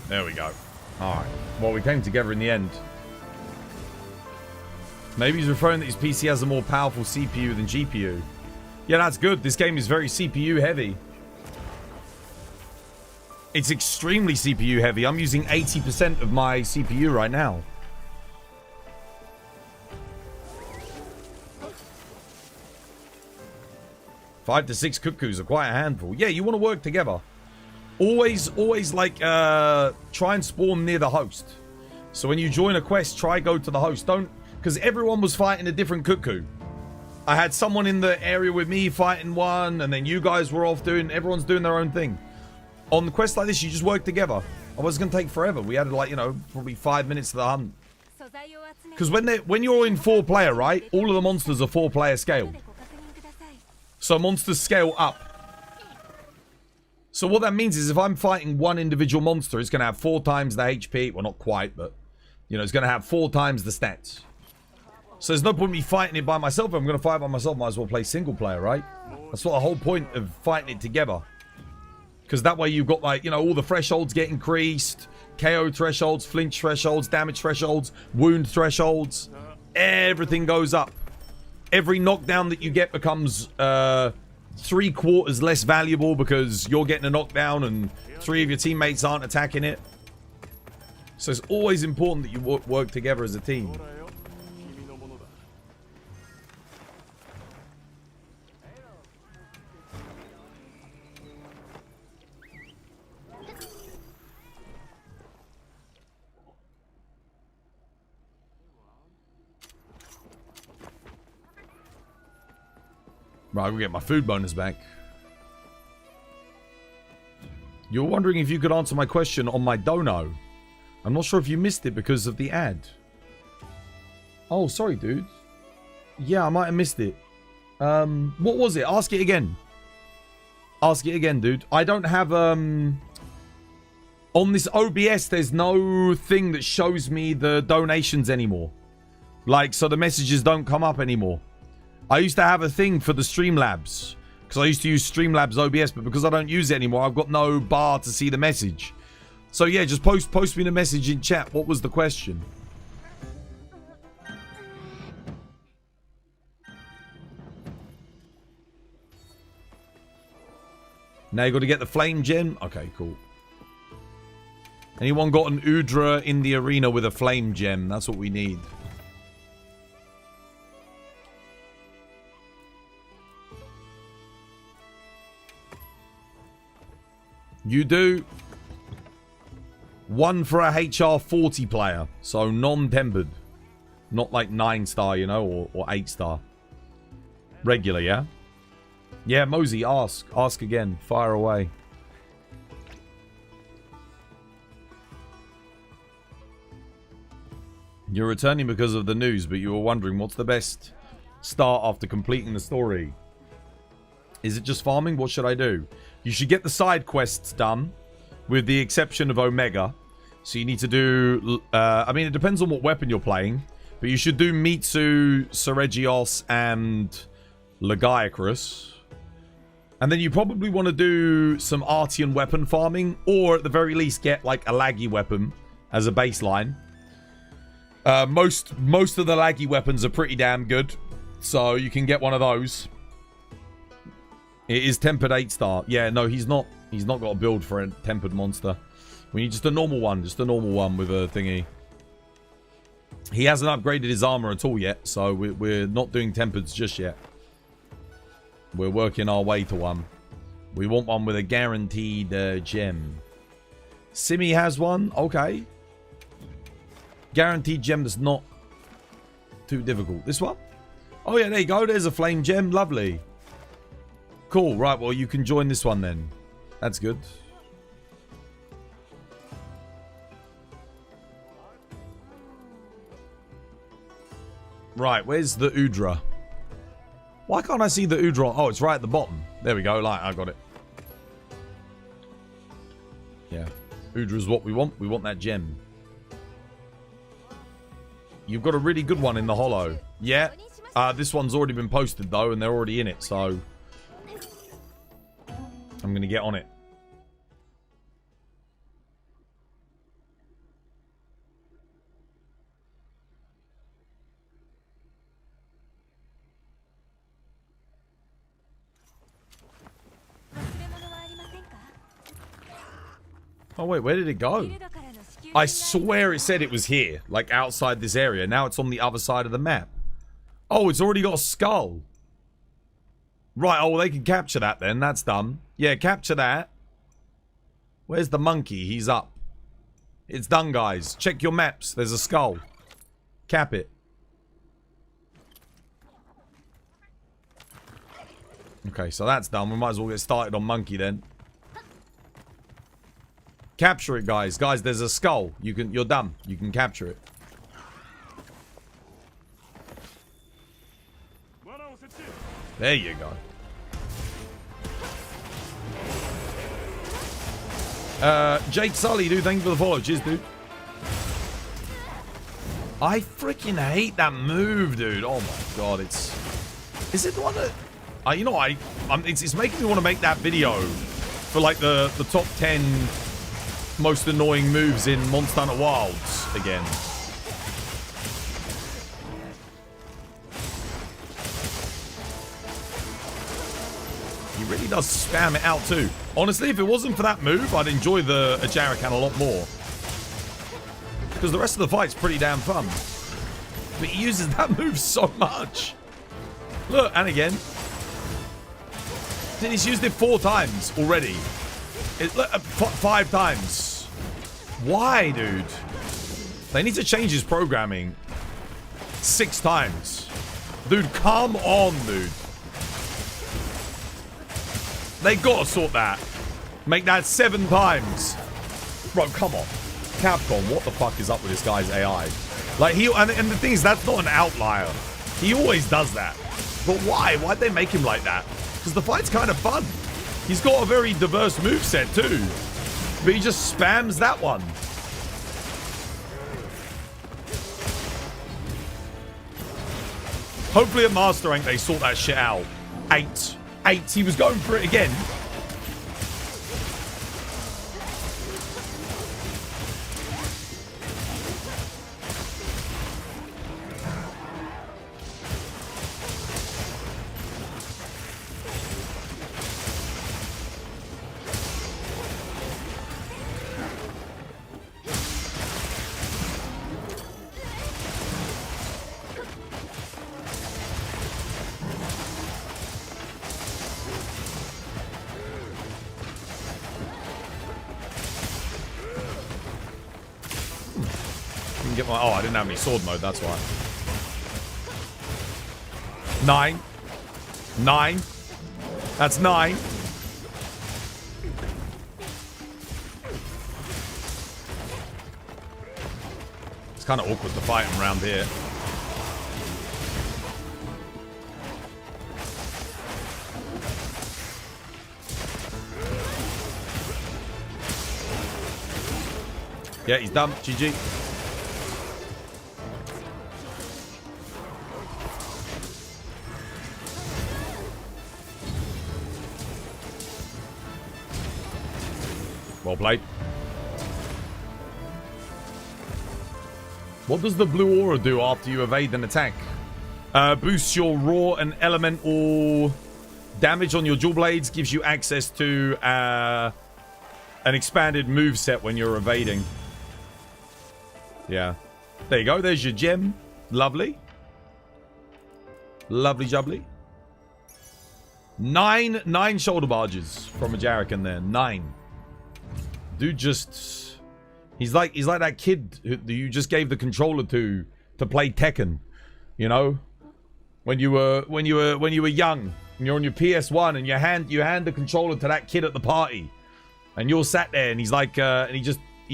There we go. Alright. Well, we came together in the end. Maybe he's referring that his PC has a more powerful CPU than GPU. Yeah, that's good. This game is very CPU heavy. It's extremely CPU heavy. I'm using 80% of my CPU right now. Five to six cuckoos are quite a handful. Yeah, you want to work together. Always like, try and spawn near the host. So when you join a quest, try go to the host. Don't, because everyone was fighting a different cuckoo. I had someone in the area with me fighting one, and then you guys were off doing, everyone's doing their own thing. On the quest like this, you just work together. Otherwise it's going to take forever. We had like, you know, probably 5 minutes to the hunt. Because when you're in 4-player, right, all of the monsters are 4-player scale. So monsters scale up. So what that means is if I'm fighting one individual monster, it's going to have 4 times the HP. Well, not quite, but, you know, it's going to have 4 times the stats. So there's no point in me fighting it by myself. If I'm going to fight by myself, might as well play single player, right? That's what the whole point of fighting it together. Because that way you've got, like, you know, all the thresholds get increased. KO thresholds, flinch thresholds, damage thresholds, wound thresholds. Everything goes up. Every knockdown that you get becomes 3/4 less valuable because you're getting a knockdown and 3 of your teammates aren't attacking it. So it's always important that you work together as a team. Right, I'll get my food bonus back. You're wondering if you could answer my question on my dono. I'm not sure if you missed it because of the ad. Oh, sorry, dude. Yeah, I might have missed it. What was it? Ask it again. Ask it again, dude. I don't have, on this OBS, there's no thing that shows me the donations anymore. Like, so the messages don't come up anymore. I used to have a thing for the Streamlabs. Because I used to use Streamlabs OBS, but because I don't use it anymore, I've got no bar to see the message. So yeah, just post me the message in chat. What was the question? Now you got to get the flame gem. Okay, cool. Anyone got an Udra in the arena with a flame gem? That's what we need. You do. One for a HR 40 player. So non-tempered. Not like 9-star, you know, or 8-star. Regular, yeah? Yeah, Mosey, ask. Ask again. Fire away. You're returning because of the news, but you were wondering what's the best start after completing the story. Is it just farming? What should I do? You should get the side quests done, with the exception of Omega. So you need to do... I mean, it depends on what weapon you're playing, but you should do Mitsu, Seregios, and Legiacrus. And then you probably want to do some Artian weapon farming, or at the very least get like a laggy weapon as a baseline. Most of the laggy weapons are pretty damn good, so you can get one of those. It is tempered 8-star. Yeah, no, he's not got a build for a tempered monster. We need just a normal one with a thingy. He hasn't upgraded his armor at all yet, so we're not doing tempereds just yet. We're working our way to one. We want one with a guaranteed gem. Simi has one. Okay. Guaranteed gem that's not too difficult. This one? Oh yeah, there you go. There's a flame gem. Lovely. Cool. Right, well, you can join this one then. That's good. Right, where's the Udra? Why can't I see the Udra? Oh, it's right at the bottom. There we go. Like, I got it. Yeah. Udra's what we want. We want that gem. You've got a really good one in the holo. Yeah. This one's already been posted, though, and they're already in it, so... I'm going to get on it. Oh, wait, where did it go? I swear it said it was here, like outside this area. Now it's on the other side of the map. Oh, it's already got a skull. Right, oh, well, they can capture that then. That's done. Yeah, capture that. Where's the monkey? He's up. It's done, guys. Check your maps. There's a skull. Cap it. Okay, so that's done. We might as well get started on monkey then. Capture it, guys. Guys, there's a skull. You're done. You can capture it. There you go. Jake Sully, dude, thank you for the follow. Cheers, dude. I freaking hate that move, dude. Oh my god, it's... Is it the one that... you know, it's making me want to make that video for, like, the top 10 most annoying moves in Monster Hunter Wilds again. He really does spam it out too. Honestly, if it wasn't for that move, I'd enjoy the Ajarakan a lot more. because the rest of the fight's pretty damn fun. But he uses that move so much. Look, and again. He's used it 4 times already. 5 times. Why, dude? They need to change his programming 6 times. Dude, come on, dude. They gotta sort that. Make that 7 times. Bro, come on. Capcom, what the fuck is up with this guy's AI? Like, and the thing is, that's not an outlier. He always does that. But why? Why'd they make him like that? Because the fight's kind of fun. He's got a very diverse moveset too. But he just spams that one. Hopefully at Master Rank they sort that shit out. 8. He was going for it again. Oh, I didn't have any sword mode, that's why. 9. 9. That's 9. It's kind of awkward to fight him around here. Yeah, he's done. GG. Well played. What does the blue aura do after you evade an attack? Boosts your raw and elemental damage on your dual blades. Gives you access to an expanded move set when you're evading. Yeah. There you go. There's your gem. Lovely. Lovely jubbly. 9 shoulder barges from a Jarrakan there. 9. Dude just... He's like that kid who you just gave the controller to play Tekken. You know? When you were young and you're on your PS1 and you hand the controller to that kid at the party. And you're sat there and he's like and he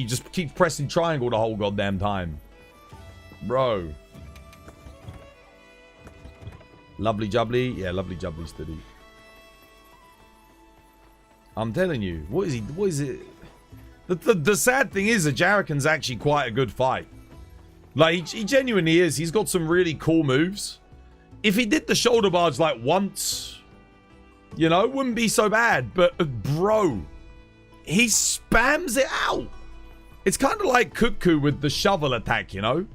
just keeps pressing triangle the whole goddamn time. Bro. Lovely jubbly. Yeah, lovely jubbly steady. I'm telling you, what is it? The sad thing is, the Jarrakan's actually quite a good fight. Like, he genuinely is. He's got some really cool moves. If he did the shoulder barge, like, once, you know, it wouldn't be so bad. But, bro, he spams it out. It's kind of like Cuckoo with the shovel attack, you know?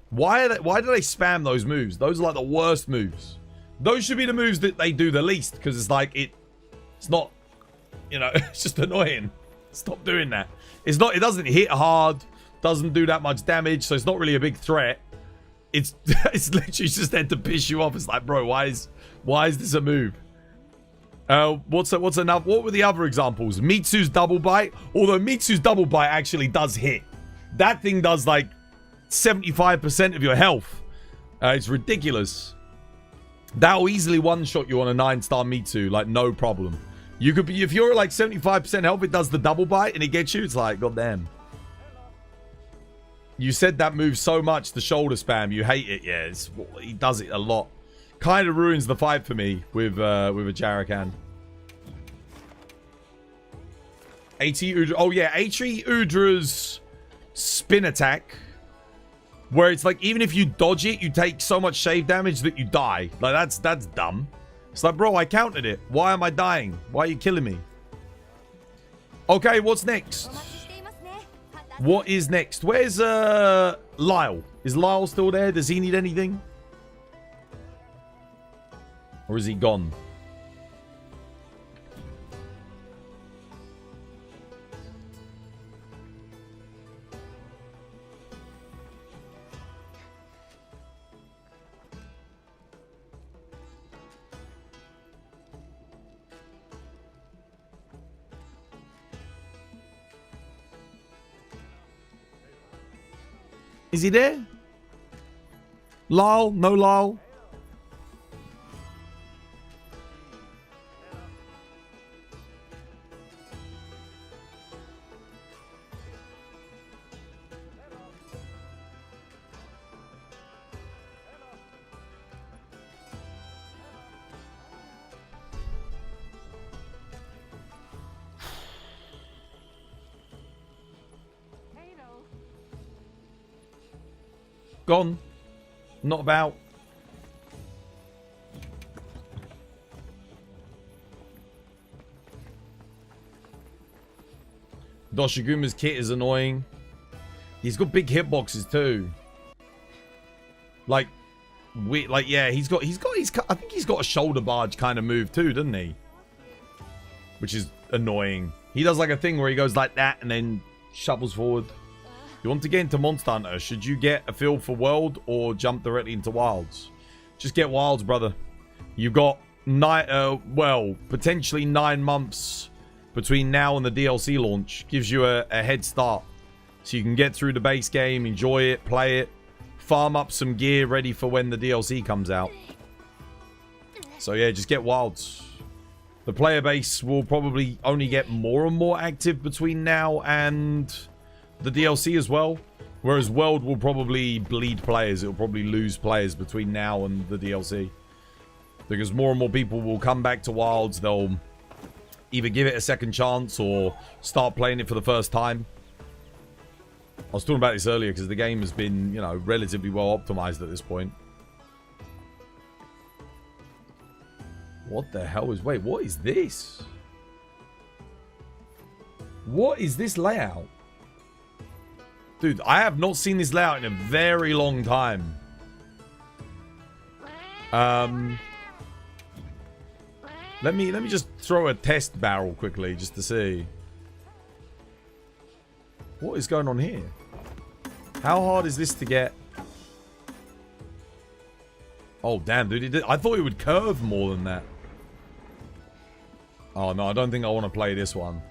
Why do they spam those moves? Those are, like, the worst moves. Those should be the moves that they do the least. Because it's like, it's not, you know, it's just annoying. Stop doing that. It doesn't hit hard, doesn't do that much damage, so it's not really a big threat. It's literally just there to piss you off. It's like, bro, why is this a move? What were the other examples? Mitsu's double bite. Although Mitsu's double bite actually does hit. That thing does like 75% of your health. It's ridiculous. That'll easily one-shot you on a 9-star Mitsu, like no problem. You could be, if you're like 75% health, it does the double bite and it gets you. It's like, goddamn. You said that move so much, the shoulder spam. You hate it, yeah. He does it a lot. Kind of ruins the fight for me with a Jarrakan. AT Udra. Oh yeah, AT Udra's spin attack, where it's like even if you dodge it, you take so much shave damage that you die. Like that's dumb. It's like, bro, I countered it. Why am I dying? Why are you killing me? Okay, what's next? What is next? Where's Lyle? Is Lyle still there? Does he need anything? Or is he gone? Is he there? Lyle? No Lyle? Gone. Not about. Doshiguma's kit is annoying. He's got big hitboxes too. Like, yeah, he's got his. I think he's got a shoulder barge kind of move too, doesn't he? Which is annoying. He does like a thing where he goes like that and then shovels forward. You want to get into Monster Hunter, should you get a feel for World or jump directly into Wilds? Just get Wilds, brother. You've got potentially 9 months between now and the DLC launch. Gives you a head start. So you can get through the base game, enjoy it, play it, farm up some gear ready for when the DLC comes out. So yeah, just get Wilds. The player base will probably only get more and more active between now and the DLC as well, whereas World will probably bleed players. It'll probably lose players between now and the DLC, because more and more people will come back to Wilds. They'll either give it a second chance or start playing it for the first time. I was talking about this earlier because the game has been, you know, relatively well optimized at this point. What the hell is... Wait, what is this? What is this layout? Dude, I have not seen this layout in a very long time. Let me just throw a test barrel quickly just to see. What is going on here? How hard is this to get? Oh, damn, dude. I thought it would curve more than that. Oh, no, I don't think I want to play this one.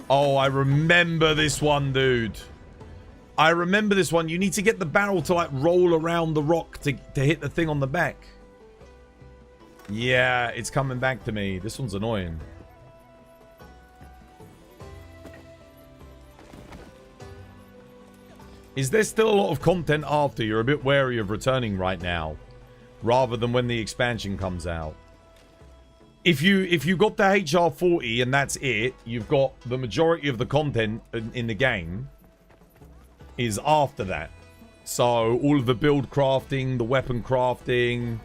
Oh, I remember this one, dude. I remember this one. You need to get the barrel to, like, roll around the rock to hit the thing on the back. Yeah, it's coming back to me. This one's annoying. Is there still a lot of content after? You're a bit wary of returning right now, rather than when the expansion comes out. If you got the HR40 and that's it, you've got the majority of the content in the game is after that. So all of the build crafting, the weapon crafting,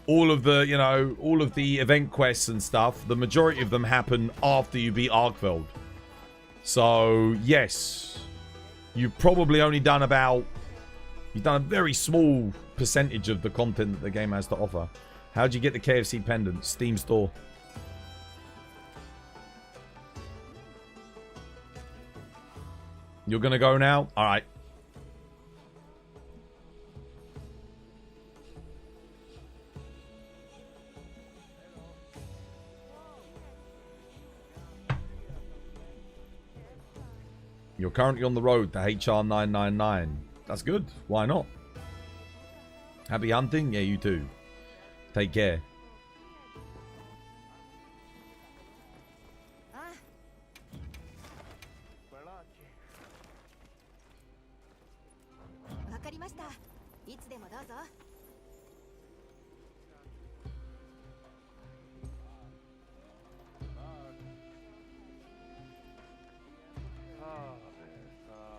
all of the, you know, all of the event quests and stuff, the majority of them happen after you beat Arkveld. So yes, you've probably only done you've done a very small percentage of the content that the game has to offer. How'd you get the KFC pendant? Steam store. You're gonna go now? Alright. You're currently on the road to HR 999. That's good. Why not? Happy hunting? Yeah, you too. Take care.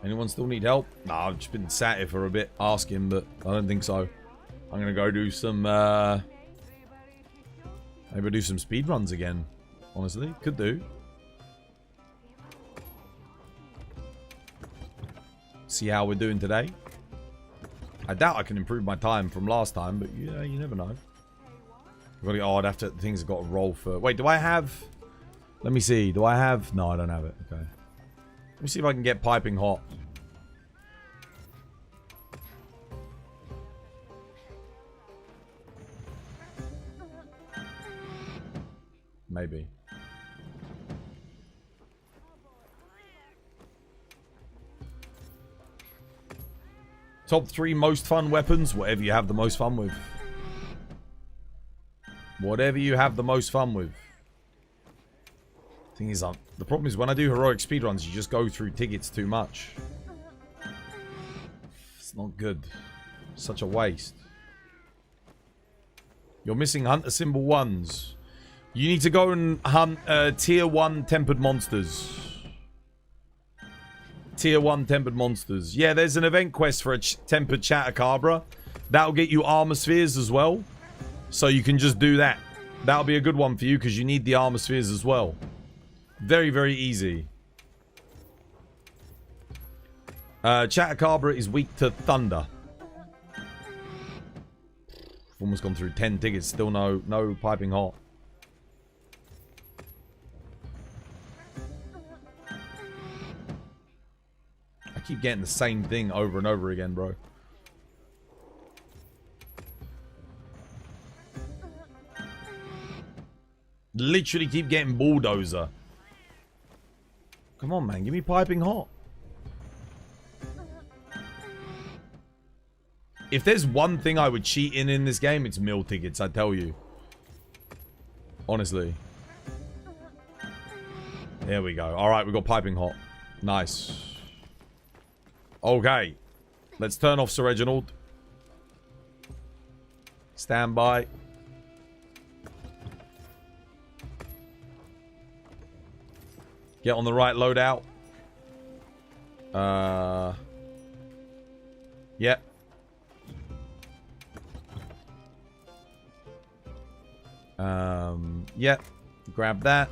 Anyone still need help? Nah, I've just been sat here for a bit asking, but I don't think so. I'm gonna go do some maybe do some speed runs again. Honestly, could do. See how we're doing today. I doubt I can improve my time from last time, but yeah, you never know. I'd have to. Things have got to roll for. Wait, do I have? Let me see. Do I have? No, I don't have it. Okay. Let me see if I can get piping hot. Maybe. Top 3 most fun weapons. Whatever you have the most fun with. Whatever you have the most fun with. Thing is, the problem is when I do heroic speedruns, you just go through tickets too much. It's not good. Such a waste. You're missing Hunter Symbol 1s. You need to go and hunt Tier 1 Tempered Monsters. Tier 1 Tempered Monsters. Yeah, there's an event quest for a Tempered Chatacabra. That'll get you Armor Spheres as well. So you can just do that. That'll be a good one for you because you need the Armor Spheres as well. Very, very easy. Chatacabra is weak to Thunder. I've almost gone through 10 tickets. Still no piping hot. I keep getting the same thing over and over again, bro. Literally keep getting Bulldozer. Come on, man. Give me piping hot. If there's one thing I would cheat in this game, it's meal tickets, I tell you. Honestly. There we go. Alright, we got piping hot. Nice. Okay. Let's turn off Sir Reginald. Stand by. Get on the right loadout. Yep. Yep. Grab that.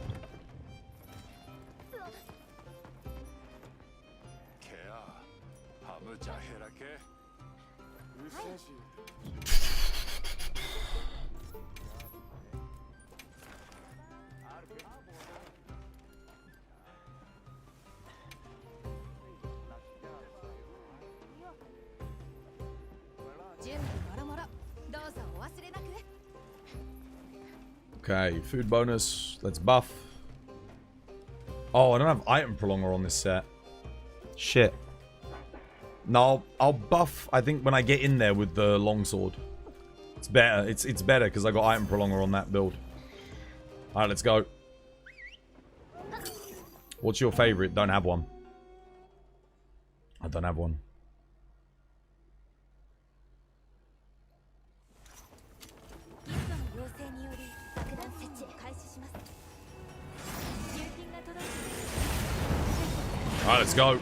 Okay, food bonus. Let's buff. Oh, I don't have item prolonger on this set. Shit. No, I'll buff, I think, when I get in there with the longsword. It's better. It's better because I got item prolonger on that build. Alright, let's go. What's your favorite? Don't have one. I don't have one. Alright, let's go.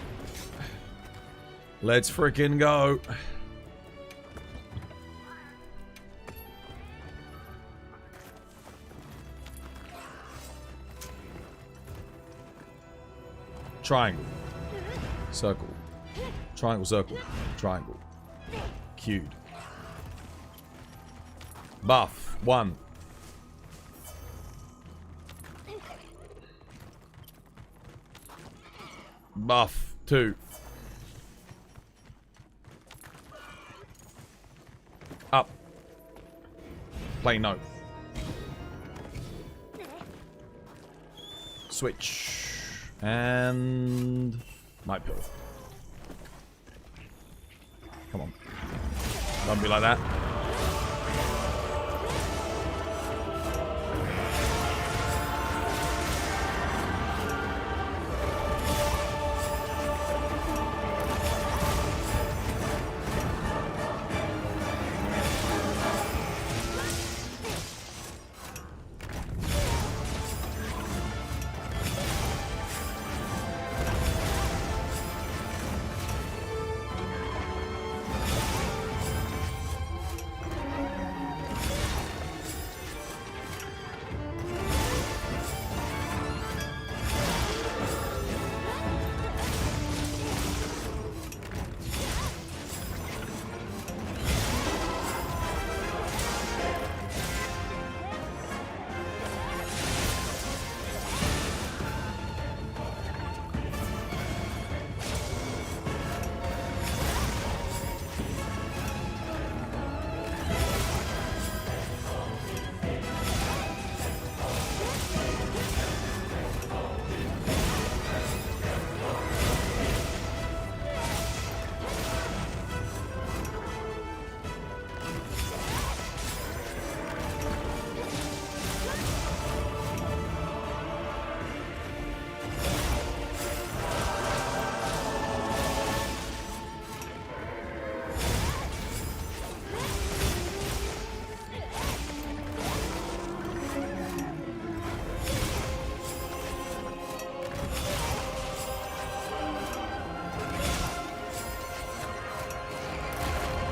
Let's freaking go. Triangle. Circle. Triangle, circle. Triangle. Queued. Buff. 1. Buff. 2. Up. Play no. Switch. And night pill. Come on. Don't be like that.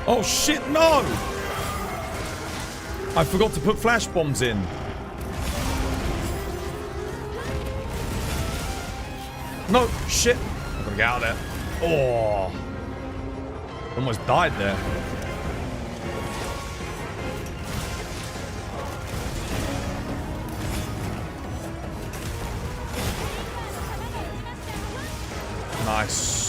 Oh shit, no! I forgot to put flash bombs in. No, shit. I'm gonna get out of there. Oh. Almost died there. Nice.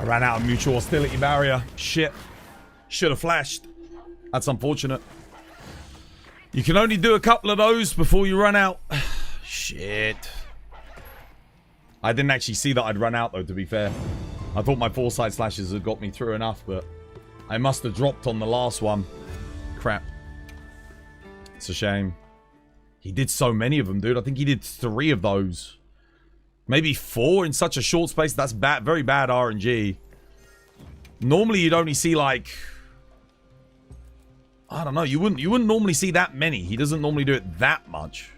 Ran out of mutual hostility barrier. Shit. Should have flashed. That's unfortunate. You can only do a couple of those before you run out. Shit. I didn't actually see that I'd run out though, to be fair. I thought my foresight slashes had got me through enough, but I must have dropped on the last one. Crap. It's a shame. He did so many of them, dude. I think he did 3 of those. Maybe 4 in such a short space. That's bad, very bad RNG. Normally, you'd only see like, I don't know. You wouldn't normally see that many. He doesn't normally do it that much.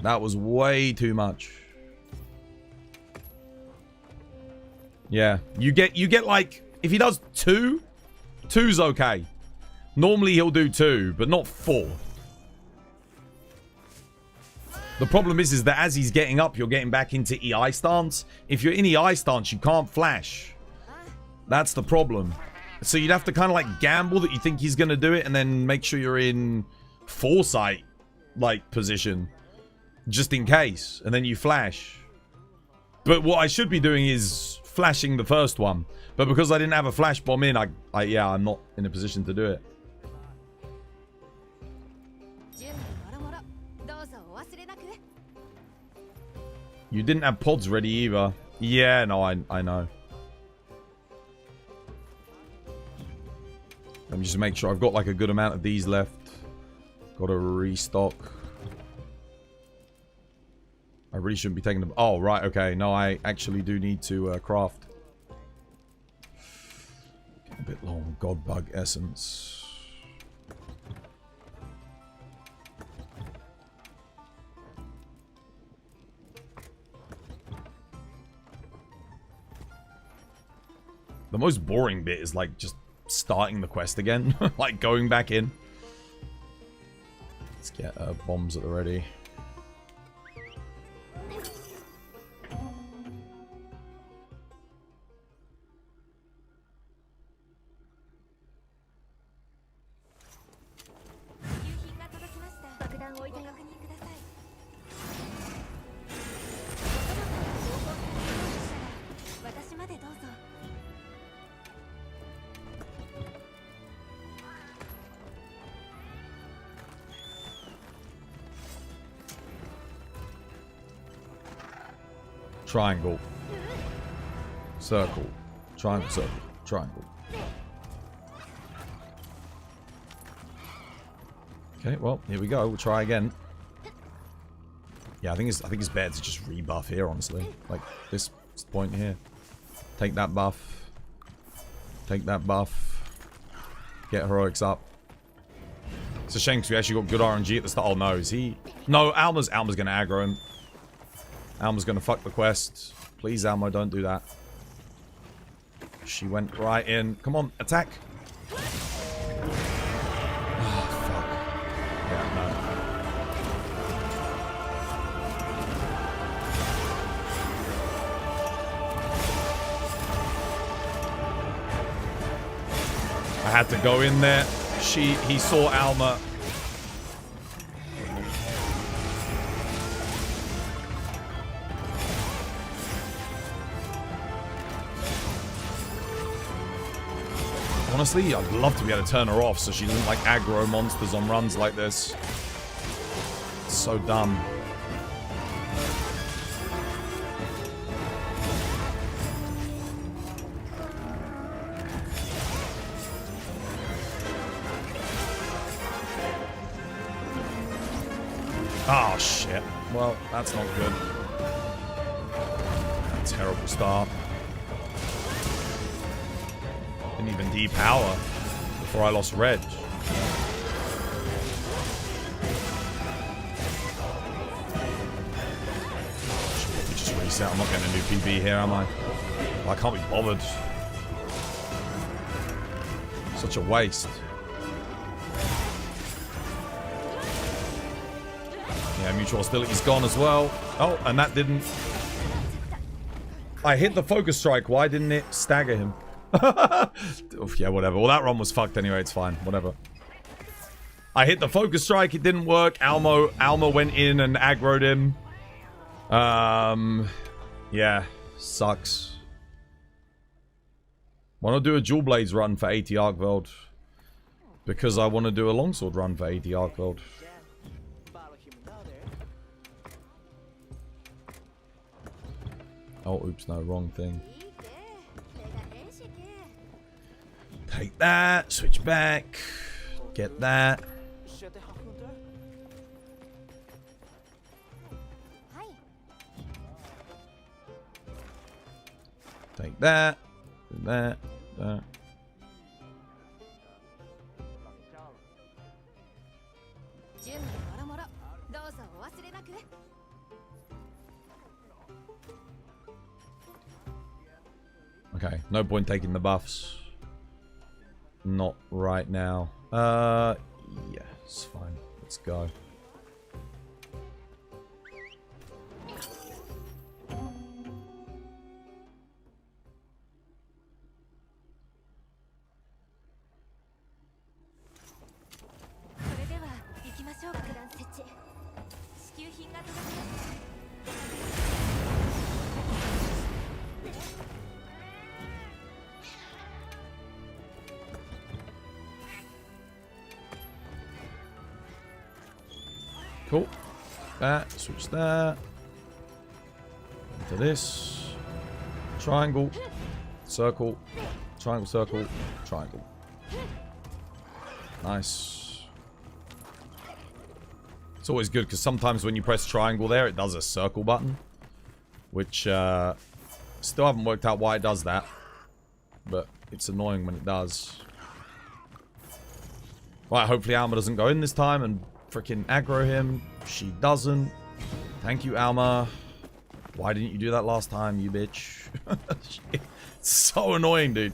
That was way too much. Yeah, you get like, if he does 2, 2's okay. Normally he'll do 2, but not 4. The problem is that as he's getting up, you're getting back into EI stance. If you're in EI stance, you can't flash. That's the problem. So you'd have to kind of like gamble that you think he's going to do it and then make sure you're in foresight like position just in case. And then you flash. But what I should be doing is flashing the first one. But because I didn't have a flash bomb in, yeah, I'm not in a position to do it. You didn't have pods ready either. Yeah, no, I know. Let me just make sure I've got like a good amount of these left. Got to restock. I really shouldn't be taking them. Oh, right, okay. No, I actually do need to craft. Getting a bit low on God Bug Essence. The most boring bit is like just starting the quest again. Like going back in. Let's get bombs at the ready. Triangle. Circle. Triangle, circle. Triangle. Okay, well, here we go. We'll try again. Yeah, I think it's better to just rebuff here, honestly. Like, this point here. Take that buff. Take that buff. Get heroics up. It's a shame because we actually got good RNG at the start. Oh, no, is he? No, Alma's gonna aggro him. Alma's gonna fuck the quest. Please, Alma, don't do that. She went right in. Come on, attack. Oh, fuck. Yeah, no. I had to go in there. He saw Alma. Honestly, I'd love to be able to turn her off so she doesn't like aggro monsters on runs like this. It's so dumb. Oh, shit. Well, that's not good. Terrible start. Didn't even depower before I lost Reg. We just reset. I'm not getting a new PB here, am I? I can't be bothered. Such a waste. Yeah, mutual hostility's gone as well. Oh, and that didn't... I hit the focus strike. Why didn't it stagger him? Yeah, whatever. Well, that run was fucked anyway. It's fine. Whatever. I hit the focus strike. It didn't work. Alma went in and aggroed him. Yeah. Sucks. Want to do a dual blades run for 80 Arkveld. Because I want to do a longsword run for 80 Arkveld. Oh, oops, no, wrong thing. Take that, switch back, get that. Take that, do that, that. Okay, no point taking the buffs. Not right now. Yeah, it's fine. Let's go. Cool. That, switch that. Into this. Triangle. Circle. Triangle, circle. Triangle. Nice. It's always good because sometimes when you press triangle there, it does a circle button. Which, still haven't worked out why it does that. But it's annoying when it does. Right, hopefully Alma doesn't go in this time and freaking aggro him. She doesn't. Thank you, Alma. Why didn't you do that last time, you bitch? It's so annoying, dude.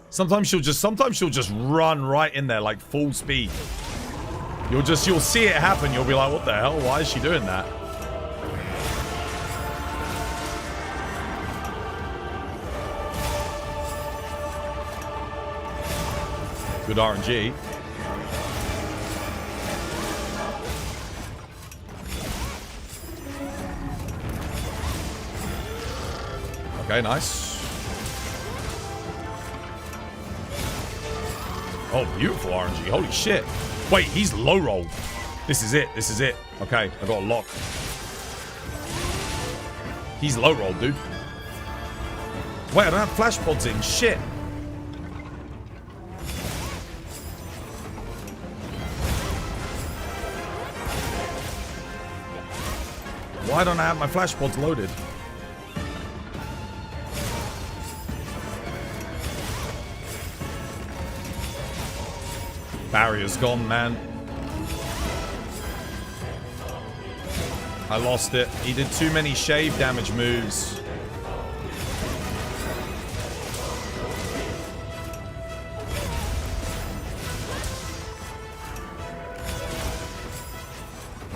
Sometimes she'll just run right in there like full speed. You'll see it happen. You'll be like, what the hell? Why is she doing that? Good RNG. Okay, nice. Oh, beautiful RNG. Holy shit. Wait, he's low rolled. This is it. This is it. Okay, I got a lock. He's low rolled, dude. Wait, I don't have flash pods in. Shit. Why don't I have my flash pods loaded? Barrier's gone, man. I lost it. He did too many shave damage moves.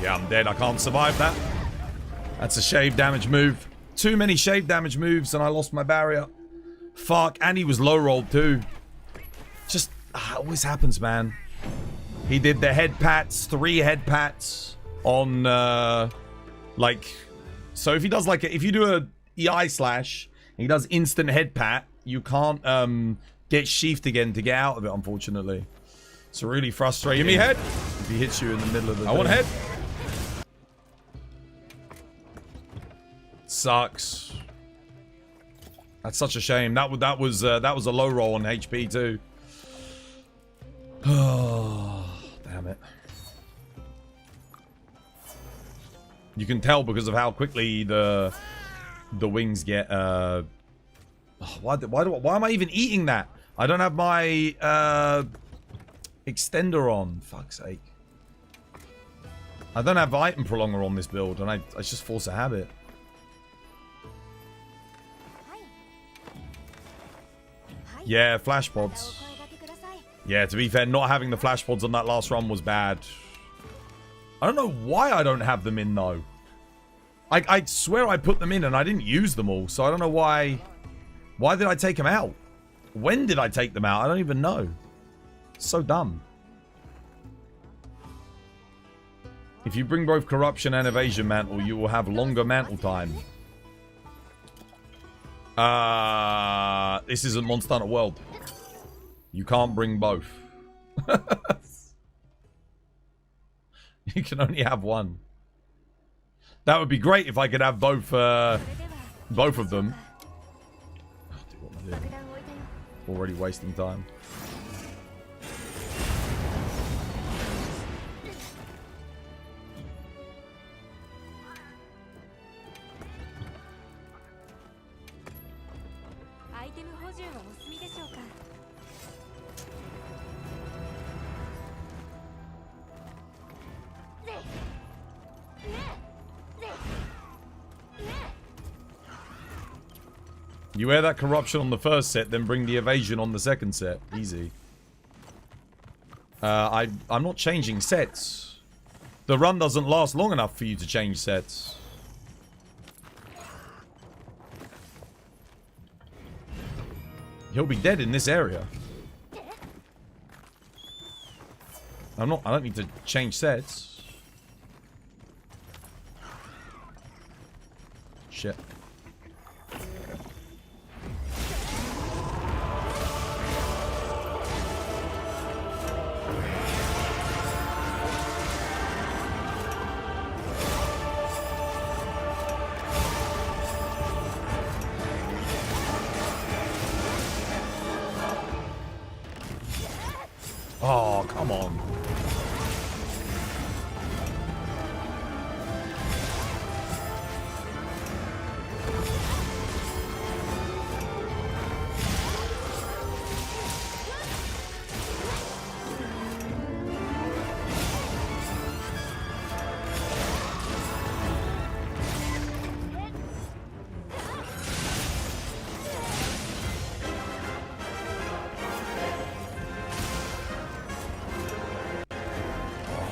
Yeah, I'm dead. I can't survive that. That's a shave damage move. Too many shave damage moves and I lost my barrier. Fuck. And he was low rolled too. Just, it always happens, man. He did the head pats, 3 head pats on, like, so if he does like, if you do a EI slash, and he does instant head pat, you can't, get sheathed again to get out of it, unfortunately. It's really frustrating. Give me head. If he hits you in the middle of the I want head. Sucks. That's such a shame. That was a low roll on HP too. Oh, damn it. You can tell because of how quickly the wings get. Why am I even eating that? I don't have my extender on. Fuck's sake. I don't have item prolonger on this build, and it's just force a habit. Yeah, flash pods. Yeah, to be fair, not having the flash pods on that last run was bad. I don't know why I don't have them in, though. I swear I put them in and I didn't use them all, so I don't know why. Why did I take them out? When did I take them out? I don't even know. So dumb. If you bring both Corruption and Evasion Mantle, you will have longer mantle time. This isn't Monster Hunter World. You can't bring both. You can only have one. That would be great if I could have both of them. Oh, dude, what am I doing? Already wasting time. You wear that Corruption on the first set, then bring the Evasion on the second set. Easy. I'm not changing sets. The run doesn't last long enough for you to change sets. He'll be dead in this area. I don't need to change sets. Shit. Oh, come on.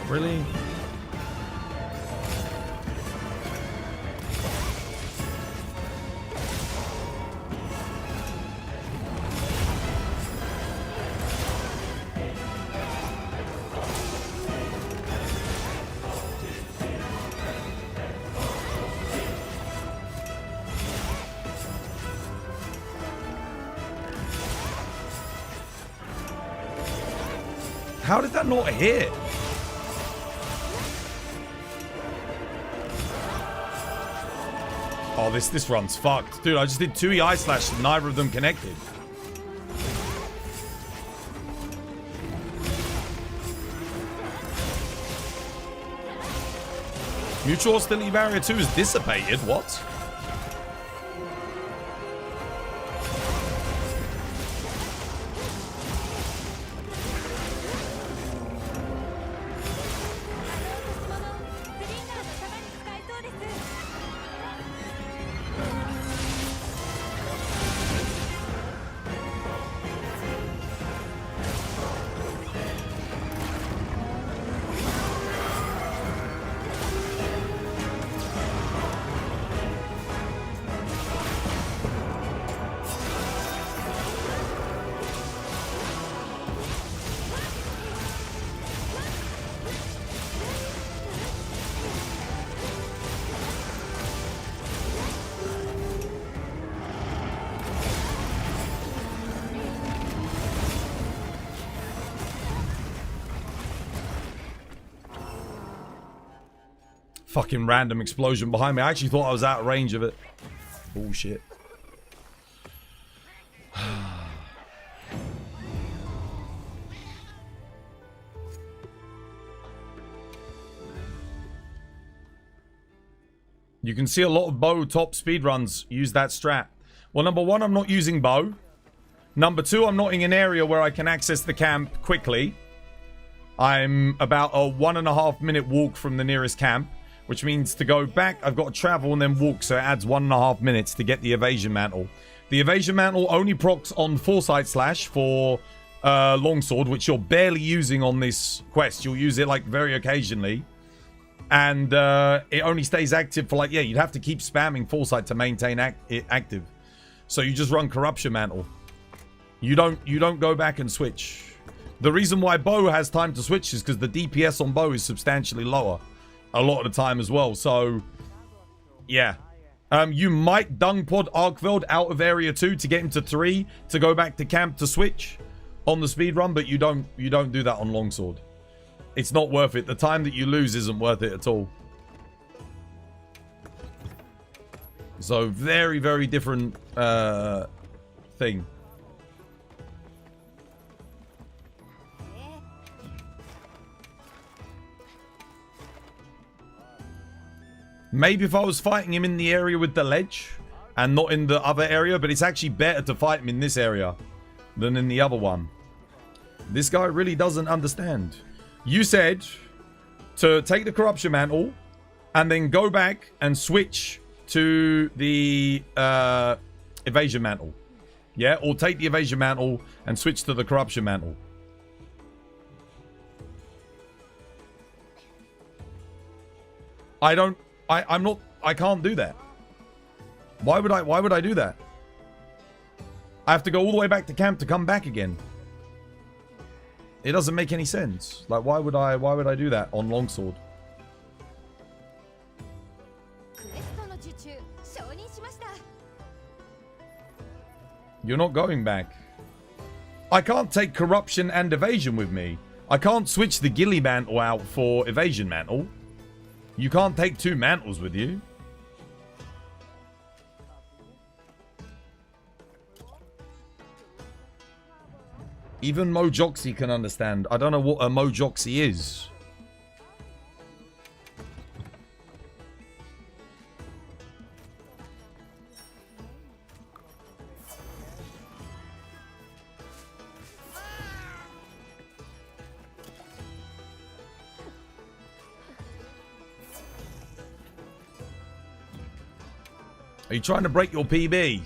Really? How did that not hit? Oh, this run's fucked. Dude, I just did 2 EI slash, neither of them connected. Mutual Hostility Barrier 2 is dissipated. What? Fucking random explosion behind me. I actually thought I was out of range of it. Bullshit. You can see a lot of bow top speedruns use that strat. Well, number one, I'm not using bow. Number two, I'm not in an area where I can access the camp quickly. I'm about a 1.5 minute walk from the nearest camp, which means to go back, I've got to travel and then walk, so it adds 1.5 minutes to get the evasion mantle. The evasion mantle only procs on Foresight Slash for longsword, which you're barely using on this quest. You'll use it like very occasionally. And it only stays active for like, yeah, you'd have to keep spamming Foresight to maintain it active. So you just run Corruption Mantle. You don't go back and switch. The reason why bow has time to switch is because the DPS on bow is substantially lower a lot of the time as well. So yeah, you might dung pod Arkveld out of area 2 to get into 3 to go back to camp to switch on the speed run, but you don't do that on longsword. It's not worth it. The time that you lose isn't worth it at all. So very, very different thing. Maybe if I was fighting him in the area with the ledge and not in the other area, but it's actually better to fight him in this area than in the other one. This guy really doesn't understand. You said to take the Corruption Mantle and then go back and switch to the Evasion Mantle. Yeah, or take the Evasion Mantle and switch to the Corruption Mantle. I can't do that. Why would I do that? I have to go all the way back to camp to come back again. It doesn't make any sense. Like, why would I do that on longsword? You're not going back. I can't take Corruption and Evasion with me. I can't switch the Ghillie Mantle out for Evasion Mantle. You can't take 2 mantles with you. Even Mojoxy can understand. I don't know what a Mojoxy is. Are you trying to break your PB?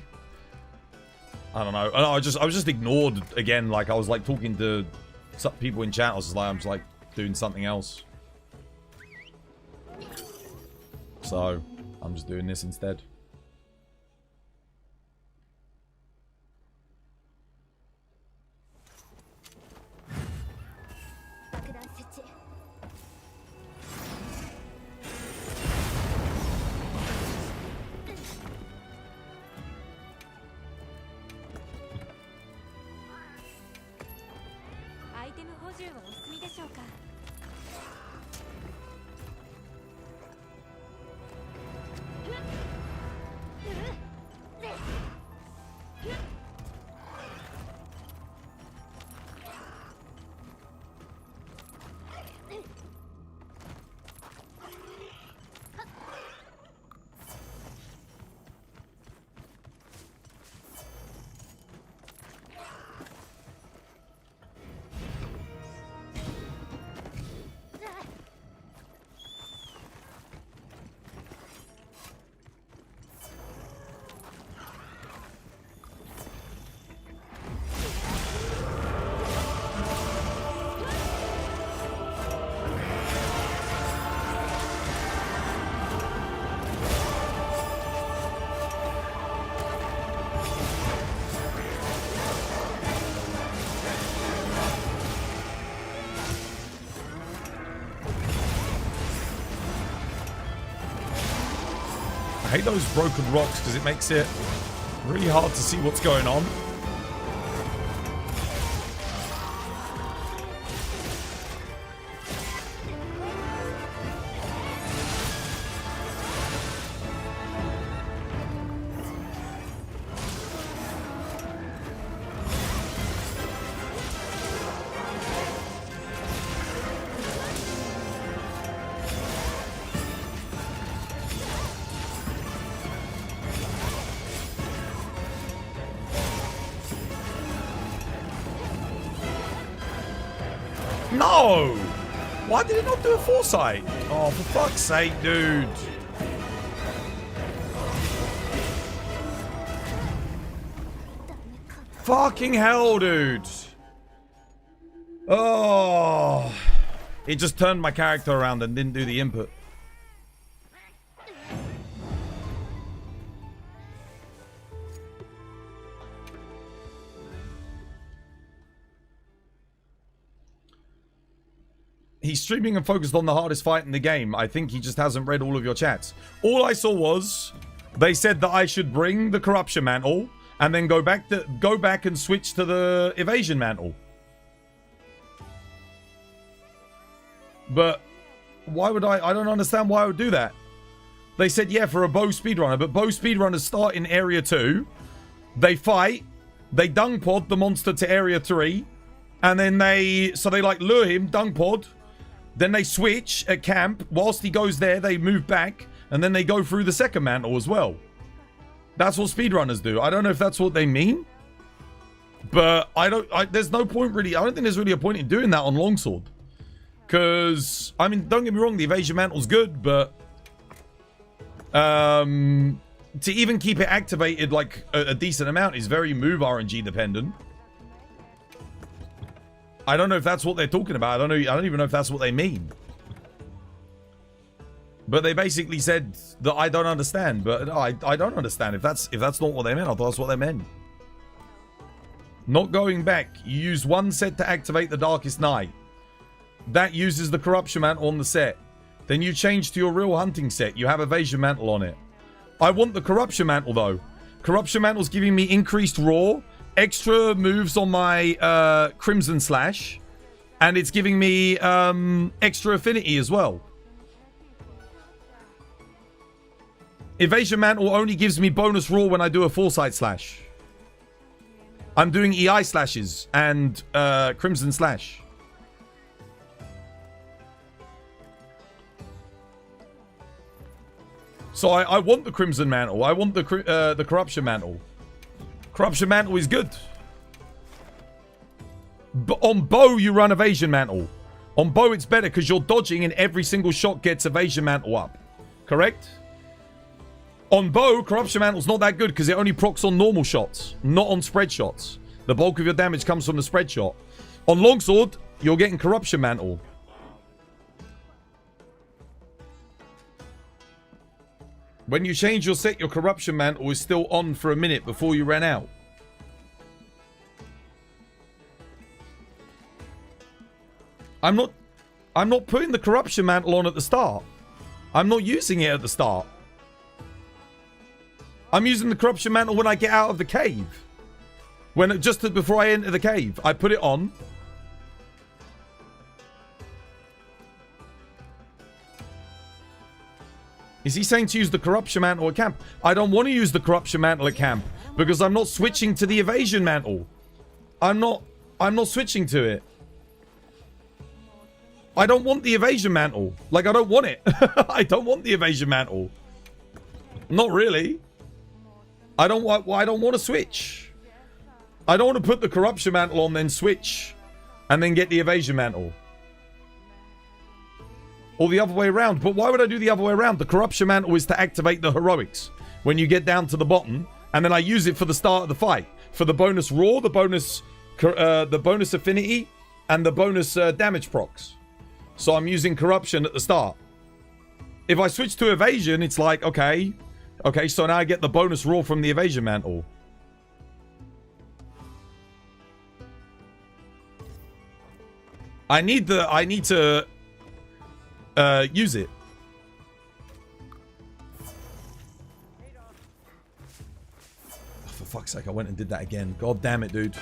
I don't know. I was just ignored again. Like, I was like talking to some people in chat. I was like, I'm just like doing something else. So I'm just doing this instead. I hate those broken rocks because it makes it really hard to see what's going on. No! Why did it not do a foresight? Oh, for fuck's sake, dude. Fucking hell, dude. Oh. It just turned my character around and didn't do the input. He's streaming and focused on the hardest fight in the game. I think he just hasn't read all of your chats. All I saw was they said that I should bring the corruption mantle and then go back and switch to the evasion mantle. But why would I don't understand why I would do that. They said, yeah, for a bow speedrunner, but bow speedrunners start in area 2. They fight, they dung pod the monster to area 3, and then they like lure him, dung pod. Then they switch at camp. Whilst he goes there, they move back. And then they go through the second mantle as well. That's what speedrunners do. I don't know if that's what they mean. But there's no point really. I don't think there's really a point in doing that on longsword. Because, I mean, don't get me wrong. The evasion mantle's good. But to even keep it activated like a decent amount is very move RNG dependent. I don't know if that's what they're talking about. I don't even know if that's what they mean. But they basically said that I don't understand. But I don't understand. If that's not what they meant, I thought that's what they meant. Not going back. You use one set to activate the Darkest Night. That uses the Corruption Mantle on the set. Then you change to your real hunting set. You have Evasion Mantle on it. I want the Corruption Mantle though. Corruption Mantle's giving me increased raw, extra moves on my Crimson Slash, and it's giving me extra affinity as well. Evasion Mantle only gives me bonus raw when I do a Foresight Slash. I'm doing EI Slashes and Crimson Slash. So I want the Crimson Mantle. I want the Corruption Mantle. Corruption Mantle is good. But on bow, you run Evasion Mantle. On bow, it's better because you're dodging and every single shot gets Evasion Mantle up. Correct? On bow, Corruption Mantle's not that good because it only procs on normal shots, not on spread shots. The bulk of your damage comes from the spread shot. On longsword, you're getting Corruption Mantle. When you change your set, your Corruption Mantle is still on for a minute before you ran out. I'm not putting the Corruption Mantle on at the start. I'm not using it at the start. I'm using the Corruption Mantle when I get out of the cave. Just before I enter the cave, I put it on. Is he saying to use the Corruption Mantle at camp? I don't want to use the Corruption Mantle at camp because I'm not switching to the Evasion Mantle. I'm not switching to it. I don't want the Evasion Mantle. Like, I don't want it. I don't want the Evasion Mantle. Not really. I don't want to switch. I don't want to put the Corruption Mantle on, then switch, and then get the Evasion Mantle. Or the other way around. But why would I do the other way around? The Corruption Mantle is to activate the heroics when you get down to the bottom, and then I use it for the start of the fight. For the bonus raw, the bonus affinity, and the bonus damage procs. So I'm using Corruption at the start. If I switch to Evasion, it's like, okay, so now I get the bonus raw from the Evasion Mantle. I need to use it. Oh, for fuck's sake, I went and did that again. God damn it, dude.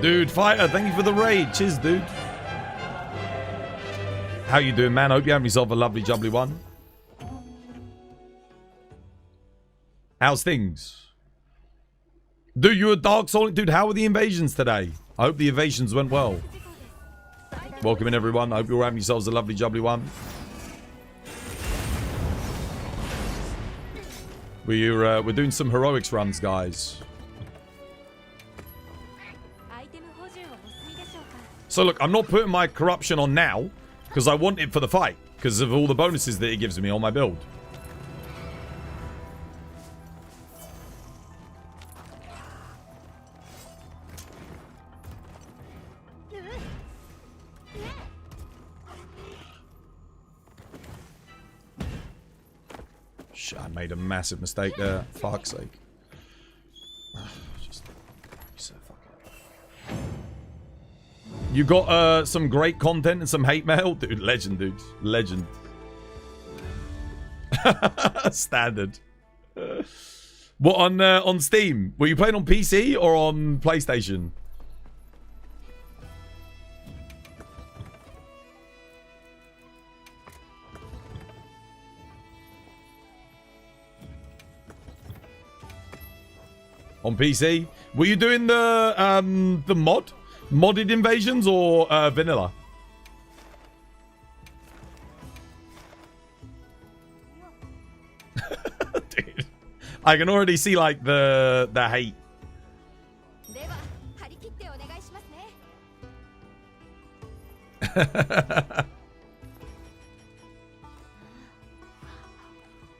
Dude, Fighter, thank you for the raid. Cheers, dude. How you doing, man? Hope you have yourself a lovely, jubbly one. How's things? Dude, you a Dark Soul? Dude, how were the invasions today? I hope the invasions went well. Welcome in, everyone. I hope you're having yourselves a lovely, jubbly one. We're doing some heroics runs, guys. So look, I'm not putting my corruption on now because I want it for the fight because of all the bonuses that it gives me on my build. Shit, I made a massive mistake there. Fuck's sake. Just so fucking... You got some great content and some hate mail? Dude, legend, dude. Legend. Standard. What, on Steam? Were you playing on PC or on PlayStation? On PC? Were you doing the modded invasions or vanilla? Dude, I can already see like the hate.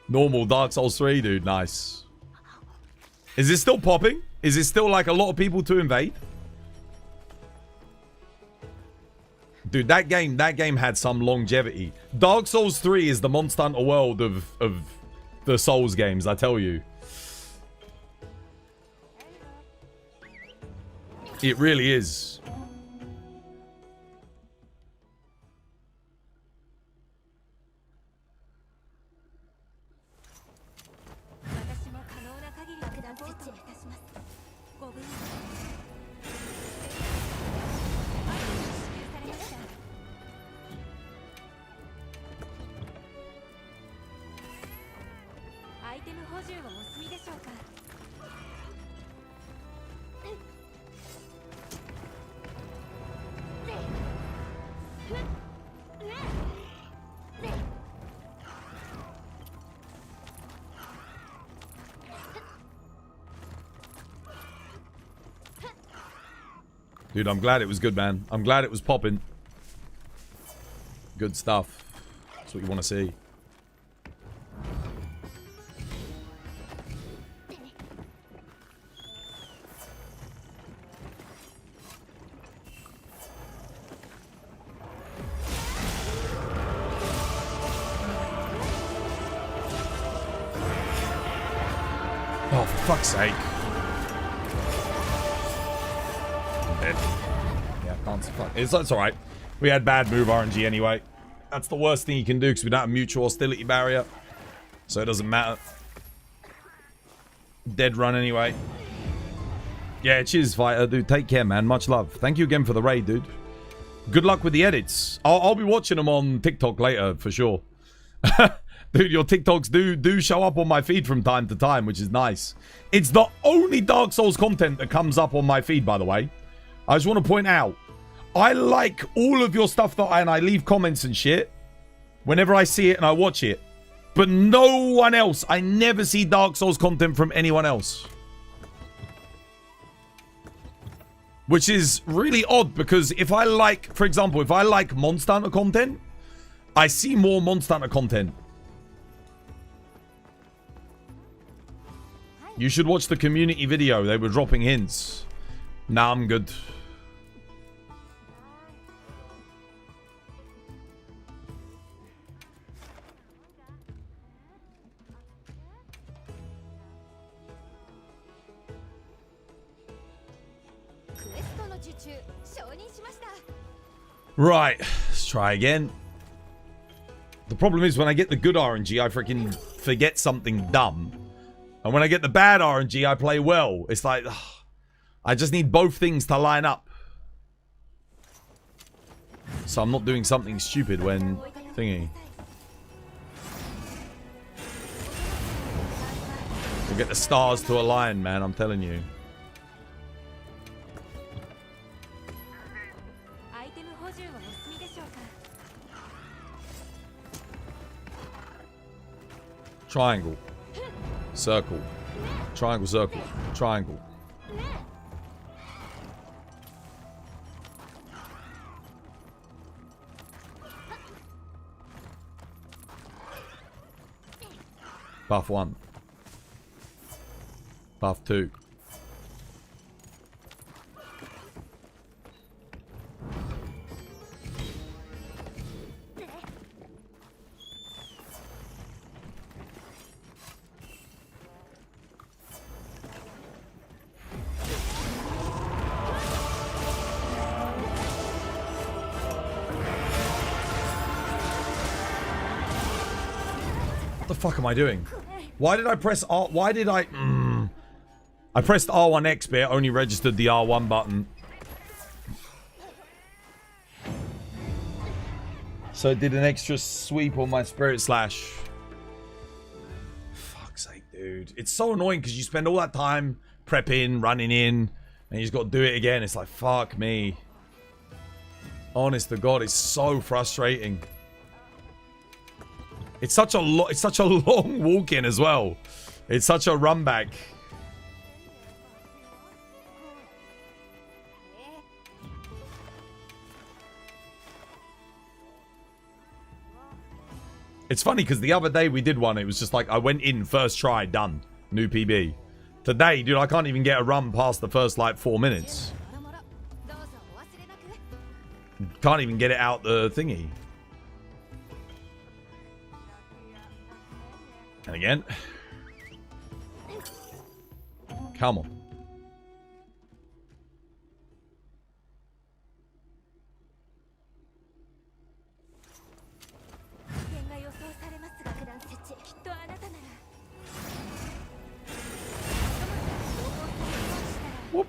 Normal Dark Souls 3, dude. Nice. Is this still popping? Is it still like a lot of people to invade? Dude, that game had some longevity. Dark Souls 3 is the Monster Hunter world of the Souls games, I tell you. It really is. Dude, I'm glad it was good, man. I'm glad it was popping. Good stuff. That's what you want to see. Oh, for fuck's sake. Yeah, can't fuck. It's alright. We had bad move RNG anyway. That's the worst thing you can do because we don't have a mutual hostility barrier. So it doesn't matter. Dead run anyway. Yeah, cheers, fighter. Dude, take care, man. Much love. Thank you again for the raid, dude. Good luck with the edits. I'll be watching them on TikTok later, for sure. Dude, your TikToks do show up on my feed from time to time, which is nice. It's the only Dark Souls content that comes up on my feed, by the way. I just want to point out, I like all of your stuff and I leave comments and shit whenever I see it and I watch it. But no one else. I never see Dark Souls content from anyone else. Which is really odd because if I like, for example, if I like Monster Hunter content, I see more Monster Hunter content. You should watch the community video. They were dropping hints. Nah, I'm good. Right, let's try again. The problem is when I get the good RNG, I freaking forget something dumb. And when I get the bad RNG, I play well. It's like, ugh, I just need both things to line up. So I'm not doing something stupid when thingy. We'll get the stars to align, man, I'm telling you. Triangle. Circle. Triangle, circle. Triangle. Buff 1. Buff 2. What the fuck am I doing? Why did I press R? Why did I... I pressed R1X, but it only registered the R1 button. So it did an extra sweep on my Spirit Slash. Fuck's sake, dude. It's so annoying because you spend all that time prepping, running in, and you just got to do it again. It's like, fuck me. Honest to God, it's so frustrating. It's such a long walk in as well. It's such a run back. It's funny because the other day we did one. It was just like I went in first try, done, new PB. Today, dude, I can't even get a run past the first like 4 minutes. Can't even get it out the thingy. And again. Come on. Whoop.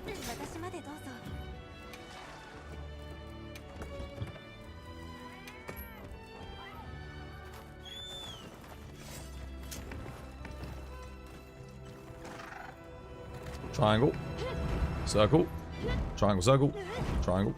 Triangle, circle, triangle, circle, triangle.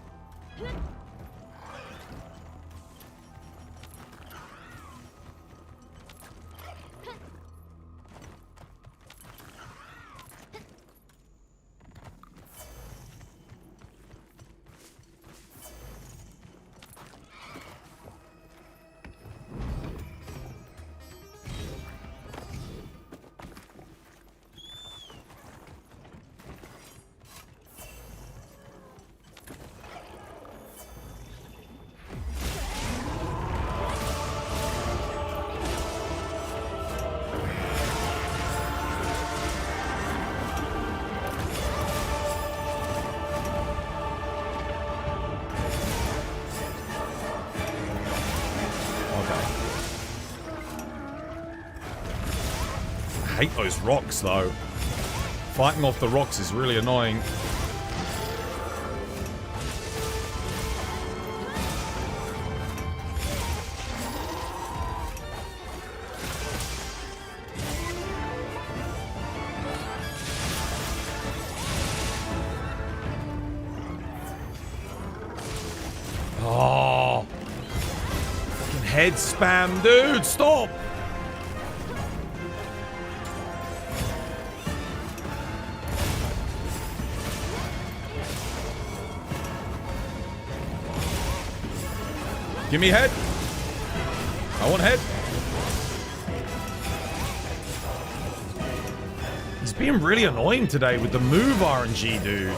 I hate those rocks, though. Fighting off the rocks is really annoying. Oh. Fucking head spam, dude. Stop. Give me head. I want head. He's being really annoying today with the move RNG, dude.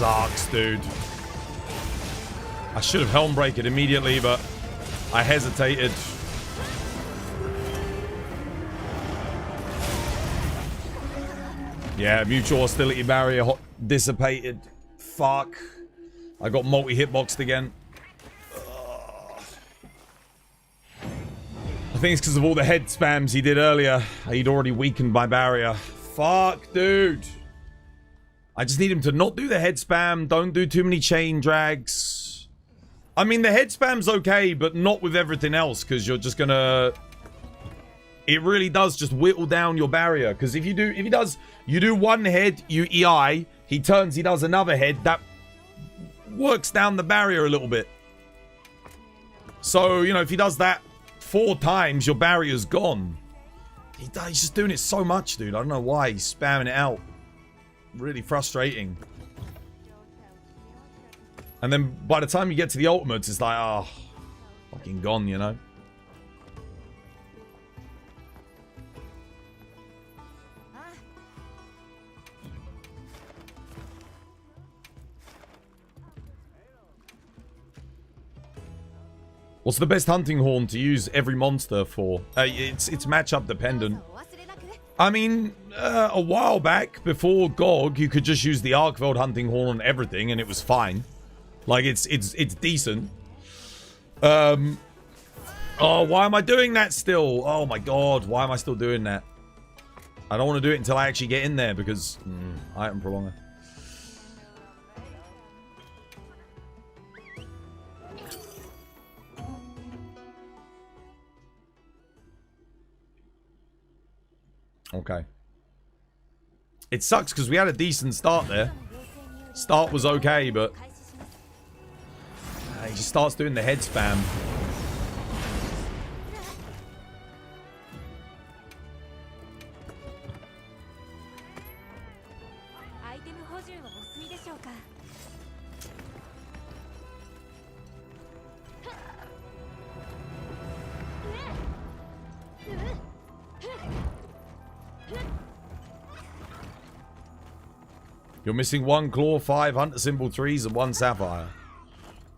sucks, dude. I should have helm break it immediately, but I hesitated. Yeah, mutual hostility barrier dissipated. Fuck. I got multi-hitboxed again. I think it's because of all the head spams he did earlier. He'd already weakened my barrier. Fuck, dude. I just need him to not do the head spam. Don't do too many chain drags. I mean, the head spam's okay, but not with everything else, because you're just gonna... It really does just whittle down your barrier. Because if you do one head, you EI, he turns, he does another head, that works down the barrier a little bit. So, you know, if he does that 4 times, your barrier's gone. He's just doing it so much, dude. I don't know why he's spamming it out. Really frustrating. And then by the time you get to the ultimates, it's like, oh, fucking gone, you know? What's the best hunting horn to use every monster for? It's matchup dependent. I mean, a while back, before GOG, you could just use the Arkveld hunting horn on everything and it was fine. Like, it's decent. Oh, why am I doing that still? Oh my god, why am I still doing that? I don't want to do it until I actually get in there because... item prolonger. Okay. It sucks because we had a decent start there. Start was okay, but... he just starts doing the head spam. You're missing 1 claw, 5 hunter symbol 3s, and 1 sapphire.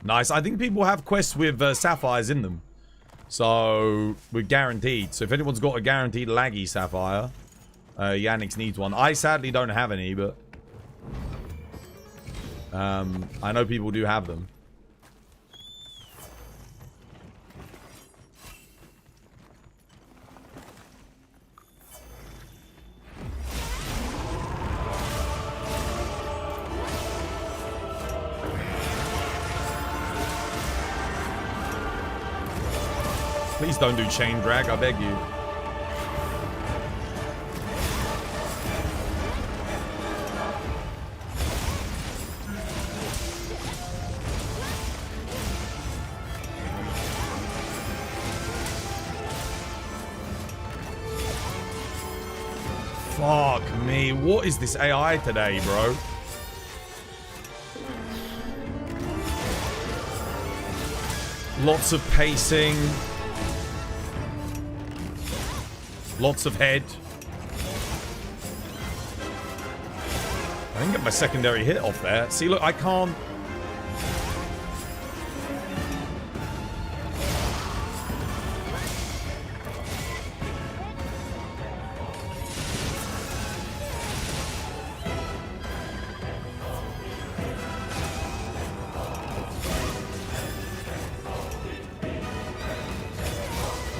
Nice. I think people have quests with sapphires in them. So, we're guaranteed. So, if anyone's got a guaranteed laggy sapphire, Yannick's needs one. I sadly don't have any, but... I know people do have them. Please don't do chain drag, I beg you. Fuck me, what is this AI today, bro? Lots of pacing. Lots of head. I didn't get my secondary hit off there. See, look, I can't...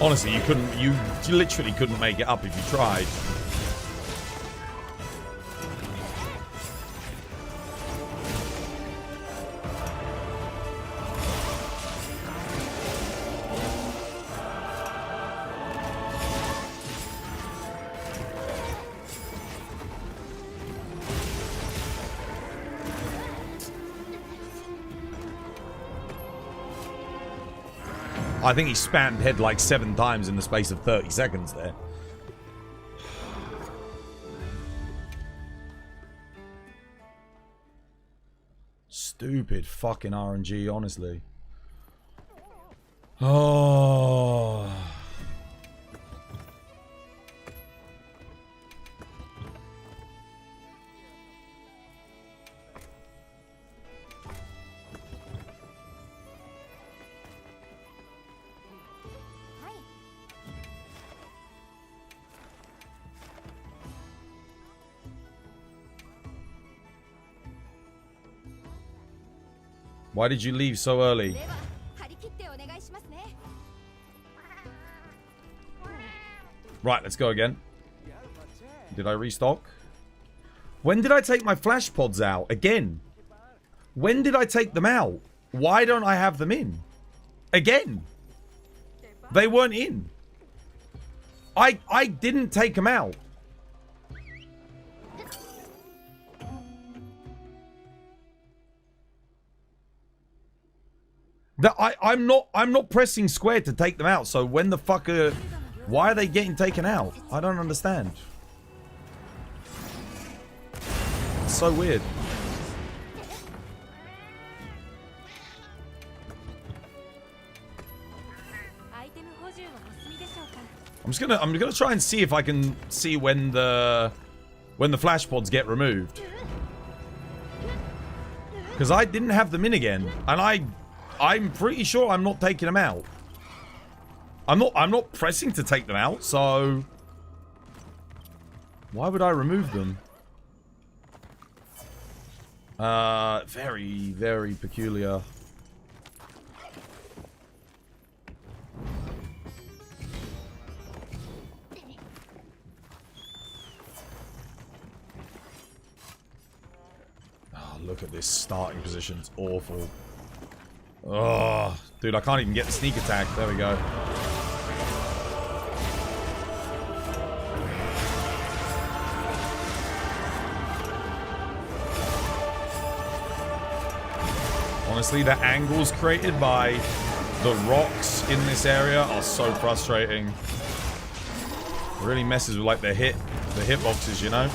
Honestly, you literally couldn't make it up if you tried. I think he spammed head like 7 times in the space of 30 seconds there. Stupid fucking RNG, honestly. Oh. Why did you leave so early? Right, let's go again. Did I restock? When did I take my flash pods out? Again. When did I take them out? Why don't I have them in? Again. They weren't in. I didn't take them out. I'm not pressing square to take them out. So when the fuck why are they getting taken out? I don't understand. It's so weird. I'm gonna try and see if I can see when the flash pods get removed. Because I didn't have them in again. And I'm pretty sure I'm not taking them out. I'm not pressing to take them out, so why would I remove them? Very, very peculiar. Oh, look at this starting position. It's awful. Oh, dude, I can't even get the sneak attack. There we go. Honestly, the angles created by the rocks in this area are so frustrating. It really messes with like the hitboxes, you know?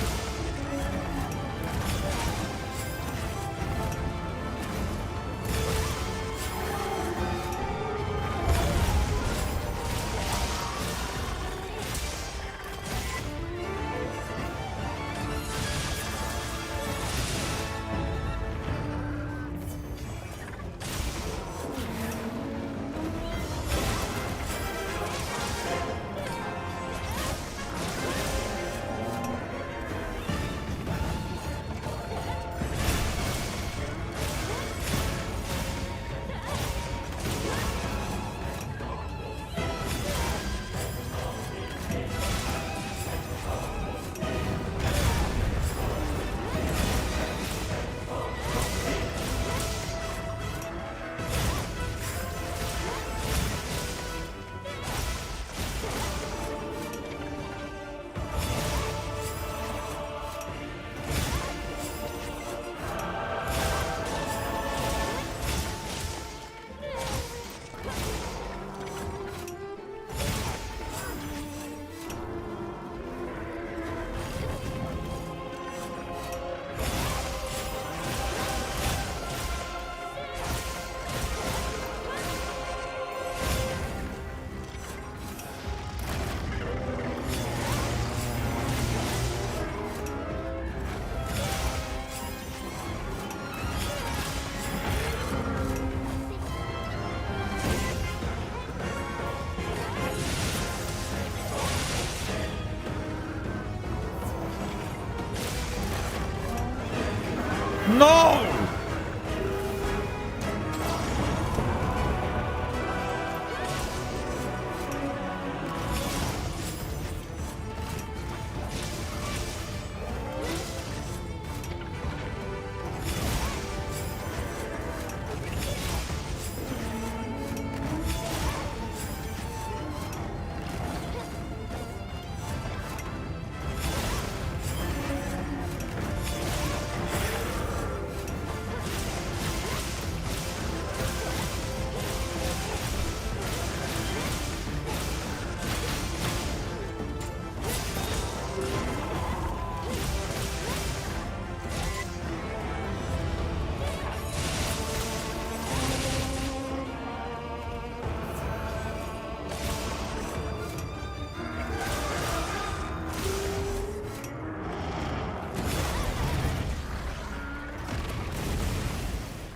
No!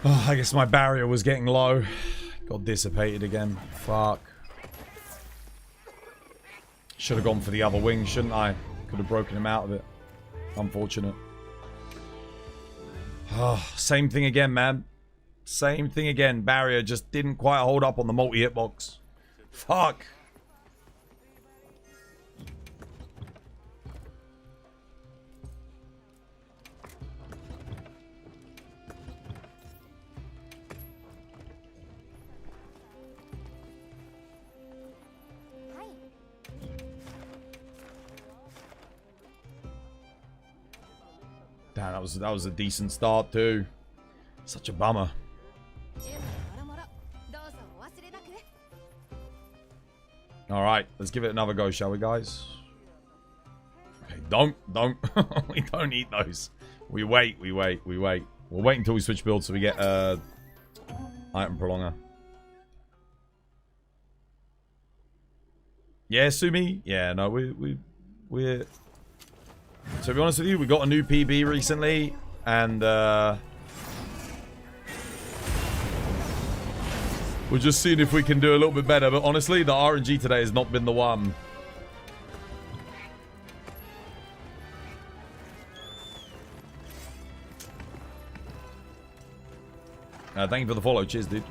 Oh, I guess my barrier was getting low. Got dissipated again. Fuck. Should have gone for the other wing, shouldn't I? Could have broken him out of it. Unfortunate. Oh, same thing again, man. Same thing again. Barrier just didn't quite hold up on the multi-hitbox. Fuck. Damn, that was a decent start too. Such a bummer. All right, let's give it another go, shall we, guys? Okay, don't. We don't eat those. We wait. We'll wait until we switch builds so we get item prolonger. Yeah, Sumi. Yeah, no, we're. To be honest with you, we got a new PB recently, and we're just seeing if we can do a little bit better. But honestly, the RNG today has not been the one. Thank you for the follow. Cheers, dude.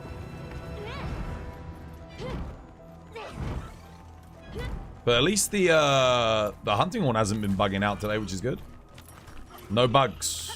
But at least the hunting one hasn't been bugging out today, which is good. No bugs.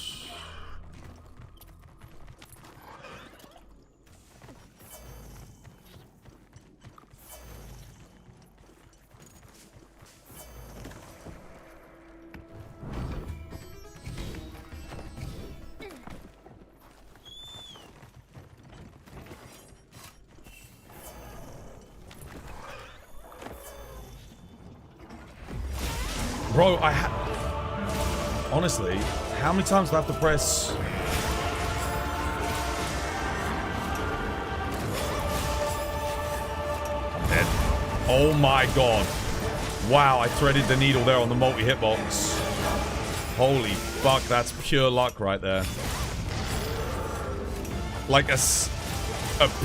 Bro, honestly, how many times do I have to press? I'm dead. Oh my god. Wow, I threaded the needle there on the multi-hitbox. Holy fuck, that's pure luck right there. Like a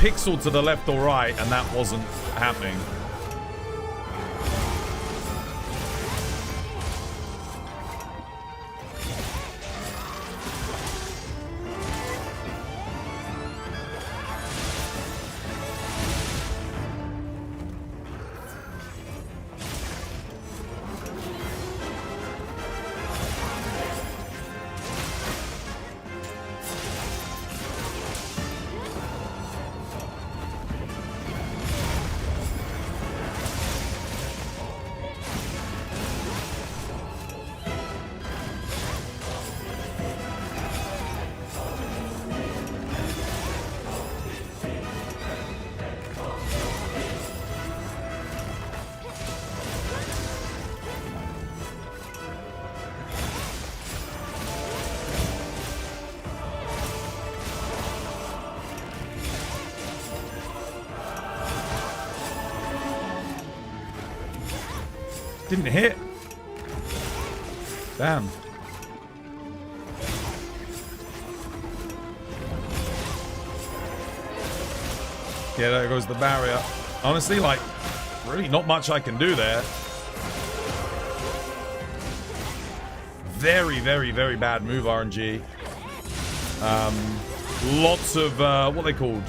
pixel to the left or right, and that wasn't happening. Didn't hit. Damn. Yeah, there goes the barrier. Honestly, like, really not much I can do there. Very, very, very bad move, RNG. Lots of, what are they called?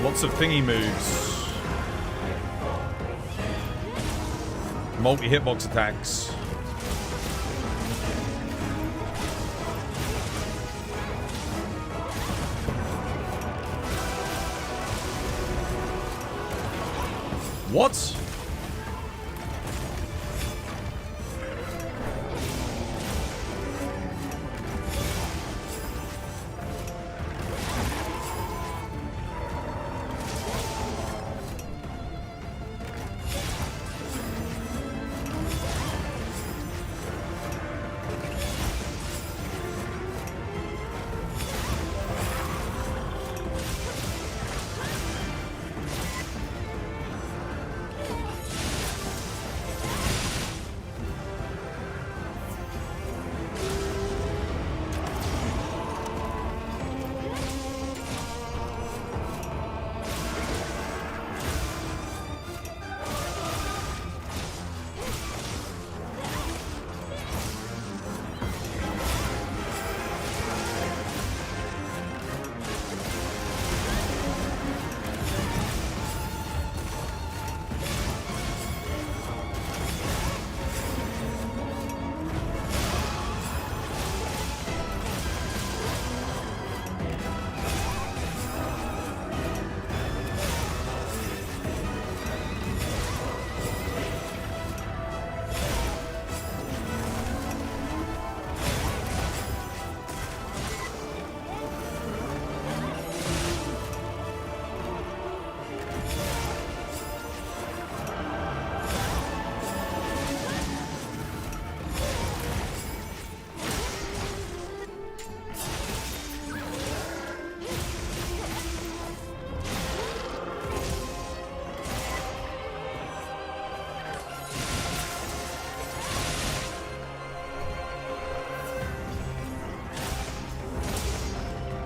Lots of thingy moves. Multi-hitbox attacks. What?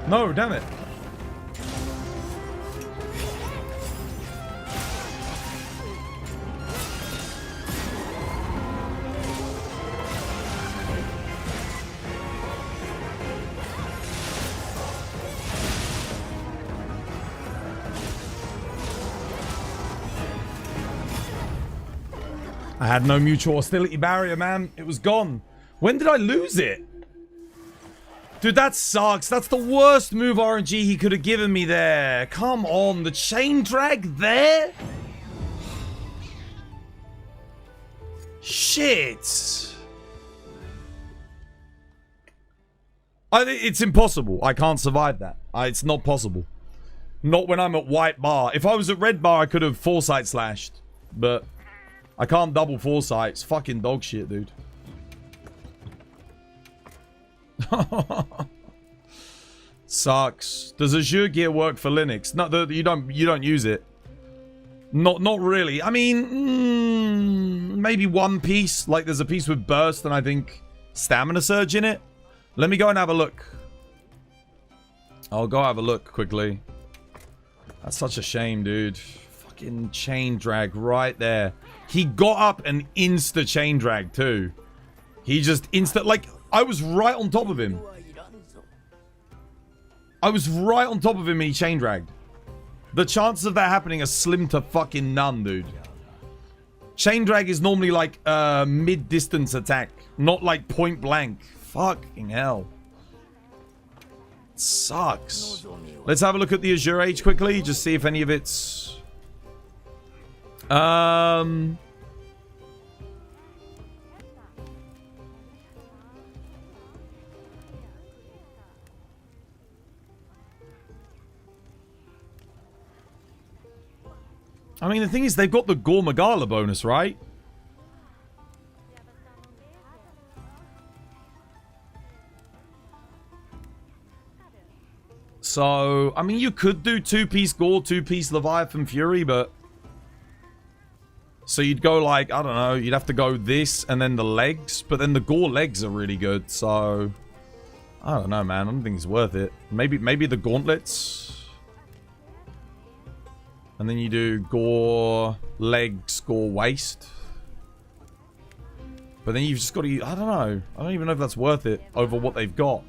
No, damn it. I had no mutual hostility barrier, man. It was gone. When did I lose it? Dude, that sucks. That's the worst move RNG he could have given me there. Come on, the chain drag there? Shit. It's impossible. I can't survive that. It's not possible. Not when I'm at white bar. If I was at red bar, I could have foresight slashed. But I can't double foresight. It's fucking dog shit, dude. Sucks. Does Azure gear work for Linux? No, you don't use it. Not really. I mean, maybe one piece. Like there's a piece with burst and I think stamina surge in it. Let me go and have a look. I'll go have a look quickly. That's such a shame, dude. Fucking chain drag right there. He got up and insta chain drag too. He just like I was right on top of him. I was right on top of him and he chain dragged. The chances of that happening are slim to fucking none, dude. Chain drag is normally like mid-distance attack, not like point blank. Fucking hell. Sucks. Let's have a look at the Azure Age quickly, just see if any of it's I mean, the thing is, they've got the Gogma-Artian bonus, right? So, I mean, you could do 2-piece Gore, 2-piece Leviathan Fury, but... So you'd go like, I don't know, you'd have to go this and then the legs, but then the Gore legs are really good, so... I don't know, man. I don't think it's worth it. Maybe the gauntlets... And then you do Gore, legs, Gore, waist. But then you've just got to... I don't know. I don't even know if that's worth it over what they've got.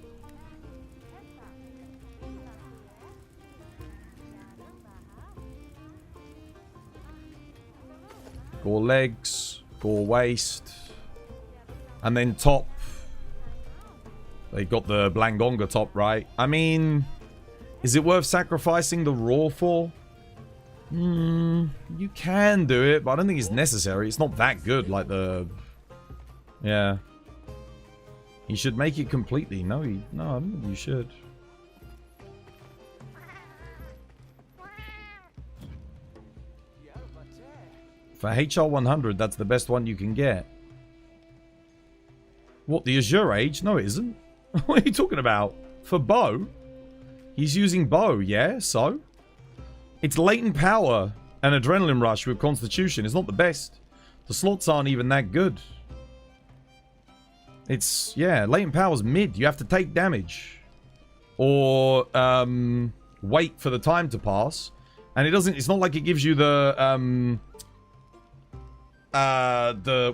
Gore legs, Gore waist. And then top. They got the Blangonga top, right? I mean... Is it worth sacrificing the Raw for? You can do it, but I don't think it's necessary. It's not that good, like the... Yeah. You should make it completely. No, I don't think you should. For HR100, that's the best one you can get. What, the Azure Age? No, it isn't. What are you talking about? For bow? He's using bow, yeah, so? It's latent power and adrenaline rush with constitution. It's not the best. The slots aren't even that good. It's, yeah, latent power's mid. You have to take damage. Or, wait for the time to pass. And it's not like it gives you the,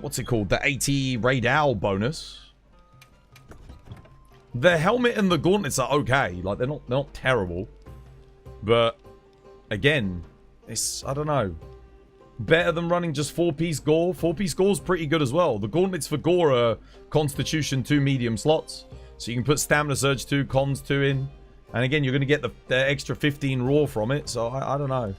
what's it called? The 80 Raid Owl bonus. The helmet and the gauntlets are okay. Like, they're not terrible. But... Again, it's, I don't know. Better than running just 4-piece Gore. 4-piece Gore's pretty good as well. The gauntlets for Gore are Constitution 2 medium slots. So you can put Stamina Surge 2, Cons 2 in. And again, you're going to get the extra 15 Raw from it. So I don't know.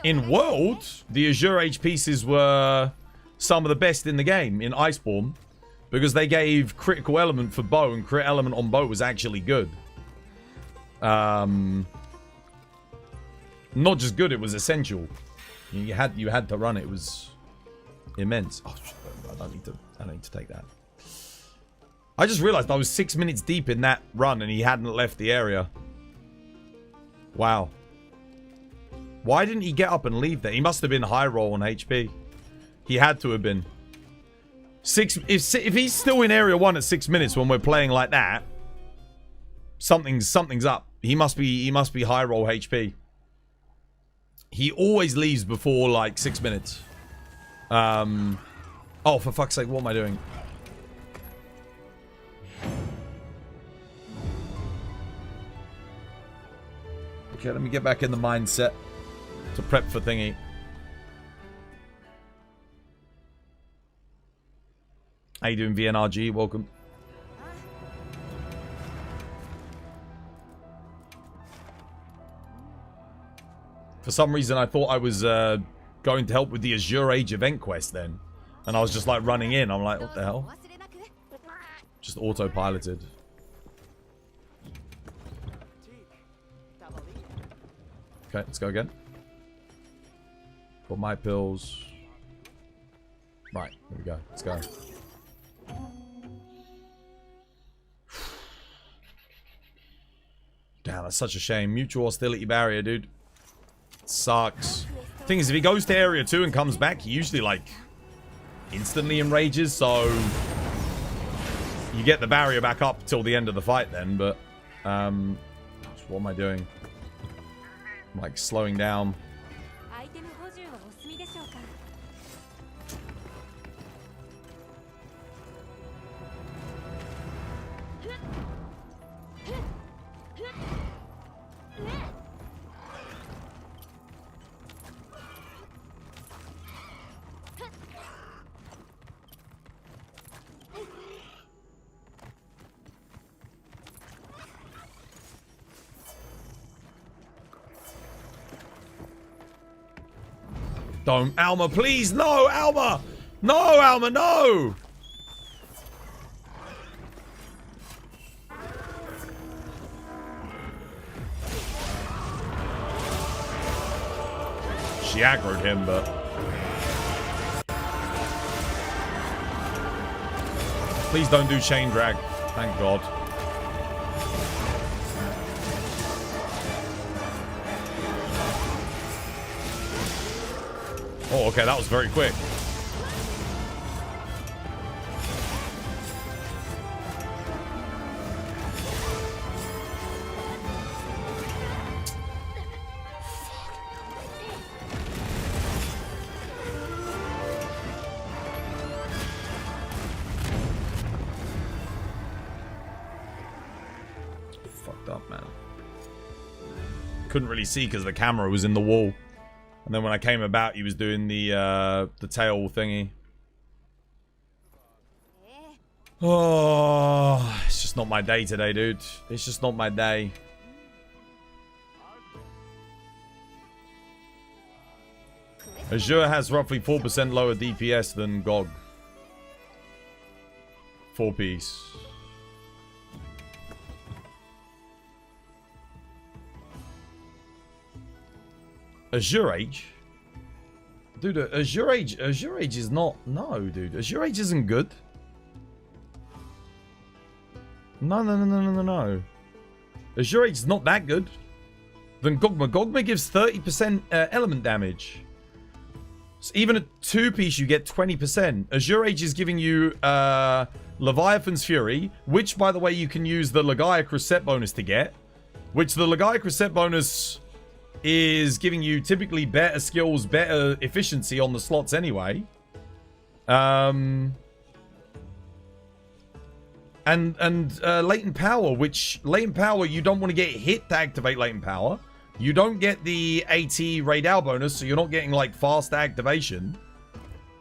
In World, the Azure Age pieces were some of the best in the game in Iceborne because they gave critical element for bow and crit element on bow was actually good. Not just good, it was essential. You had to run it. It was immense. Oh, I don't need to take that. I just realized I was 6 minutes deep in that run and he hadn't left the area. Wow. Why didn't he get up and leave there? He must have been high roll on HP. He had to have been. If he's still in area 1 at 6 minutes when we're playing like that, something's up. He must be high roll HP. He always leaves before like 6 minutes. Oh, for fuck's sake, what am I doing? Okay, let me get back in the mindset to prep for thingy. How you doing, VNRG? Welcome. For some reason, I thought I was going to help with the Azure Age event quest then. And I was just like running in. I'm like, what the hell? Just autopiloted. Okay, let's go again. Got my pills. Right, here we go. Let's go. Damn, that's such a shame. Mutual hostility barrier, dude. Sucks. Thing is, if he goes to area 2 and comes back, he usually like instantly enrages, so you get the barrier back up till the end of the fight then, but what am I doing? I'm like slowing down. Don't, Alma, please, no, Alma! No, Alma, no! She aggroed him, but... Please don't do chain drag. Thank God. Oh, okay, that was very quick. Fucked up, man. Couldn't really see because the camera was in the wall. And then when I came about, he was doing the tail thingy. Oh, it's just not my day today, dude. It's just not my day. Azure has roughly 4% lower DPS than GOG. 4-piece. Azure Age? Dude, Azure Age is not... No, dude. Azure Age isn't good. No. Azure Age is not that good. Then Gogma. Gogma gives 30% element damage. So even a 2-piece, you get 20%. Azure Age is giving you Leviathan's Fury, which, by the way, you can use the Legiacrus set bonus to get. Which the Legiacrus set bonus... is giving you typically better skills, better efficiency on the slots anyway. And latent power, which latent power, you don't want to get hit to activate latent power. You don't get the AT Raidal bonus, so you're not getting like fast activation.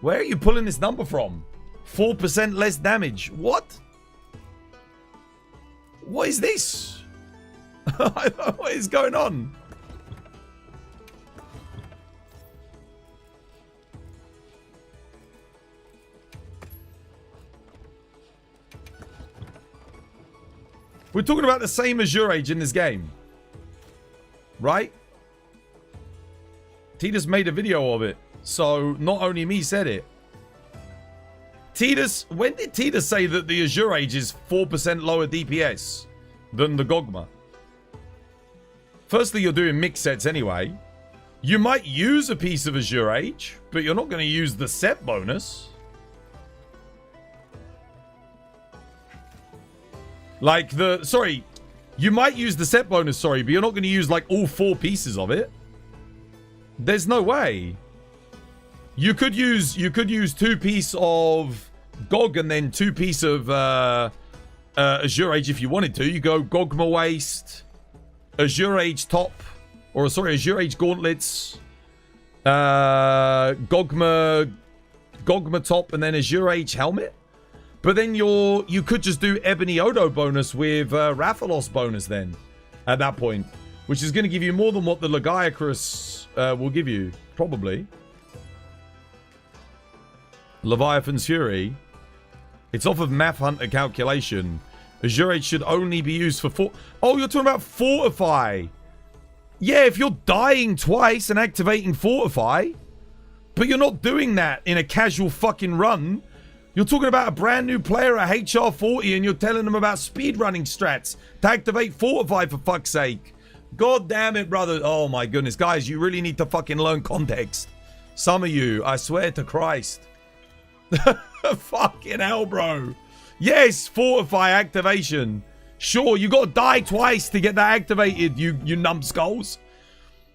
Where are you pulling this number from? 4% less damage. What? What is this? What is going on? We're talking about the same Azure Age in this game. Right? T just made a video of it. So, not only me said it. when did Tidus say that the Azure Age is 4% lower DPS than the Gogma? Firstly, you're doing mixed sets anyway. You might use a piece of Azure Age, but you're not going to use the set bonus. Like you might use the set bonus, but you're not going to use like all 4 pieces of it. There's no way. You could use 2 piece of Gog and then 2 piece of Azure Age if you wanted to. You go Gogma Waist, Azure Age top, or sorry, Azure Age Gauntlets, Gogma top, and then Azure Age helmet. But then you could just do Ebony Odo bonus with Rathalos bonus then at that point, which is going to give you more than what the Lagiacrus will give you, probably. Leviathan's Fury. It's off of Math Hunter calculation. Azure Age should only be used for Oh, you're talking about Fortify. Yeah, if you're dying twice and activating Fortify, but you're not doing that in a casual fucking run. You're talking about a brand new player at HR 40 and you're telling them about speedrunning strats to activate Fortify, for fuck's sake. God damn it, brother. Oh my goodness. Guys, you really need to fucking learn context. Some of you, I swear to Christ. Fucking hell, bro. Yes, Fortify activation. Sure, you got to die twice to get that activated, you numbskulls.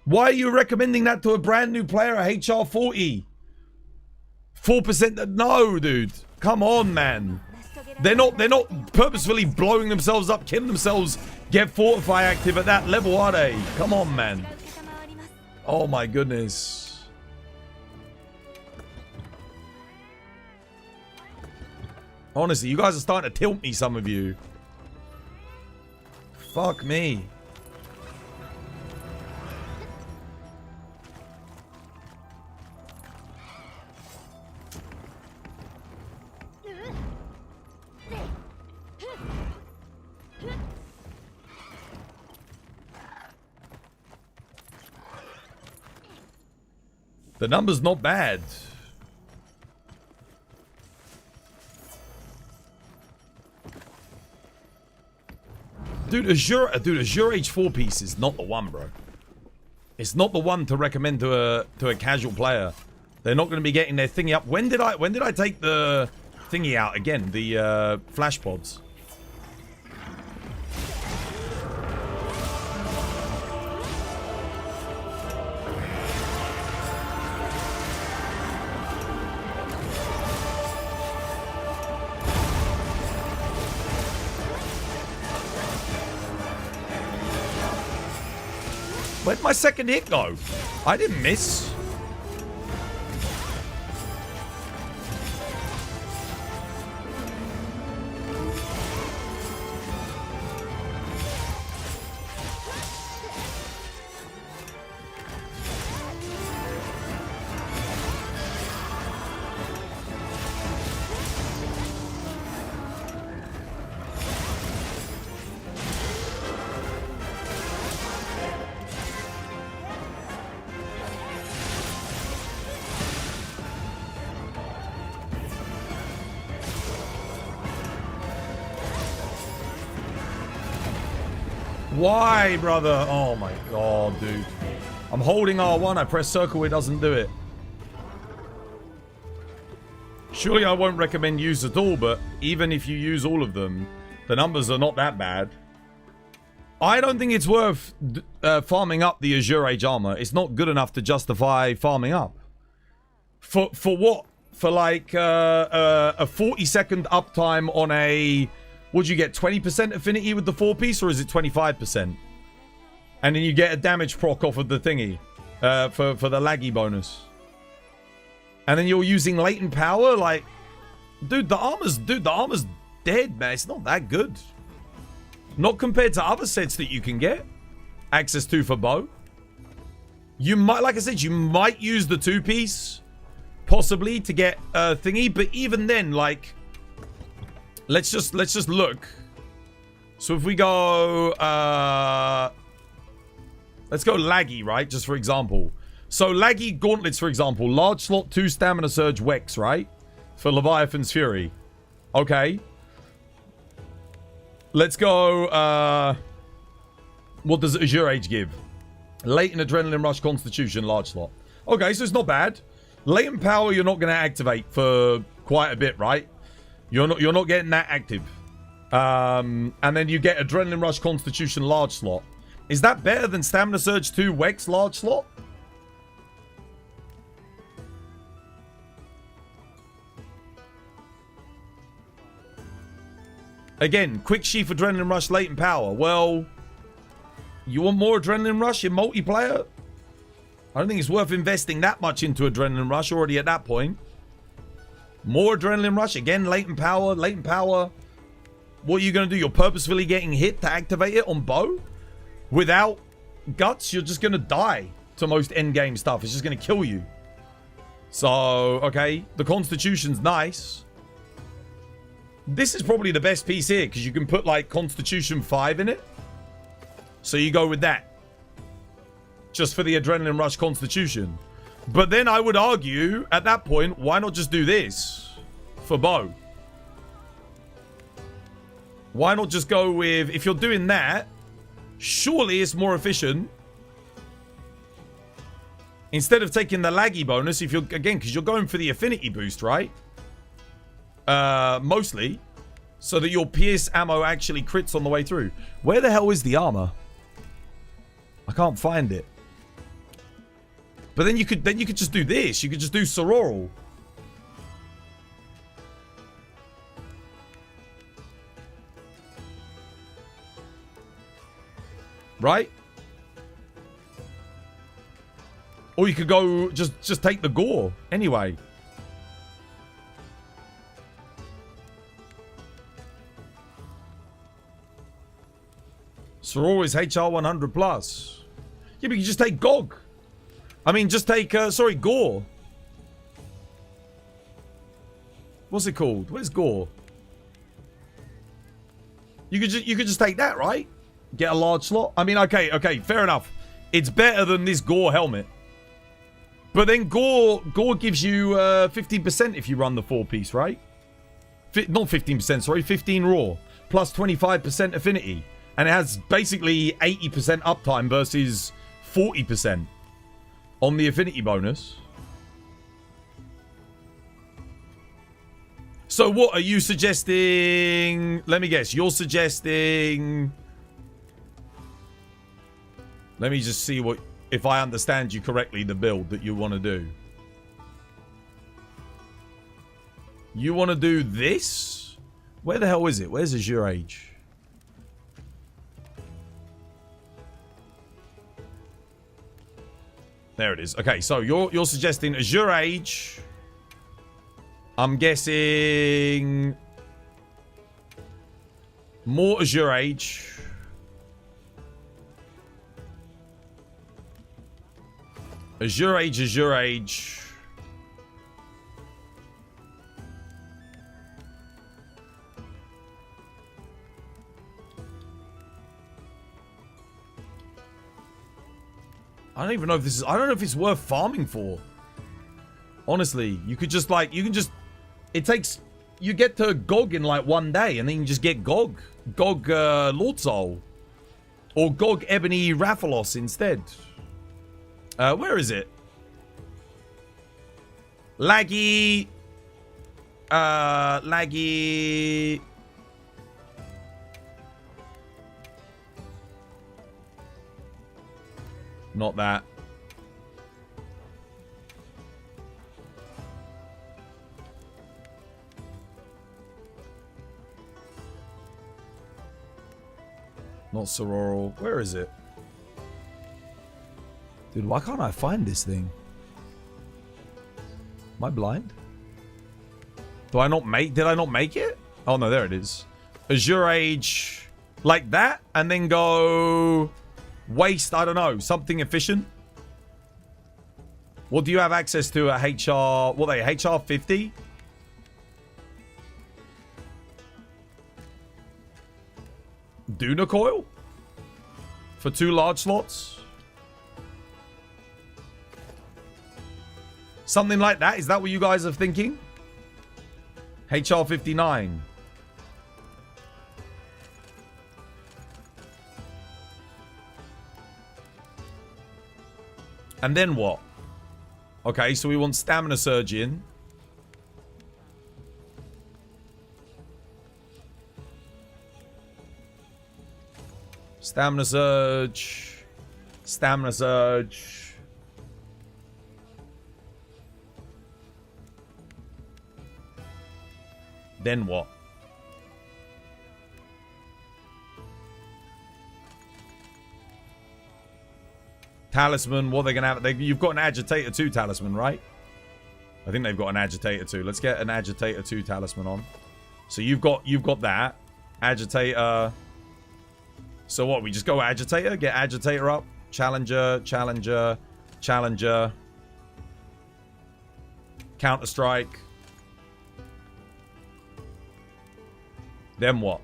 Why are you recommending that to a brand new player at HR 40? 4%? No, dude. Come on, man. They're not purposefully blowing themselves up, killing themselves, get Fortify active at that level, are they? Come on, man. Oh my goodness. Honestly, you guys are starting to tilt me, some of you. Fuck me. The number's not bad. Dude, Azure Age 4 piece is not the one, bro. It's not the one to recommend to a casual player. They're not going to be getting their thingy up. When did I take the thingy out again? The flash pods. Where'd my second hit go? I didn't miss. Why, brother? Oh my god, dude. I'm holding R1. I press circle, it doesn't do it. Surely I won't recommend use at all, but even if you use all of them, the numbers are not that bad. I don't think it's worth farming up the Azure Age armor. It's not good enough to justify farming up. For what? For like a 40-second uptime on a... Would you get 20% affinity with the 4-piece, or is it 25%? And then you get a damage proc off of the thingy for the laggy bonus. And then you're using latent power, like, dude, the armor's dead, man. It's not that good. Not compared to other sets that you can get access to for bow. You might, like I said, you might use the 2-piece possibly to get a thingy, but even then, like. Let's just look. So if we go, let's go laggy, right? Just for example. So laggy gauntlets, for example, large slot 2 stamina surge Wex, right? for Leviathan's Fury. Okay. Let's go. What does Azure Age give? Latent Adrenaline Rush Constitution, large slot. Okay, so it's not bad. Latent Power you're not going to activate for quite a bit, right? You're not getting that active. And then you get Adrenaline Rush Constitution, large slot. Is that better than Stamina Surge 2 Wex, large slot? Again, Quick Sheath, Adrenaline Rush, Latent Power. Well, you want more Adrenaline Rush in multiplayer? I don't think it's worth investing that much into Adrenaline Rush already at that point. More Adrenaline Rush. Again, Latent Power. Latent Power. What are you going to do? You're purposefully getting hit to activate it on bow? Without guts, you're just going to die to most endgame stuff. It's just going to kill you. So, okay. The Constitution's nice. This is probably the best piece here because you can put like Constitution 5 in it. So you go with that. Just for the Adrenaline Rush Constitution. But then I would argue, at that point, why not just do this for bow? Why not just go with, if you're doing that, surely it's more efficient. Instead of taking the laggy bonus, if you're, again, because you're going for the affinity boost, right? Mostly. So that your pierce ammo actually crits on the way through. Where the hell is the armor? I can't find it. But then you could just do this. You could just do Sororal. Right? Or you could go just take the gore. Anyway. Sororal is HR 100 plus. Yeah, but you just take Gog. I mean, just take, Gore. What's it called? What is Gore? You could just take that, right? Get a large slot. I mean, okay, fair enough. It's better than this Gore helmet. But then Gore gives you 15% if you run the 4-piece, right? Not 15%, sorry, 15 raw. Plus 25% affinity. And it has basically 80% uptime versus 40% on the affinity bonus. So what are you suggesting? Let me guess. You're suggesting... Let me just see what... If I understand you correctly, the build that you want to do. You want to do this? Where the hell is it? Where's Azure Age? There it is. Okay, so you're suggesting Azure Age. I'm guessing more Azure Age. Azure Age, Azure Age. I don't even know if this is... I don't know if it's worth farming for. Honestly, you could just like... You can just... It takes... You get to Gog in like one day and then you can just get Gog. Gog Lord Soul. Or Gog Ebony Raphalos instead. Where is it? Laggy. Laggy. Not that. Not Sororal. Where is it? Dude, why can't I find this thing? Am I blind? Did I not make it? Oh no, there it is. Azure Age like that and then go waste, I don't know, something efficient. What do you have access to at HR? What are they? HR 50? Duna Coil? For 2 large slots? Something like that? Is that what you guys are thinking? HR 59. And then what? Okay, so we want Stamina Surge in. Stamina Surge. Stamina Surge. Then what? Talisman, what are they going to have? You've got an Agitator 2 Talisman, right? I think they've got an Agitator 2. Let's get an Agitator 2 Talisman on. So you've got that. Agitator. So what? We just go Agitator? Get Agitator up. Challenger, Challenger, Challenger. Counter-Strike. Then what?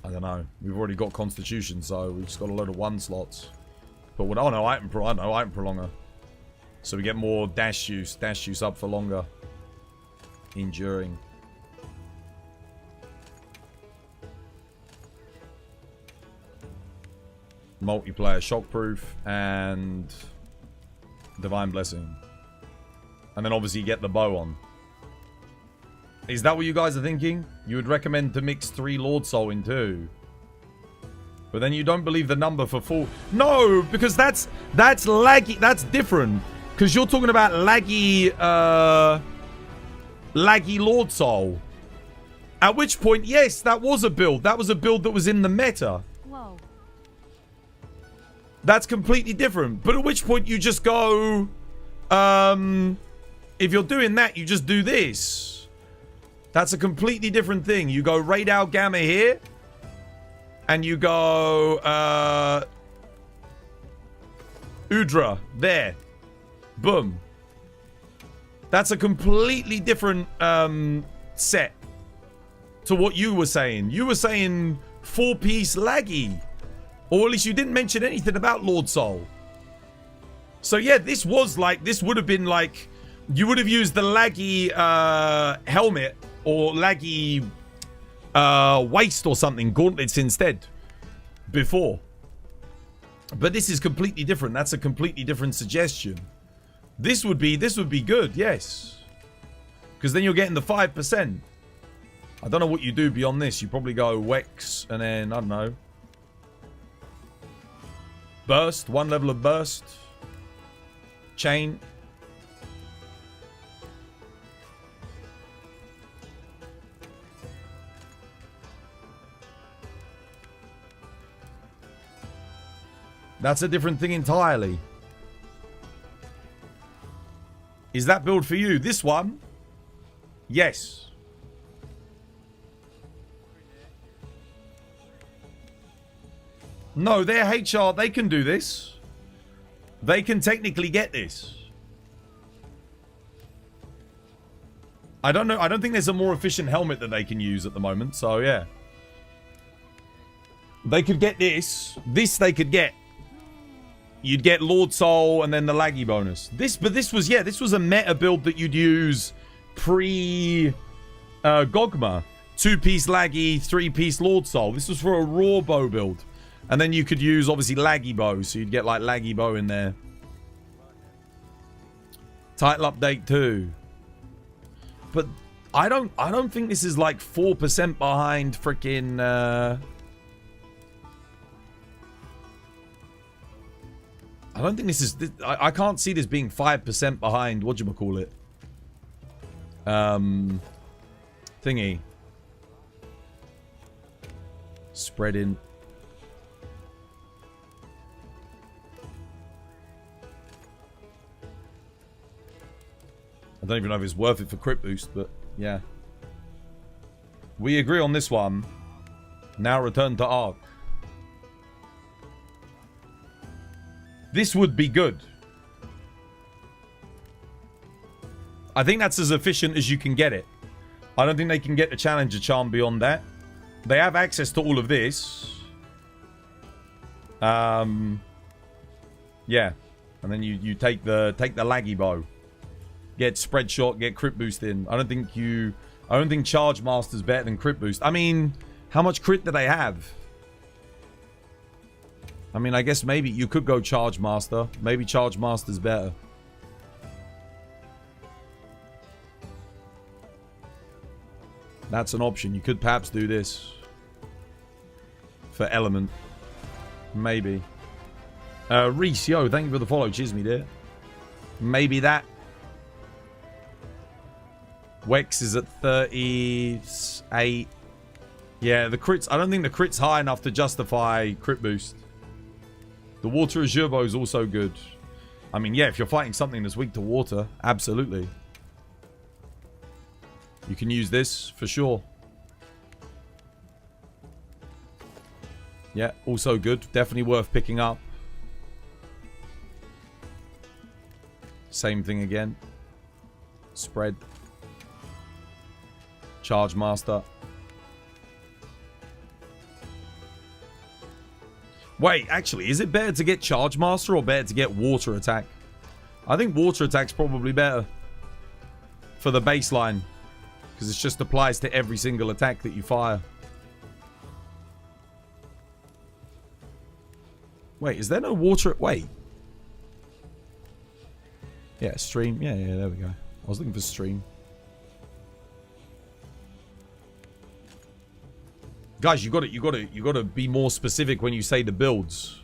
I don't know. We've already got Constitution, so we've just got a load of 1 slots. But what? Oh no, item prolonger. So we get more dash use. Dash use up for longer. Enduring. Multiplayer shockproof and Divine Blessing. And then obviously you get the bow on. Is that what you guys are thinking? You would recommend to mix 3 Lord Soul in 2. But then you don't believe the number for 4. No, because that's laggy. That's different. Because you're talking about laggy Lord Soul. At which point, yes, that was a build. That was a build that was in the meta. Whoa. That's completely different. But at which point you just go, if you're doing that, you just do this. That's a completely different thing. You go Radar Gamma here. And you go, Udra there. Boom. That's a completely different, set to what you were saying. You were saying 4-piece laggy. Or at least you didn't mention anything about Lord Soul. So yeah, this was like, this would have been like, you would have used the laggy helmet or laggy waist or something, gauntlets instead, before. But this is completely different. That's a completely different suggestion. This would be good, yes. Because then you're getting the 5%. I don't know what you do beyond this. You probably go Wex and then, I don't know. Burst, 1 level of burst. Chain. That's a different thing entirely. Is that build for you? This one? Yes. No, they're HR. They can do this. They can technically get this. I don't know. I don't think there's a more efficient helmet that they can use at the moment. So, yeah. They could get this. This they could get. You'd get Lord Soul and then the laggy bonus. But this was a meta build that you'd use pre Gogma. 2-piece laggy, 3-piece Lord Soul. This was for a raw bow build. And then you could use obviously laggy bow, so you'd get like laggy bow in there. Title update 2. But I don't think this is like 4% behind freaking I don't think this is... I can't see this being 5% behind... Whatchamacallit? Thingy. Spreading. I don't even know if it's worth it for crit boost, but yeah. We agree on this one. Now return to Arc. This would be good. I think that's as efficient as you can get it. I don't think they can get the Challenger Charm beyond that. They have access to all of this. Yeah, Yeah. And then you take the laggy bow. Get spread shot, get crit boost in. I don't think Charge Master's better than crit boost. I mean, how much crit do they have? I mean, I guess maybe you could go Charge Master. Maybe Charge Master's better. That's an option. You could perhaps do this. For Element. Maybe. Reese, yo, thank you for the follow. Cheers, me dear. Maybe that. Wex is at 38. Yeah, the crits. I don't think the crit's high enough to justify crit boost. The Water Azure Bow is also good. I mean, yeah, if you're fighting something that's weak to water, absolutely. You can use this for sure. Yeah, also good. Definitely worth picking up. Same thing again. Spread. Charge Master. Wait, actually, is it better to get Charge Master or better to get Water Attack? I think Water Attack's probably better. For the baseline. Because it just applies to every single attack that you fire. Wait, is there no water? Wait. Yeah, stream. Yeah, there we go. I was looking for stream. Guys, you gotta be more specific when you say the builds.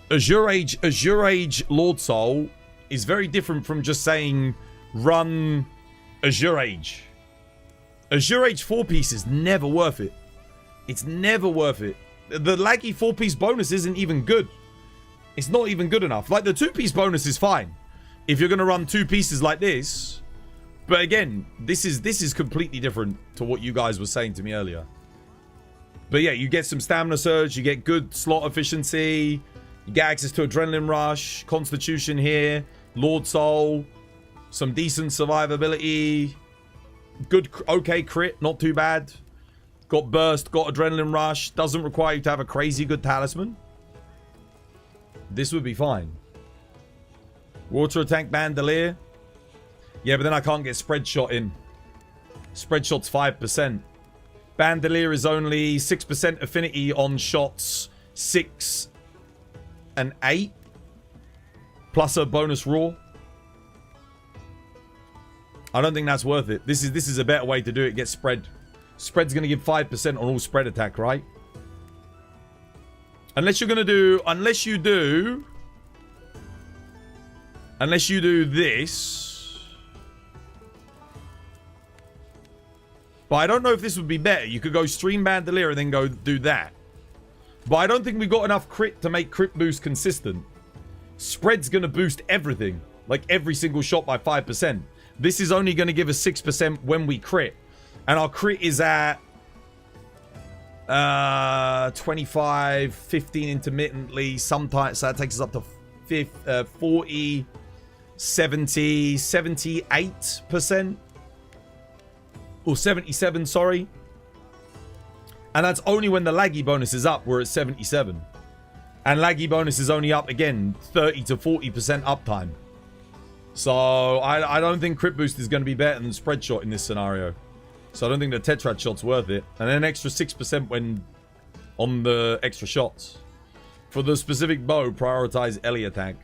Azure Age Lord Soul is very different from just saying run Azure Age. Azure Age 4-piece is never worth it. It's never worth it. The laggy 4-piece bonus isn't even good. It's not even good enough. Like, the 2-piece bonus is fine if you're gonna run 2 pieces like this. But again, this is completely different to what you guys were saying to me earlier. But yeah, you get some stamina surge, you get good slot efficiency, you get access to Adrenaline Rush, Constitution here, Lord Soul, some decent survivability, good, okay crit, not too bad. Got Burst, got Adrenaline Rush, doesn't require you to have a crazy good talisman. This would be fine. Water Attack Bandolier. Yeah, but then I can't get Spread Shot in. Spread Shot's 5%. Bandolier is only 6% affinity on shots 6 and 8. Plus a bonus roar. I don't think that's worth it. This is a better way to do it. Get Spread. Spread's going to give 5% on all spread attack, right? Unless you're going to do... Unless you do this... But I don't know if this would be better. You could go Stream Bandolier and then go do that. But I don't think we got enough crit to make crit boost consistent. Spread's going to boost everything. Like every single shot by 5%. This is only going to give us 6% when we crit. And our crit is at 25, 15 intermittently. Sometimes, so that takes us up to 40, 70, 78%. Or 77, sorry. And that's only when the laggy bonus is up. We're at 77. And laggy bonus is only up, again, 30 to 40% uptime. So, I don't think crit boost is going to be better than spread shot in this scenario. So, I don't think the Tetrad shot's worth it. And then an extra 6% when on the extra shots. For the specific bow, prioritize Ellie attack.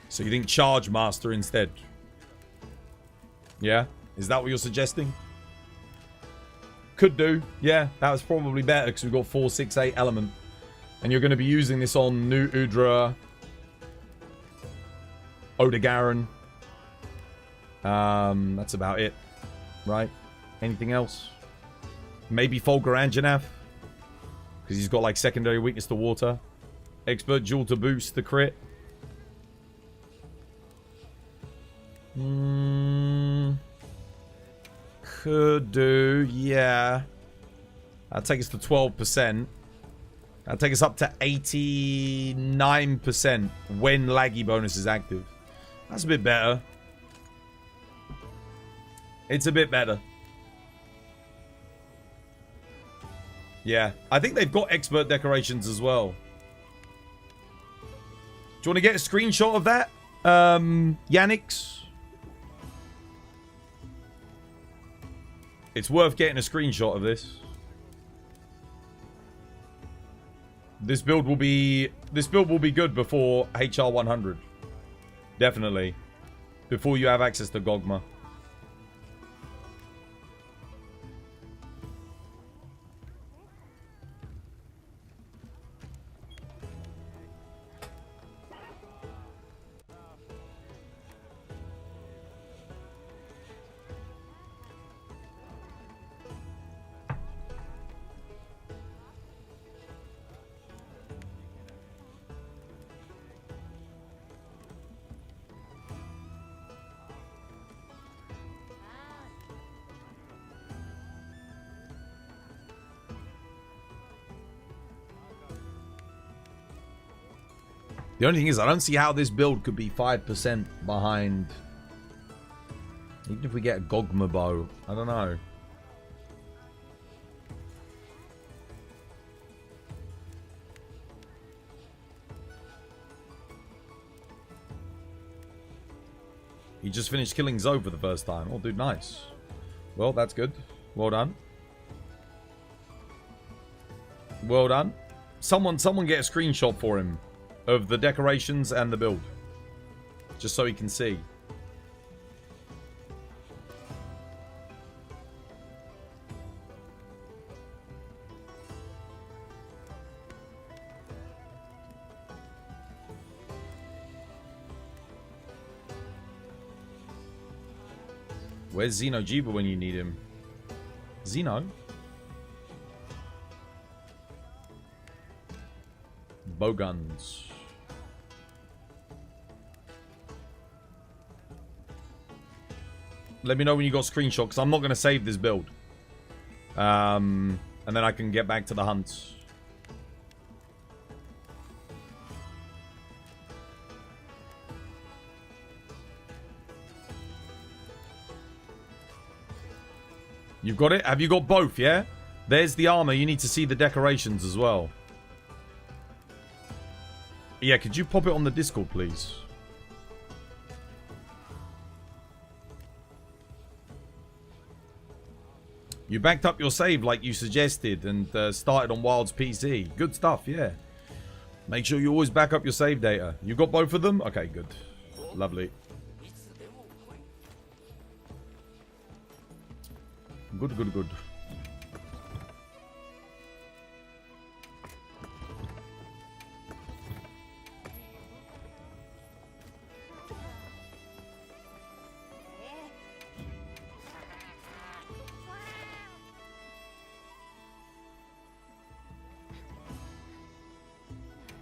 So you think Charge Master instead? Yeah? Is that what you're suggesting? Could do. Yeah, that was probably better because we've got 4, 6, 8 element. And you're going to be using this on New Udra, Odegaran. That's about it. Right? Anything else? Maybe Folger Anjanath. Because he's got like secondary weakness to water. Expert Jewel to boost the crit. Could do, yeah. That'll take us to 12%. That'll take us up to 89% when laggy bonus is active. That's a bit better. It's a bit better. Yeah, I think they've got expert decorations as well. Do you want to get a screenshot of that, Yannix? It's worth getting a screenshot of this. This build will be good before HR 100. Definitely. Before you have access to Gogma. The only thing is, I don't see how this build could be 5% behind. Even if we get a Gogma bow. I don't know. He just finished killing Zoe for the first time. Oh, dude, nice. Well, that's good. Well done. Well done. Someone get a screenshot for him of the decorations and the build. Just so he can see. Where's Zinogre when you need him? Zeno? Bowguns. Let me know when you got screenshot, because I'm not going to save this build. And then I can get back to the hunt. You've got it? Have you got both, yeah? There's the armor. You need to see the decorations as well. Yeah, could you pop it on the Discord, please? You backed up your save like you suggested and started on Wild's PC. Good stuff, yeah. Make sure you always back up your save data. You got both of them? Okay, good. Lovely. Good, good, good.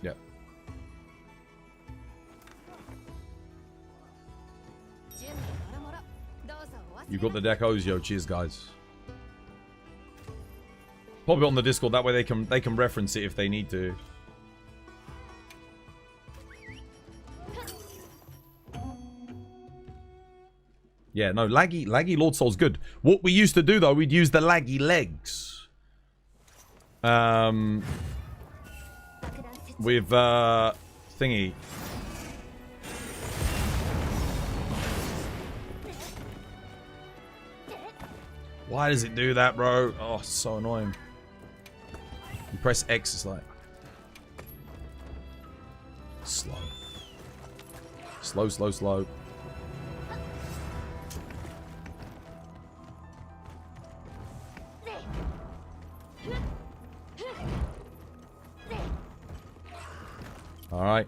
Yeah. You got the decos, yo. Cheers, guys. Pop it on the Discord. That way they can reference it if they need to. Yeah, no, laggy Lord Soul's good. What we used to do though, we'd use the laggy legs. With thingy. Why does it do that, bro? Oh, it's so annoying. You press X, it's like slow. Slow, slow, slow. All right.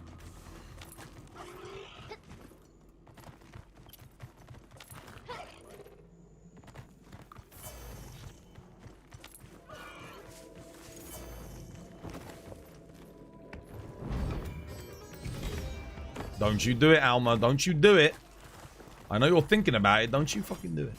Don't you do it, Alma. Don't you do it. I know you're thinking about it. Don't you fucking do it.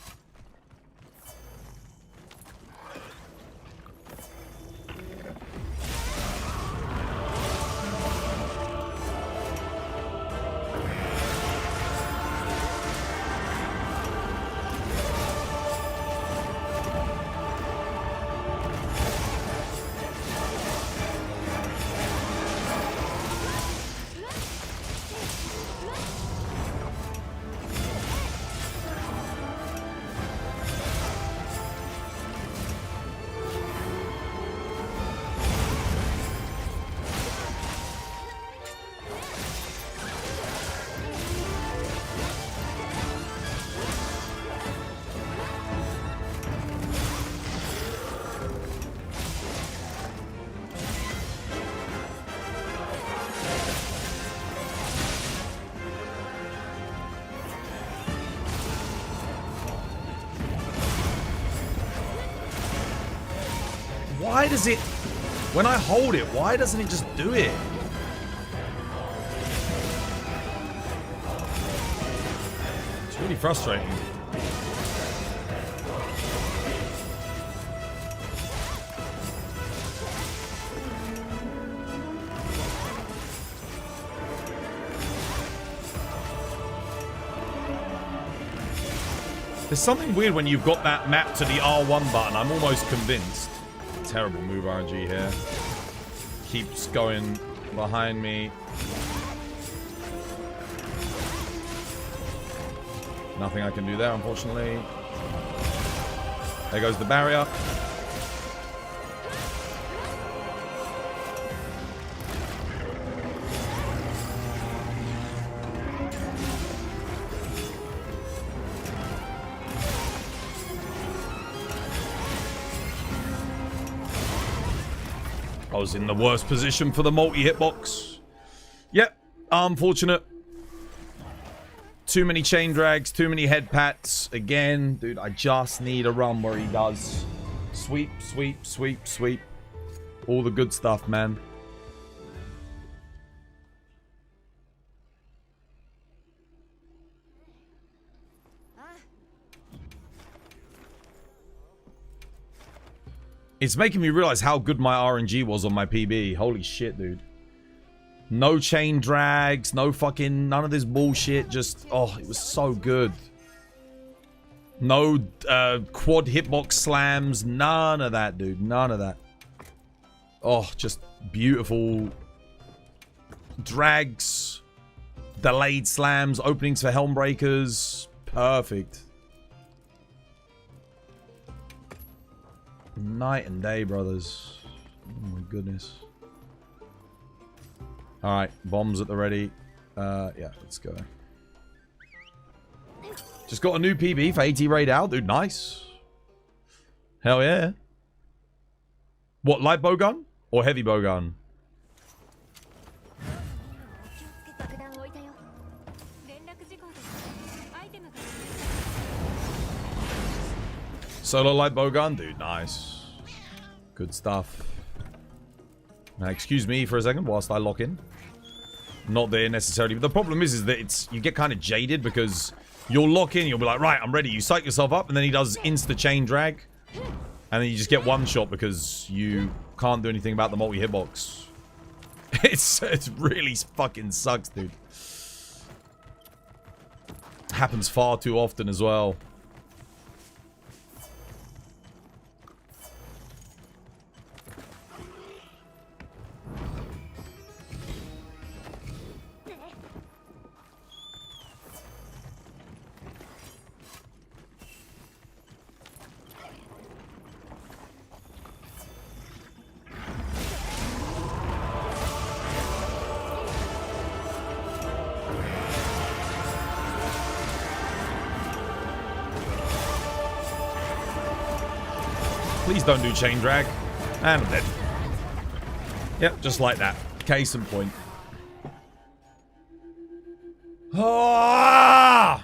Why does it... When I hold it, why doesn't it just do it? It's really frustrating. There's something weird when you've got that map to the R1 button. I'm almost convinced. Terrible move RNG here. Keeps going behind me. Nothing I can do there, unfortunately. There goes the barrier. I was in the worst position for the multi-hitbox. Yep, unfortunate. Too many chain drags, too many head pats. Again, dude, I just need a run where he does sweep, sweep, sweep, sweep. All the good stuff, man. It's making me realize how good my RNG was on my PB. Holy shit, dude. No chain drags, no fucking, none of this bullshit. Just, oh, it was so good. No quad hitbox slams, none of that, dude. None of that. Oh, just beautiful drags, delayed slams, openings for helm breakers. Perfect. Night and day, brothers. Oh my goodness. Alright, bombs at the ready. Yeah, let's go. Just got a new PB for AT raid out, dude. Nice. Hell yeah. What, light bowgun? Or heavy bowgun? Solo light bowgun, dude. Nice. Good stuff. Now, excuse me for a second whilst I lock in. Not there necessarily. But the problem is that it's you get kind of jaded because you'll lock in, you'll be like, right, I'm ready. You psych yourself up, and then he does insta chain drag. And then you just get one shot because you can't do anything about the multi-hitbox. It really fucking sucks, dude. Happens far too often as well. Please don't do chain drag. And I'm dead. Yep, just like that. Case in point. Ah!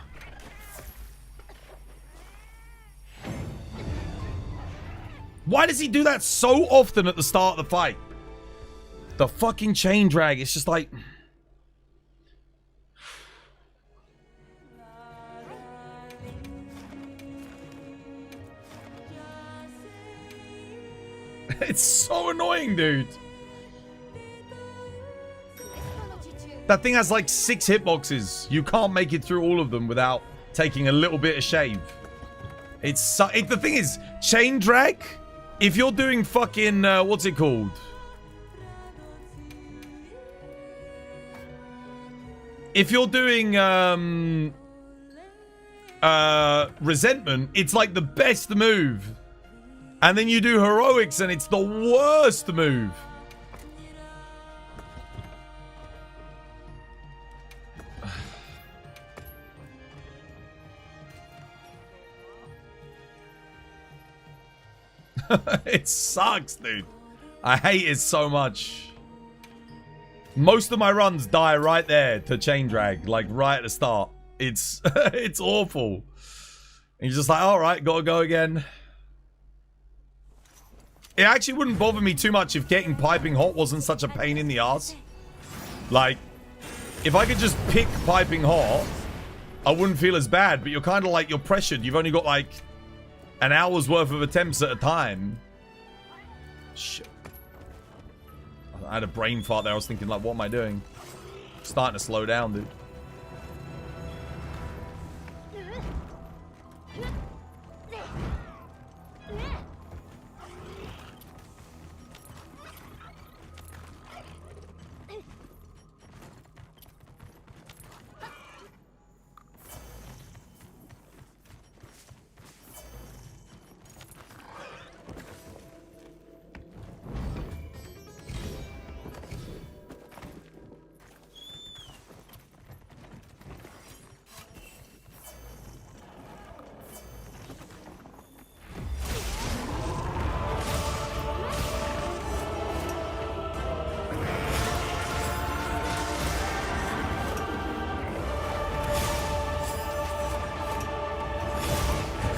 Why does he do that so often at the start of the fight? The fucking chain drag. It's just like... It's so annoying, dude. That thing has like 6 hitboxes. You can't make it through all of them without taking a little bit of shave. It's the thing is, chain drag, if you're doing fucking, what's it called? If you're doing, resentment, it's like the best move. And then you do heroics and it's the worst move. It sucks, dude. I hate it so much. Most of my runs die right there to chain drag, like right at the start. It's it's awful. And you're just like, all right, gotta go again. It actually wouldn't bother me too much if getting piping hot wasn't such a pain in the ass. Like, if I could just pick piping hot, I wouldn't feel as bad. But you're kind of like, you're pressured. You've only got like an hour's worth of attempts at a time. Shit. I had a brain fart there. I was thinking, like, what am I doing? Starting to slow down, dude.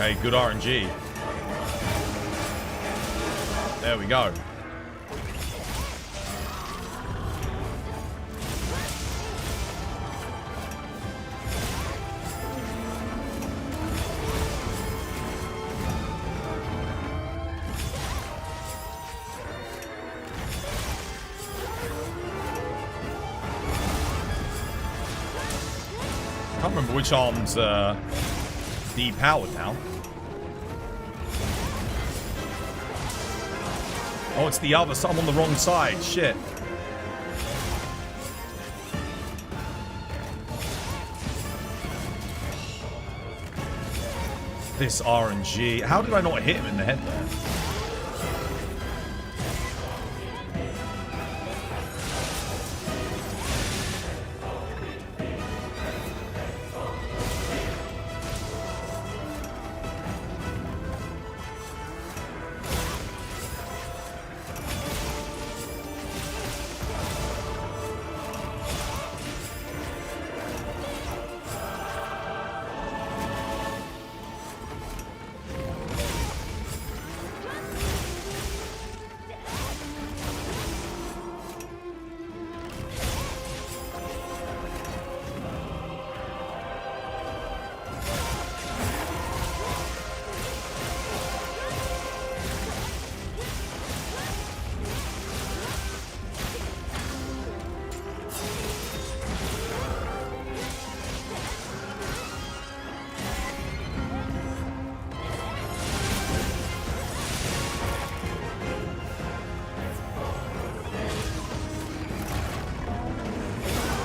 Okay, good RNG. There we go. I can't remember which arm's depowered now. Oh, it's the other, so I'm on the wrong side. Shit. This RNG. How did I not hit him in the head there?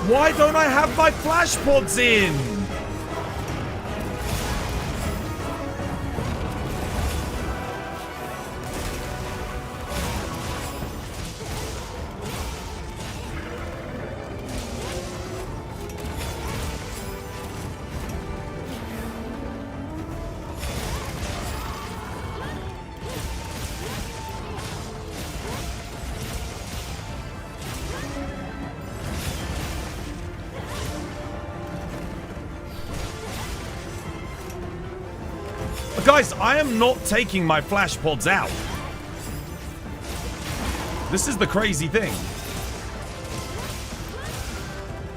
Why don't I have my flash pods in? Guys, I am not taking my flash pods out. This is the crazy thing.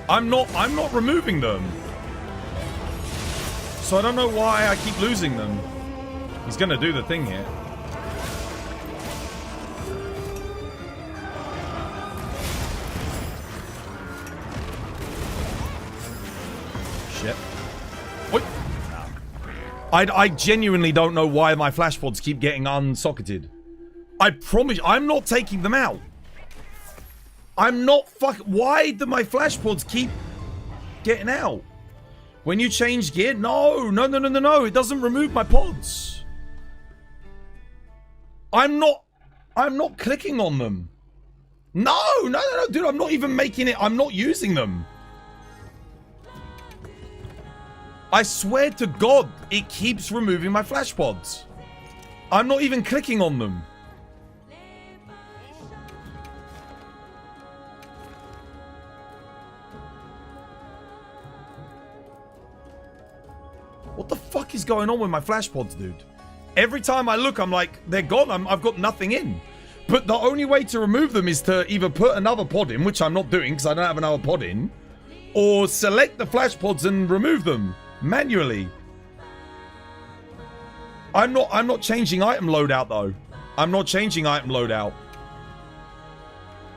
I'm not removing them. So I don't know why I keep losing them. He's gonna do the thing here. Shit. What? I genuinely don't know why my flash pods keep getting unsocketed. I promise, I'm not taking them out. I'm not why do my flash pods keep getting out? When you change gear? No. It doesn't remove my pods. I'm not clicking on them. No, dude, I'm not even making it. I'm not using them. I swear to God, it keeps removing my flash pods. I'm not even clicking on them. What the fuck is going on with my flash pods, dude? Every time I look, I'm like, they're gone. I've got nothing in. But the only way to remove them is to either put another pod in, which I'm not doing because I don't have another pod in, or select the flash pods and remove them manually. I'm not changing item loadout though. I'm not changing item loadout.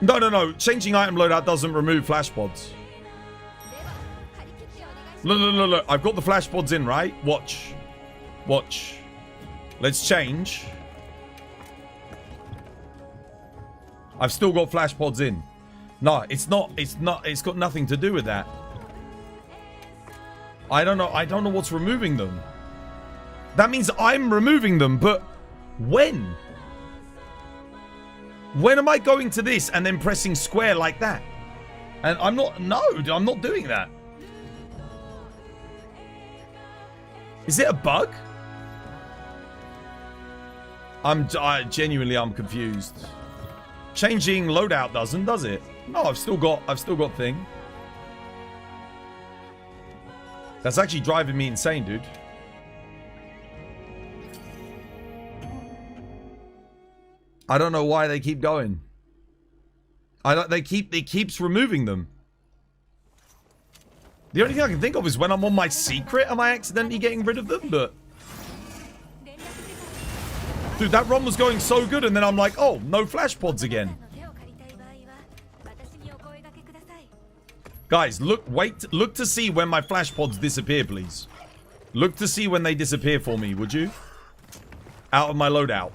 No. Changing item loadout doesn't remove flash pods. Look. I've got the flash pods in, right? Watch. Let's change. I've still got flash pods in. No, it's not. It's got nothing to do with that. I don't know what's removing them. That means I'm removing them, but when? When am I going to this and then pressing square like that? And I'm not doing that. Is it a bug? I'm confused. Changing loadout doesn't, does it? No, I've still got thing. That's actually driving me insane, dude. I don't know why they keep going. It keeps removing them. The only thing I can think of is when I'm on my secret, am I accidentally getting rid of them? But dude, that run was going so good, and then I'm like, oh, no flash pods again. Guys, look to see when my flash pods disappear, please. Look to see when they disappear for me, would you? Out of my loadout.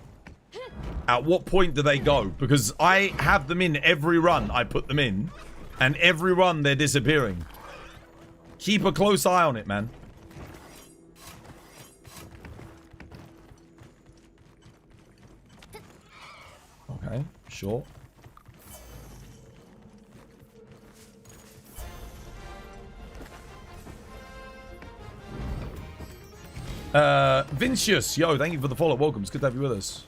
At what point do they go? Because I have them in every run. I put them in. And every run, they're disappearing. Keep a close eye on it, man. Okay, sure. Vincius, yo, thank you for the follow. Welcome. It's good to have you with us.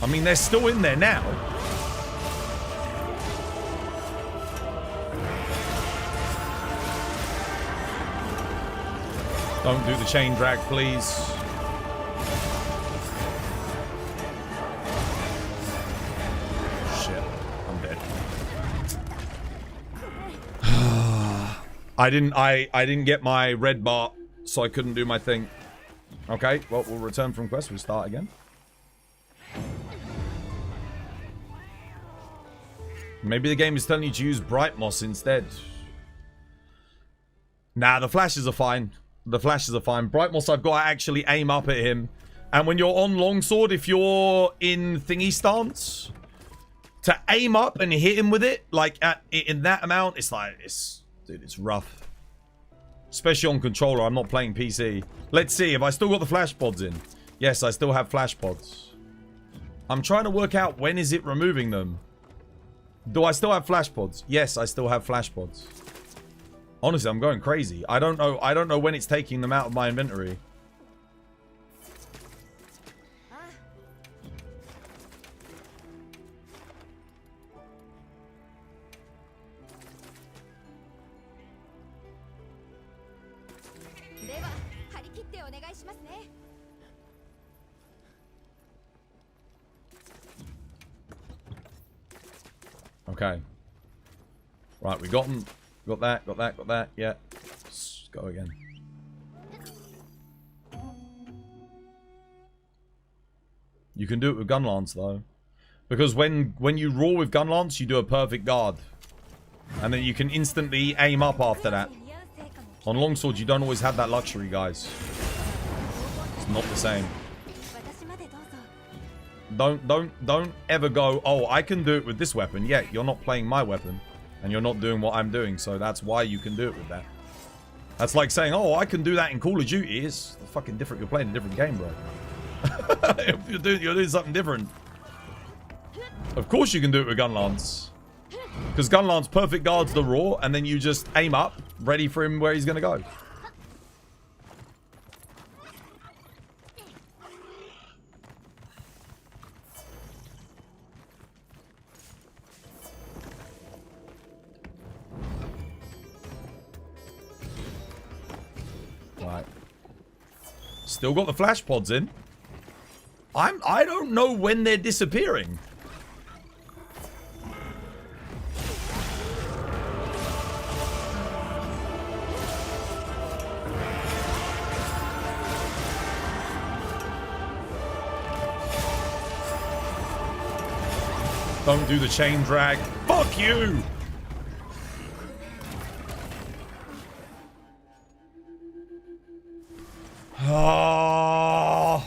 I mean, they're still in there now. Don't do the chain drag, please. Shit, I'm dead. I didn't get my red bar, so I couldn't do my thing. Okay, well, we'll return from quest. We'll start again. Maybe the game is telling you to use Bright Moss instead. Nah, the flashes are fine. The flashes are fine. Bright Moss, I've got to actually aim up at him. And when you're on longsword, if you're in thingy stance, to aim up and hit him with it, like in that amount, it's like, dude, it's rough. Especially on controller. I'm not playing PC. Let's see. Have I still got the flash pods in? Yes, I still have flash pods. I'm trying to work out when is it removing them. Do I still have flash pods? Yes, I still have flash pods. Honestly, I'm going crazy. I don't know when it's taking them out of my inventory. Okay. Right, we got them. Got that. Yeah. Let's go again. You can do it with gun lance though. Because when you roar with gun lance, you do a perfect guard. And then you can instantly aim up after that. On longsword, you don't always have that luxury, guys. It's not the same. Don't ever go, oh, I can do it with this weapon. Yeah, you're not playing my weapon. And you're not doing what I'm doing, so that's why you can do it with that. That's like saying, oh, I can do that in Call of Duty. It's fucking different. You're playing a different game, bro. you're doing something different. Of course you can do it with gun lance. Because gun lance perfect guards the roar, and then you just aim up, ready for him where he's going to go. Still got the flash pods in. I don't know when they're disappearing. Don't do the chain drag. Fuck you! Oh.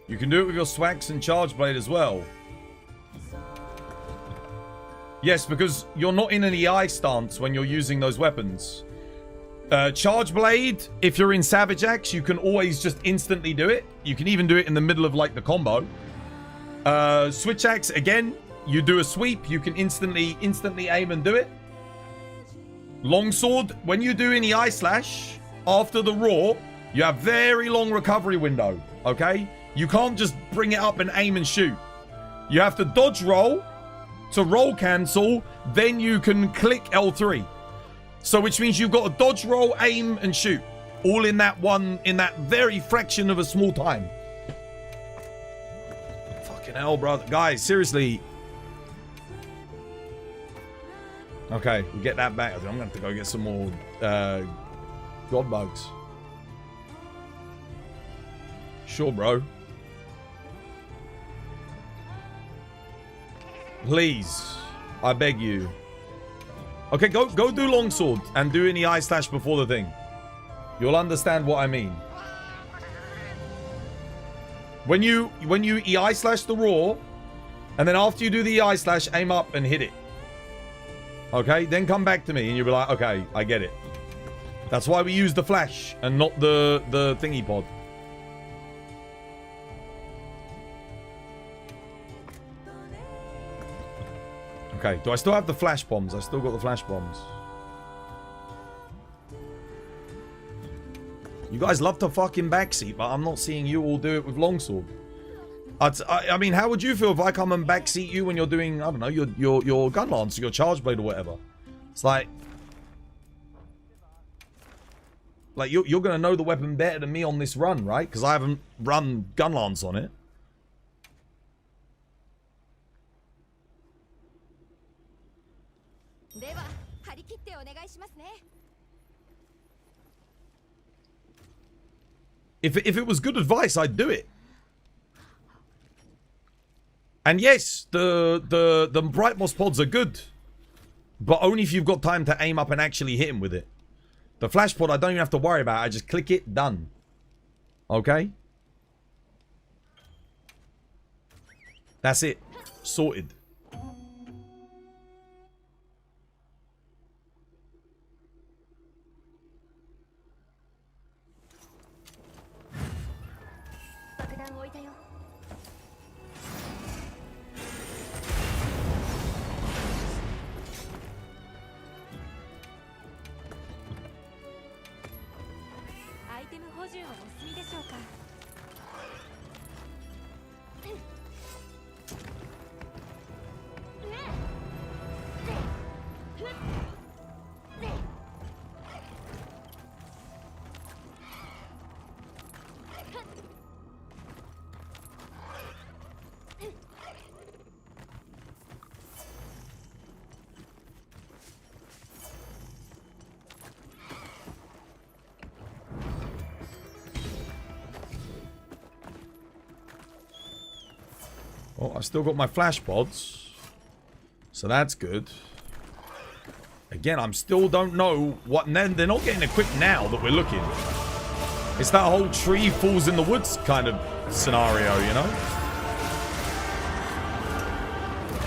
You can do it with your Swax and Charge Blade as well. Yes, because you're not in an EI stance when you're using those weapons. Charge Blade, if you're in Savage Axe, you can always just instantly do it. You can even do it in the middle of, like, the combo. Switch Axe, again, you do a sweep. You can instantly aim and do it. Longsword, when you do an EI slash, after the raw, you have very long recovery window, okay? You can't just bring it up and aim and shoot. You have to dodge roll to roll cancel, then you can click L3. So which means you've got to dodge roll, aim, and shoot. All in that very fraction of a small time. Fucking hell, brother. Guys, seriously. Okay, we'll get that back. I'm going to have to go get some more God bugs. Sure, bro. Please. I beg you. Okay, go do longsword and do any eye slash before the thing. You'll understand what I mean. When you EI slash the raw, and then after you do the EI slash, aim up and hit it. Okay, then come back to me and you'll be like, okay, I get it. That's why we use the flash and not the thingy pod. Okay, do I still have the flash bombs? I still got the flash bombs. You guys love to fucking backseat, but I'm not seeing you all do it with longsword. I mean, how would you feel if I come and backseat you when you're doing, I don't know, your gun lance, your charge blade or whatever? It's like you're gonna know the weapon better than me on this run, right? Because I haven't run gun lance on it. If it was good advice, I'd do it. And yes, the Bright Moss pods are good. But only if you've got time to aim up and actually hit him with it. The flash pod, I don't even have to worry about. I just click it, done. Okay? That's it. Sorted. Oh, I've still got my flash pods. So that's good. Again, I'm still don't know what... They're not getting equipped now that we're looking. It's that whole tree falls in the woods kind of scenario, you know?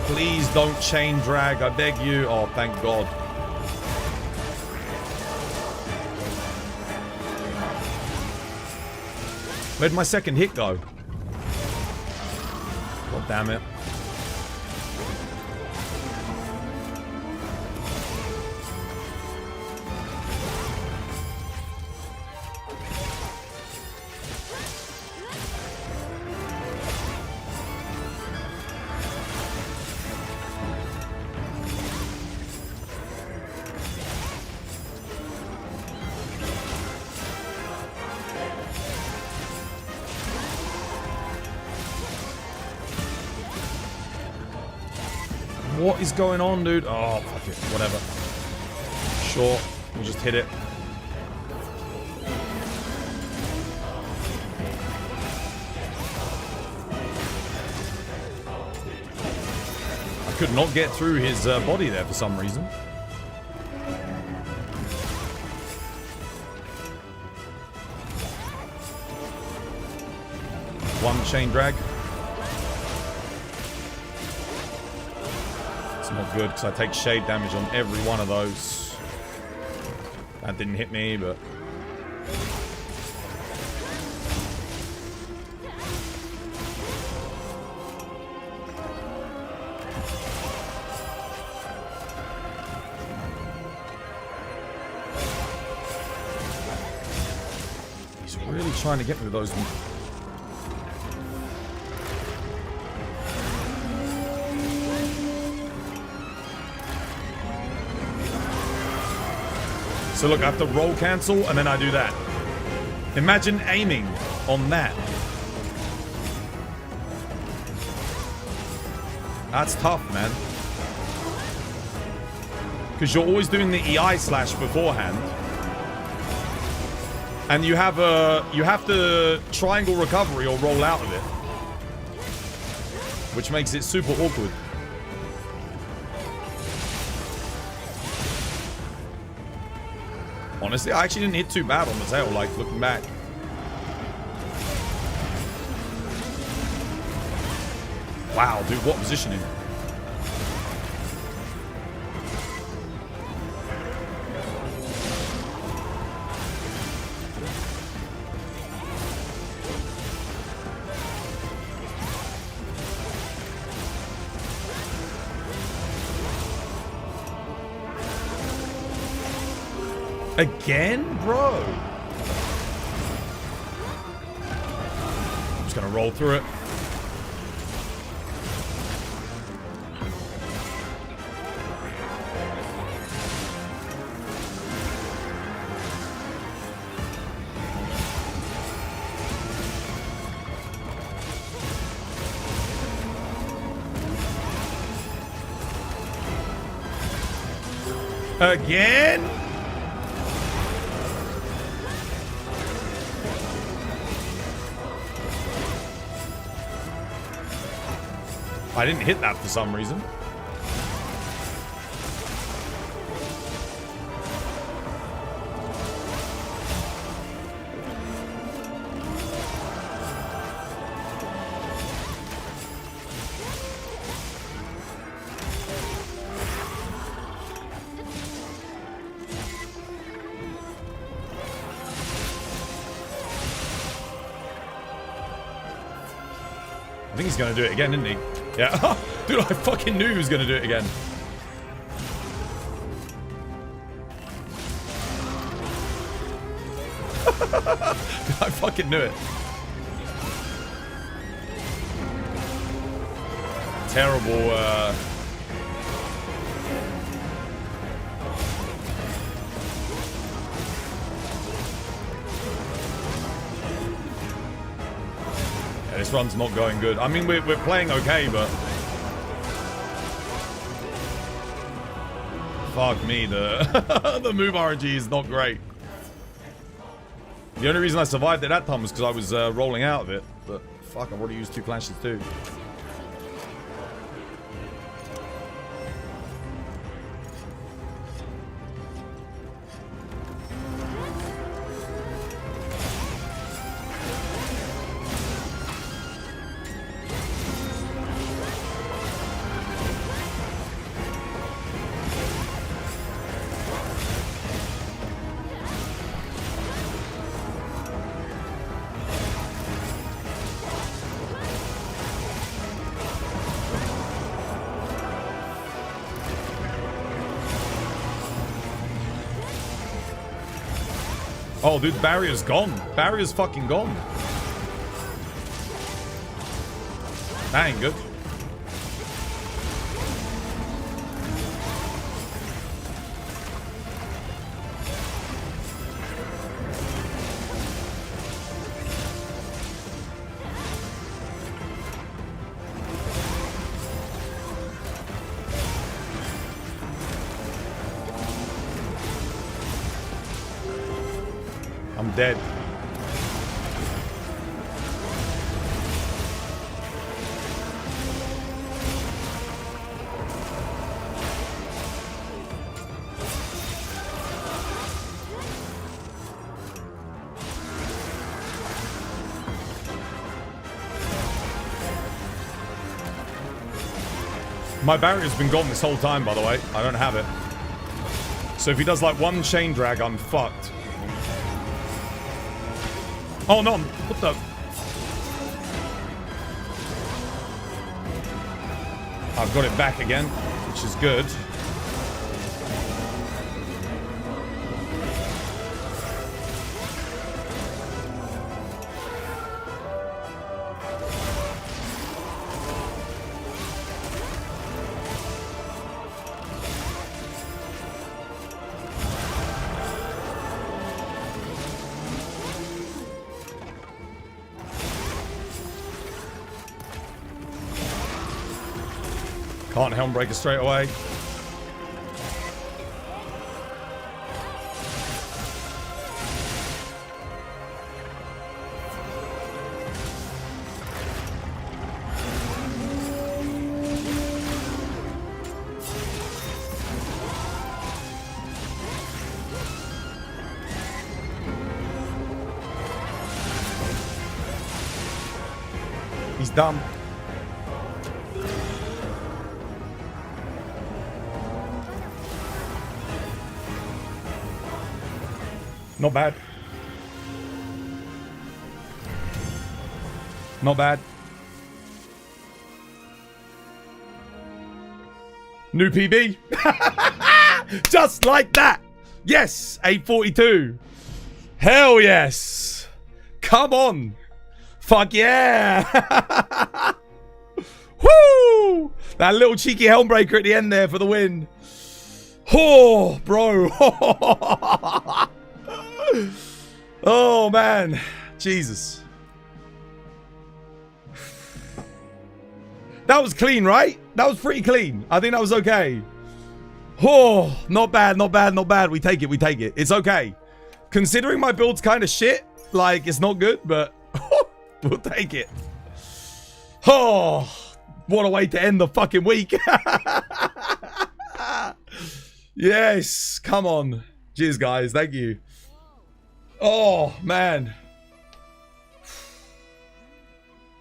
Please don't chain drag, I beg you. Oh, thank God. Where'd my second hit go? God damn it. What is going on, dude? Oh, fuck it. Whatever. Sure. We'll just hit it. I could not get through his body there for some reason. One chain drag. It's not good because I take shade damage on every one of those. That didn't hit me, but... He's really trying to get me with those... So look, I have to roll cancel, and then I do that. Imagine aiming on that. That's tough, man. Because you're always doing the EI slash beforehand. And you have to triangle recovery or roll out of it. Which makes it super awkward. Honestly, I actually didn't hit too bad on the tail, like, looking back. Wow, dude, what positioning? Again, bro? I'm just gonna roll through it. Again? I didn't hit that for some reason. I think he's gonna do it again, isn't he? Yeah. Dude, I fucking knew he was gonna do it again. I fucking knew it. Terrible, yeah, this run's not going good. I mean, we're playing okay, but... Fuck me, the move RNG is not great. The only reason I survived at that time was because I was rolling out of it. But fuck, I've already used 2 clashes too. Oh, dude, the barrier's gone. Barrier's fucking gone. That ain't good. I'm dead. My barrier's been gone this whole time, by the way. I don't have it. So if he does like one chain drag, I'm fucked. Oh no, what the? I've got it back again, which is good. Can't Helmbreaker straight away. He's dumb. Not bad. Not bad. New PB. Just like that. Yes, 842. Hell yes. Come on. Fuck yeah. Woo! That little cheeky Helmbreaker at the end there for the win. Oh, bro. Oh, man. Jesus. That was clean, right? That was pretty clean. I think that was okay. Oh, not bad, not bad, not bad. We take it, we take it. It's okay. Considering my build's kind of shit, like, it's not good, but we'll take it. Oh, what a way to end the fucking week. Yes, come on. Cheers, guys. Thank you. Oh, man.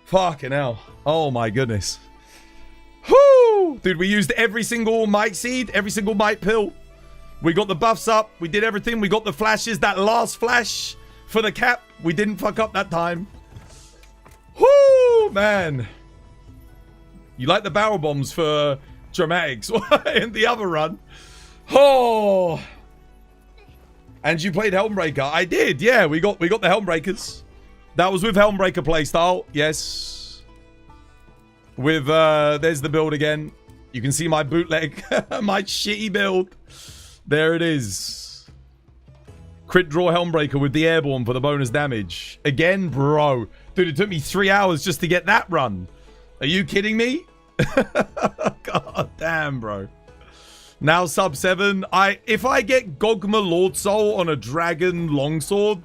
Fucking hell. Oh, my goodness. Whoo! Dude, we used every single might seed, every single might pill. We got the buffs up. We did everything. We got the flashes. That last flash for the cap, we didn't fuck up that time. Whoo, man. You like the barrel bombs for dramatics in the other run. Oh. And you played Helmbreaker. I did, yeah. We got the Helmbreakers. That was with Helmbreaker playstyle. Yes. With, there's the build again. You can see my bootleg. My shitty build. There it is. Crit draw Helmbreaker with the airborne for the bonus damage. Again, bro. Dude, it took me 3 hours just to get that run. Are you kidding me? God damn, bro. Now sub 7. If I get Gogma Lord Soul on a Dragon Longsword,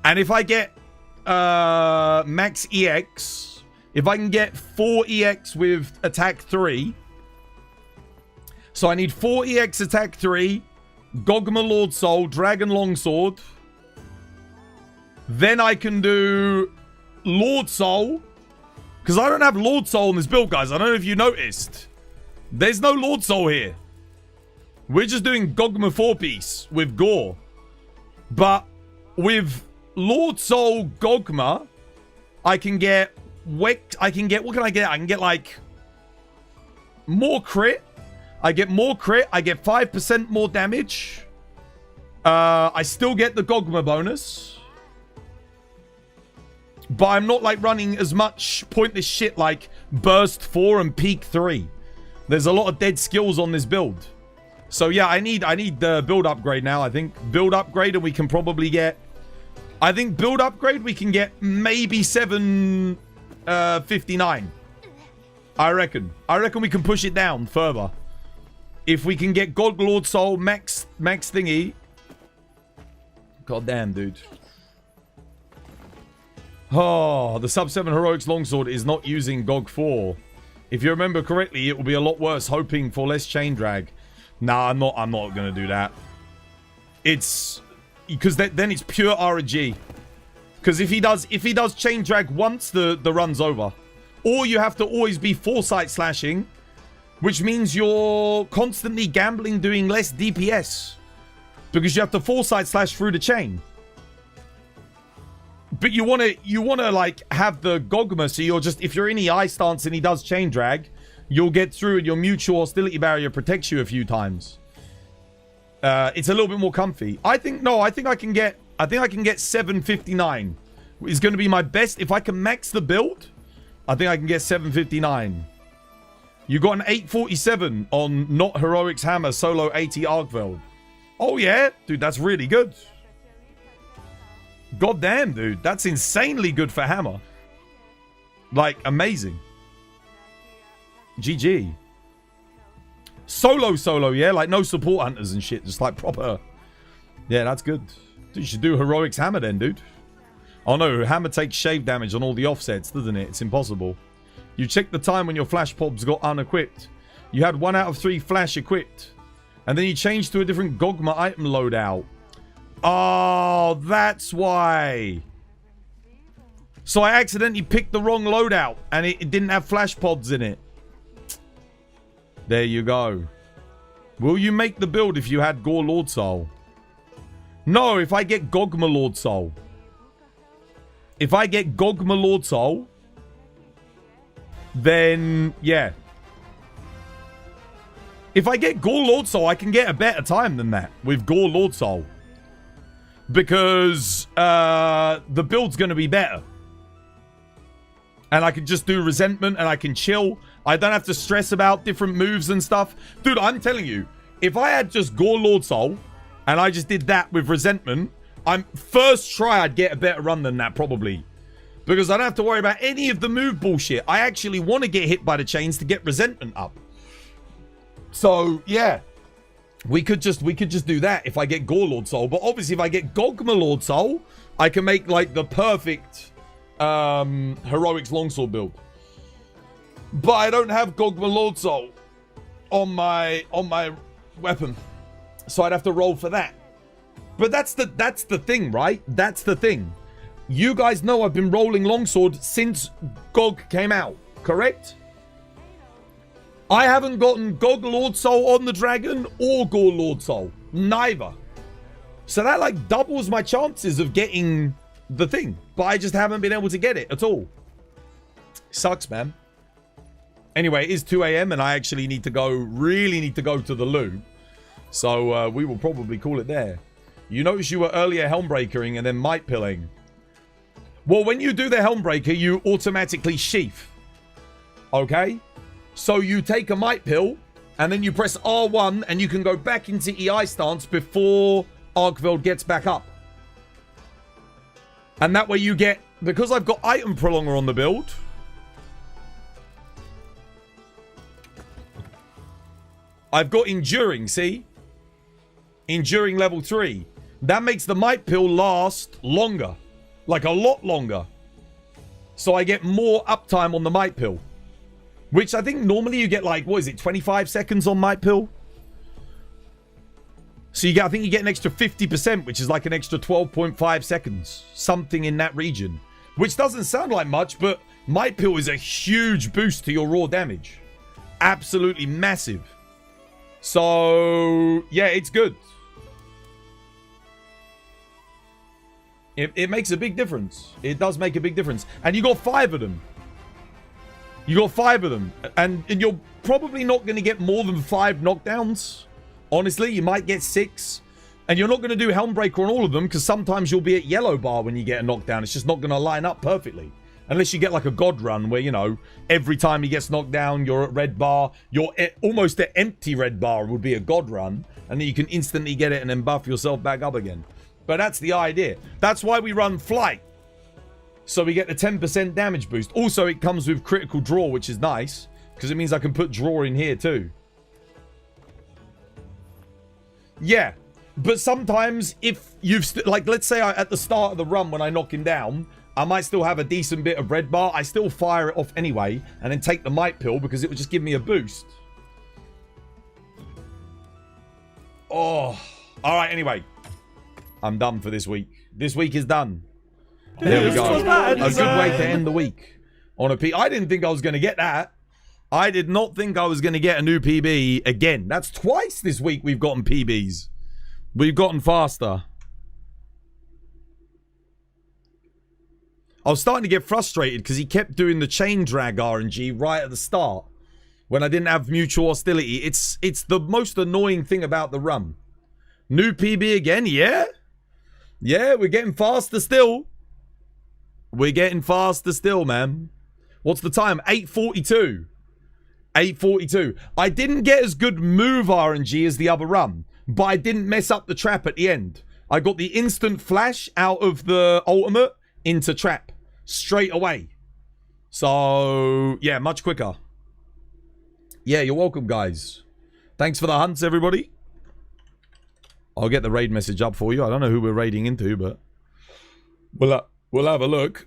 and if I get max EX, if I can get 4 EX with attack 3, so I need 4 EX attack 3, Gogma Lord Soul, Dragon Longsword, then I can do Lord Soul. Because I don't have Lord Soul in this build, guys. I don't know if you noticed. There's no Lord Soul here. We're just doing Gogma 4-piece with Gore. But with Lord Soul Gogma, I can get... what can I get? I can get, like... more crit. I get more crit. I get 5% more damage. I still get the Gogma bonus. But I'm not, like, running as much pointless shit like Burst 4 and Peak 3. There's a lot of dead skills on this build. So, yeah, I need the build upgrade now, I think. Build upgrade, and we can probably get... I think build upgrade, we can get maybe 759. I reckon. I reckon we can push it down further. If we can get God Lord Soul max thingy, God damn, dude. Oh, the sub 7 heroics longsword is not using GOG 4. If you remember correctly, it will be a lot worse, hoping for less chain drag. Nah, I'm not gonna do that. It's because then it's pure RNG. Because if he does chain drag once, the run's over. Or you have to always be foresight slashing, which means you're constantly gambling doing less DPS. Because you have to foresight slash through the chain. But you wanna like have the Gogma, so you're just, if you're in EI stance and he does chain drag, you'll get through and your mutual hostility barrier protects you a few times. It's a little bit more comfy. I think I can get 759. It's gonna be my best. If I can max the build, I think I can get 759. You got an 847 on not heroics hammer solo 80 Argveld. Oh yeah, dude, that's really good. God damn, dude. That's insanely good for hammer. Like, amazing. GG. Solo, yeah? Like, no support hunters and shit. Just, like, proper. Yeah, that's good. Dude, you should do heroics hammer then, dude. Oh, no. Hammer takes shave damage on all the offsets, doesn't it? It's impossible. You check the time when your flash pops got unequipped. You had 1 out of 3 flash equipped. And then you changed to a different Gogma item loadout. Oh, that's why. So I accidentally picked the wrong loadout and it didn't have flash pods in it. There you go. Will you make the build if you had Gore Lord Soul? No, if I get Gogma Lord Soul. If I get Gogma Lord Soul, then yeah. If I get Gore Lord Soul, I can get a better time than that with Gore Lord Soul. Because the build's going to be better. And I can just do resentment and I can chill. I don't have to stress about different moves and stuff. Dude, I'm telling you, if I had just Gore Lord Soul and I just did that with resentment, first try I'd get a better run than that probably. Because I don't have to worry about any of the move bullshit. I actually want to get hit by the chains to get resentment up. So, yeah. We could just do that if I get Gore Lord Soul. But obviously if I get Gogma Lord Soul, I can make like the perfect heroics longsword build. But I don't have Gogma Lord Soul on my weapon. So I'd have to roll for that. But that's the thing, right? That's the thing. You guys know I've been rolling longsword since GOG came out, correct? I haven't gotten GOG Lord Soul on the dragon or Gore Lord Soul. Neither. So that like doubles my chances of getting the thing. But I just haven't been able to get it at all. Sucks, man. Anyway, it is 2 a.m. and I actually really need to go to the loo. So we will probably call it there. You notice you were earlier helmbreakering and then might pilling. Well, when you do the helmbreaker, you automatically sheath. Okay? So you take a might pill, and then you press R1, and you can go back into EI stance before Argveld gets back up. And that way you get... Because I've got item prolonger on the build... I've got enduring, see? Enduring level 3. That makes the might pill last longer. Like a lot longer. So I get more uptime on the might pill. Which I think normally you get like, what is it, 25 seconds on might pill? So I think you get an extra 50%, which is like an extra 12.5 seconds. Something in that region. Which doesn't sound like much, but might pill is a huge boost to your raw damage. Absolutely massive. So, yeah, it's good. It makes a big difference. It does make a big difference. And you got 5 of them. You got 5 of them. And you're probably not going to get more than 5 knockdowns. Honestly, you might get 6. And you're not going to do Helmbreaker on all of them because sometimes you'll be at yellow bar when you get a knockdown. It's just not going to line up perfectly. Unless you get like a god run where, you know, every time he gets knocked down, you're at red bar. You're almost at empty red bar would be a god run. And then you can instantly get it and then buff yourself back up again. But that's the idea. That's why we run flight. So we get the 10% damage boost. Also, it comes with critical draw, which is nice. Because it means I can put draw in here too. Yeah. But sometimes if you've... like, let's say at the start of the run when I knock him down, I might still have a decent bit of red bar. I still fire it off anyway and then take the might pill because it would just give me a boost. Oh. All right, anyway. I'm done for this week. This week is done. There we go. A good way to end the week. On a P. I didn't think I was going to get that. I did not think I was going to get a new PB again. That's twice this week we've gotten PBs. We've gotten faster. I was starting to get frustrated because he kept doing the chain drag RNG right at the start when I didn't have mutual hostility. It's the most annoying thing about the run. New PB again? Yeah? Yeah, we're getting faster still. We're getting faster still, man. What's the time? 8:42. 8:42. I didn't get as good move RNG as the other run, but I didn't mess up the trap at the end. I got the instant flash out of the ultimate into trap straight away. So, yeah, much quicker. Yeah, you're welcome, guys. Thanks for the hunts, everybody. I'll get the raid message up for you. I don't know who we're raiding into, but we'll have a look.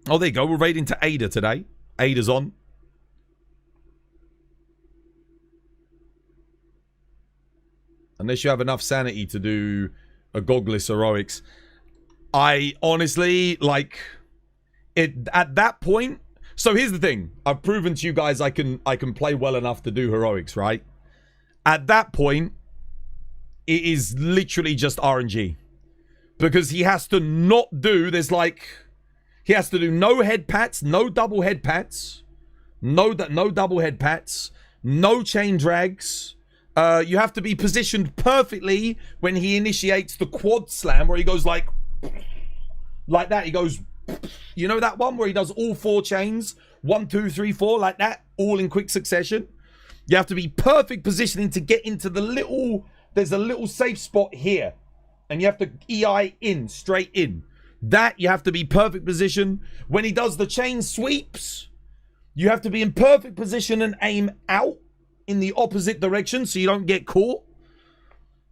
Oh, there you go. We're raiding to Ada today. Ada's on. Unless you have enough sanity to do a Gogless heroics. I honestly, like, it at that point. So here's the thing. I've proven to you guys I can play well enough to do heroics, right? At that point, it is literally just RNG. Because he has to not do, he has to do no head pats, no double head pats, no double head pats, no chain drags. You have to be positioned perfectly when he initiates the quad slam where he goes like that. He goes, you know that one where he does all 4 chains, 1, 2, 3, 4, like that, all in quick succession. You have to be perfect positioning to get into the little, there's a little safe spot here. And you have to EI in, straight in. That, you have to be perfect position. When he does the chain sweeps, you have to be in perfect position and aim out in the opposite direction so you don't get caught.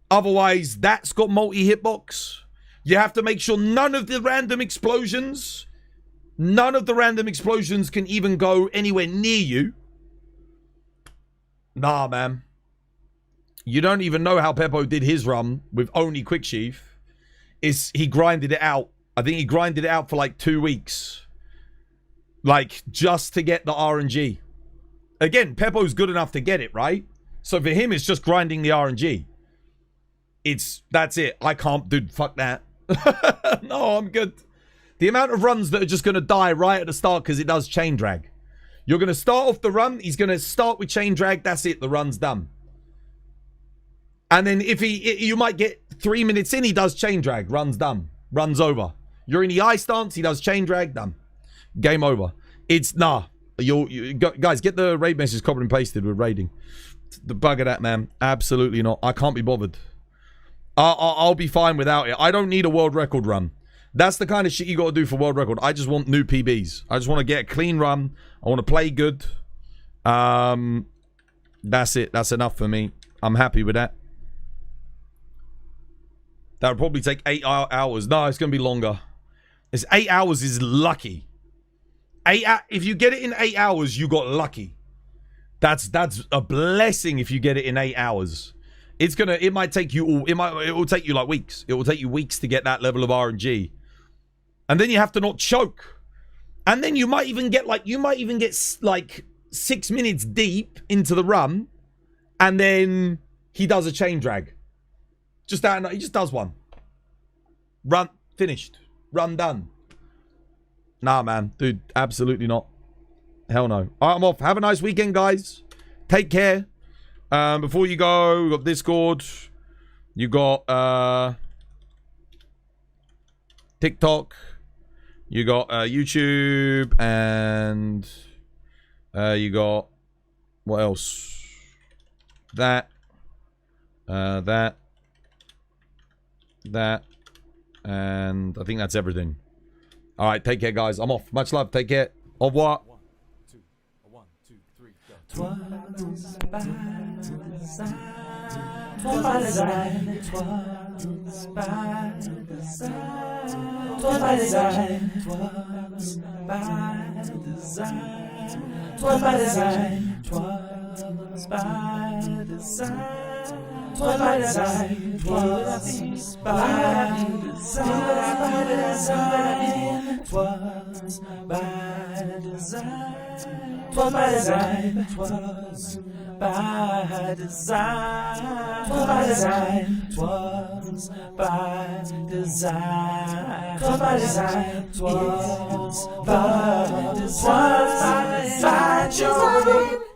Otherwise, that's got multi-hitbox. You have to make sure none of the random explosions can even go anywhere near you. Nah, man. You don't even know how Peppo did his run with only quick sheath. He grinded it out. I think he grinded it out for like 2 weeks. Like, just to get the RNG. Again, Peppo's good enough to get it, right? So for him, it's just grinding the RNG. That's it. I can't, dude, fuck that. No, I'm good. The amount of runs that are just going to die right at the start because it does chain drag. You're going to start off the run. He's going to start with chain drag. That's it. The run's done. And then if you might get 3 minutes in, he does chain drag. Run's done. Run's over. You're in the eye stance. He does chain drag. Done. Game over. It's, nah. Guys, get the raid message copied and pasted with raiding. The bug of that, man. Absolutely not. I can't be bothered. I'll be fine without it. I don't need a world record run. That's the kind of shit you got to do for world record. I just want new PBs. I just want to get a clean run. I want to play good. That's it. That's enough for me. I'm happy with that. That would probably take 8 hours. No, it's going to be longer. It's 8 hours is lucky. If you get it in 8 hours, you got lucky. That's a blessing if you get it in 8 hours. It might take you all, it will take you like weeks. It will take you weeks to get that level of RNG. And then you have to not choke. And then you might even get like 6 minutes deep into the run. And then he does a chain drag. He just does one. Run, finished. Run done. Nah, man. Dude, absolutely not. Hell no. All right, I'm off. Have a nice weekend, guys. Take care. Before you go, we got Discord. You got TikTok. You got YouTube. And you got... What else? That. And I think that's everything. All right, take care, guys. I'm off. Much love. Take care. Au revoir. 1, 2, 1, 2, 3, go. 'twas by design. 'Twas by design. 'Twas by design. 'Twas by design. 'Twas by design. 'Twas by design. 'Twas by design. 'Twas by design. 'Twas by design. 'Twas by design. 'Twas by design. 'Twas by design. 'Twas by design. 'Twas by design. 'Twas by design. 'Twas by design. 'Twas by design.